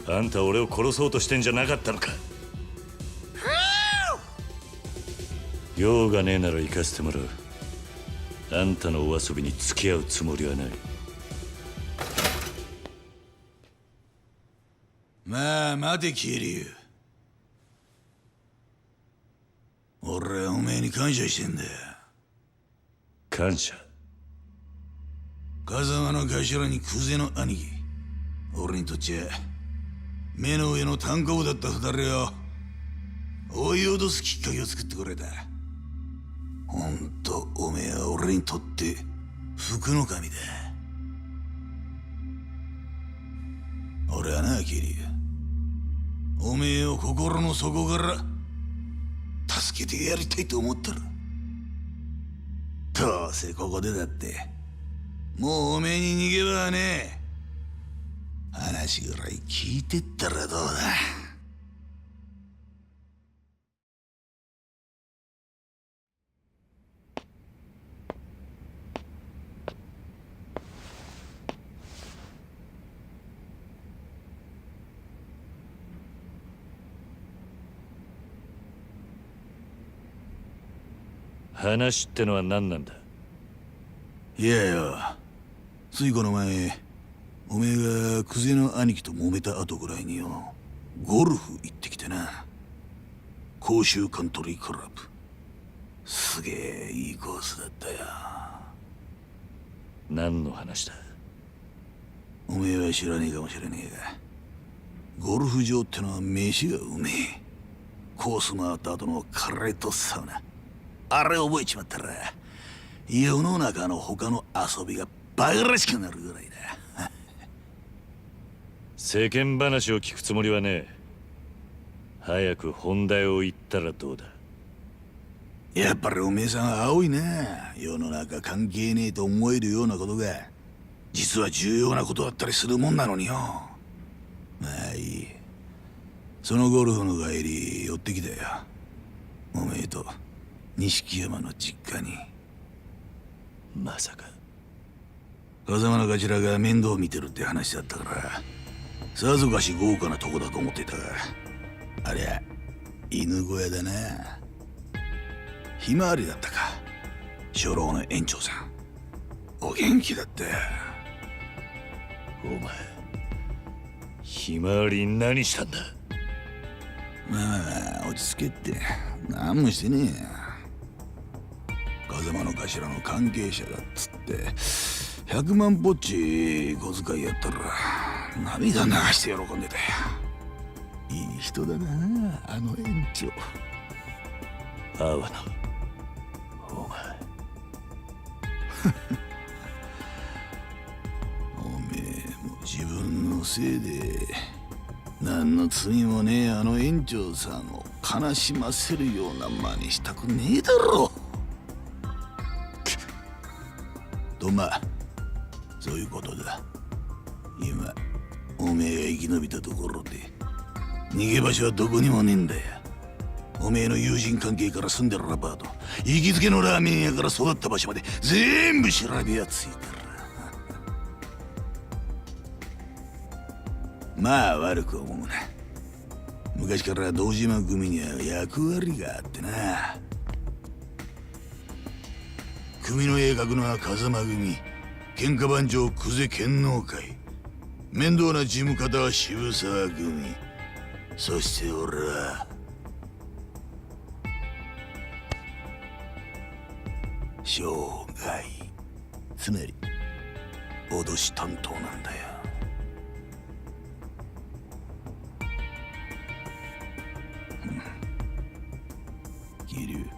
あんた俺を殺そうとしてんじゃなかったのか。用がねえなら行かせてもらう。あんたのお遊びに付き合うつもりはない。まあ待て桐生。俺はおめえに感謝してんだよ。感謝？風間の頭にクゼの兄貴。俺にとっちゃ目の上の単行部だった二人を追い脅すきっかけを作ってくれた。ほんとおめえは俺にとって福の神だ。俺はな桐生、おめえを心の底から助けてやりたいと思ったら、どうせここでだってもうおめえに逃げ場はねえ。話ぐらい聞いてったらどうだ。話ってのは何なんだ。いやよ、ついこの前おめえがクゼの兄貴と揉めた後ぐらいによ、ゴルフ行ってきてな。甲州カントリークラブ、すげえいいコースだったよ。何の話だ。おめえは知らねえかもしれねえが、ゴルフ場ってのは飯がうめえ。コース回った後のカレーとサウナ、あれ覚えちまったら世の中の他の遊びがバカらしくなるぐらいだ。世間話を聞くつもりはねえ。早く本題を言ったらどうだ。やっぱりおめえさんは青いな。世の中関係ねえと思えるようなことが実は重要なことだったりするもんなのによ。まあいい。そのゴルフの帰り寄ってきたよ、おめえと錦山の実家に。まさか風間の頭が面倒見てるって話だったからさぞかし豪華なとこだと思ってたが、ありゃ犬小屋だな。ひまわりだったか、初老の園長さん。お元気だったよ。お前ひまわりに何したんだ。まあ落ち着けって何もしてねえよ。風間の頭の関係者だっつって100万ぽっち小遣いやったら涙流して喜んでたよ。いい人だなあの園長。阿波野、お前おめえも自分のせいで何の罪もねえあの園長さんを悲しませるような真似したくねえだろ。とまあそういうことだ。今おめえが生き延びたところで逃げ場所はどこにもねえんだよ。おめえの友人関係から住んでるアパート、行きつけのラーメン屋から育った場所まで全部調べやついてる。まあ悪く思うな。昔から堂島組には役割があってな。組の絵描くのは風間組、喧嘩番長久世剣能会、面倒な事務方は渋沢組、そして俺は生涯、つまり脅し担当なんだよ。桐生、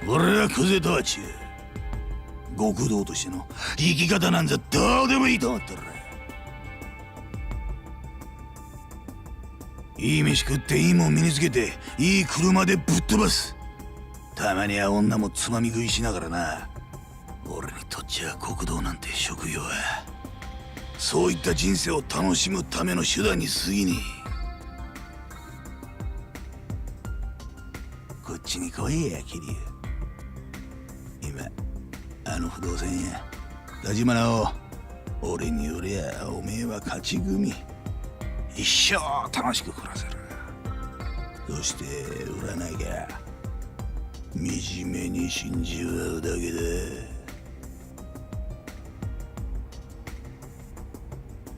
俺は久世とは違う。極道としての生き方なんざどうでもいいと思ってる。いい飯食っていいもん身につけていい車でぶっ飛ばす。たまには女もつまみ食いしながらな。俺にとっちゃ極道なんて職業はそういった人生を楽しむための手段に過ぎねえ。こっちに来いや桐生。今あの不動産屋立花を俺によりゃおめえは勝ち組。一生楽しく暮らせる。そして占いが惨めに死んじまうだけだ。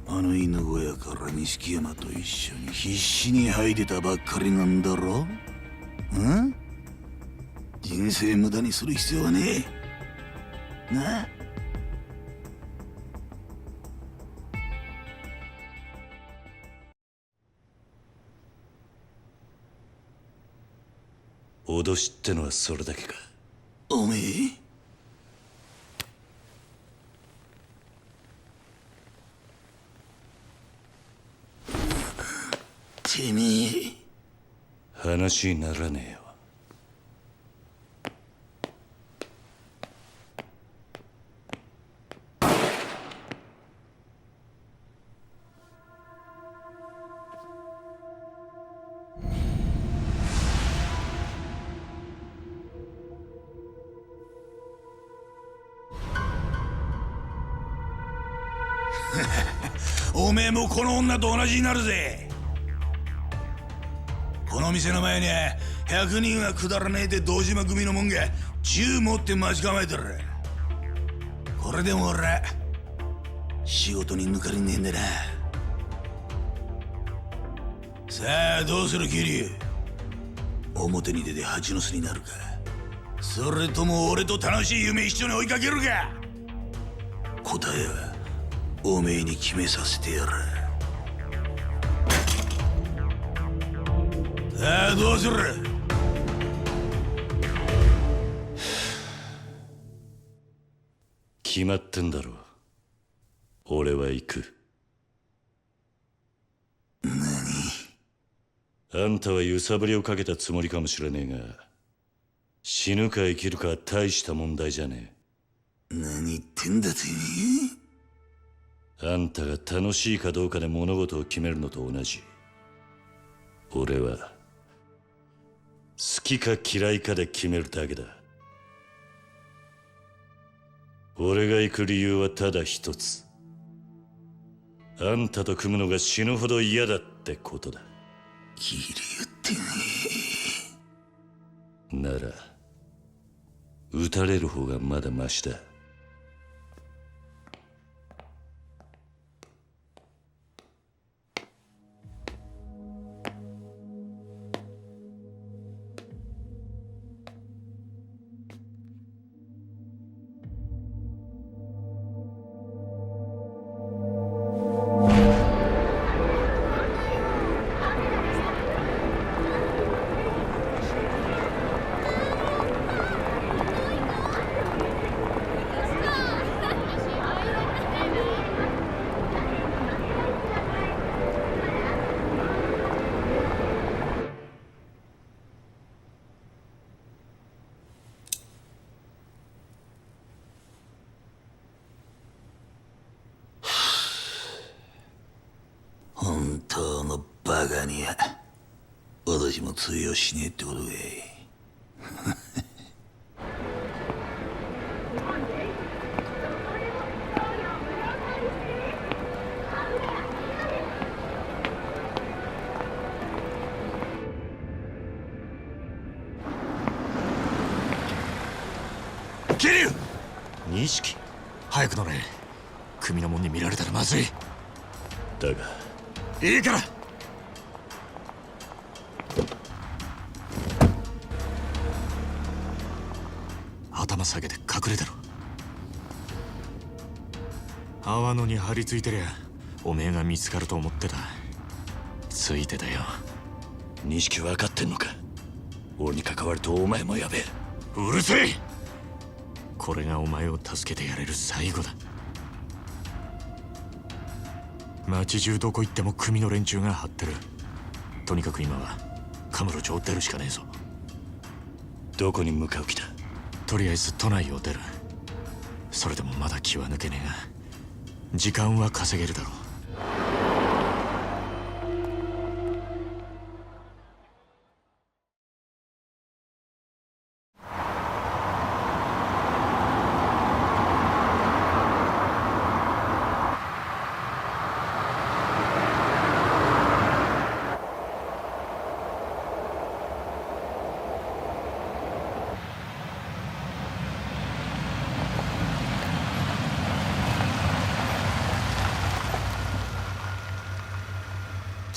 あの犬小屋から錦山と一緒に必死に這い出たばっかりなんだろ。ん？人生無駄にする必要はねえ。なあ？脅しってのはそれだけか。おめえてめえ話にならねえよ。おめえもこの女と同じになるぜ。この店の前には100人はくだらねえで堂島組のもんが銃持って待ち構えてる。これでも俺は仕事に抜かりねえんだな。さあどうする桐生。表に出て蜂の巣になるか、それとも俺と楽しい夢一緒に追いかけるか。答えはおめえに決めさせてやる。さあどうする。決まってんだろ。俺は行く。あんたは揺さぶりをかけたつもりかもしれねえが、死ぬか生きるかは大した問題じゃねえ。何言ってんだてめえ。あんたが楽しいかどうかで物事を決めるのと同じ。俺は好きか嫌いかで決めるだけだ。俺が行く理由はただ一つ。あんたと組むのが死ぬほど嫌だってことだ。桐生ってねなら撃たれる方がまだマシだ。本当のバカには私も通用しねえってことかい。桐生！錦！早く乗れ。組の者に見られたらまずい。だがいいから。頭下げて隠れてろ。泡野に張り付いてりゃおめえが見つかると思ってた。ついてたよ。錦分かってんのか。俺に関わるとお前もやべえ。うるせえ。これがお前を助けてやれる最後だ。町中どこ行っても組の連中が張ってる。とにかく今はカムロ町を出るしかねえぞ。どこに向かう気だ。とりあえず都内を出る。それでもまだ気は抜けねえが時間は稼げるだろう。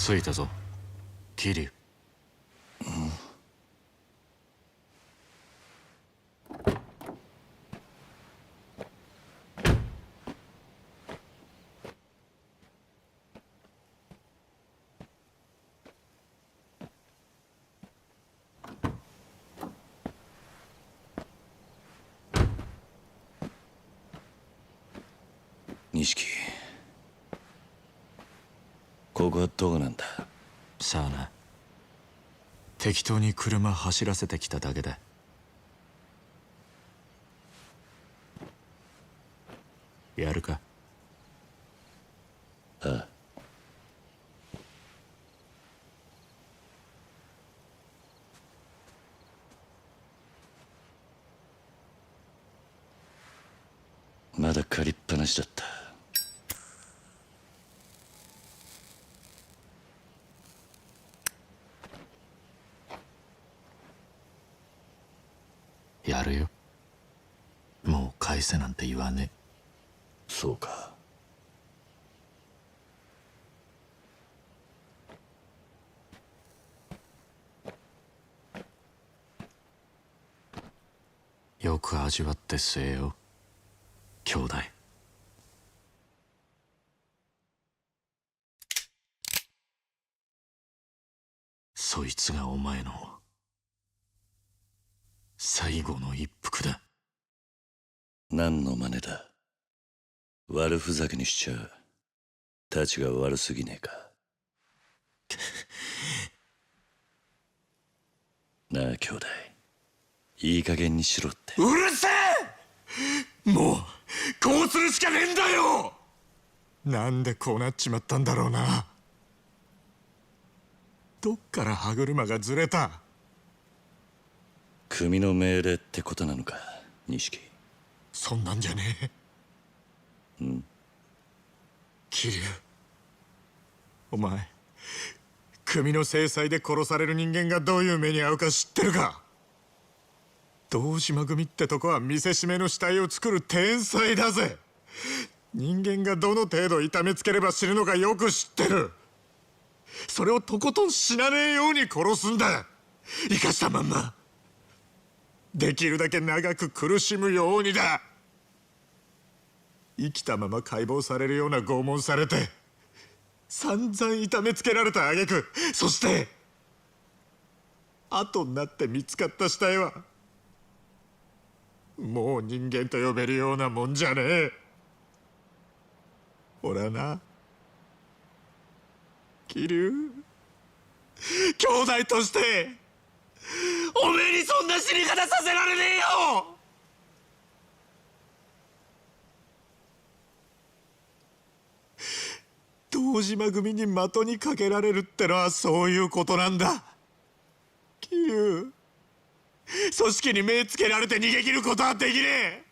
着いたぞ桐生。錦、ここはどこなんだ？さあな、適当に車走らせてきただけだ。やるか？ああ。まだ借りっぱなしだった。やるよ。もう返せなんて言わねえ。そうか。よく味わって据えよ、兄弟。そいつがお前の最後の一服だ。何の真似だ。悪ふざけにしちゃたちが悪すぎねえか。なあ兄弟、いい加減にしろって。うるせえ！もうこうするしかねえんだよ。なんでこうなっちまったんだろうな。どっから歯車がずれた？組の命令ってことなのか、錦。そんなんじゃねえ。桐生、お前組の制裁で殺される人間がどういう目に遭うか知ってるか？堂島組ってとこは見せしめの死体を作る天才だぜ。人間がどの程度痛めつければ死ぬのかよく知ってる。それをとことん死なねえように殺すんだ。生かしたまんまできるだけ長く苦しむようにだ。生きたまま解剖されるような拷問されて散々痛めつけられた挙句、そして後になって見つかった死体はもう人間と呼べるようなもんじゃねえ。俺はな、桐生、兄弟としておめえにそんな死に方させられねえよ。堂島組に的にかけられるってのはそういうことなんだ。桐生、組織に目つけられて逃げ切ることはできねえ。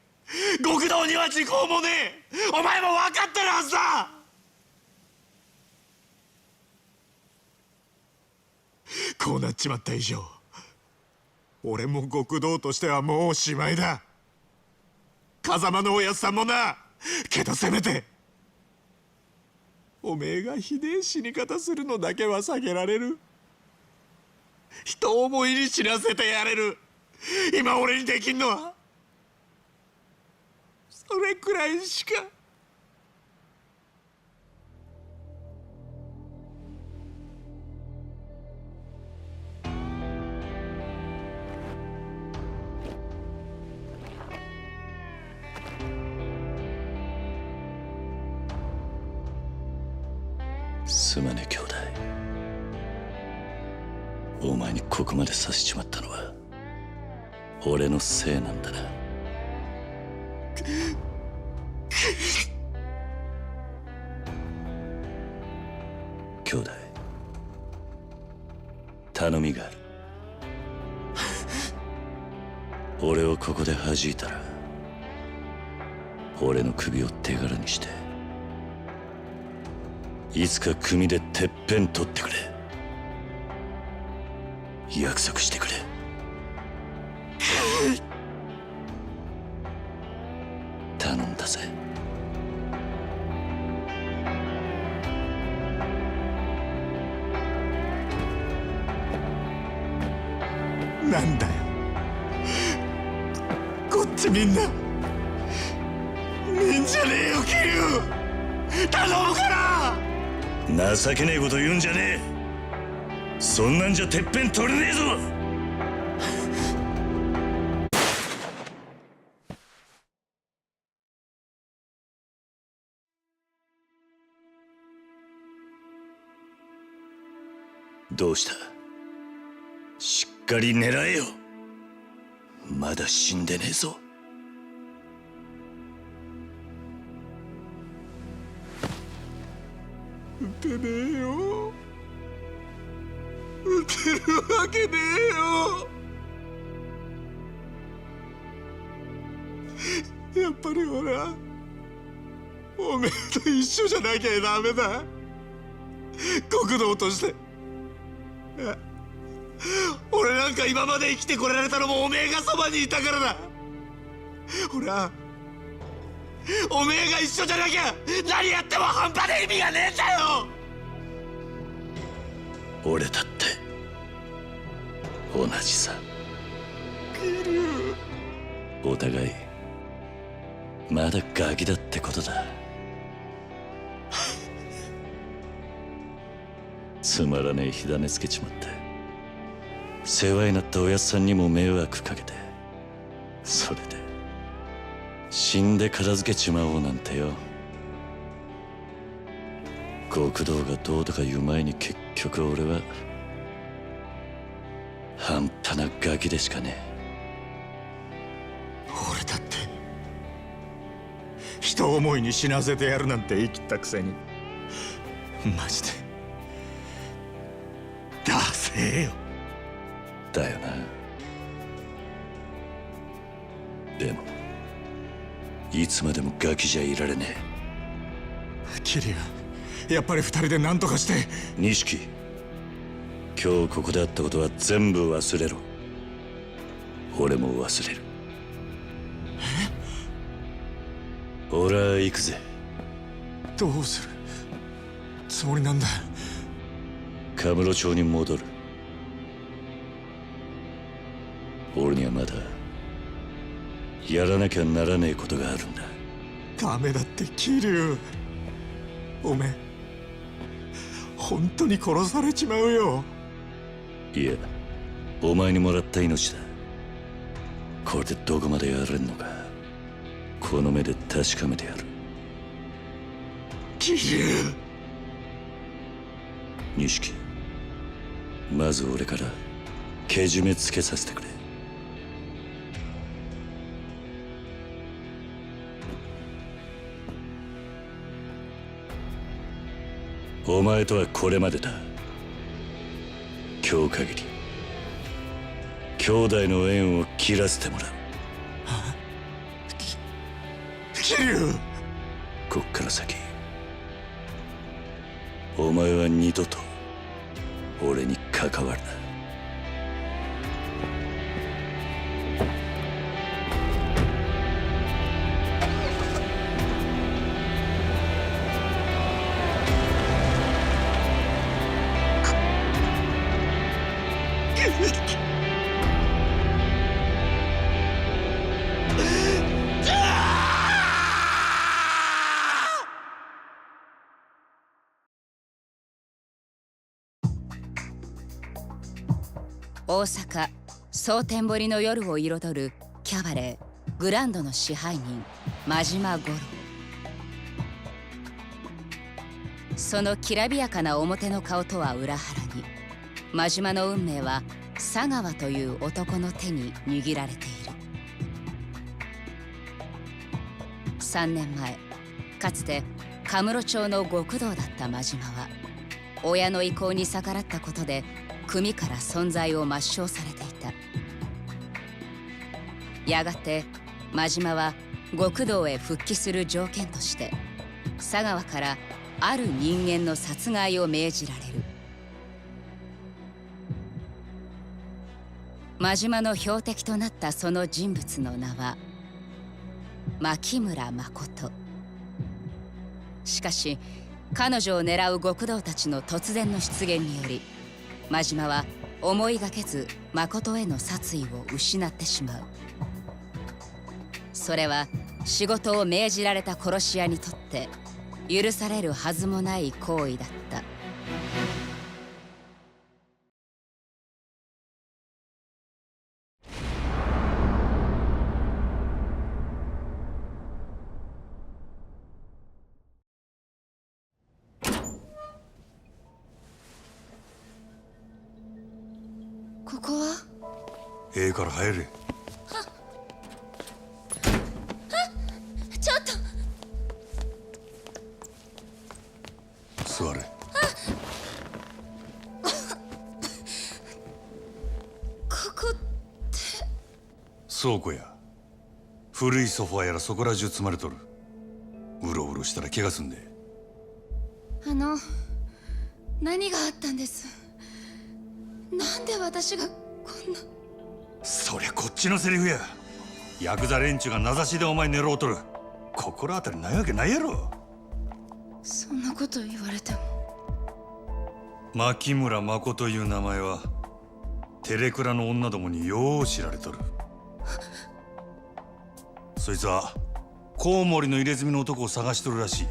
極道には時効もねえ。お前も分かってるはずだ。こうなっちまった以上、俺も極道としてはもうおしまいだ。風間のおやつさんもな。けどせめておめえがひでえ死に方するのだけは避けられる。人思いに死なせてやれる。今俺にできんのはそれくらいしか。すまねえ兄弟。お前にここまでさせちまったのは俺のせいなんだな。兄弟、頼みがある。俺をここで弾いたら俺の首を手柄にしていつか組でてっぺん取ってくれ。約束してくれ。頼んだぜ。なんだよ、こっちみんな見んじゃねえよ桐生、頼むから情けねえこと言うんじゃねえ。そんなんじゃてっぺん取れねえぞ。どうした？しっかり狙えよ。まだ死んでねえぞ。撃てねえよ、撃てるわけねえよ。やっぱり俺はおめえと一緒じゃなきゃダメだ。国道として俺なんか今まで生きてこられたのもおめえがそばにいたからだ。俺はおめえが一緒じゃなきゃ何やっても半端で意味がねえんだよ。俺だって同じさ。お互いまだガキだってことだ。つまらねえ火種つけちまって世話になったおやっさんにも迷惑かけて、それで死んで片付けちまおうなんてよ。極道がどうとか言う前に結局俺は半端なガキでしかね俺だって人思いに死なせてやるなんて言い切ったくせにマジでダセえよ。だよな。でもいつまでもガキじゃいられねえ。桐生、やっぱり二人で何とかして。錦、今日ここであったことは全部忘れろ。俺も忘れる。俺は行くぜ。どうするつもりなんだ。カムロ町に戻る。俺にはまだやらなきゃならねえことがあるんだ。ダメだって桐生、おめえ本当に殺されちまうよ。いや、お前にもらった命だ。これでどこまでやれんのかこの目で確かめてやる。桐生、錦、まず俺からけじめつけさせてくれ。お前とはこれまでだ。今日限り兄弟の縁を切らせてもらう。桐生、こっから先お前は二度と俺に関わるな。大阪蒼天堀の夜を彩るキャバレーグランドの支配人真島五郎。そのきらびやかな表の顔とは裏腹に真島の運命は佐川という男の手に握られている。3年前かつてカムロ町の極道だった真島は親の意向に逆らったことで組から存在を抹消されていた。やがて真島は極道へ復帰する条件として佐川からある人間の殺害を命じられる。真島の標的となったその人物の名は牧村誠。しかし彼女を狙う極道たちの突然の出現により真島は思いがけず誠への殺意を失ってしまう。それは仕事を命じられた殺し屋にとって許されるはずもない行為だった。ここはええから入れ。ちょっと座れ。ここ倉庫や古いソファーやらそこら中積まれとる。うろうろしたら怪我すんで。何があったんです？なんで私がこんな。そりゃこっちのセリフや。ヤクザ連中が名指しでお前狙おうとる。心当たりないわけないやろ。そんなこと言われても。牧村誠という名前はテレクラの女どもによう知られとる。そいつはコウモリの入れ墨の男を探しとるらしい。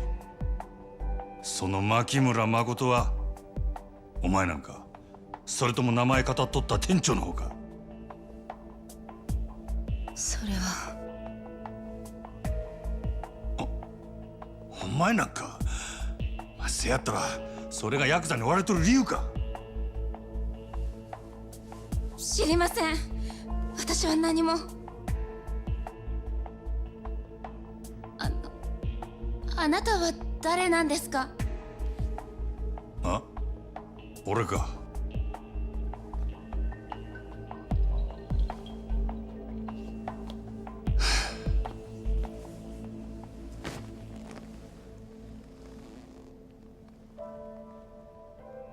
その牧村誠はお前なんか、それとも名前語っとった店長の方か？それはお前なんか、せやったらそれがヤクザに追われとる理由か？知りません。私は何も。あなたは誰なんですか？あ？俺か。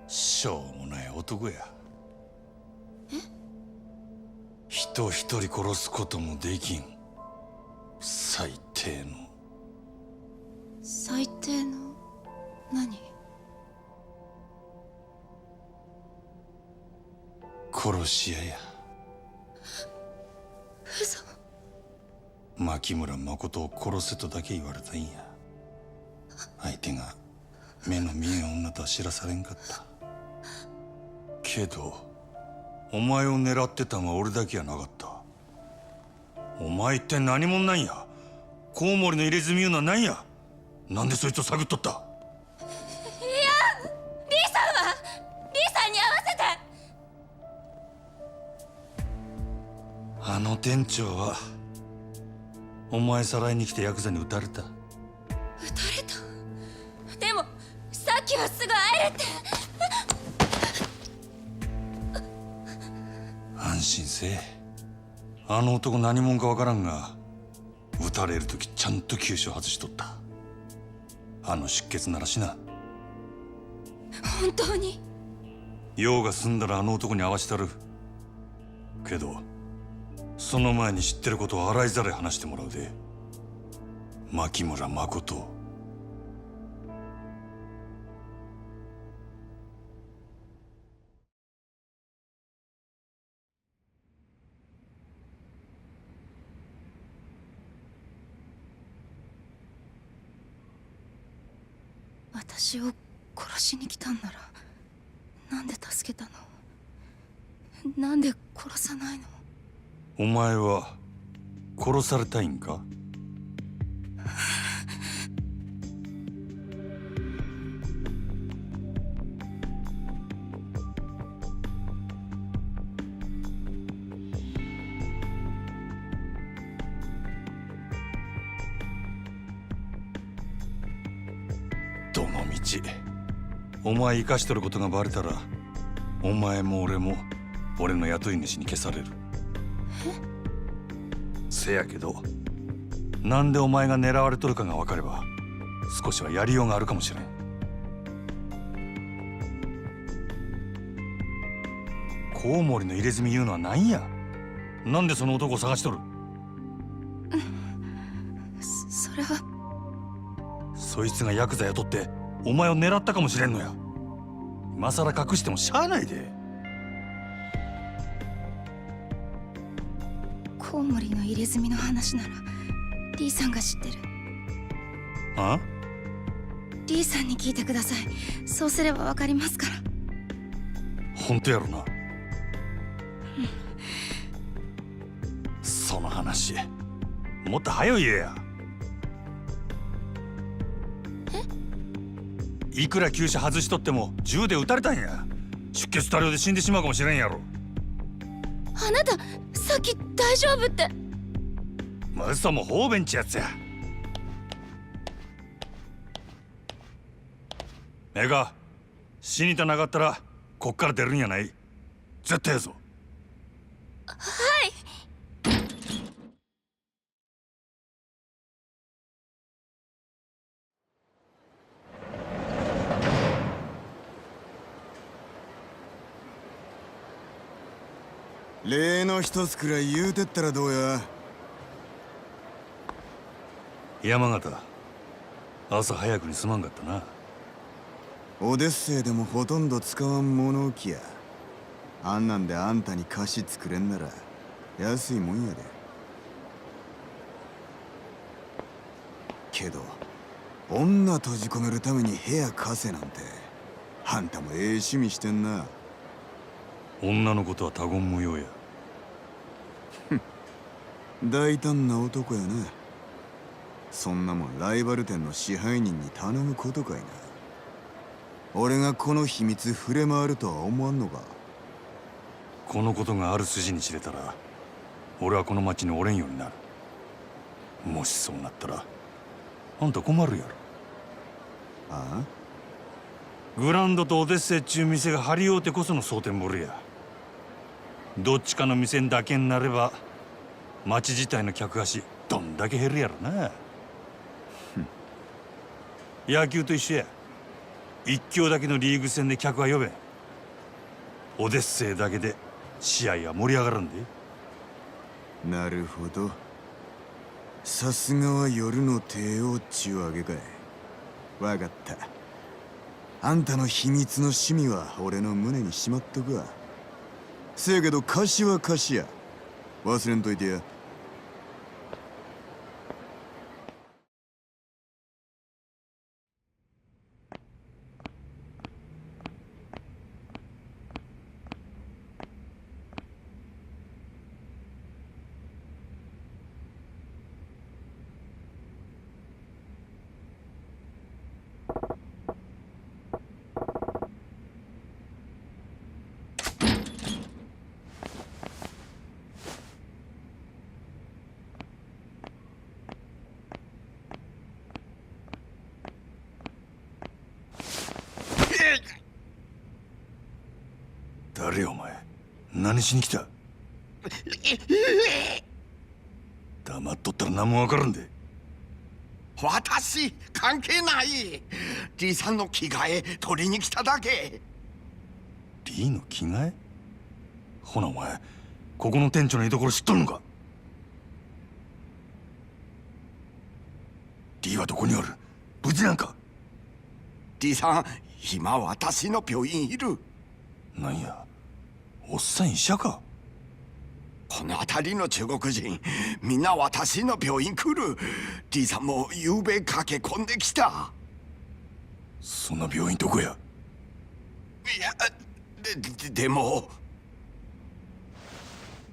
しょうもない男や。人一人殺すこともできん最低の。最低の何？殺し屋や。嘘。牧村誠を殺せとだけ言われたんや。相手が目の見えん女とは知らされんかった。けどお前を狙ってたんは俺だけやなかった。お前って何者なんや？コウモリの入れ墨いうのは何や？なんでそいつを探っとった？いや、リーさんはリーさんに合わせて。あの店長はお前さらいに来てヤクザに撃たれた。撃たれた？でもさっきはすぐ会えるって。安心せえ。あの男何者かわからんが、撃たれる時ちゃんと急所外しとった。あの出血ならしな。本当に？用が済んだらあの男に会わしたる。けどその前に知ってることを洗いざらい話してもらうで。牧村誠。私を殺しに来たんならなんで助けたの？なんで殺さないの？お前は殺されたいんか？どのみちお前生かしとることがバレたら、お前も俺も俺の雇い主に消される。せやけどなんでお前が狙われとるかが分かれば少しはやりようがあるかもしれん。コウモリの入れ墨言うのは何や？なんでその男を探しとる？それはそいつがヤクザ雇ってお前を狙ったかもしれんのや。今さら隠してもしゃあないで。コウモリの入れ墨の話ならリーさんが知ってる。あ？リーさんに聞いてください。そうすればわかりますから。本当やろな。その話もっと早い言えや。いくら注射外しとっても銃で撃たれたんや。出血多量で死んでしまうかもしれんやろ。あなたさっき大丈夫って。嘘も方便ちやつや。ええか、死にたなかったらこっから出るんやない。絶対やぞ。はい。例の一つくらい言うてったらどうや。山形、朝早くにすまんかったな。オデッセイでもほとんど使わん物置や。あんなんであんたに菓子作れんなら安いもんやで。けど女閉じ込めるために部屋貸せなんて、あんたもええ趣味してんな。女のことは他言無用や。大胆な男やな。そんなもんライバル店の支配人に頼むことかいな。俺がこの秘密触れ回るとは思わんのか。このことがある筋に知れたら俺はこの町におれんようになる。もしそうなったらあんた困るやろ。ああ？グランドとオデッセイっちゅう店が張り合うてこその蒼天堀や。どっちかの店だけになれば町自体の客足どんだけ減るやろな。野球と一緒や。一強だけのリーグ戦で客は呼べん。オデッセイだけで試合は盛り上がらんで。なるほど。さすがは夜の帝王っちゅうわけかい。わかった。あんたの秘密の趣味は俺の胸にしまっとくわ。せやけど貸しは貸しや。忘れんといてや。誰お前、何しに来た？黙っとったら何もわからんで。私関係ない。リーさんの着替え取りに来ただけ。リーの着替え？ほなお前、ここの店長の居所知っとるのか？リーはどこにおる？無事なんか？リーさん今私の病院いる。なんや、おっさん医者か？この辺りの中国人みんな私の病院来る。リーさんも夕べ駆け込んできた。そんな病院どこや？いや、でも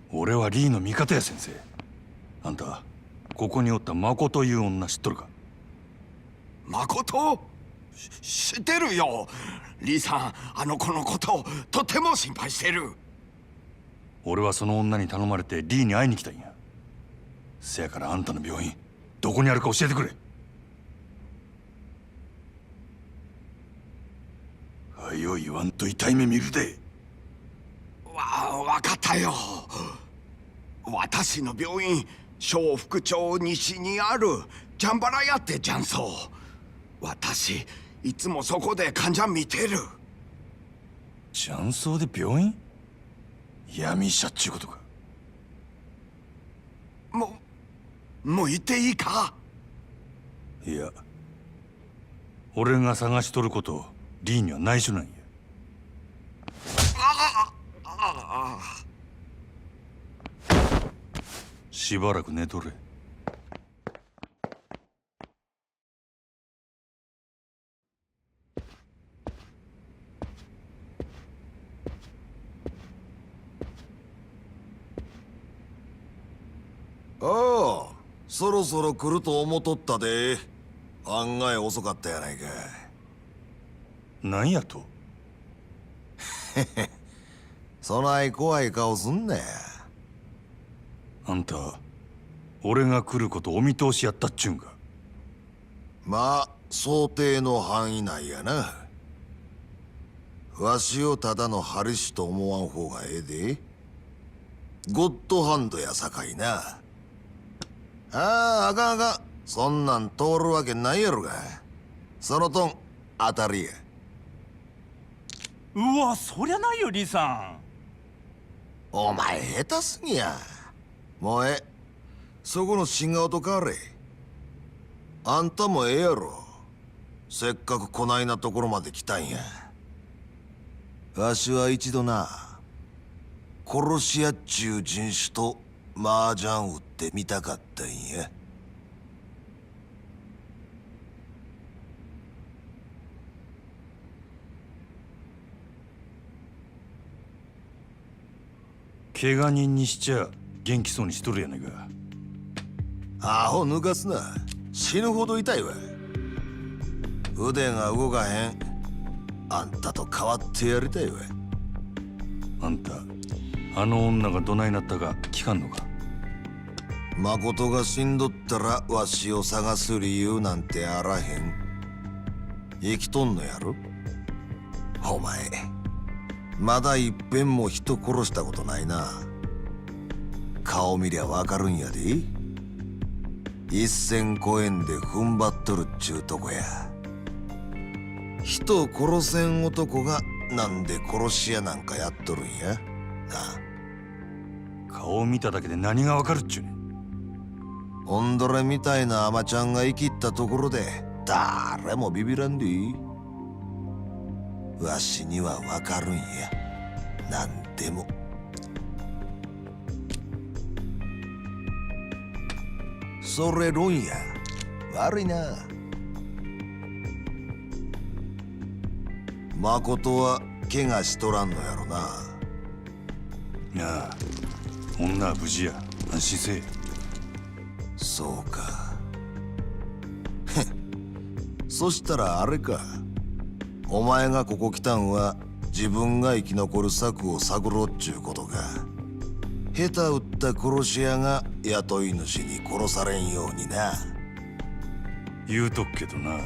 俺はリーの味方や。先生、あんたここにおったマコという女知っとるか？マコト？知ってるよ。リーさんあの子のこととても心配してる。俺はその女に頼まれてリーに会いに来たんや。せやからあんたの病院どこにあるか教えてくれ。はよ言わんと痛い目見るで。わかったよ。私の病院小福町西にあるジャンバラ屋ってジャンソー。私いつもそこで患者見てる。雀荘で病院？闇医者っちゅうことか？もう行っていいか？いや、俺が探しとることをリーには内緒なんや。しばらく寝とれ。ああ、そろそろ来ると思っとったで。案外遅かったやないか。なんやと？そない怖い顔すんなや。あんた、俺が来ることお見通しやったっちゅうんか。まあ、想定の範囲内やな。わしをただのハリシと思わん方がええで。ゴッドハンドやさかいな。ああ、あかんあかん。そんなん通るわけないやろが。そのトン、当たりや。うわ、そりゃないよ、リさん。お前下手すぎや。もうええ。そこの新顔と変われ。あんたもええやろ。せっかくこないなところまで来たんや。わしは一度な、殺し屋っちゅう人種と麻雀打ってみたかったんや。怪我人にしちゃ元気そうにしとるやねんか。アホ抜かすな。死ぬほど痛いわ。腕が動かへん。あんたと変わってやりたいわ。あんた、あの女がどないなったか聞かんのか？誠が死んどったらわしを探す理由なんてあらへん。生きとんのやろ？お前まだいっぺんも人殺したことないな。顔見りゃわかるんやで。一線越えんで踏ん張っとるっちゅうとこや。人を殺せん男がなんで殺し屋なんかやっとるんやな。顔を見ただけで何がわかるっちゅうねん。オンドレみたいなアマちゃんが生きったところで誰もビビらんでいい。わしにはわかるんや。なんでも。それ論や。悪いな。誠は怪我しとらんのやろな。ああ、女は無事や。安心せえ。そうか。そしたらあれか。お前がここ来たんは自分が生き残る策を探ろうっちゅうことか。下手打った殺し屋が雇い主に殺されんようにな。言うとくけどな、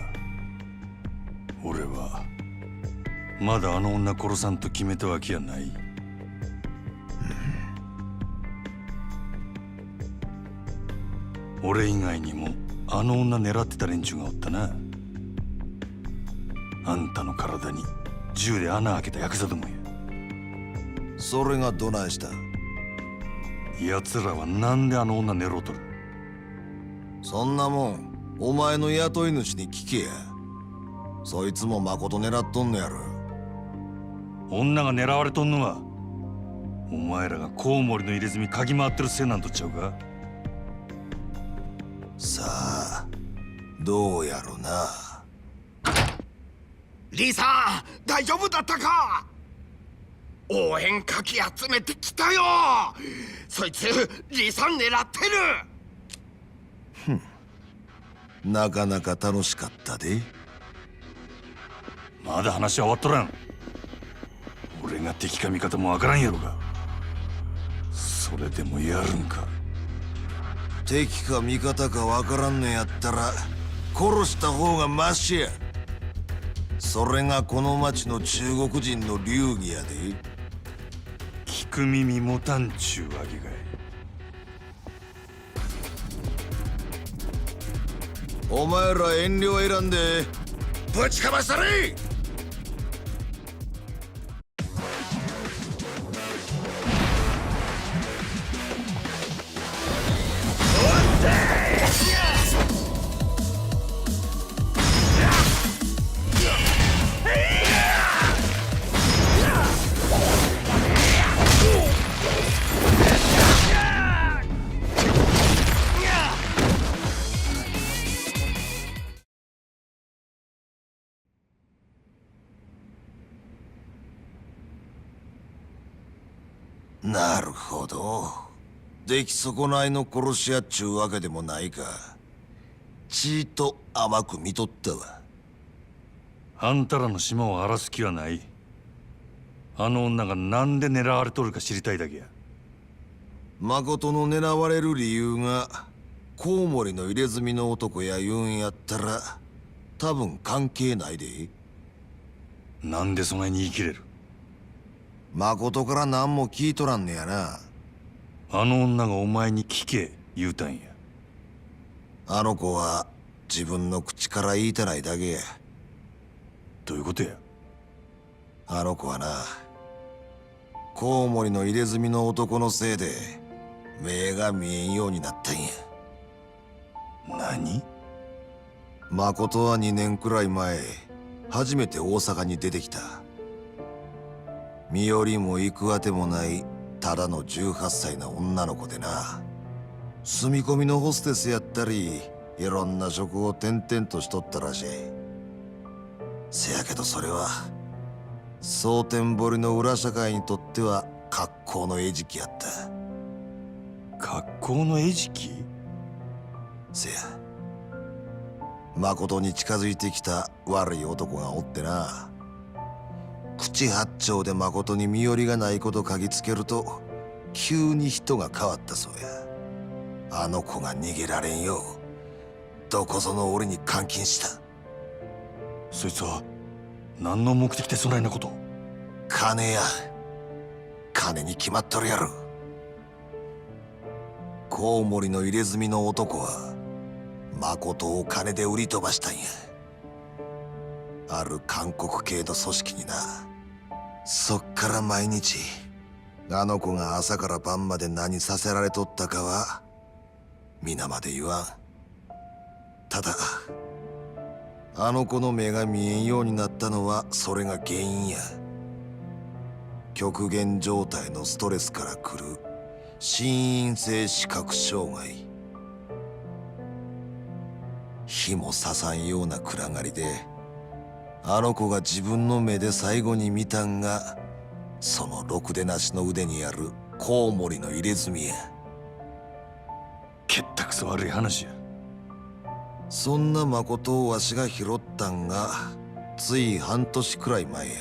俺はまだあの女殺さんと決めたわけやない。俺以外にもあの女狙ってた連中がおったな。あんたの体に銃で穴開けたヤクザどもや。それがどないした？奴らはなんであの女狙うとる？そんなもんお前の雇い主に聞けや。そいつも誠狙っとんのやろ。女が狙われとんのはお前らがコウモリの入れ墨嗅ぎ回ってるせいなんとっちゃうか？さあどうやろな。リさん、大丈夫だったか？応援かき集めてきたよ。そいつリさん狙ってる。なかなか楽しかったで。まだ話は終わっとらん。俺が敵か味方もわからんやろが。それでもやるんか？敵か味方かわからんのやったら殺した方がマシや。それがこの町の中国人の流儀やで。聞く耳持たんちゅうわけかい。お前ら遠慮選んでぶちかましたれ。なるほど。出来損ないの殺し屋っちゅうわけでもないか。ちいと甘く見とったわ。あんたらの島を荒らす気はない。あの女がなんで狙われとるか知りたいだけや。誠の狙われる理由がコウモリの入れ墨の男や言うんやったら多分関係ないで。なんでそないに言い切れる？誠から何も聞いとらんねやな。あの女がお前に聞け言うたんや。あの子は自分の口から言いたないだけや。どういうことや？あの子はな、コウモリの入れ墨の男のせいで目が見えんようになったんや。何？誠は2年くらい前初めて大阪に出てきた。身寄りも行くあてもないただの18歳の女の子でな。住み込みのホステスやったりいろんな職を転々としとったらしい。せやけどそれは蒼天堀の裏社会にとっては格好の餌食やった。格好の餌食？せや、誠に近づいてきた悪い男がおってな。口八丁で誠に身寄りがないこと嗅ぎつけると急に人が変わったそうや。あの子が逃げられんようどこぞの俺に監禁した。そいつは何の目的でそないなこと？金や。金に決まっとるやろ。コウモリの入れ墨の男は誠を金で売り飛ばしたんや。ある韓国系の組織にな。そっから毎日あの子が朝から晩まで何させられとったかは皆まで言わん。ただあの子の目が見えんようになったのはそれが原因や。極限状態のストレスから来る心因性視覚障害。火も刺さんような暗がりであの子が自分の目で最後に見たんがそのろくでなしの腕にあるコウモリの入れ墨や。けったくそ悪い話や。そんな誠をわしが拾ったんがつい半年くらい前や。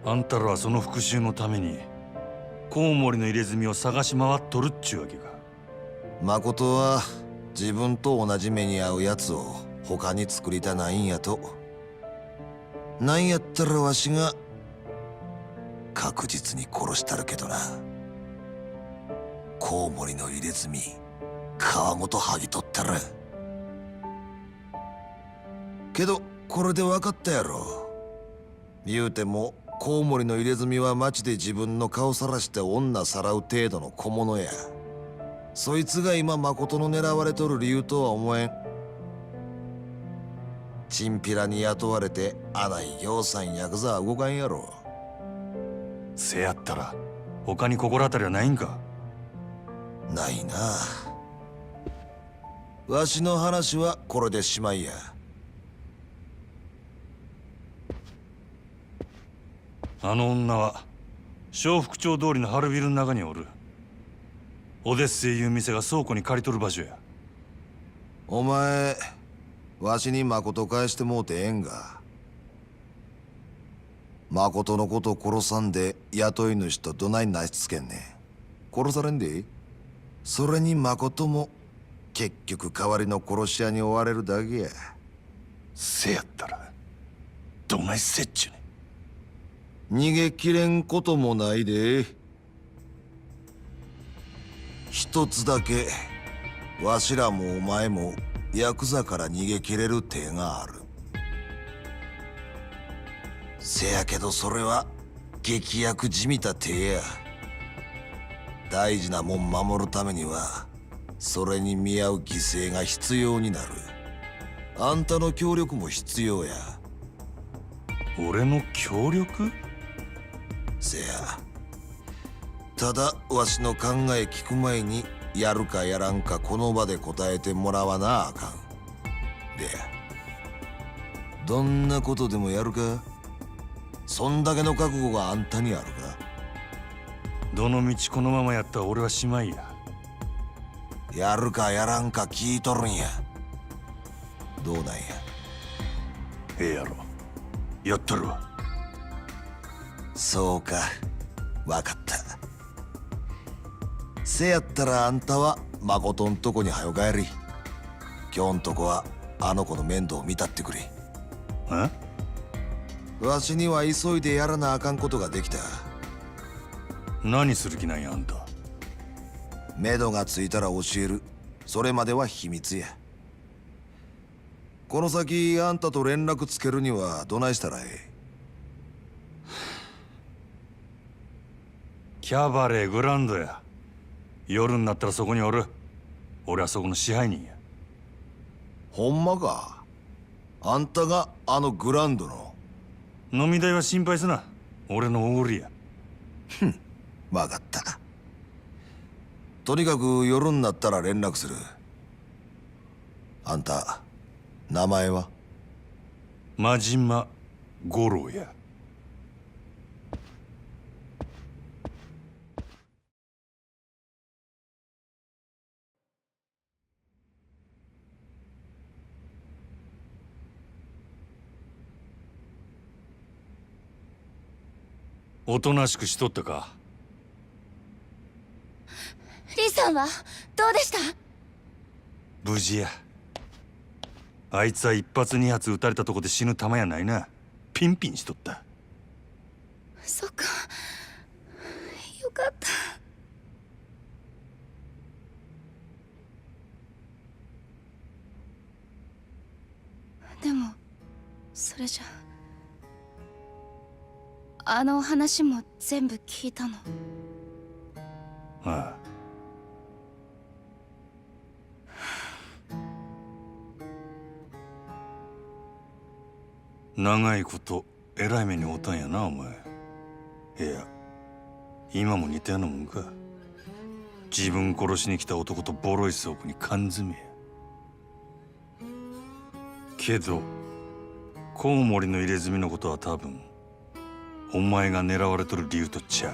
あんたらはその復讐のためにコウモリの入れ墨を探し回っとるっちゅうわけか。誠は自分と同じ目に遭うやつを他に作りたないんやと。なんやったらわしが確実に殺したるけどな。コウモリの入れ墨皮ごと剥ぎ取ったら。けどこれで分かったやろ。言うてもコウモリの入れ墨は街で自分の顔さらして女さらう程度の小物や。そいつが今誠の狙われとる理由とは思えん。チンピラに雇われてあない行さんヤクザは動かんやろ。せやったら他に心当たりはないんか？ないな。わしの話はこれでしまいや。あの女は小福町通りの春ビルの中におる。オデッセイいう店が倉庫に借りとる場所や。お前わしに誠返してもうてええんが。誠のこと殺さんで雇い主とどないなしつけんねん。殺されんで。それに誠も結局代わりの殺し屋に追われるだけや。せやったらどないせっちゅうねん。逃げきれんこともないで。一つだけわしらもお前もヤクザから逃げきれる手がある。せやけどそれは劇薬じみた手や。大事なもん守るためにはそれに見合う犠牲が必要になる。あんたの協力も必要や。俺の協力？せや。ただわしの考え聞く前にやるかやらんかこの場で答えてもらわなあかん。でどんなことでもやるか？そんだけの覚悟があんたにあるか？どの道このままやったら俺はしまいや。やるかやらんか聞いとるんや。どうなんや。ええやろ。やっとるわ。そうか、わかった。せやったらあんたは誠んとこにはよ帰り。今日んとこはあの子の面倒を見たってくれ。わしには急いでやらなあかんことができた。何する気なんやあんた。目処がついたら教える。それまでは秘密や。この先あんたと連絡つけるにはどないしたらええ？キャバレーグランドや。夜になったらそこにおる。俺はそこの支配人や。ほんまか？あんたがあのグランドの？飲み代は心配すな。俺のおごりや。ふん、わかった。とにかく夜になったら連絡する。あんた名前は？真島五郎や。おとなしくしとったか。リさんはどうでした？無事や。あいつは1発2発撃たれたとこで死ぬ弾やないな。ピンピンしとった。そっか、よかった。でもそれじゃあの話も全部聞いたの？ああ。長いことえらい目に遭ったんやなお前。いや今も似たようなもんか。自分殺しに来た男とボロい倉庫に缶詰や。けどコウモリの入れ墨のことは多分お前が狙われとる理由とちゃ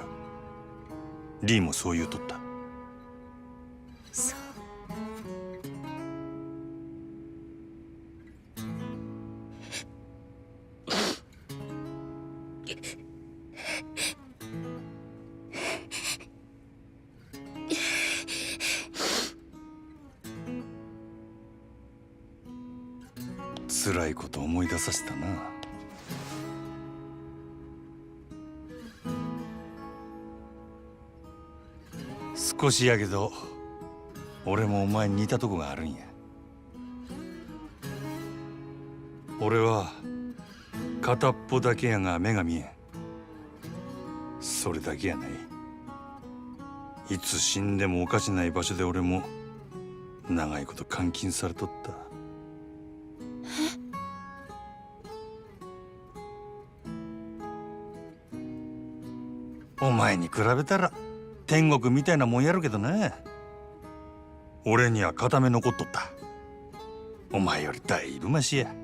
う。リーもそう言うとった。そう。辛いこと思い出させたな。少しやけど俺もお前に似たとこがあるんや。俺は片っぽだけやが目が見えん。それだけやない。いつ死んでもおかしない場所で俺も長いこと監禁されとった。お前に比べたら天国みたいなもんやるけどな。俺には片目残っとった。お前よりだいぶマシや。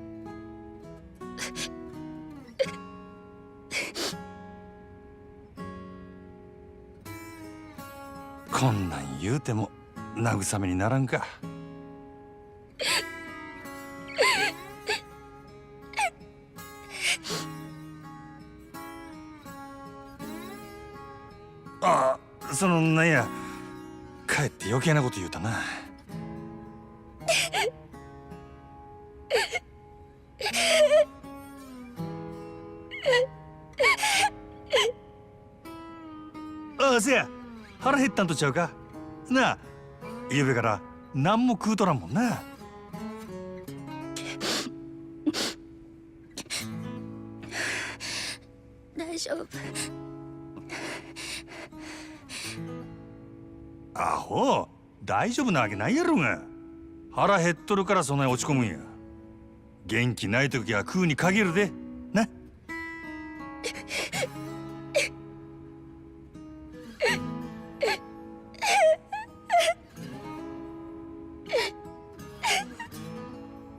こんなん言うても慰めにならんか。ああ、そのなんや、かえって余計なこと言うたな。ああ、せや、腹減ったんとちゃうか。なあ、ゆうべから何も食うとらんもんな。大丈夫。アホ、大丈夫なわけないやろが。腹減っとるからそんなに落ち込むんや。元気ない時は食うに限るでな。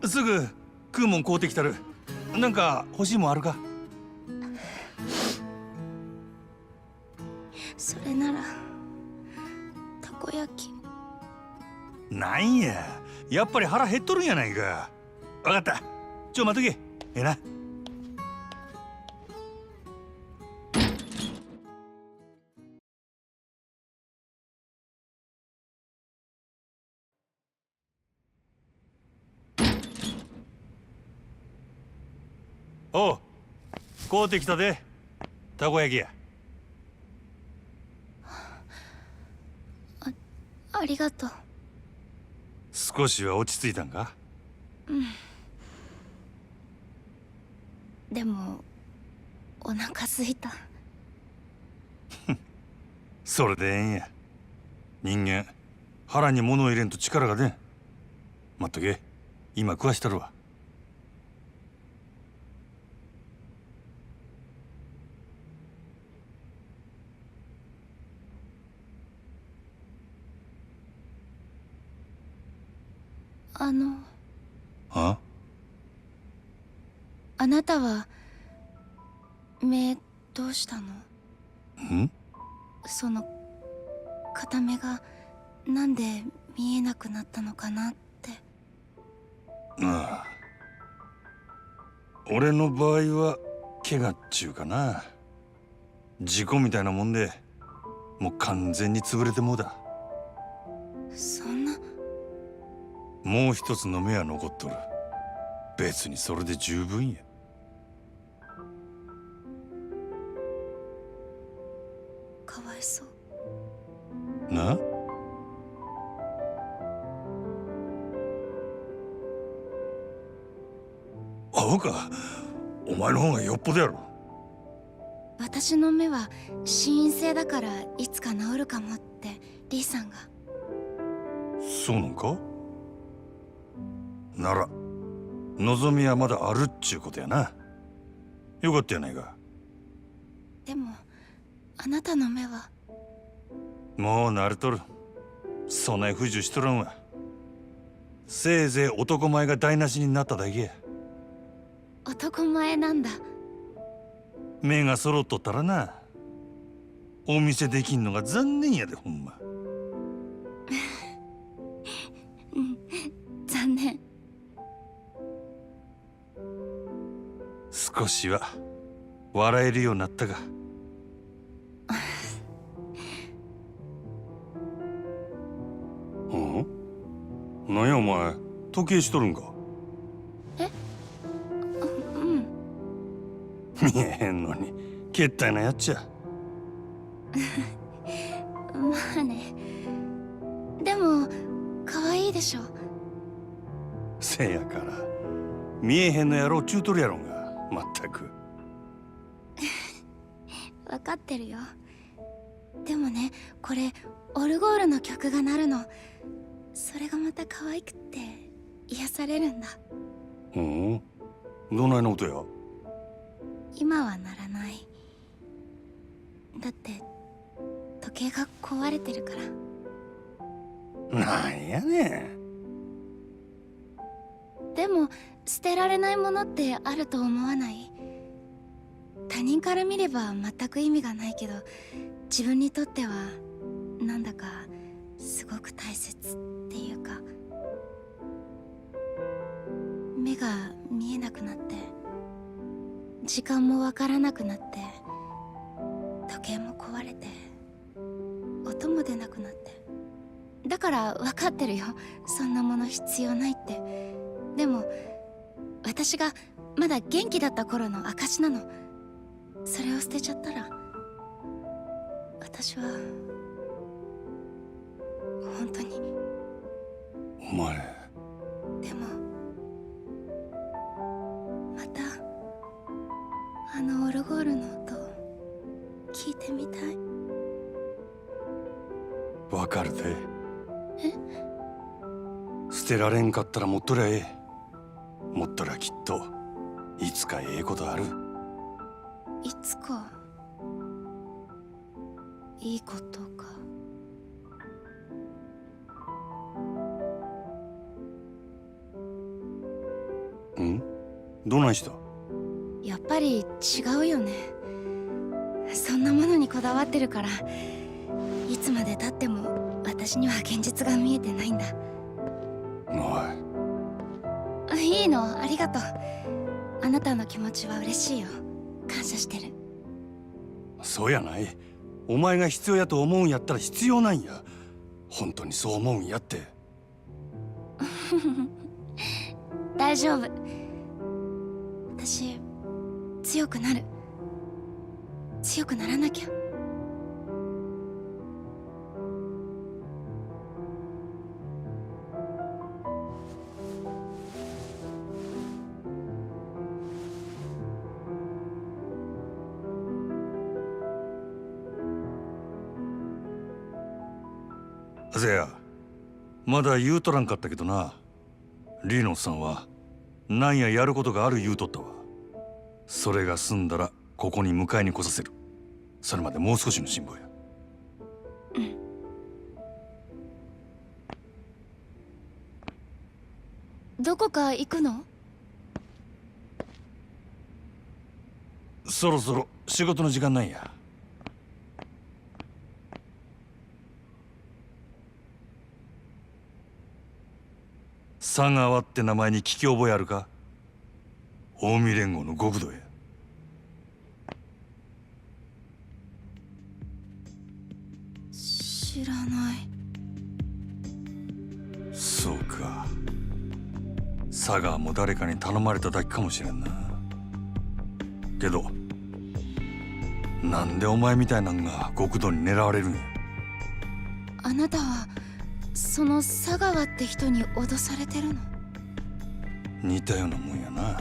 すぐ食うもん買うてきたる。なんか欲しいもんあるか？それならなんや、やっぱり腹減っとるんやないか。わかった、待っとけ。ええな。おう、買うてきたで。たこ焼きや。ありがとう。少しは落ち着いたんか？でもお腹すいた。それでええんや。人間腹に物を入れんと力が出ん。待っとけ、今食わしたるわ。あ？あなたは目どうしたの？ん？その片目がなんで見えなくなったのかなって。ああ、俺の場合は怪我っちゅうかな。事故みたいなもんでもう完全に潰れてもうだ。そんな。もう一つの目は残っとる。別にそれで十分や。かわいそうな？アホか、お前の方がよっぽどやろ。私の目は心因性だからいつか治るかもってリーさんが。そうなんか？なら望みはまだあるっちゅうことやな。よかったやないか。でもあなたの目は。もう慣れとる。そない不自由しとらんわ。せいぜい男前が台無しになっただけや。男前なんだ。目が揃っとったらな、お見せできんのが残念やで。ほんま残念。少しは笑えるようになったか。うん？なんやお前、時計しとるんか？見えへんのにけったいなやっちゃ。まあね。でも可愛いでしょ。せやから見えへんのやろうちゅうとるやろが。まったく。分かってるよ。でもね、これオルゴールの曲が鳴るの。それがまた可愛くって癒されるんだ。うん？どないの音や？今は鳴らない。だって時計が壊れてるから。なんやねん。でも捨てられないものってあると思わない？他人から見れば全く意味がないけど、自分にとってはなんだかすごく大切っていうか。目が見えなくなって時間もわからなくなって、時計も壊れて音も出なくなって。だから分かってるよ、そんなもの必要ないって。でも私がまだ元気だった頃の証なの。それを捨てちゃったら私は本当に。お前。でもまたあのオルゴールの音聞いてみたい。わかるで。え？捨てられんかったら持っとりゃええ。持ったらきっといつかええことある。いつかいいことか。ん？どないした？やっぱり違うよね。そんなものにこだわってるから、いつまで経っても私には現実が見えてないんだ。おい、いいの、ありがとう。あなたの気持ちは嬉しいよ。感謝してる。そうやない。お前が必要やと思うんやったら必要なんや。本当にそう思うんやって。大丈夫。私強くなる。強くならなきゃ。せや、まだ言うとらんかったけどな。リーノさんはなんややることがある言うとったわ。それが済んだらここに迎えに来させる。それまでもう少しの辛抱や。どこか行くの？そろそろ仕事の時間なんや。佐川って名前に聞き覚えあるか？近江連合の極道や。知らない。そうか。佐川も誰かに頼まれただけかもしれんな。けどなんでお前みたいなんが極道に狙われるんや？あなたはその佐川って人に脅されてるの？似たようなもんやな。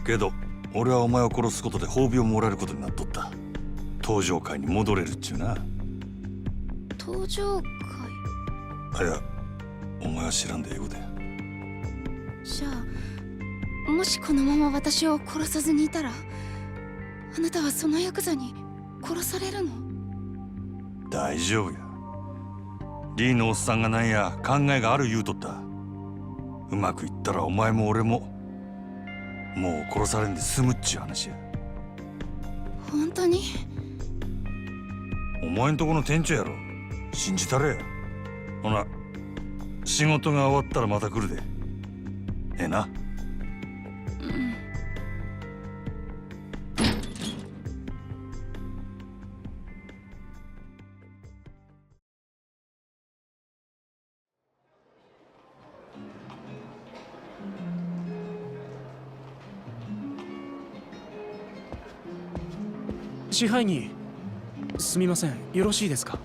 けど俺はお前を殺すことで褒美をもらえることになっとった。東上界に戻れるっちゅうな。東上界？あ、いや、お前は知らんで英語で。じゃあもしこのまま私を殺さずにいたら、あなたはそのヤクザに殺されるの？大丈夫や。リーのおっさんがなんや考えがある言うとった。うまくいったらお前も俺ももう殺されんで済むっちゅう話や。本当に？お前んとこの店長やろ。信じたれや。ほな、仕事が終わったらまた来るで。ええな。支配人、すみません、よろしいですか？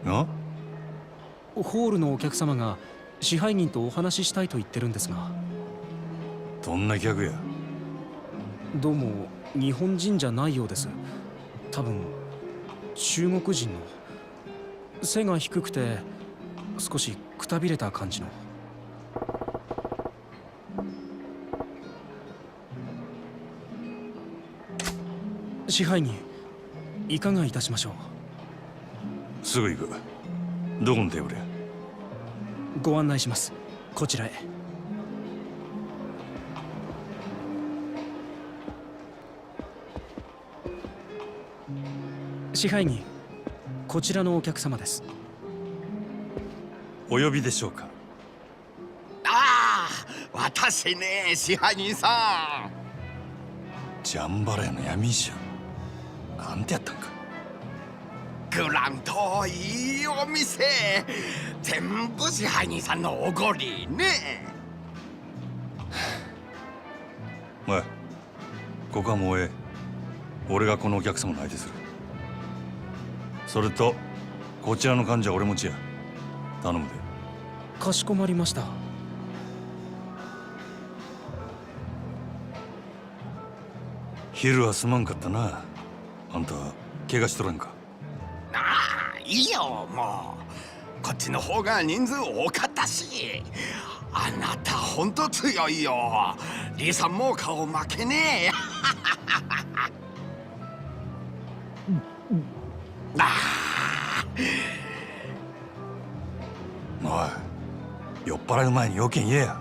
あ？ホールのお客様が支配人とお話ししたいと言ってるんですが。どんな客や？どうも日本人じゃないようです。多分中国人の。背が低くて少しくたびれた感じの。支配人、いかがいたしましょう？すぐ行く。どこのテーブルや？ご案内します。こちらへ。支配人、こちらのお客様です。お呼びでしょうか？ああ、私ね、支配人さん。ジャンバラヤの闇医者。なんてやったんか。グランといいお店、全部支配人さんのおごりね。おい、ここはもうええ。俺がこのお客様の相手する。それとこちらの患者は俺持ちや。頼むで。かしこまりました。昼はすまんかったな。あんた怪我しとらんか？ああ、いいよ、もうこっちの方が人数多かったし。あなたほんと強いよ。リーさんも顔負けねえ。おい、酔っ払う前に要件言えや。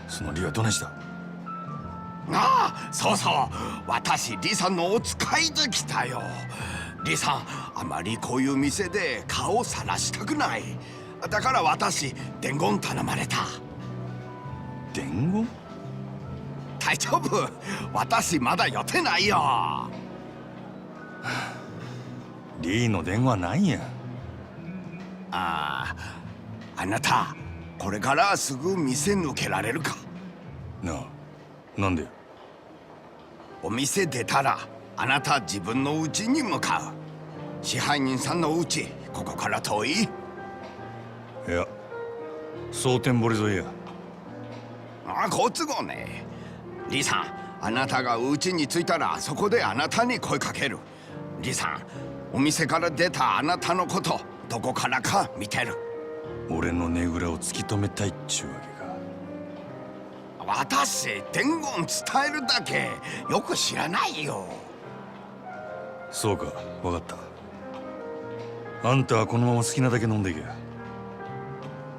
その理はどないした？ああ、そうそう、私リさんのお使いで来たよ。リさん、あまりこういう店で顔さらしたくない。だから私伝言頼まれた。伝言？大丈夫、私まだ予定ないよ。リーの電話なんや。あなたこれからすぐ店抜けられるか？なんで？お店出たらあなた自分の家に向かう。支配人さんの家ここから遠い？いや、蒼天堀沿いや。好都合ね。リーさん、あなたが家に着いたらそこであなたに声かける。リーさん、お店から出たあなたのことどこからか見てる。俺のねぐらを突き止めたいっちゅうわけか。私伝言伝えるだけよく知らないよ。そうか、分かった。あんたはこのまま好きなだけ飲んでいけ。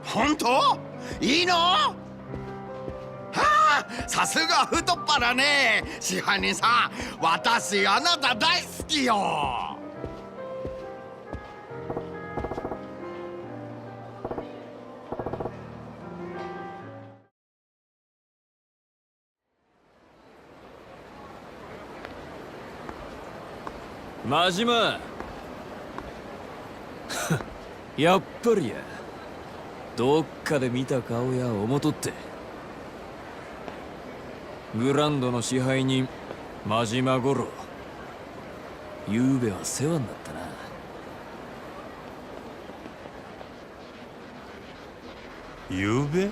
本当？いいの？はあ、さすが太っ腹ね。支配人さん、私あなた大好きよ。真島やっぱりや、どっかで見た顔や思とって。グランドの支配人真島五郎、ゆうべは世話になったな。ゆうべ？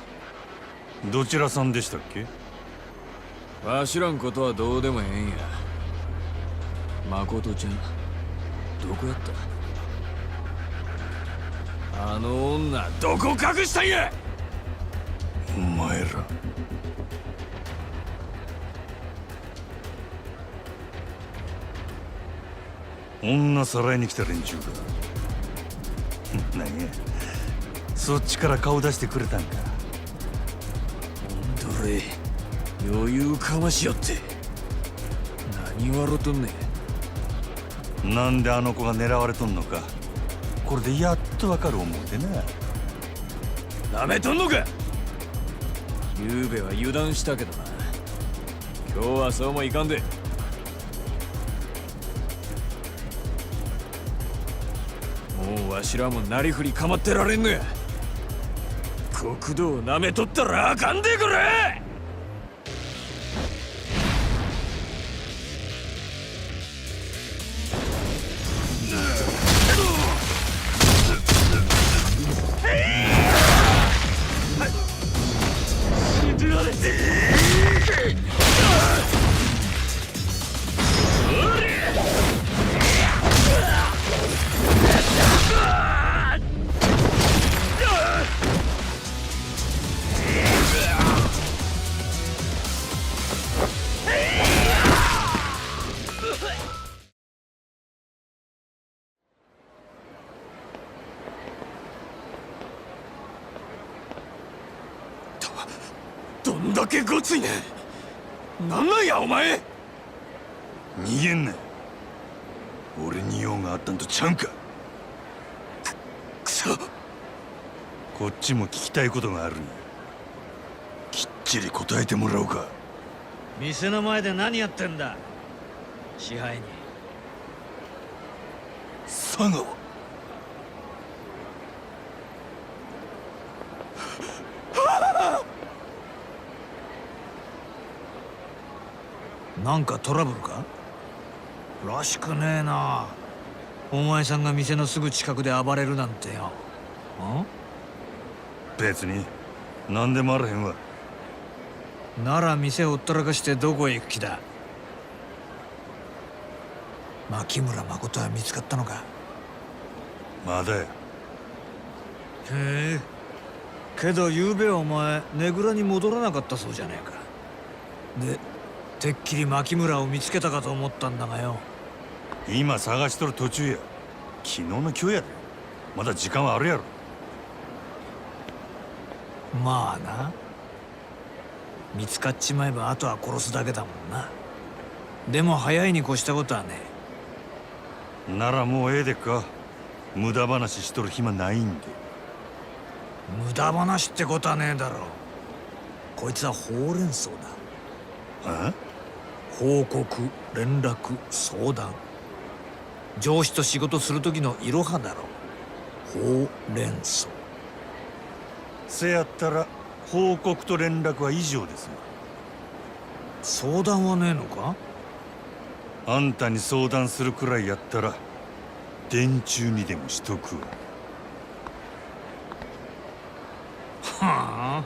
どちらさんでしたっけ？わしらんことはどうでもええんや。誠ちゃんどこやった？あの女どこ隠したんや！お前ら女さらいに来た連中か。何や、そっちから顔出してくれたんか。どれ余裕かましよって何笑とんねん。なんであの子が狙われとんのか、これでやっとわかる思うてな。なめとんのか。ゆうべは油断したけどな、今日はそうもいかんで。もうわしらもなりふり構ってられんのや。国土をなめとったらあかんでくれ。どんだけごついねん。なんなんやお前。逃げんな。俺に用があったんとちゃうんか。くそ。こっちも聞きたいことがあるんや。きっちり答えてもらおうか。店の前で何やってんだ支配人。佐川。なんかトラブルからしくねえな。お前さんが店のすぐ近くで暴れるなんてよ。別に何でもあらへんわ。なら店をほったらかしてどこへ行く気だ。牧村誠は見つかったのか。まだや。へえ。けどゆうべはお前ねぐらに戻らなかったそうじゃねえか。でてっきり牧村を見つけたかと思ったんだがよ。今探しとる途中や。昨日の今日やで。まだ時間はあるやろ。まあな。見つかっちまえばあとは殺すだけだもんな。でも早いに越したことはねえ。ならもうええでっか。無駄話しとる暇ないんで。 まあな。見つかっちまえばあとは殺すだけだもんな。でも早いに越したことはねえ。ならもうええでっか。無駄話しとる暇ないんで。 無駄話しとる暇ないんで。無駄話ってことはねえだろ。こいつはほうれん草だ。報告、連絡、相談。上司と仕事する時のいろはだろ。ほうれん草。せやったら報告と連絡は以上ですよ。相談はねえのか？あんたに相談するくらいやったら電柱にでもしとくわ。はあ。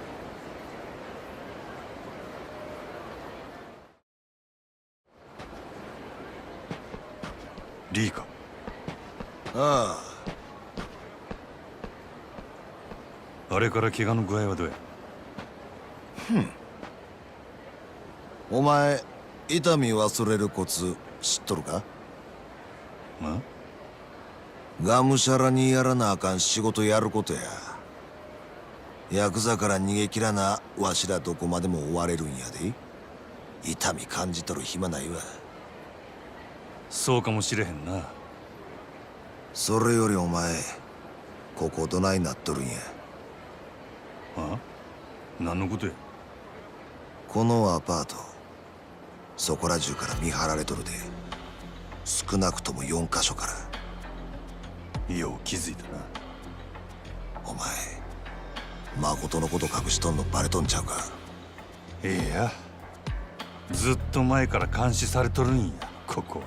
リーか？ああれから怪我の具合はどうや？お前痛み忘れるコツ知っとるか？がむしゃらにやらなあかん仕事やることや。ヤクザから逃げ切らなわしらどこまでも追われるんやで。痛み感じとる暇ないわ。そうかもしれへんな。それよりお前ここどないなっとるんや。何のことや？このアパートそこら中から見張られとるで。少なくとも4カ所から。よう気づいたな。お前誠のこと隠しとんのバレとんちゃうか？いや、ずっと前から監視されとるんや、ここは。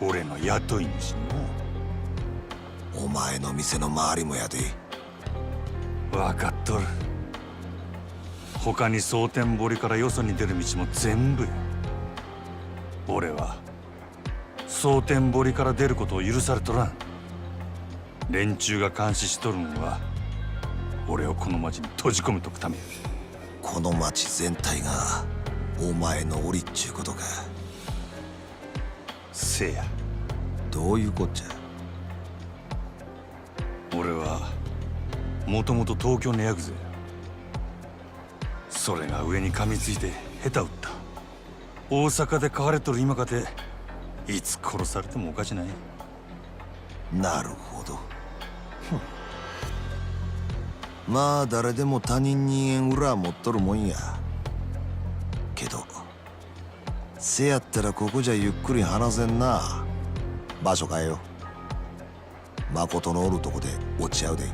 俺の雇い主にお前の店の周りもやで。分かっとる。他に蒼天堀からよそに出る道も全部や。俺は蒼天堀から出ることを許されとらん。連中が監視しとるんは俺をこの町に閉じ込めとくためや。この町全体がお前の檻っちゅうことか？せや。どういうこっちゃ？俺はもともと東京のヤクザや。それが上に噛みついて下手打った。大阪で飼われとる今かていつ殺されてもおかしない。なるほど。まあ誰でも他人に言えん裏持っとるもんや。けどせやったらここじゃゆっくり話せんな。場所変えよう。誠のおるとこで落ち合うで。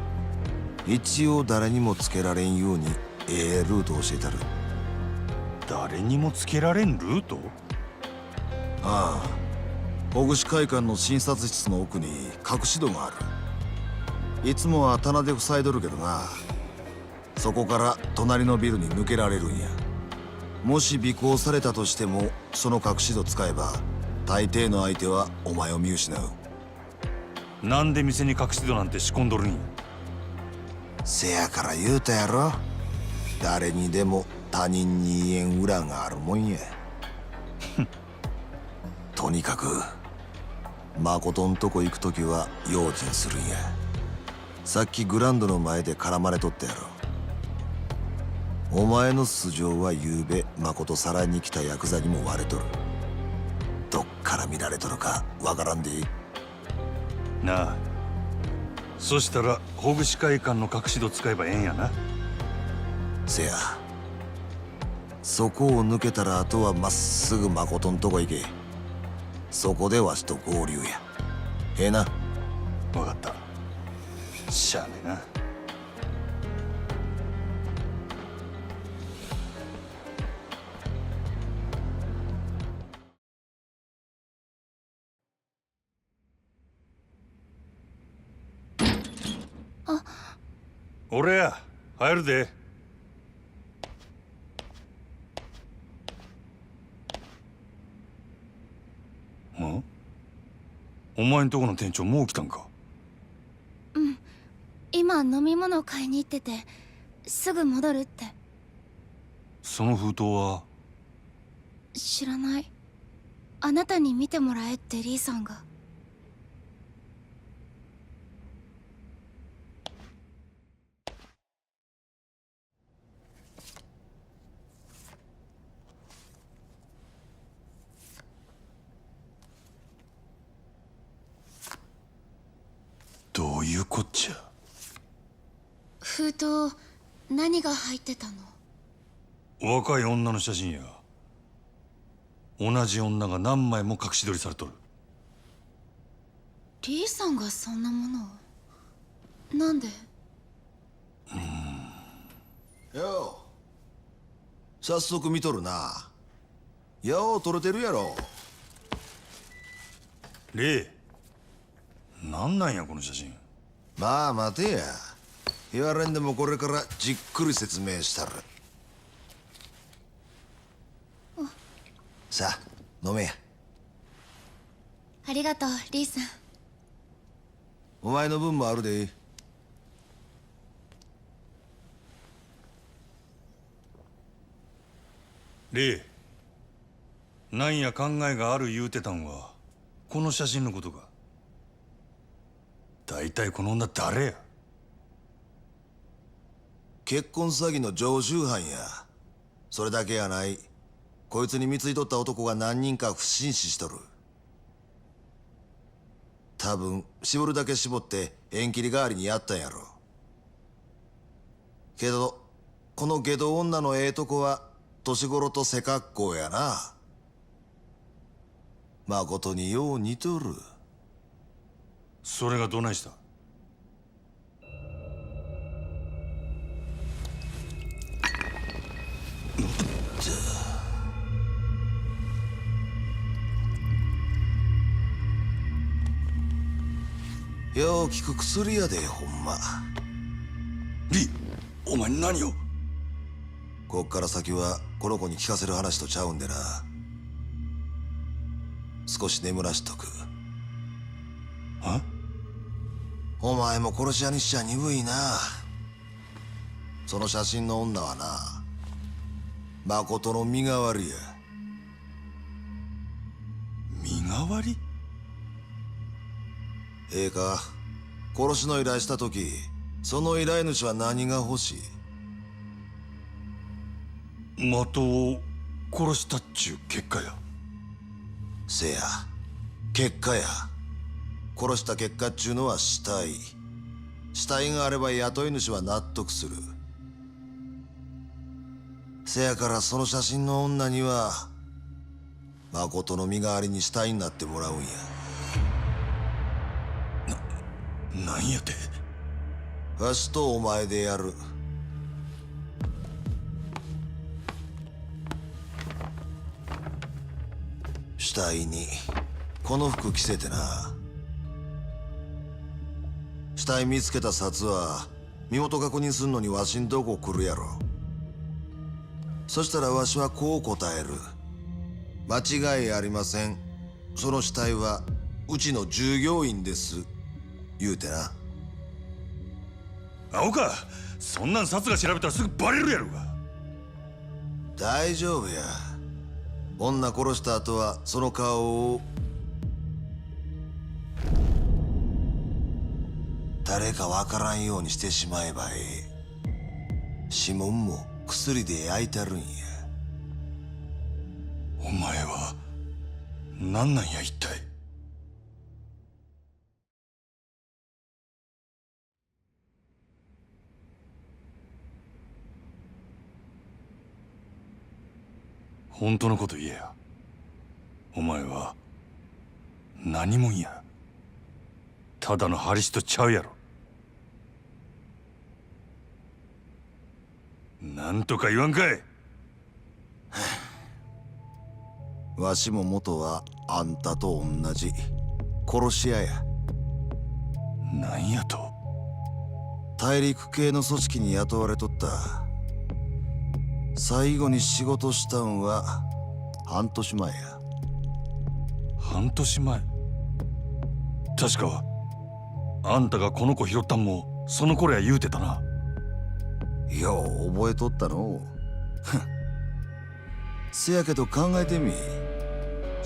一応誰にもつけられんようにルート教えたる。誰にもつけられんルート？ああ、小串会館の診察室の奥に隠し戸がある。いつもは棚で塞いどるけどな。そこから隣のビルに抜けられるんや。もし尾行されたとしてもその隠し戸使えば大抵の相手はお前を見失う。なんで店に隠し戸なんて仕込んどるんや？せやから言うたやろ。誰にでも他人に言えん裏があるもんや。とにかく誠んとこ行くときは用心するんや。さっきグランドの前で絡まれとったやろ。お前の素性はゆうべ誠さらいに来たヤクザにも割れとる。どっから見られとるかわからんでいい。なあ、そしたら小串会館の隠し戸使えばええんやな。せや。そこを抜けたらあとはまっすぐ誠んとこ行け。そこでわしと合流や。ええな？分かった。しゃあねえな。俺や、入るで。お前んとこの店長もう来たんか？うん、今飲み物買いに行っててすぐ戻るって。その封筒は？知らない。あなたに見てもらえってリーさんが。どういうこっちゃ？と何が入ってたの？若い女の写真や。同じ女が何枚も隠し撮りされとる。リーさんがそんなものを？なんで？よう、早速見とるな。よう撮れてるやろ。レイ、なんなんやこの写真。まあ待てや、言われんでもこれからじっくり説明したる。さあ飲めや。ありがとう、リーさん。お前の分もあるで。レイ、なんや考えがある言うてたんはこの写真のことか。大体この女誰や。結婚詐欺の常習犯や。それだけやない。こいつに貢いとった男が何人か不審死しとる。多分絞るだけ絞って縁切り代わりにやったんやろ。けどこの下道女のええとこは年頃と背格好やな。まことによう似とる。それがどないした。よう効く薬やで、ほんま。リ、お前何を。こっから先はこの子に聞かせる話とちゃうんでな。少し眠らしとく。は？お前も殺し屋にしちゃ鈍いな。その写真の女はな、誠の身代わりや。身代わり？ええか、殺しの依頼した時、その依頼主は何が欲しい？的を殺したっちゅう結果や。せや、結果や。殺した結果っちゅうのは死体。死体があれば雇い主は納得する。せやからその写真の女には誠の身代わりに死体になってもらうんや。なんやて。わしとお前でやる。死体にこの服着せてな。死体見つけた札は身元確認すんのにわしんとこ来るやろ。そしたらわしはこう答える。間違いありません。その死体はうちの従業員です。言うてな。青か、そんなん札が調べたらすぐバレるやろが。大丈夫や。女殺した後はその顔を誰かわからんようにしてしまえばええ。指紋も薬で焼いてるんや。お前は何なんや一体。本当のこと言えや。お前は何もんや。ただのハリスとちゃうやろ。なんとか言わんかい。わしも元はあんたと同じ殺し屋や。なんやと。大陸系の組織に雇われとった。最後に仕事したんは半年前や。半年前。確かあんたがこの子拾ったんもその頃や言うてたな。よう覚えとったの。せやけど考えてみ。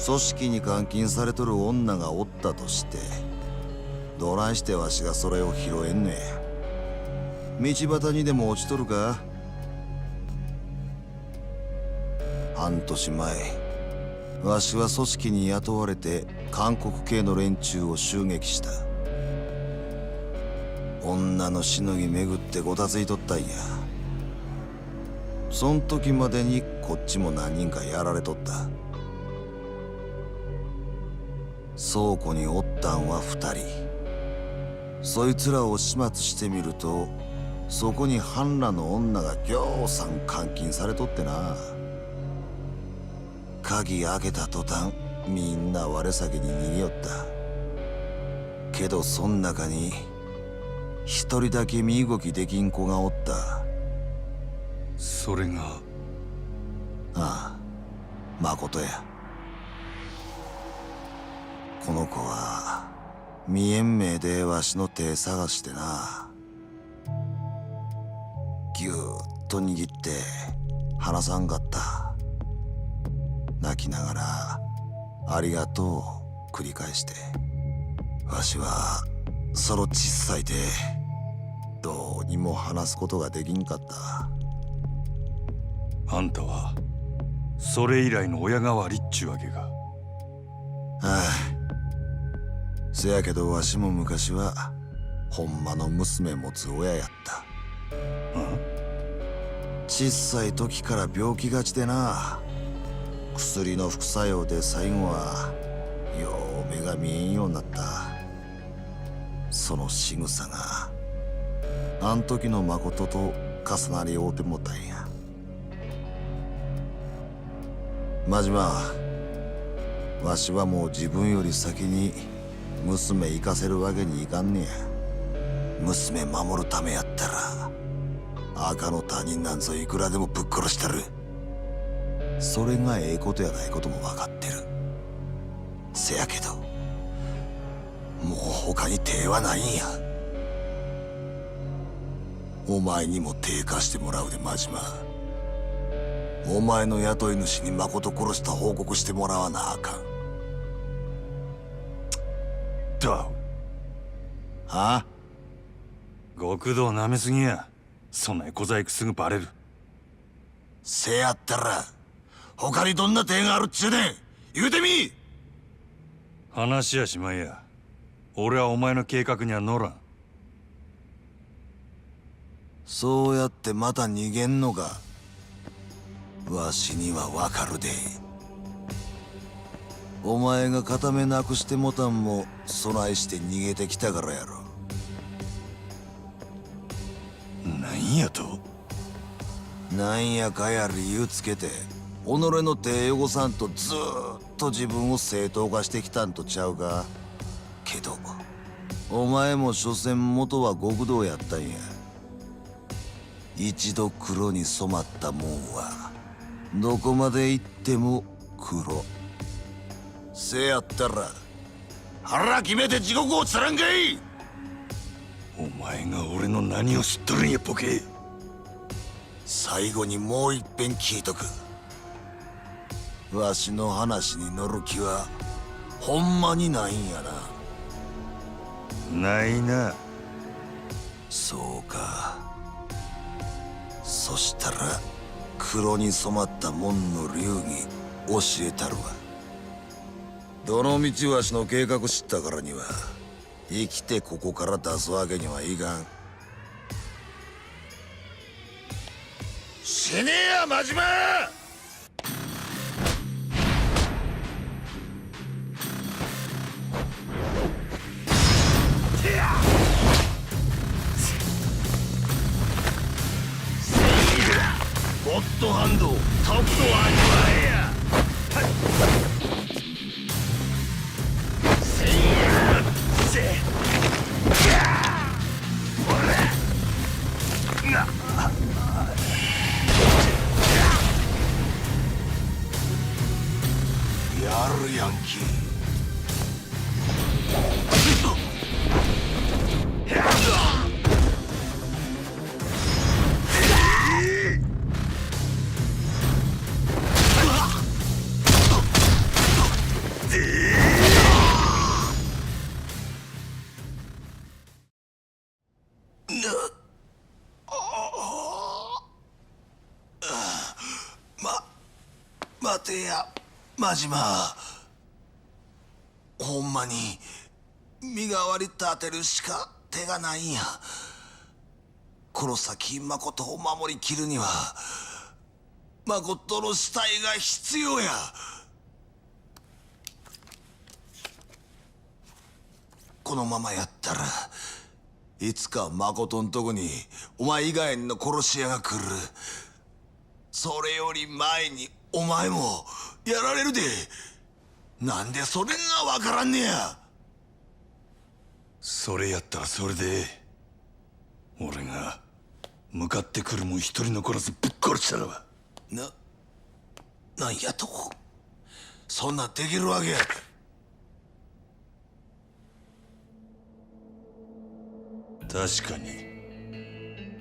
組織に監禁されとる女がおったとしてどないしてわしがそれを拾えんねん。道端にでも落ちとるか。半年前わしは組織に雇われて韓国系の連中を襲撃した。女のしのぎ巡ってごたついとったんや。そん時までにこっちも何人かやられとった。倉庫におったんは2人。そいつらを始末してみると、そこに半裸の女がぎょうさん監禁されとってな。鍵開けた途端、みんな我先に逃げよった。けどそん中に一人だけ身動きできん子がおった。それが？ああ、誠や。この子は見えん目でわしの手探してな。ぎゅーっと握って離さんかった。泣きながらありがとうを繰り返して。わしはその小さい手どうにも話すことができんかった。あんたはそれ以来の親代わりっちゅうわけか。ああ、せやけどわしも昔はほんまの娘持つ親やった。小さい時から病気がちでな。薬の副作用で最後はよう目が見えんようになった。その仕草があん時の誠と重なり合うてもたんや。真島、わしはもう自分より先に娘行かせるわけにいかんねや。娘守るためやったら赤の他人なんぞいくらでもぶっ殺したる。それがええことやないことも分かってる。せやけどもう他に手はないんや。お前にも手貸してもらうで真島。お前の雇い主に誠殺した報告してもらわなあかん。だ。はあ？極道なめすぎや。そんな小細工すぐバレる。せやったら他にどんな手があるっちゅうねん。言うてみ。話やしまいや。俺はお前の計画には乗らん。そうやってまた逃げんのか。わしにはわかるで。お前が片目なくしてもたんも備えして逃げてきたからやろ。なんやと？なんやかや理由つけて己の手汚さんとずーっと自分を正当化してきたんとちゃうか。けどお前も所詮元は極道やったんや。一度黒に染まったもんはどこまで行っても黒。せやったら腹決めて地獄をつらんかい。お前が俺の何を知っとるんやボケ。最後にもう一遍聞いとく。わしの話に乗る気はほんまにないんやな。ないな。そうか。そしたら黒に染まった門の流儀教えたるわ。どの道わしの計画知ったからには生きてここから出すわけにはいかん。死ねや真島。ゴッドハンドとくと味わえや。せいやせほらなやるやんき。待てや真島。ほんまに身代わり立てるしか手がないんや。黒崎誠を守りきるには誠の死体が必要や。このままやったらいつか誠んとこにお前以外の殺し屋が来る。それより前にお前もやられるで。なんでそれがわからんねや。それやったらそれで俺が向かってくるもん一人残らずぶっ殺したらば。なんやと。そんなできるわけや。確かに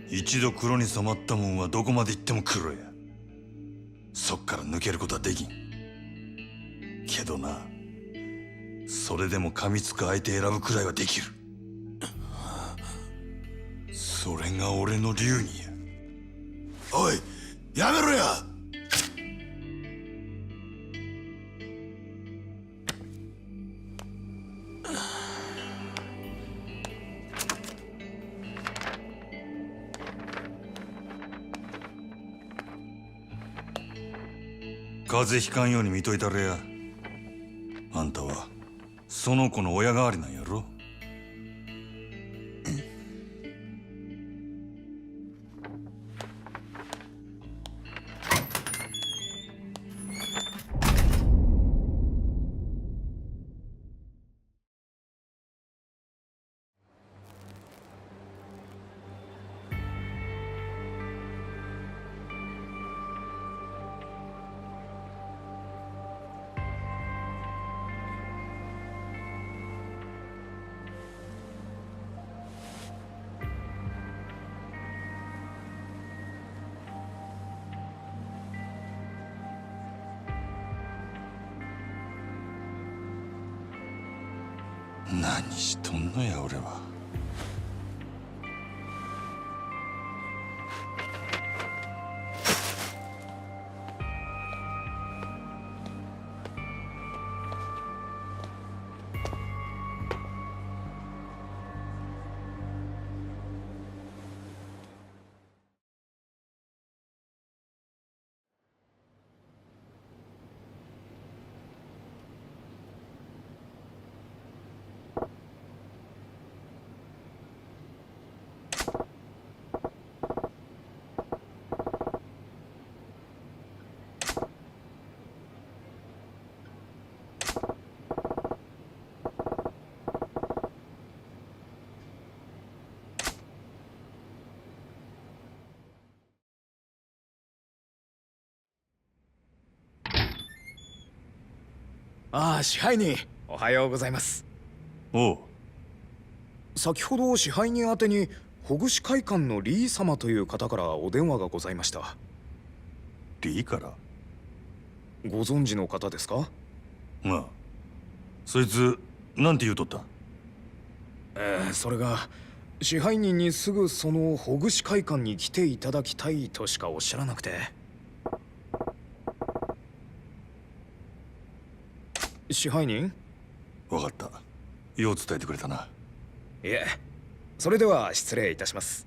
一度黒に染まったもんはどこまで行っても黒や。そっから抜けることはできんけどな、それでも噛みつく相手選ぶくらいはできる。それが俺の流儀や。おい、やめろや。風邪ひかんように見といたれや。あんたはその子の親代わりなんやろ。何しとんのや俺は。ああ、支配人おはようございます。おう。先ほど支配人宛てにほぐし会館のリー様という方からお電話がございました。リーから？ご存知の方ですか？ああ、そいつなんて言うとった？それが支配人にすぐそのほぐし会館に来ていただきたいとしかおっしゃらなくて。支配人？分かった。よう伝えてくれたな。いえ、それでは失礼いたします。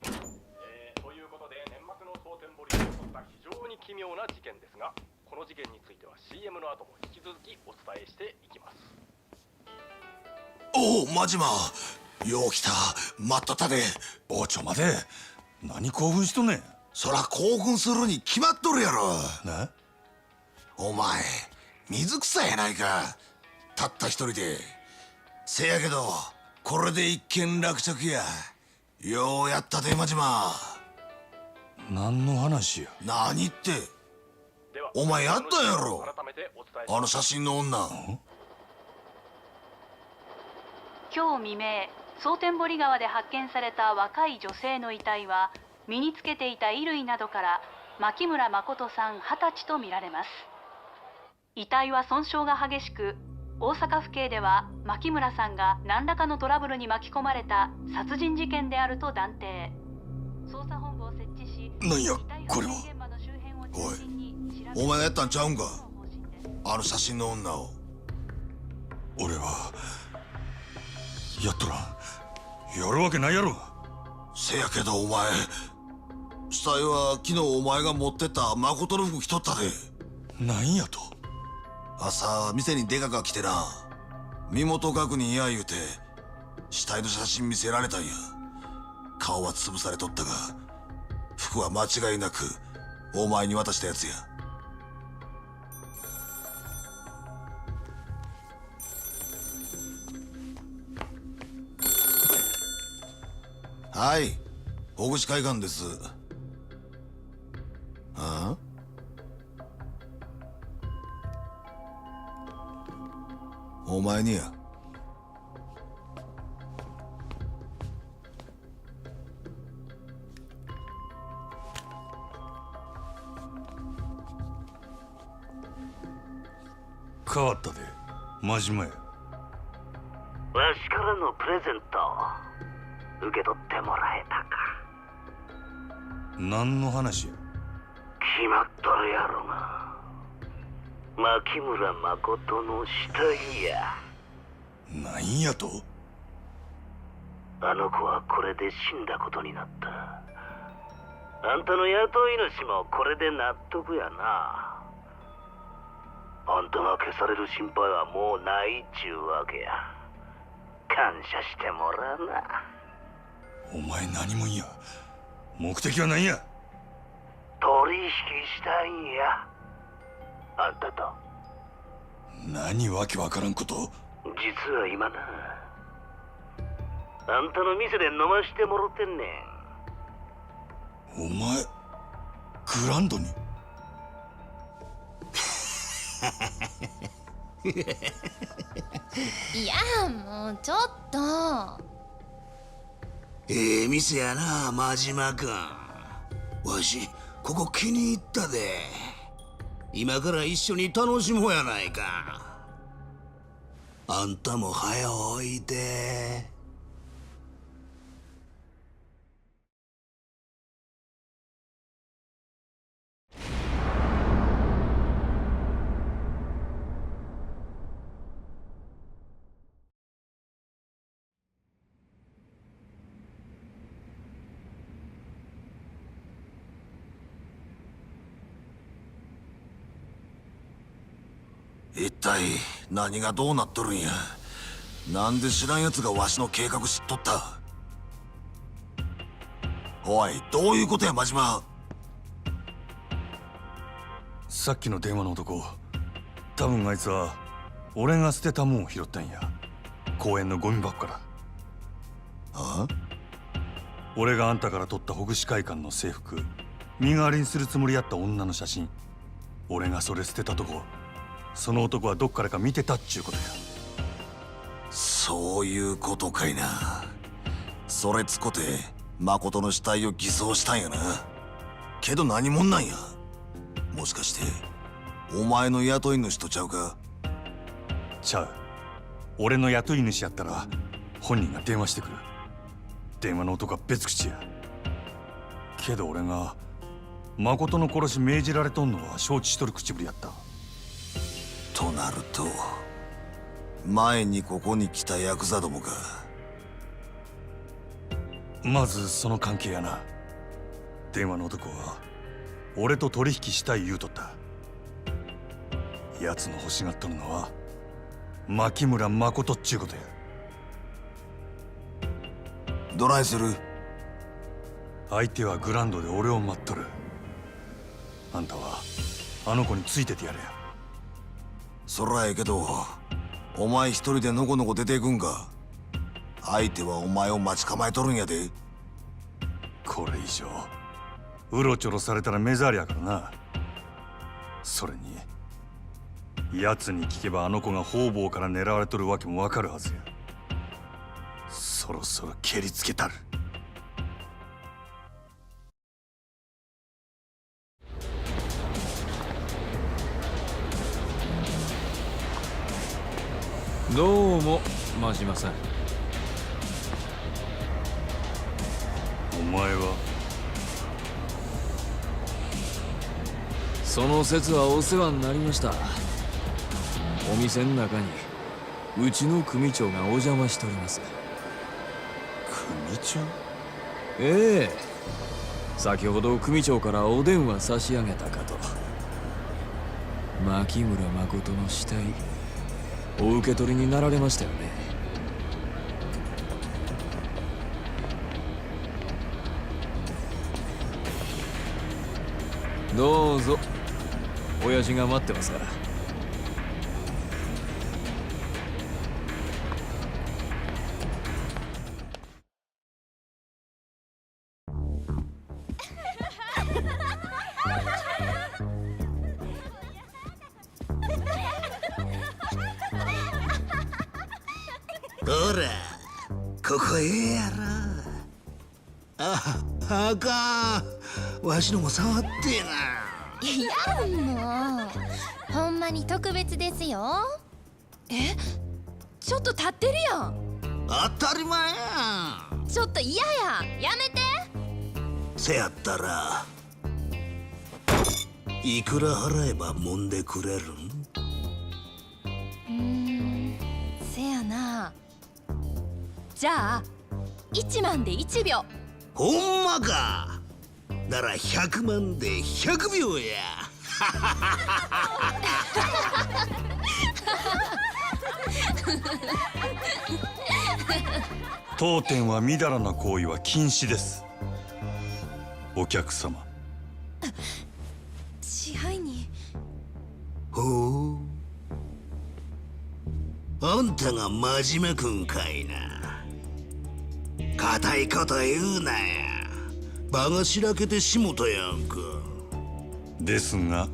ということで年末の蒼天堀で起こった非常に奇妙な事件ですが、この事件については CM の後も引き続きお伝えしていきます。おお、マジマよう来た。待っとったで。おちょ待て。何興奮しとんねん。そら興奮するに決まっとるやろ。な？お前水草やないか、たった一人で。せやけどこれで一件落着や。ようやったで、マジマ。何の話や？何って、お前やったやろ、あの写真の女。今日未明、蒼天堀川で発見された若い女性の遺体は身につけていた衣類などから牧村誠さん20歳とみられます。遺体は損傷が激しく、大阪府警では牧村さんが何らかのトラブルに巻き込まれた殺人事件であると断定。捜査本部を設置し、なんやこれは。おい、お前がやったんちゃうんか。あの写真の女を。俺はやっとらん。やるわけないやろ。せやけどお前、死体は昨日お前が持ってった誠の服着とったで。なんやと。朝店にデカが来てな、身元確認や言うて死体の写真見せられたんや。顔は潰されとったが服は間違いなくお前に渡したやつや。はい、大口会館です。ああ、お前にや。変わったで、真島や。わしからのプレゼント受け取ってもらえたか。何の話や。決まっとるやろが、牧村誠の死体や。なんやと。あの子はこれで死んだことになった。あんたの雇い主もこれで納得やな。あんたが消される心配はもうないっちゅうわけや。感謝してもらうな。お前何もんや。目的は何や。取引したいんや、あんたと。何わけわからんこと。実は今な、あんたの店で飲ましてもろてんねん。お前グランドに。いや、もうちょっと。ええ店やな、真島君。わしここ気に入ったで。今から一緒に楽しもうやないか。あんたも早おいで。一体何がどうなっとるんや。なんで知らん奴がわしの計画知っとった。おい、どういうことや真島。さっきの電話の男、多分あいつは俺が捨てたもんを拾ったんや。公園のゴミ箱から。ああ、俺があんたから取ったほぐし会館の制服、身代わりにするつもりやった女の写真、俺がそれ捨てたとこ、その男はどっからか見てたっちゅうことや。そういうことかいな。それつこて誠の死体を偽装したんやな。けど何者なんや。もしかしてお前の雇い主とちゃうか。ちゃう。俺の雇い主やったら本人が電話してくる。電話の男は別口や。けど俺が誠の殺し命じられとんのは承知しとる口ぶりやった。となると前にここに来たヤクザどもか。まずその関係やな。電話の男は俺と取引したい言うとった。奴の欲しがっとるのは牧村誠っちゅうことや。どないする。相手はグランドで俺を待っとる。あんたはあの子についててやれや。そらええけど、お前一人でのこのこ出ていくんか。相手はお前を待ち構えとるんやで。これ以上うろちょろされたら目障りやからな。それに奴に聞けばあの子が方々から狙われとるわけもわかるはずや。そろそろ蹴りつけたる。どうも真島さん。お前は。その説はお世話になりました。お店の中にうちの組長がお邪魔しております。組長？ええ、先ほど組長からお電話差し上げたかと。牧村誠の死体お受け取りになられましたよね。どうぞ、親父が待ってますから。ほら、ここええやろ。あかん。わしのも触ってな。いやもうほんまに特別ですよ。え、ちょっと立ってるやん。当たり前やん。ちょっと嫌や、やめて。せやったらいくら払えば揉んでくれるん？せやな。じゃあ1万で1秒。ほんまか。なら100万で100秒や。当店はみだらな行為は禁止です。お客様。支配人。ほう、あんたが真面目くんかいな。固いこと言うなや。場がしらけてしもたやんか。ですが、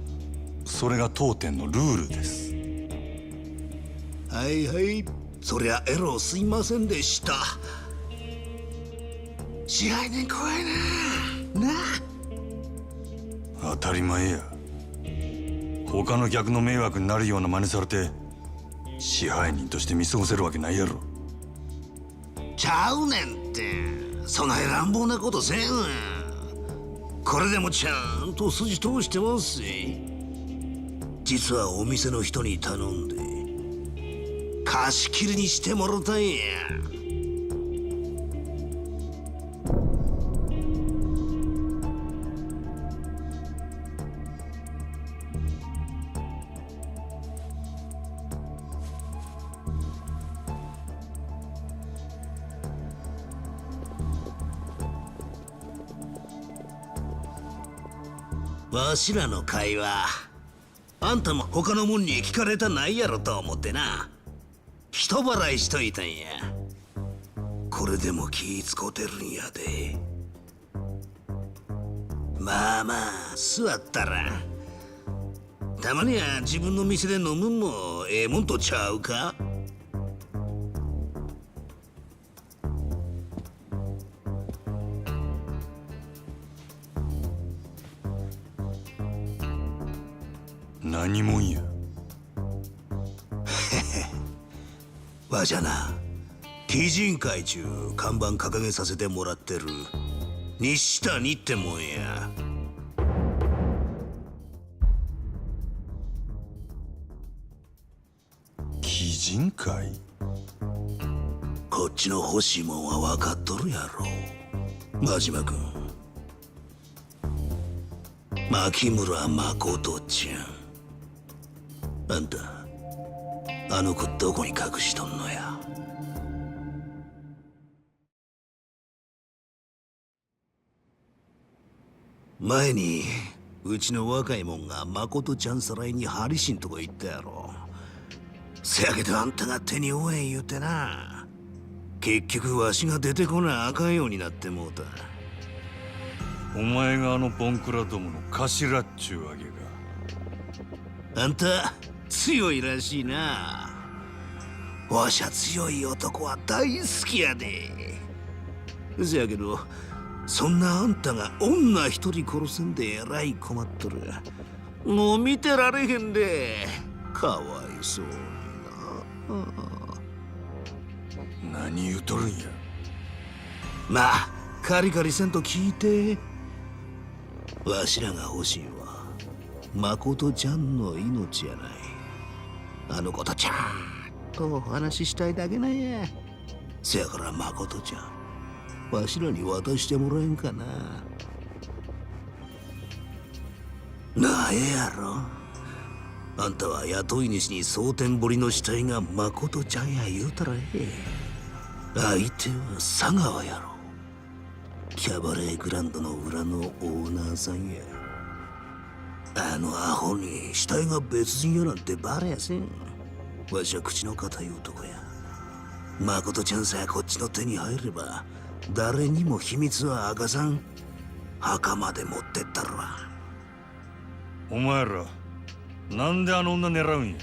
それが当店のルールです。はいはい、そりゃエロすいませんでした。支配人怖いな。な当たり前や。他の客の迷惑になるような真似されて支配人として見過ごせるわけないやろ。ちゃうねんって、そない乱暴なことせんわ。これでもちゃんと筋通してますし。実はお店の人に頼んで貸し切りにしてもろたんや。わしらの会話、あんたも他のもんに聞かれたないやろと思ってな、人払いしといたんや。これでも気ぃ使うてるんやで。まあまあ座ったら、たまには自分の店で飲むんもええもんとちゃうか。何もんや。わしゃな、鬼人会中看板掲げさせてもらってる西谷ってもんや。鬼人会？こっちの欲しいもんは分かっとるやろ、真島君。牧村誠ちゃん。あんた、あの子どこに隠しとんのや。前にうちの若いもんが誠ちゃんさらいにハリシンとこ行ったやろ。せやけどあんたが手に負えん言うてな、結局わしが出てこなあかんようになってもうた。お前があのボンクラどもの頭っちゅうわけか。あんた強いらしいな。わしゃ強い男は大好きやで。せやけど、そんなあんたが女一人殺せんでえらい困っとる。もう見てられへんで。かわいそうにな。何言うとるんや。まあカリカリせんと聞いて。わしらが欲しいんは誠ちゃんの命やない。あの子とちゃんとお話ししたいだけなんや。せやから誠ちゃん、わしらに渡してもらえんかな。なえやろ。あんたは雇い主に蒼天堀の死体が誠ちゃんや言うたらええ。相手は佐川やろ。キャバレーグランドの裏のオーナーさんや。あのアホに死体が別人やなんてバレやせん。わしは口の固い男や。誠ちゃんさえこっちの手に入れば誰にも秘密は明かさん。墓まで持ってったるわ。お前らなんであの女狙うんや。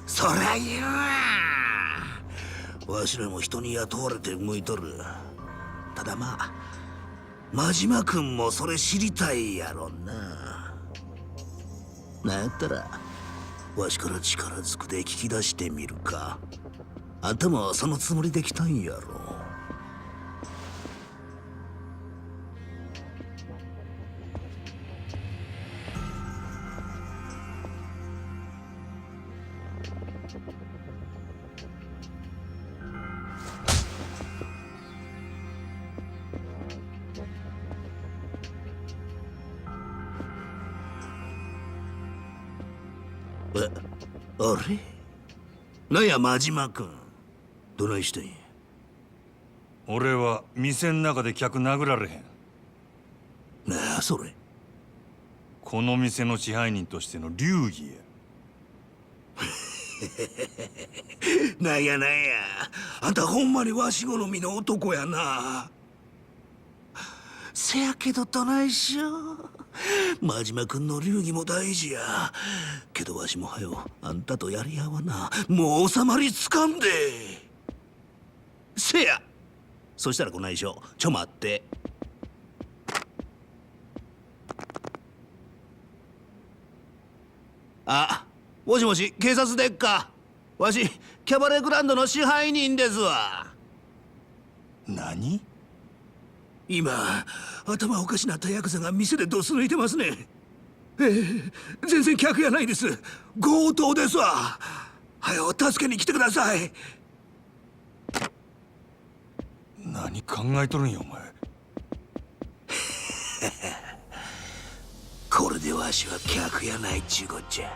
そりゃ言うわ。わしらも人に雇われて動いとる。ただまあ真島君もそれ知りたいやろな。なんやったらわしから力ずくで聞き出してみるか。あんたもそのつもりで来たんやろ。あれなんや真島君、どないしてんや。俺は店ん中で客殴られへん。なあそれ。この店の支配人としての流儀や。なんやなんや、あんたほんまにわし好みの男やな。せやけどどないしよう。真島君の流儀も大事やけど、わしもはよあんたとやり合わな。もう収まりつかんで。せや、そしたらこないしょ。ちょ待って。あ、もしもし、警察でっか。わしキャバレーグランドの支配人ですわ。何？今頭おかしなったヤクザが店でドス抜いてますね。全然客やないです。強盗ですわ。はよ助けに来てください。何考えとるんやお前。これでわしは客やないっちゅうこっちゃ。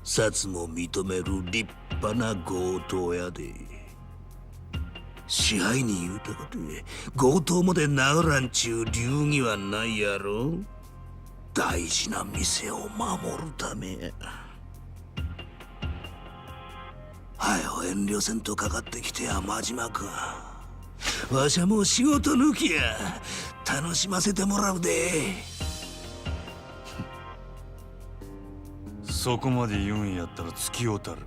札も認める立派な強盗やで。支配人言うたかて強盗までならんちゅう流儀はないやろ。大事な店を守るため。はよ遠慮せんとかかってきてや真島君。わしはもう仕事抜きや。楽しませてもらうで。そこまで言うんやったら付き合うたる。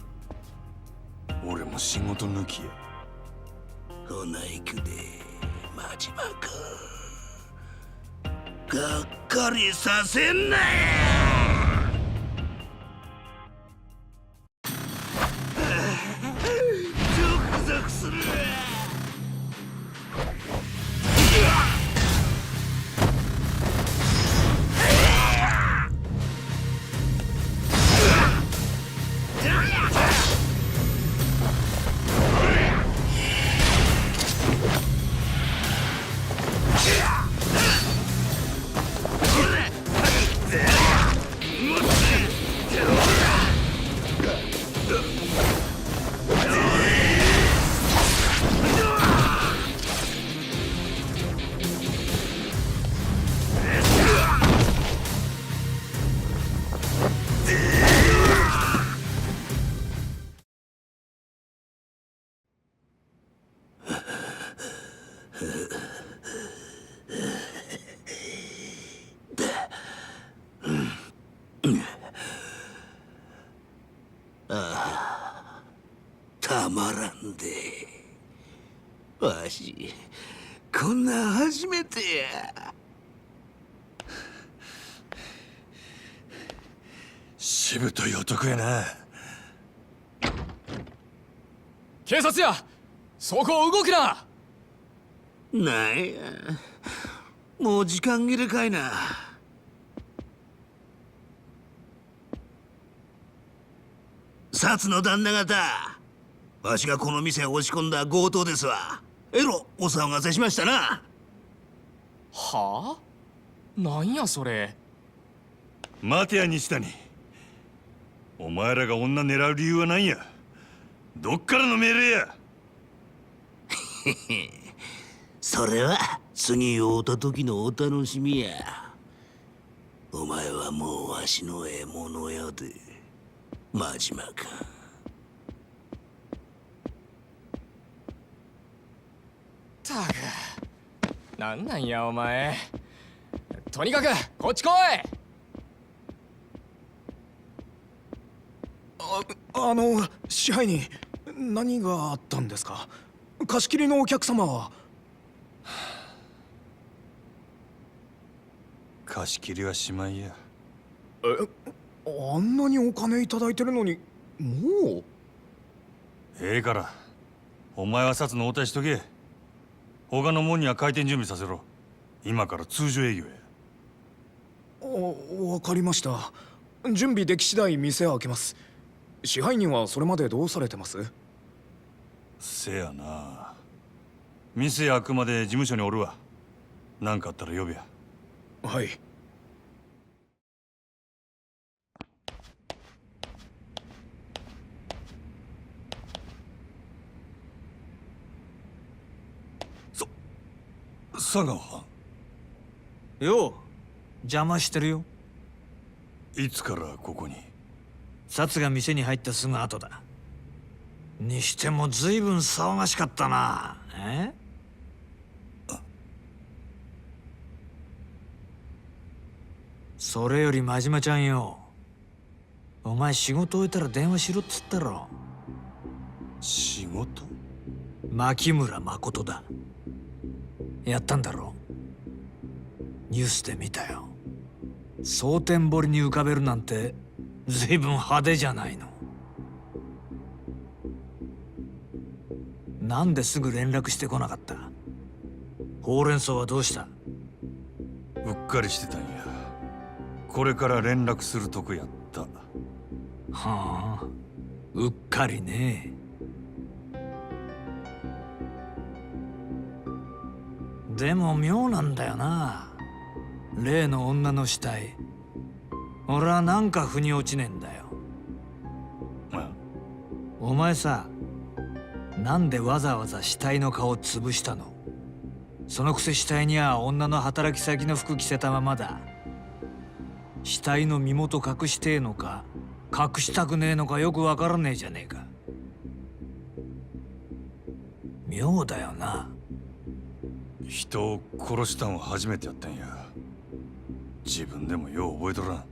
俺も仕事抜きや。ほな行くで真島君。がっかりさせんなや。ゾクゾクする。たまらんで。わしこんなん初めてや。しぶとい男やな。警察や、そこを動くな。なんや、もう時間切れかいな。薩の旦那方、わしがこの店へ押し込んだ強盗ですわ。えろお騒がせしましたな。はあ、なんやそれ。待てや西谷、お前らが女狙う理由は何や。どっからの命令や。それは次会うた時のお楽しみや。お前はもうわしの獲物やで、真島か。たく、なんなんやお前。とにかくこっち来い。支配人、何があったんですか。貸し切りのお客様は。貸し切りはしまいや。あんなにお金いただいてるのにもう。ええから、お前は札の応対しとけ。他のもんには開店準備させろ。今から通常営業や。わかりました。準備でき次第店開けます。支配人はそれまでどうされてます？せやな。店開くまで事務所におるわ。何かあったら呼べや。はい。佐川。よう、邪魔してるよ。いつからここに？札が店に入ったすぐ後だ。にしても随分騒がしかったな。それより真島ちゃんよ、お前仕事終えたら電話しろっつったろ。仕事？牧村誠だ。やったんだろ。ニュースで見たよ。蒼天堀に浮かべるなんて随分派手じゃないの。なんですぐ連絡してこなかった？ほうれん草はどうした？うっかりしてたんや。これから連絡するとこやった。はあ、うっかりね。でも妙なんだよな、例の女の死体。俺はなんか腑に落ちねえんだよ。お前さ、なんでわざわざ死体の顔潰したの？そのくせ死体には女の働き先の服着せたままだ。死体の身元隠してえのか隠したくねえのかよくわからねえじゃねえか。妙だよな。人を殺したんは初めてやったんや。自分でもよう覚えとらん。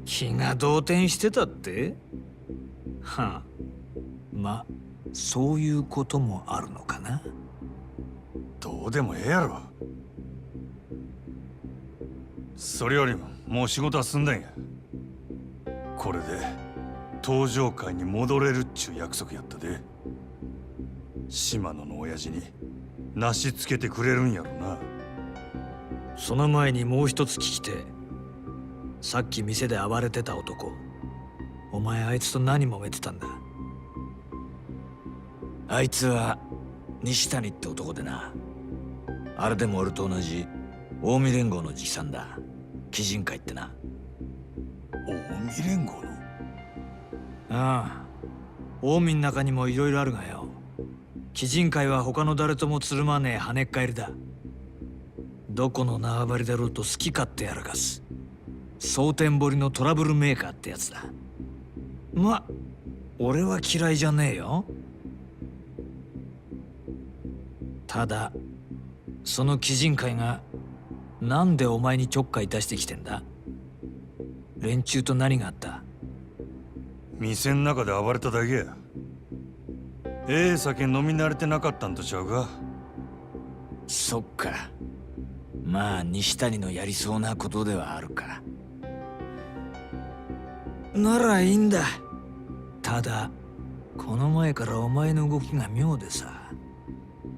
気が動転してたって？はあ、ま、そういうこともあるのかな。どうでもええやろ。それよりももう仕事は済んだんや。これで登場会に戻れるっちゅう約束やったで。島野の親父になしつけてくれるんやろな。その前にもう一つ聞きて。さっき店で暴れてた男、お前あいつと何揉めてたんだ？あいつは西谷って男でな。あれでも俺と同じ近江連合の直参だ。鬼人会ってな。近江連合の？ああ、近江の中にもいろいろあるがよ、鬼人会は他の誰ともつるまねえ跳ねっ返りだ。どこの縄張りだろうと好き勝手やらかす蒼天堀のトラブルメーカーってやつだ。ま、俺は嫌いじゃねえよ。ただその鬼人会がなんでお前にちょっかい出してきてんだ？連中と何があった？店ん中で暴れただけや。ええ酒飲み慣れてなかったんとちゃうか？そっか。まあ西谷のやりそうなことではあるか。ならいいんだ。ただこの前からお前の動きが妙でさ、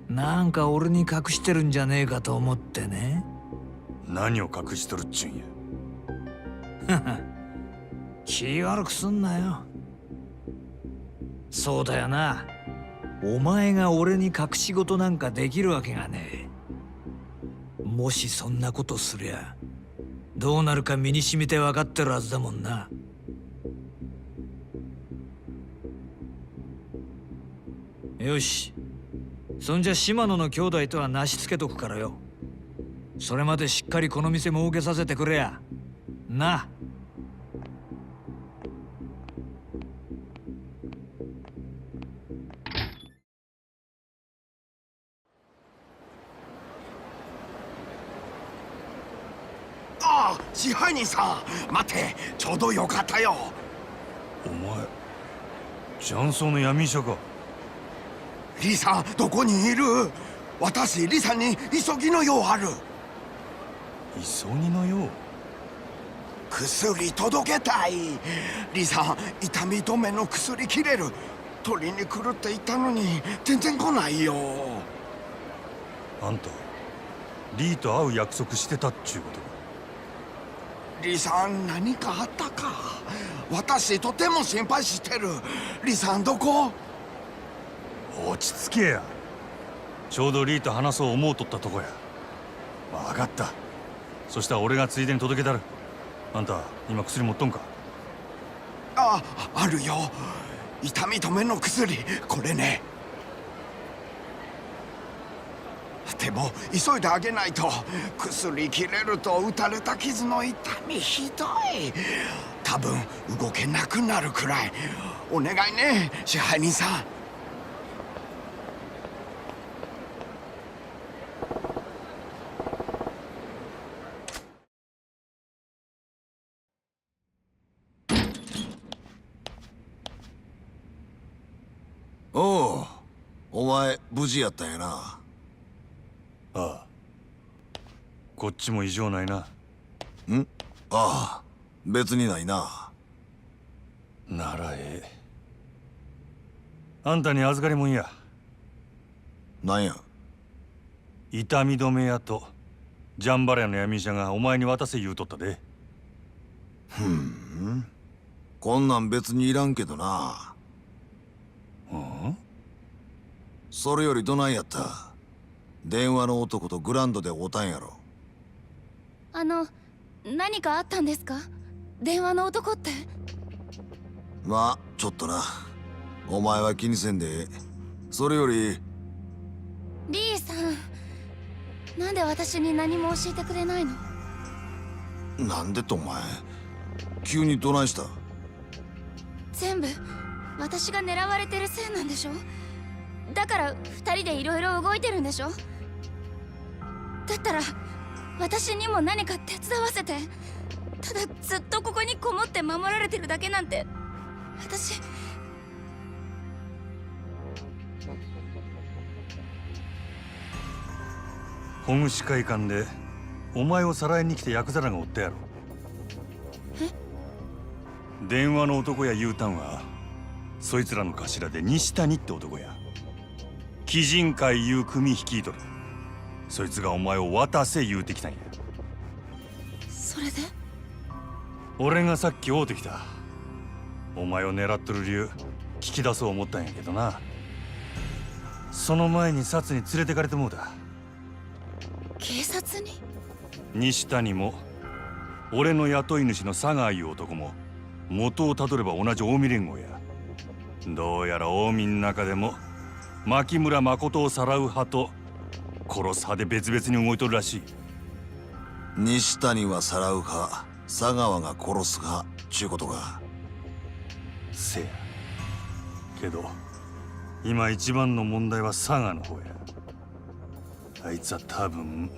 なんか俺に隠してるんじゃねえかと思ってね。何を隠しとるっちゅうんや。気悪くすんなよ。そうだよな。お前が俺に隠し事なんかできるわけがねえ。もしそんなことすりゃどうなるか身に染みて分かってるはずだもんな。よし、そんじゃ島野の兄弟とはなしつけとくからよ。それまでしっかりこの店儲けさせてくれやな。ああ、支配人さん、待って、ちょうどよかったよ。お前雀荘の闇医者か。リさん、どこにいる？私、リさんに急ぎの用ある。急ぎの用？薬届けたい。リさん、痛み止めの薬切れる。取りに来るって言ったのに全然来ないよ。あんたリーと会う約束してたっちゅうことか。リさん、何かあったか？私とても心配してる。リさん、どこ？落ち着けや。ちょうどリーと話そう思うとったとこや。分かった。そしたら俺がついでに届けたる。あんた今薬持っとんか？あ、あるよ。痛み止めの薬、これね。でも急いであげないと。薬切れると打たれた傷の痛みひどい。多分動けなくなるくらい。お願いね、支配人さん。おう、お前無事やったんやな。ああ、こっちも異常ないな。ん？ああ、別にないな。ならええ。あんたに預かりもんや。なんや？痛み止め屋とジャンバラヤの闇医者がお前に渡せ言うとったで。こんなん別にいらんけどな。それよりどないやった？電話の男とグランドで会うたんやろ。何かあったんですか？電話の男って。まあちょっとな。お前は気にせんでええ。それよりリーさん、なんで私に何も教えてくれないの？なんでとお前急にどないした？全部私が狙われてるせいなんでしょ？だから2人でいろいろ動いてるんでしょ？だったら私にも何か手伝わせて。ただずっとここにこもって守られてるだけなんて私。保護司会館でお前をさらいに来てヤクザらがおったやろ。電話の男や言うたんはそいつらの頭で西谷って男や。鬼人会いう組率いとる。そいつがお前を渡せ言うてきたんや。それで俺がさっき会うてきた。お前を狙っとる理由聞き出そう思ったんやけどな。その前にサツに連れてかれてもうた。警察に？西谷も俺の雇い主の佐川いう男も元をたどれば同じ近江連合や。どうやら近江の中でも牧村誠をさらう派と殺す派で別々に動いとるらしい。西谷はさらう派、佐川が殺す派ちゅうことか。せやけど今一番の問題は佐川の方や。あいつは多分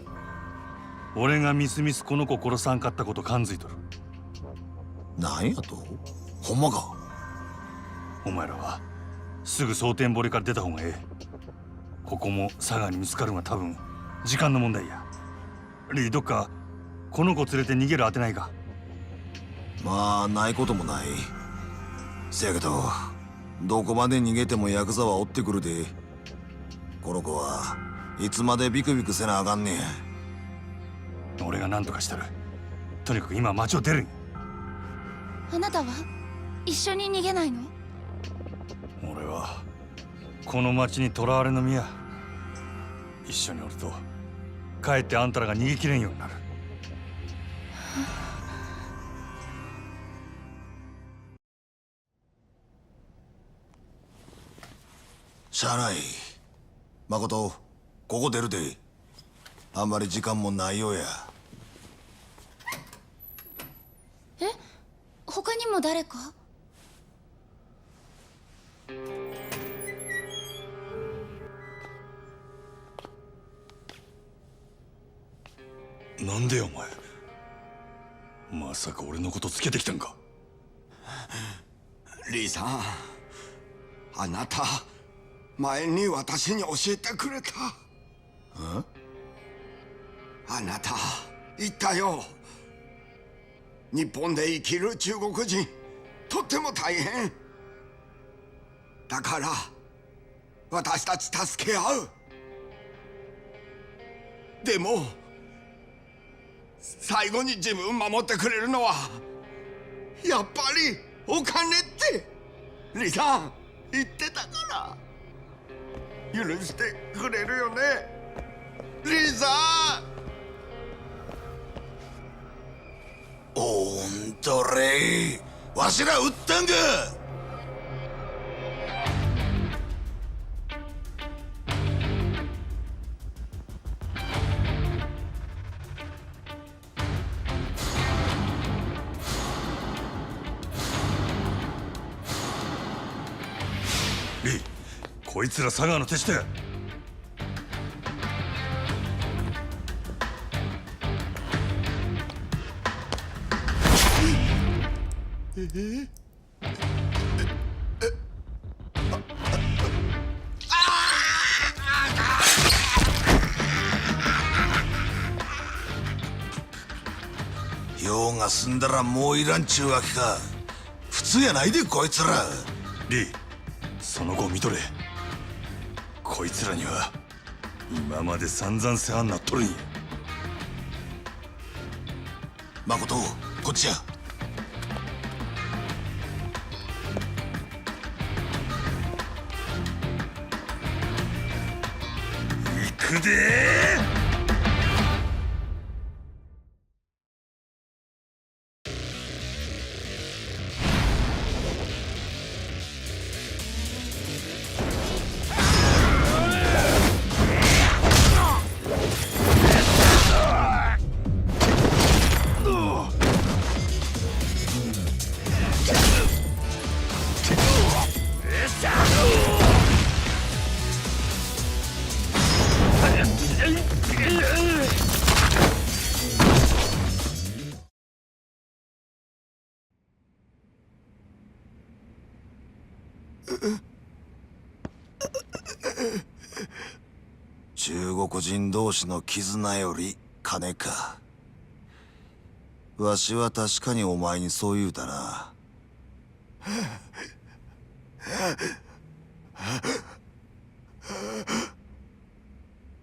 俺がみすみすこの子殺さんかったこと感づいとる。なんやと？ほんまか？お前らはすぐ蒼天堀から出た方がええ。ここも佐川に見つかるのは多分時間の問題や。リー、どっかこの子連れて逃げる当てないか？まあないこともない。せやけどどこまで逃げてもヤクザは追ってくるで。この子はいつまでビクビクせなあかんねん。俺が何とかしたる。とにかく今町を出るん。あなたは一緒に逃げないの？俺はこの町に囚われの身や。一緒におるとかえってあんたらが逃げきれんようになる。しゃあない。誠、ここ出るで。あんまり時間もないようや。え、他にも誰か？なんでよお前。まさか俺のことつけてきたんか。リーさん、あなた前に私に教えてくれた。あなた言ったよ。日本で生きる中国人とっても大変だから私たち助け合う。でも最後に自分守ってくれるのはやっぱりお金ってリさん言ってたから。許してくれるよねリさん。おんとれ、わしら撃ったんか。リー、こいつら佐川の手下や。用が済んだらもういらんちゅうわけか。普通やないでこいつら。リー、その後見とれ。こいつらには今まで散々世話になっとるんや。誠、こっちや。行くでー。中国人同士の絆より金か。わしは確かにお前にそう言うたな。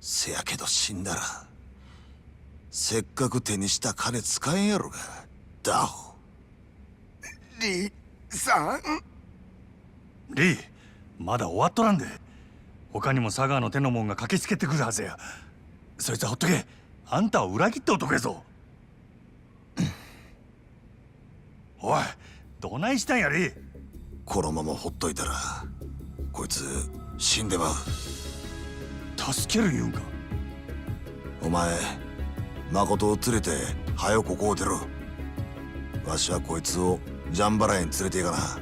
せやけど死んだらせっかく手にした金使えんやろが。ダホ。リさん。リー、まだ終わっとらんで。他にも佐川の手のもんが駆けつけてくるはずや。そいつはほっとけ。あんたを裏切った男やぞ。おい、どないしたんやリー。このままほっといたらこいつ死んでまう。助ける言うんか。お前誠を連れて早くここを出ろ。わしはこいつをジャンバラ園に連れて行かな。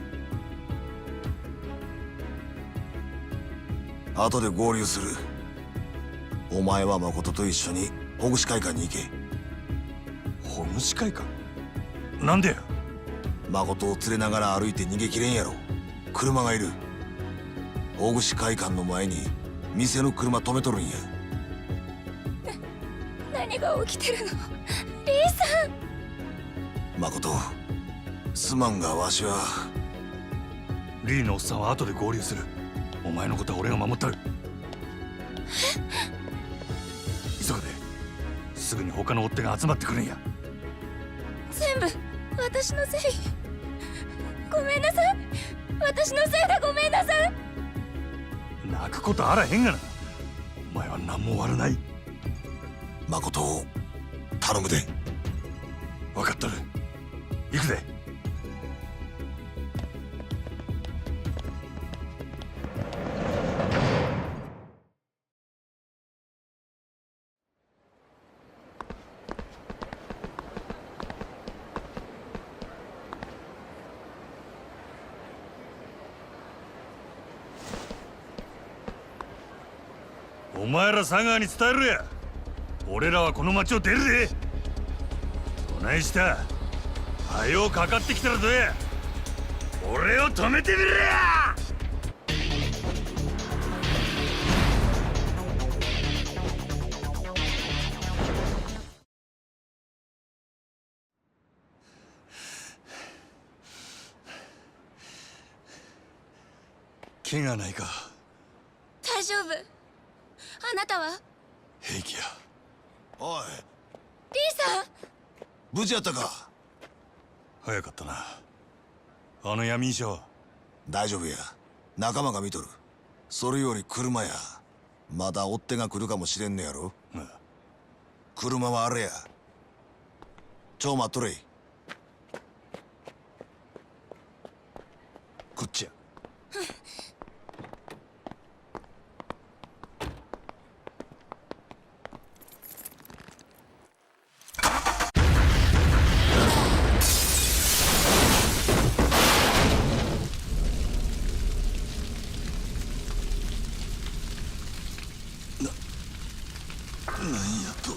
後で合流する。お前は誠と一緒にほぐし会館に行け。ほぐし会館？なんでや。誠を連れながら歩いて逃げきれんやろ。車がいる。ほぐし会館の前に店の車止めとるんや。何が起きてるのリーさん。誠、すまんがわしは。リーのおっさんは後で合流する。お前のことは俺が守ったる。急がですぐに他の追っ手が集まってくるんや。全部私のせい。ごめんなさい。私のせいでごめんなさい。泣くことあらへんがな。お前は何も悪ない。誠を頼むで。分かっとる。行くぜ。お前ら佐川に伝えるや。俺らはこの町を出るで。どないした。はようかかってきたらどうや。俺を止めてみろや。怪我ないか。大丈夫。あなたは？平気や。おい、リーさん。無事やったか。早かったな。あの闇医者は。大丈夫や。仲間が見とる。それより車や。まだ追っ手が来るかもしれんねやろ。車はあれや。ちょ待っとれ。こっちや。なんやと。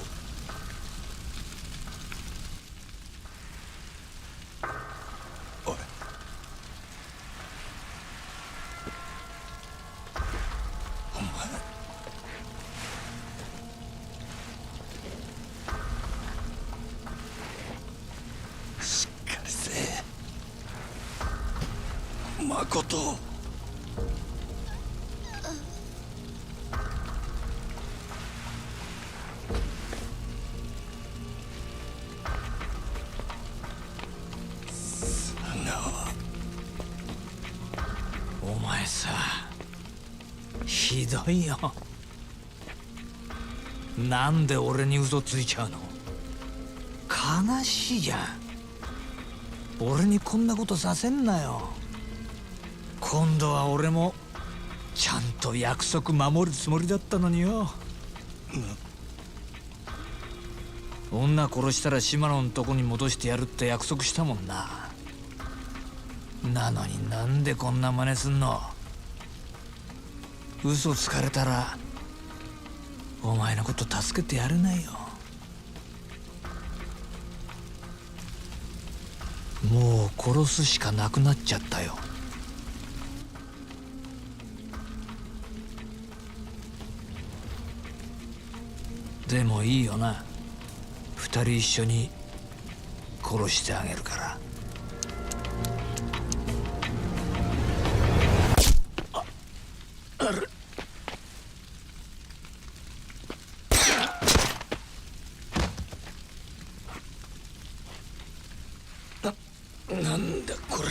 おい。お前。しっかりせえ。誠。お前さ、ひどいよ。なんで俺に嘘ついちゃうの。悲しいじゃん。俺にこんなことさせんなよ。今度は俺もちゃんと約束守るつもりだったのによ。女殺したら島野のとこに戻してやるって約束したもんな。なのになんでこんな真似すんの。嘘つかれたらお前のこと助けてやれないよ。もう殺すしかなくなっちゃったよ。でもいいよな。二人一緒に殺してあげるから。あれ。なんだこれ。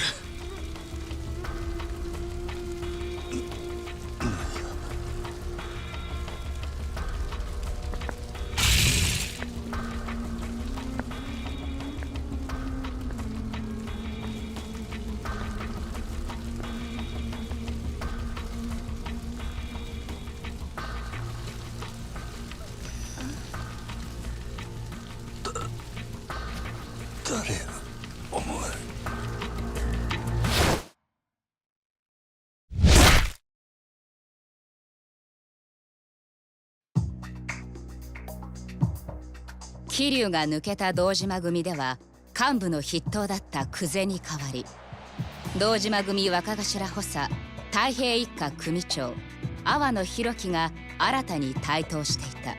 誰やお前。桐生が抜けた堂島組では幹部の筆頭だった久世に代わり、堂島組若頭補佐太平一家組長阿波野弘樹が新たに台頭していた。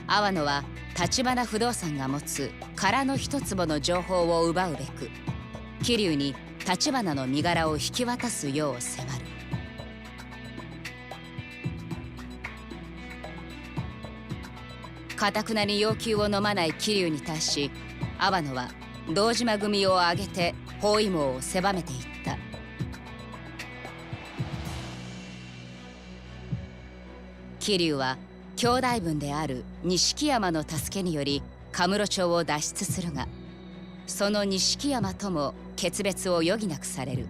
阿波野は橘不動産が持つ空の一坪の情報を奪うべく桐生に橘の身柄を引き渡すよう迫る。頑なに要求を飲まない桐生に対し阿波野は堂島組を挙げて包囲網を狭めていった。桐生は兄弟分である錦山の助けによりカムロ町を脱出するが、その錦山とも決別を余儀なくされる。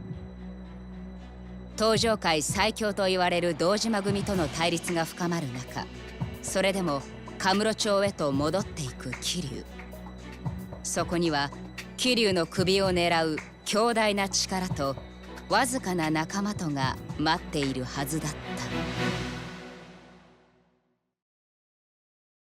東上界最強と言われる堂島組との対立が深まる中、それでもカムロ町へと戻っていく桐生。そこには桐生の首を狙う強大な力とわずかな仲間とが待っているはずだった。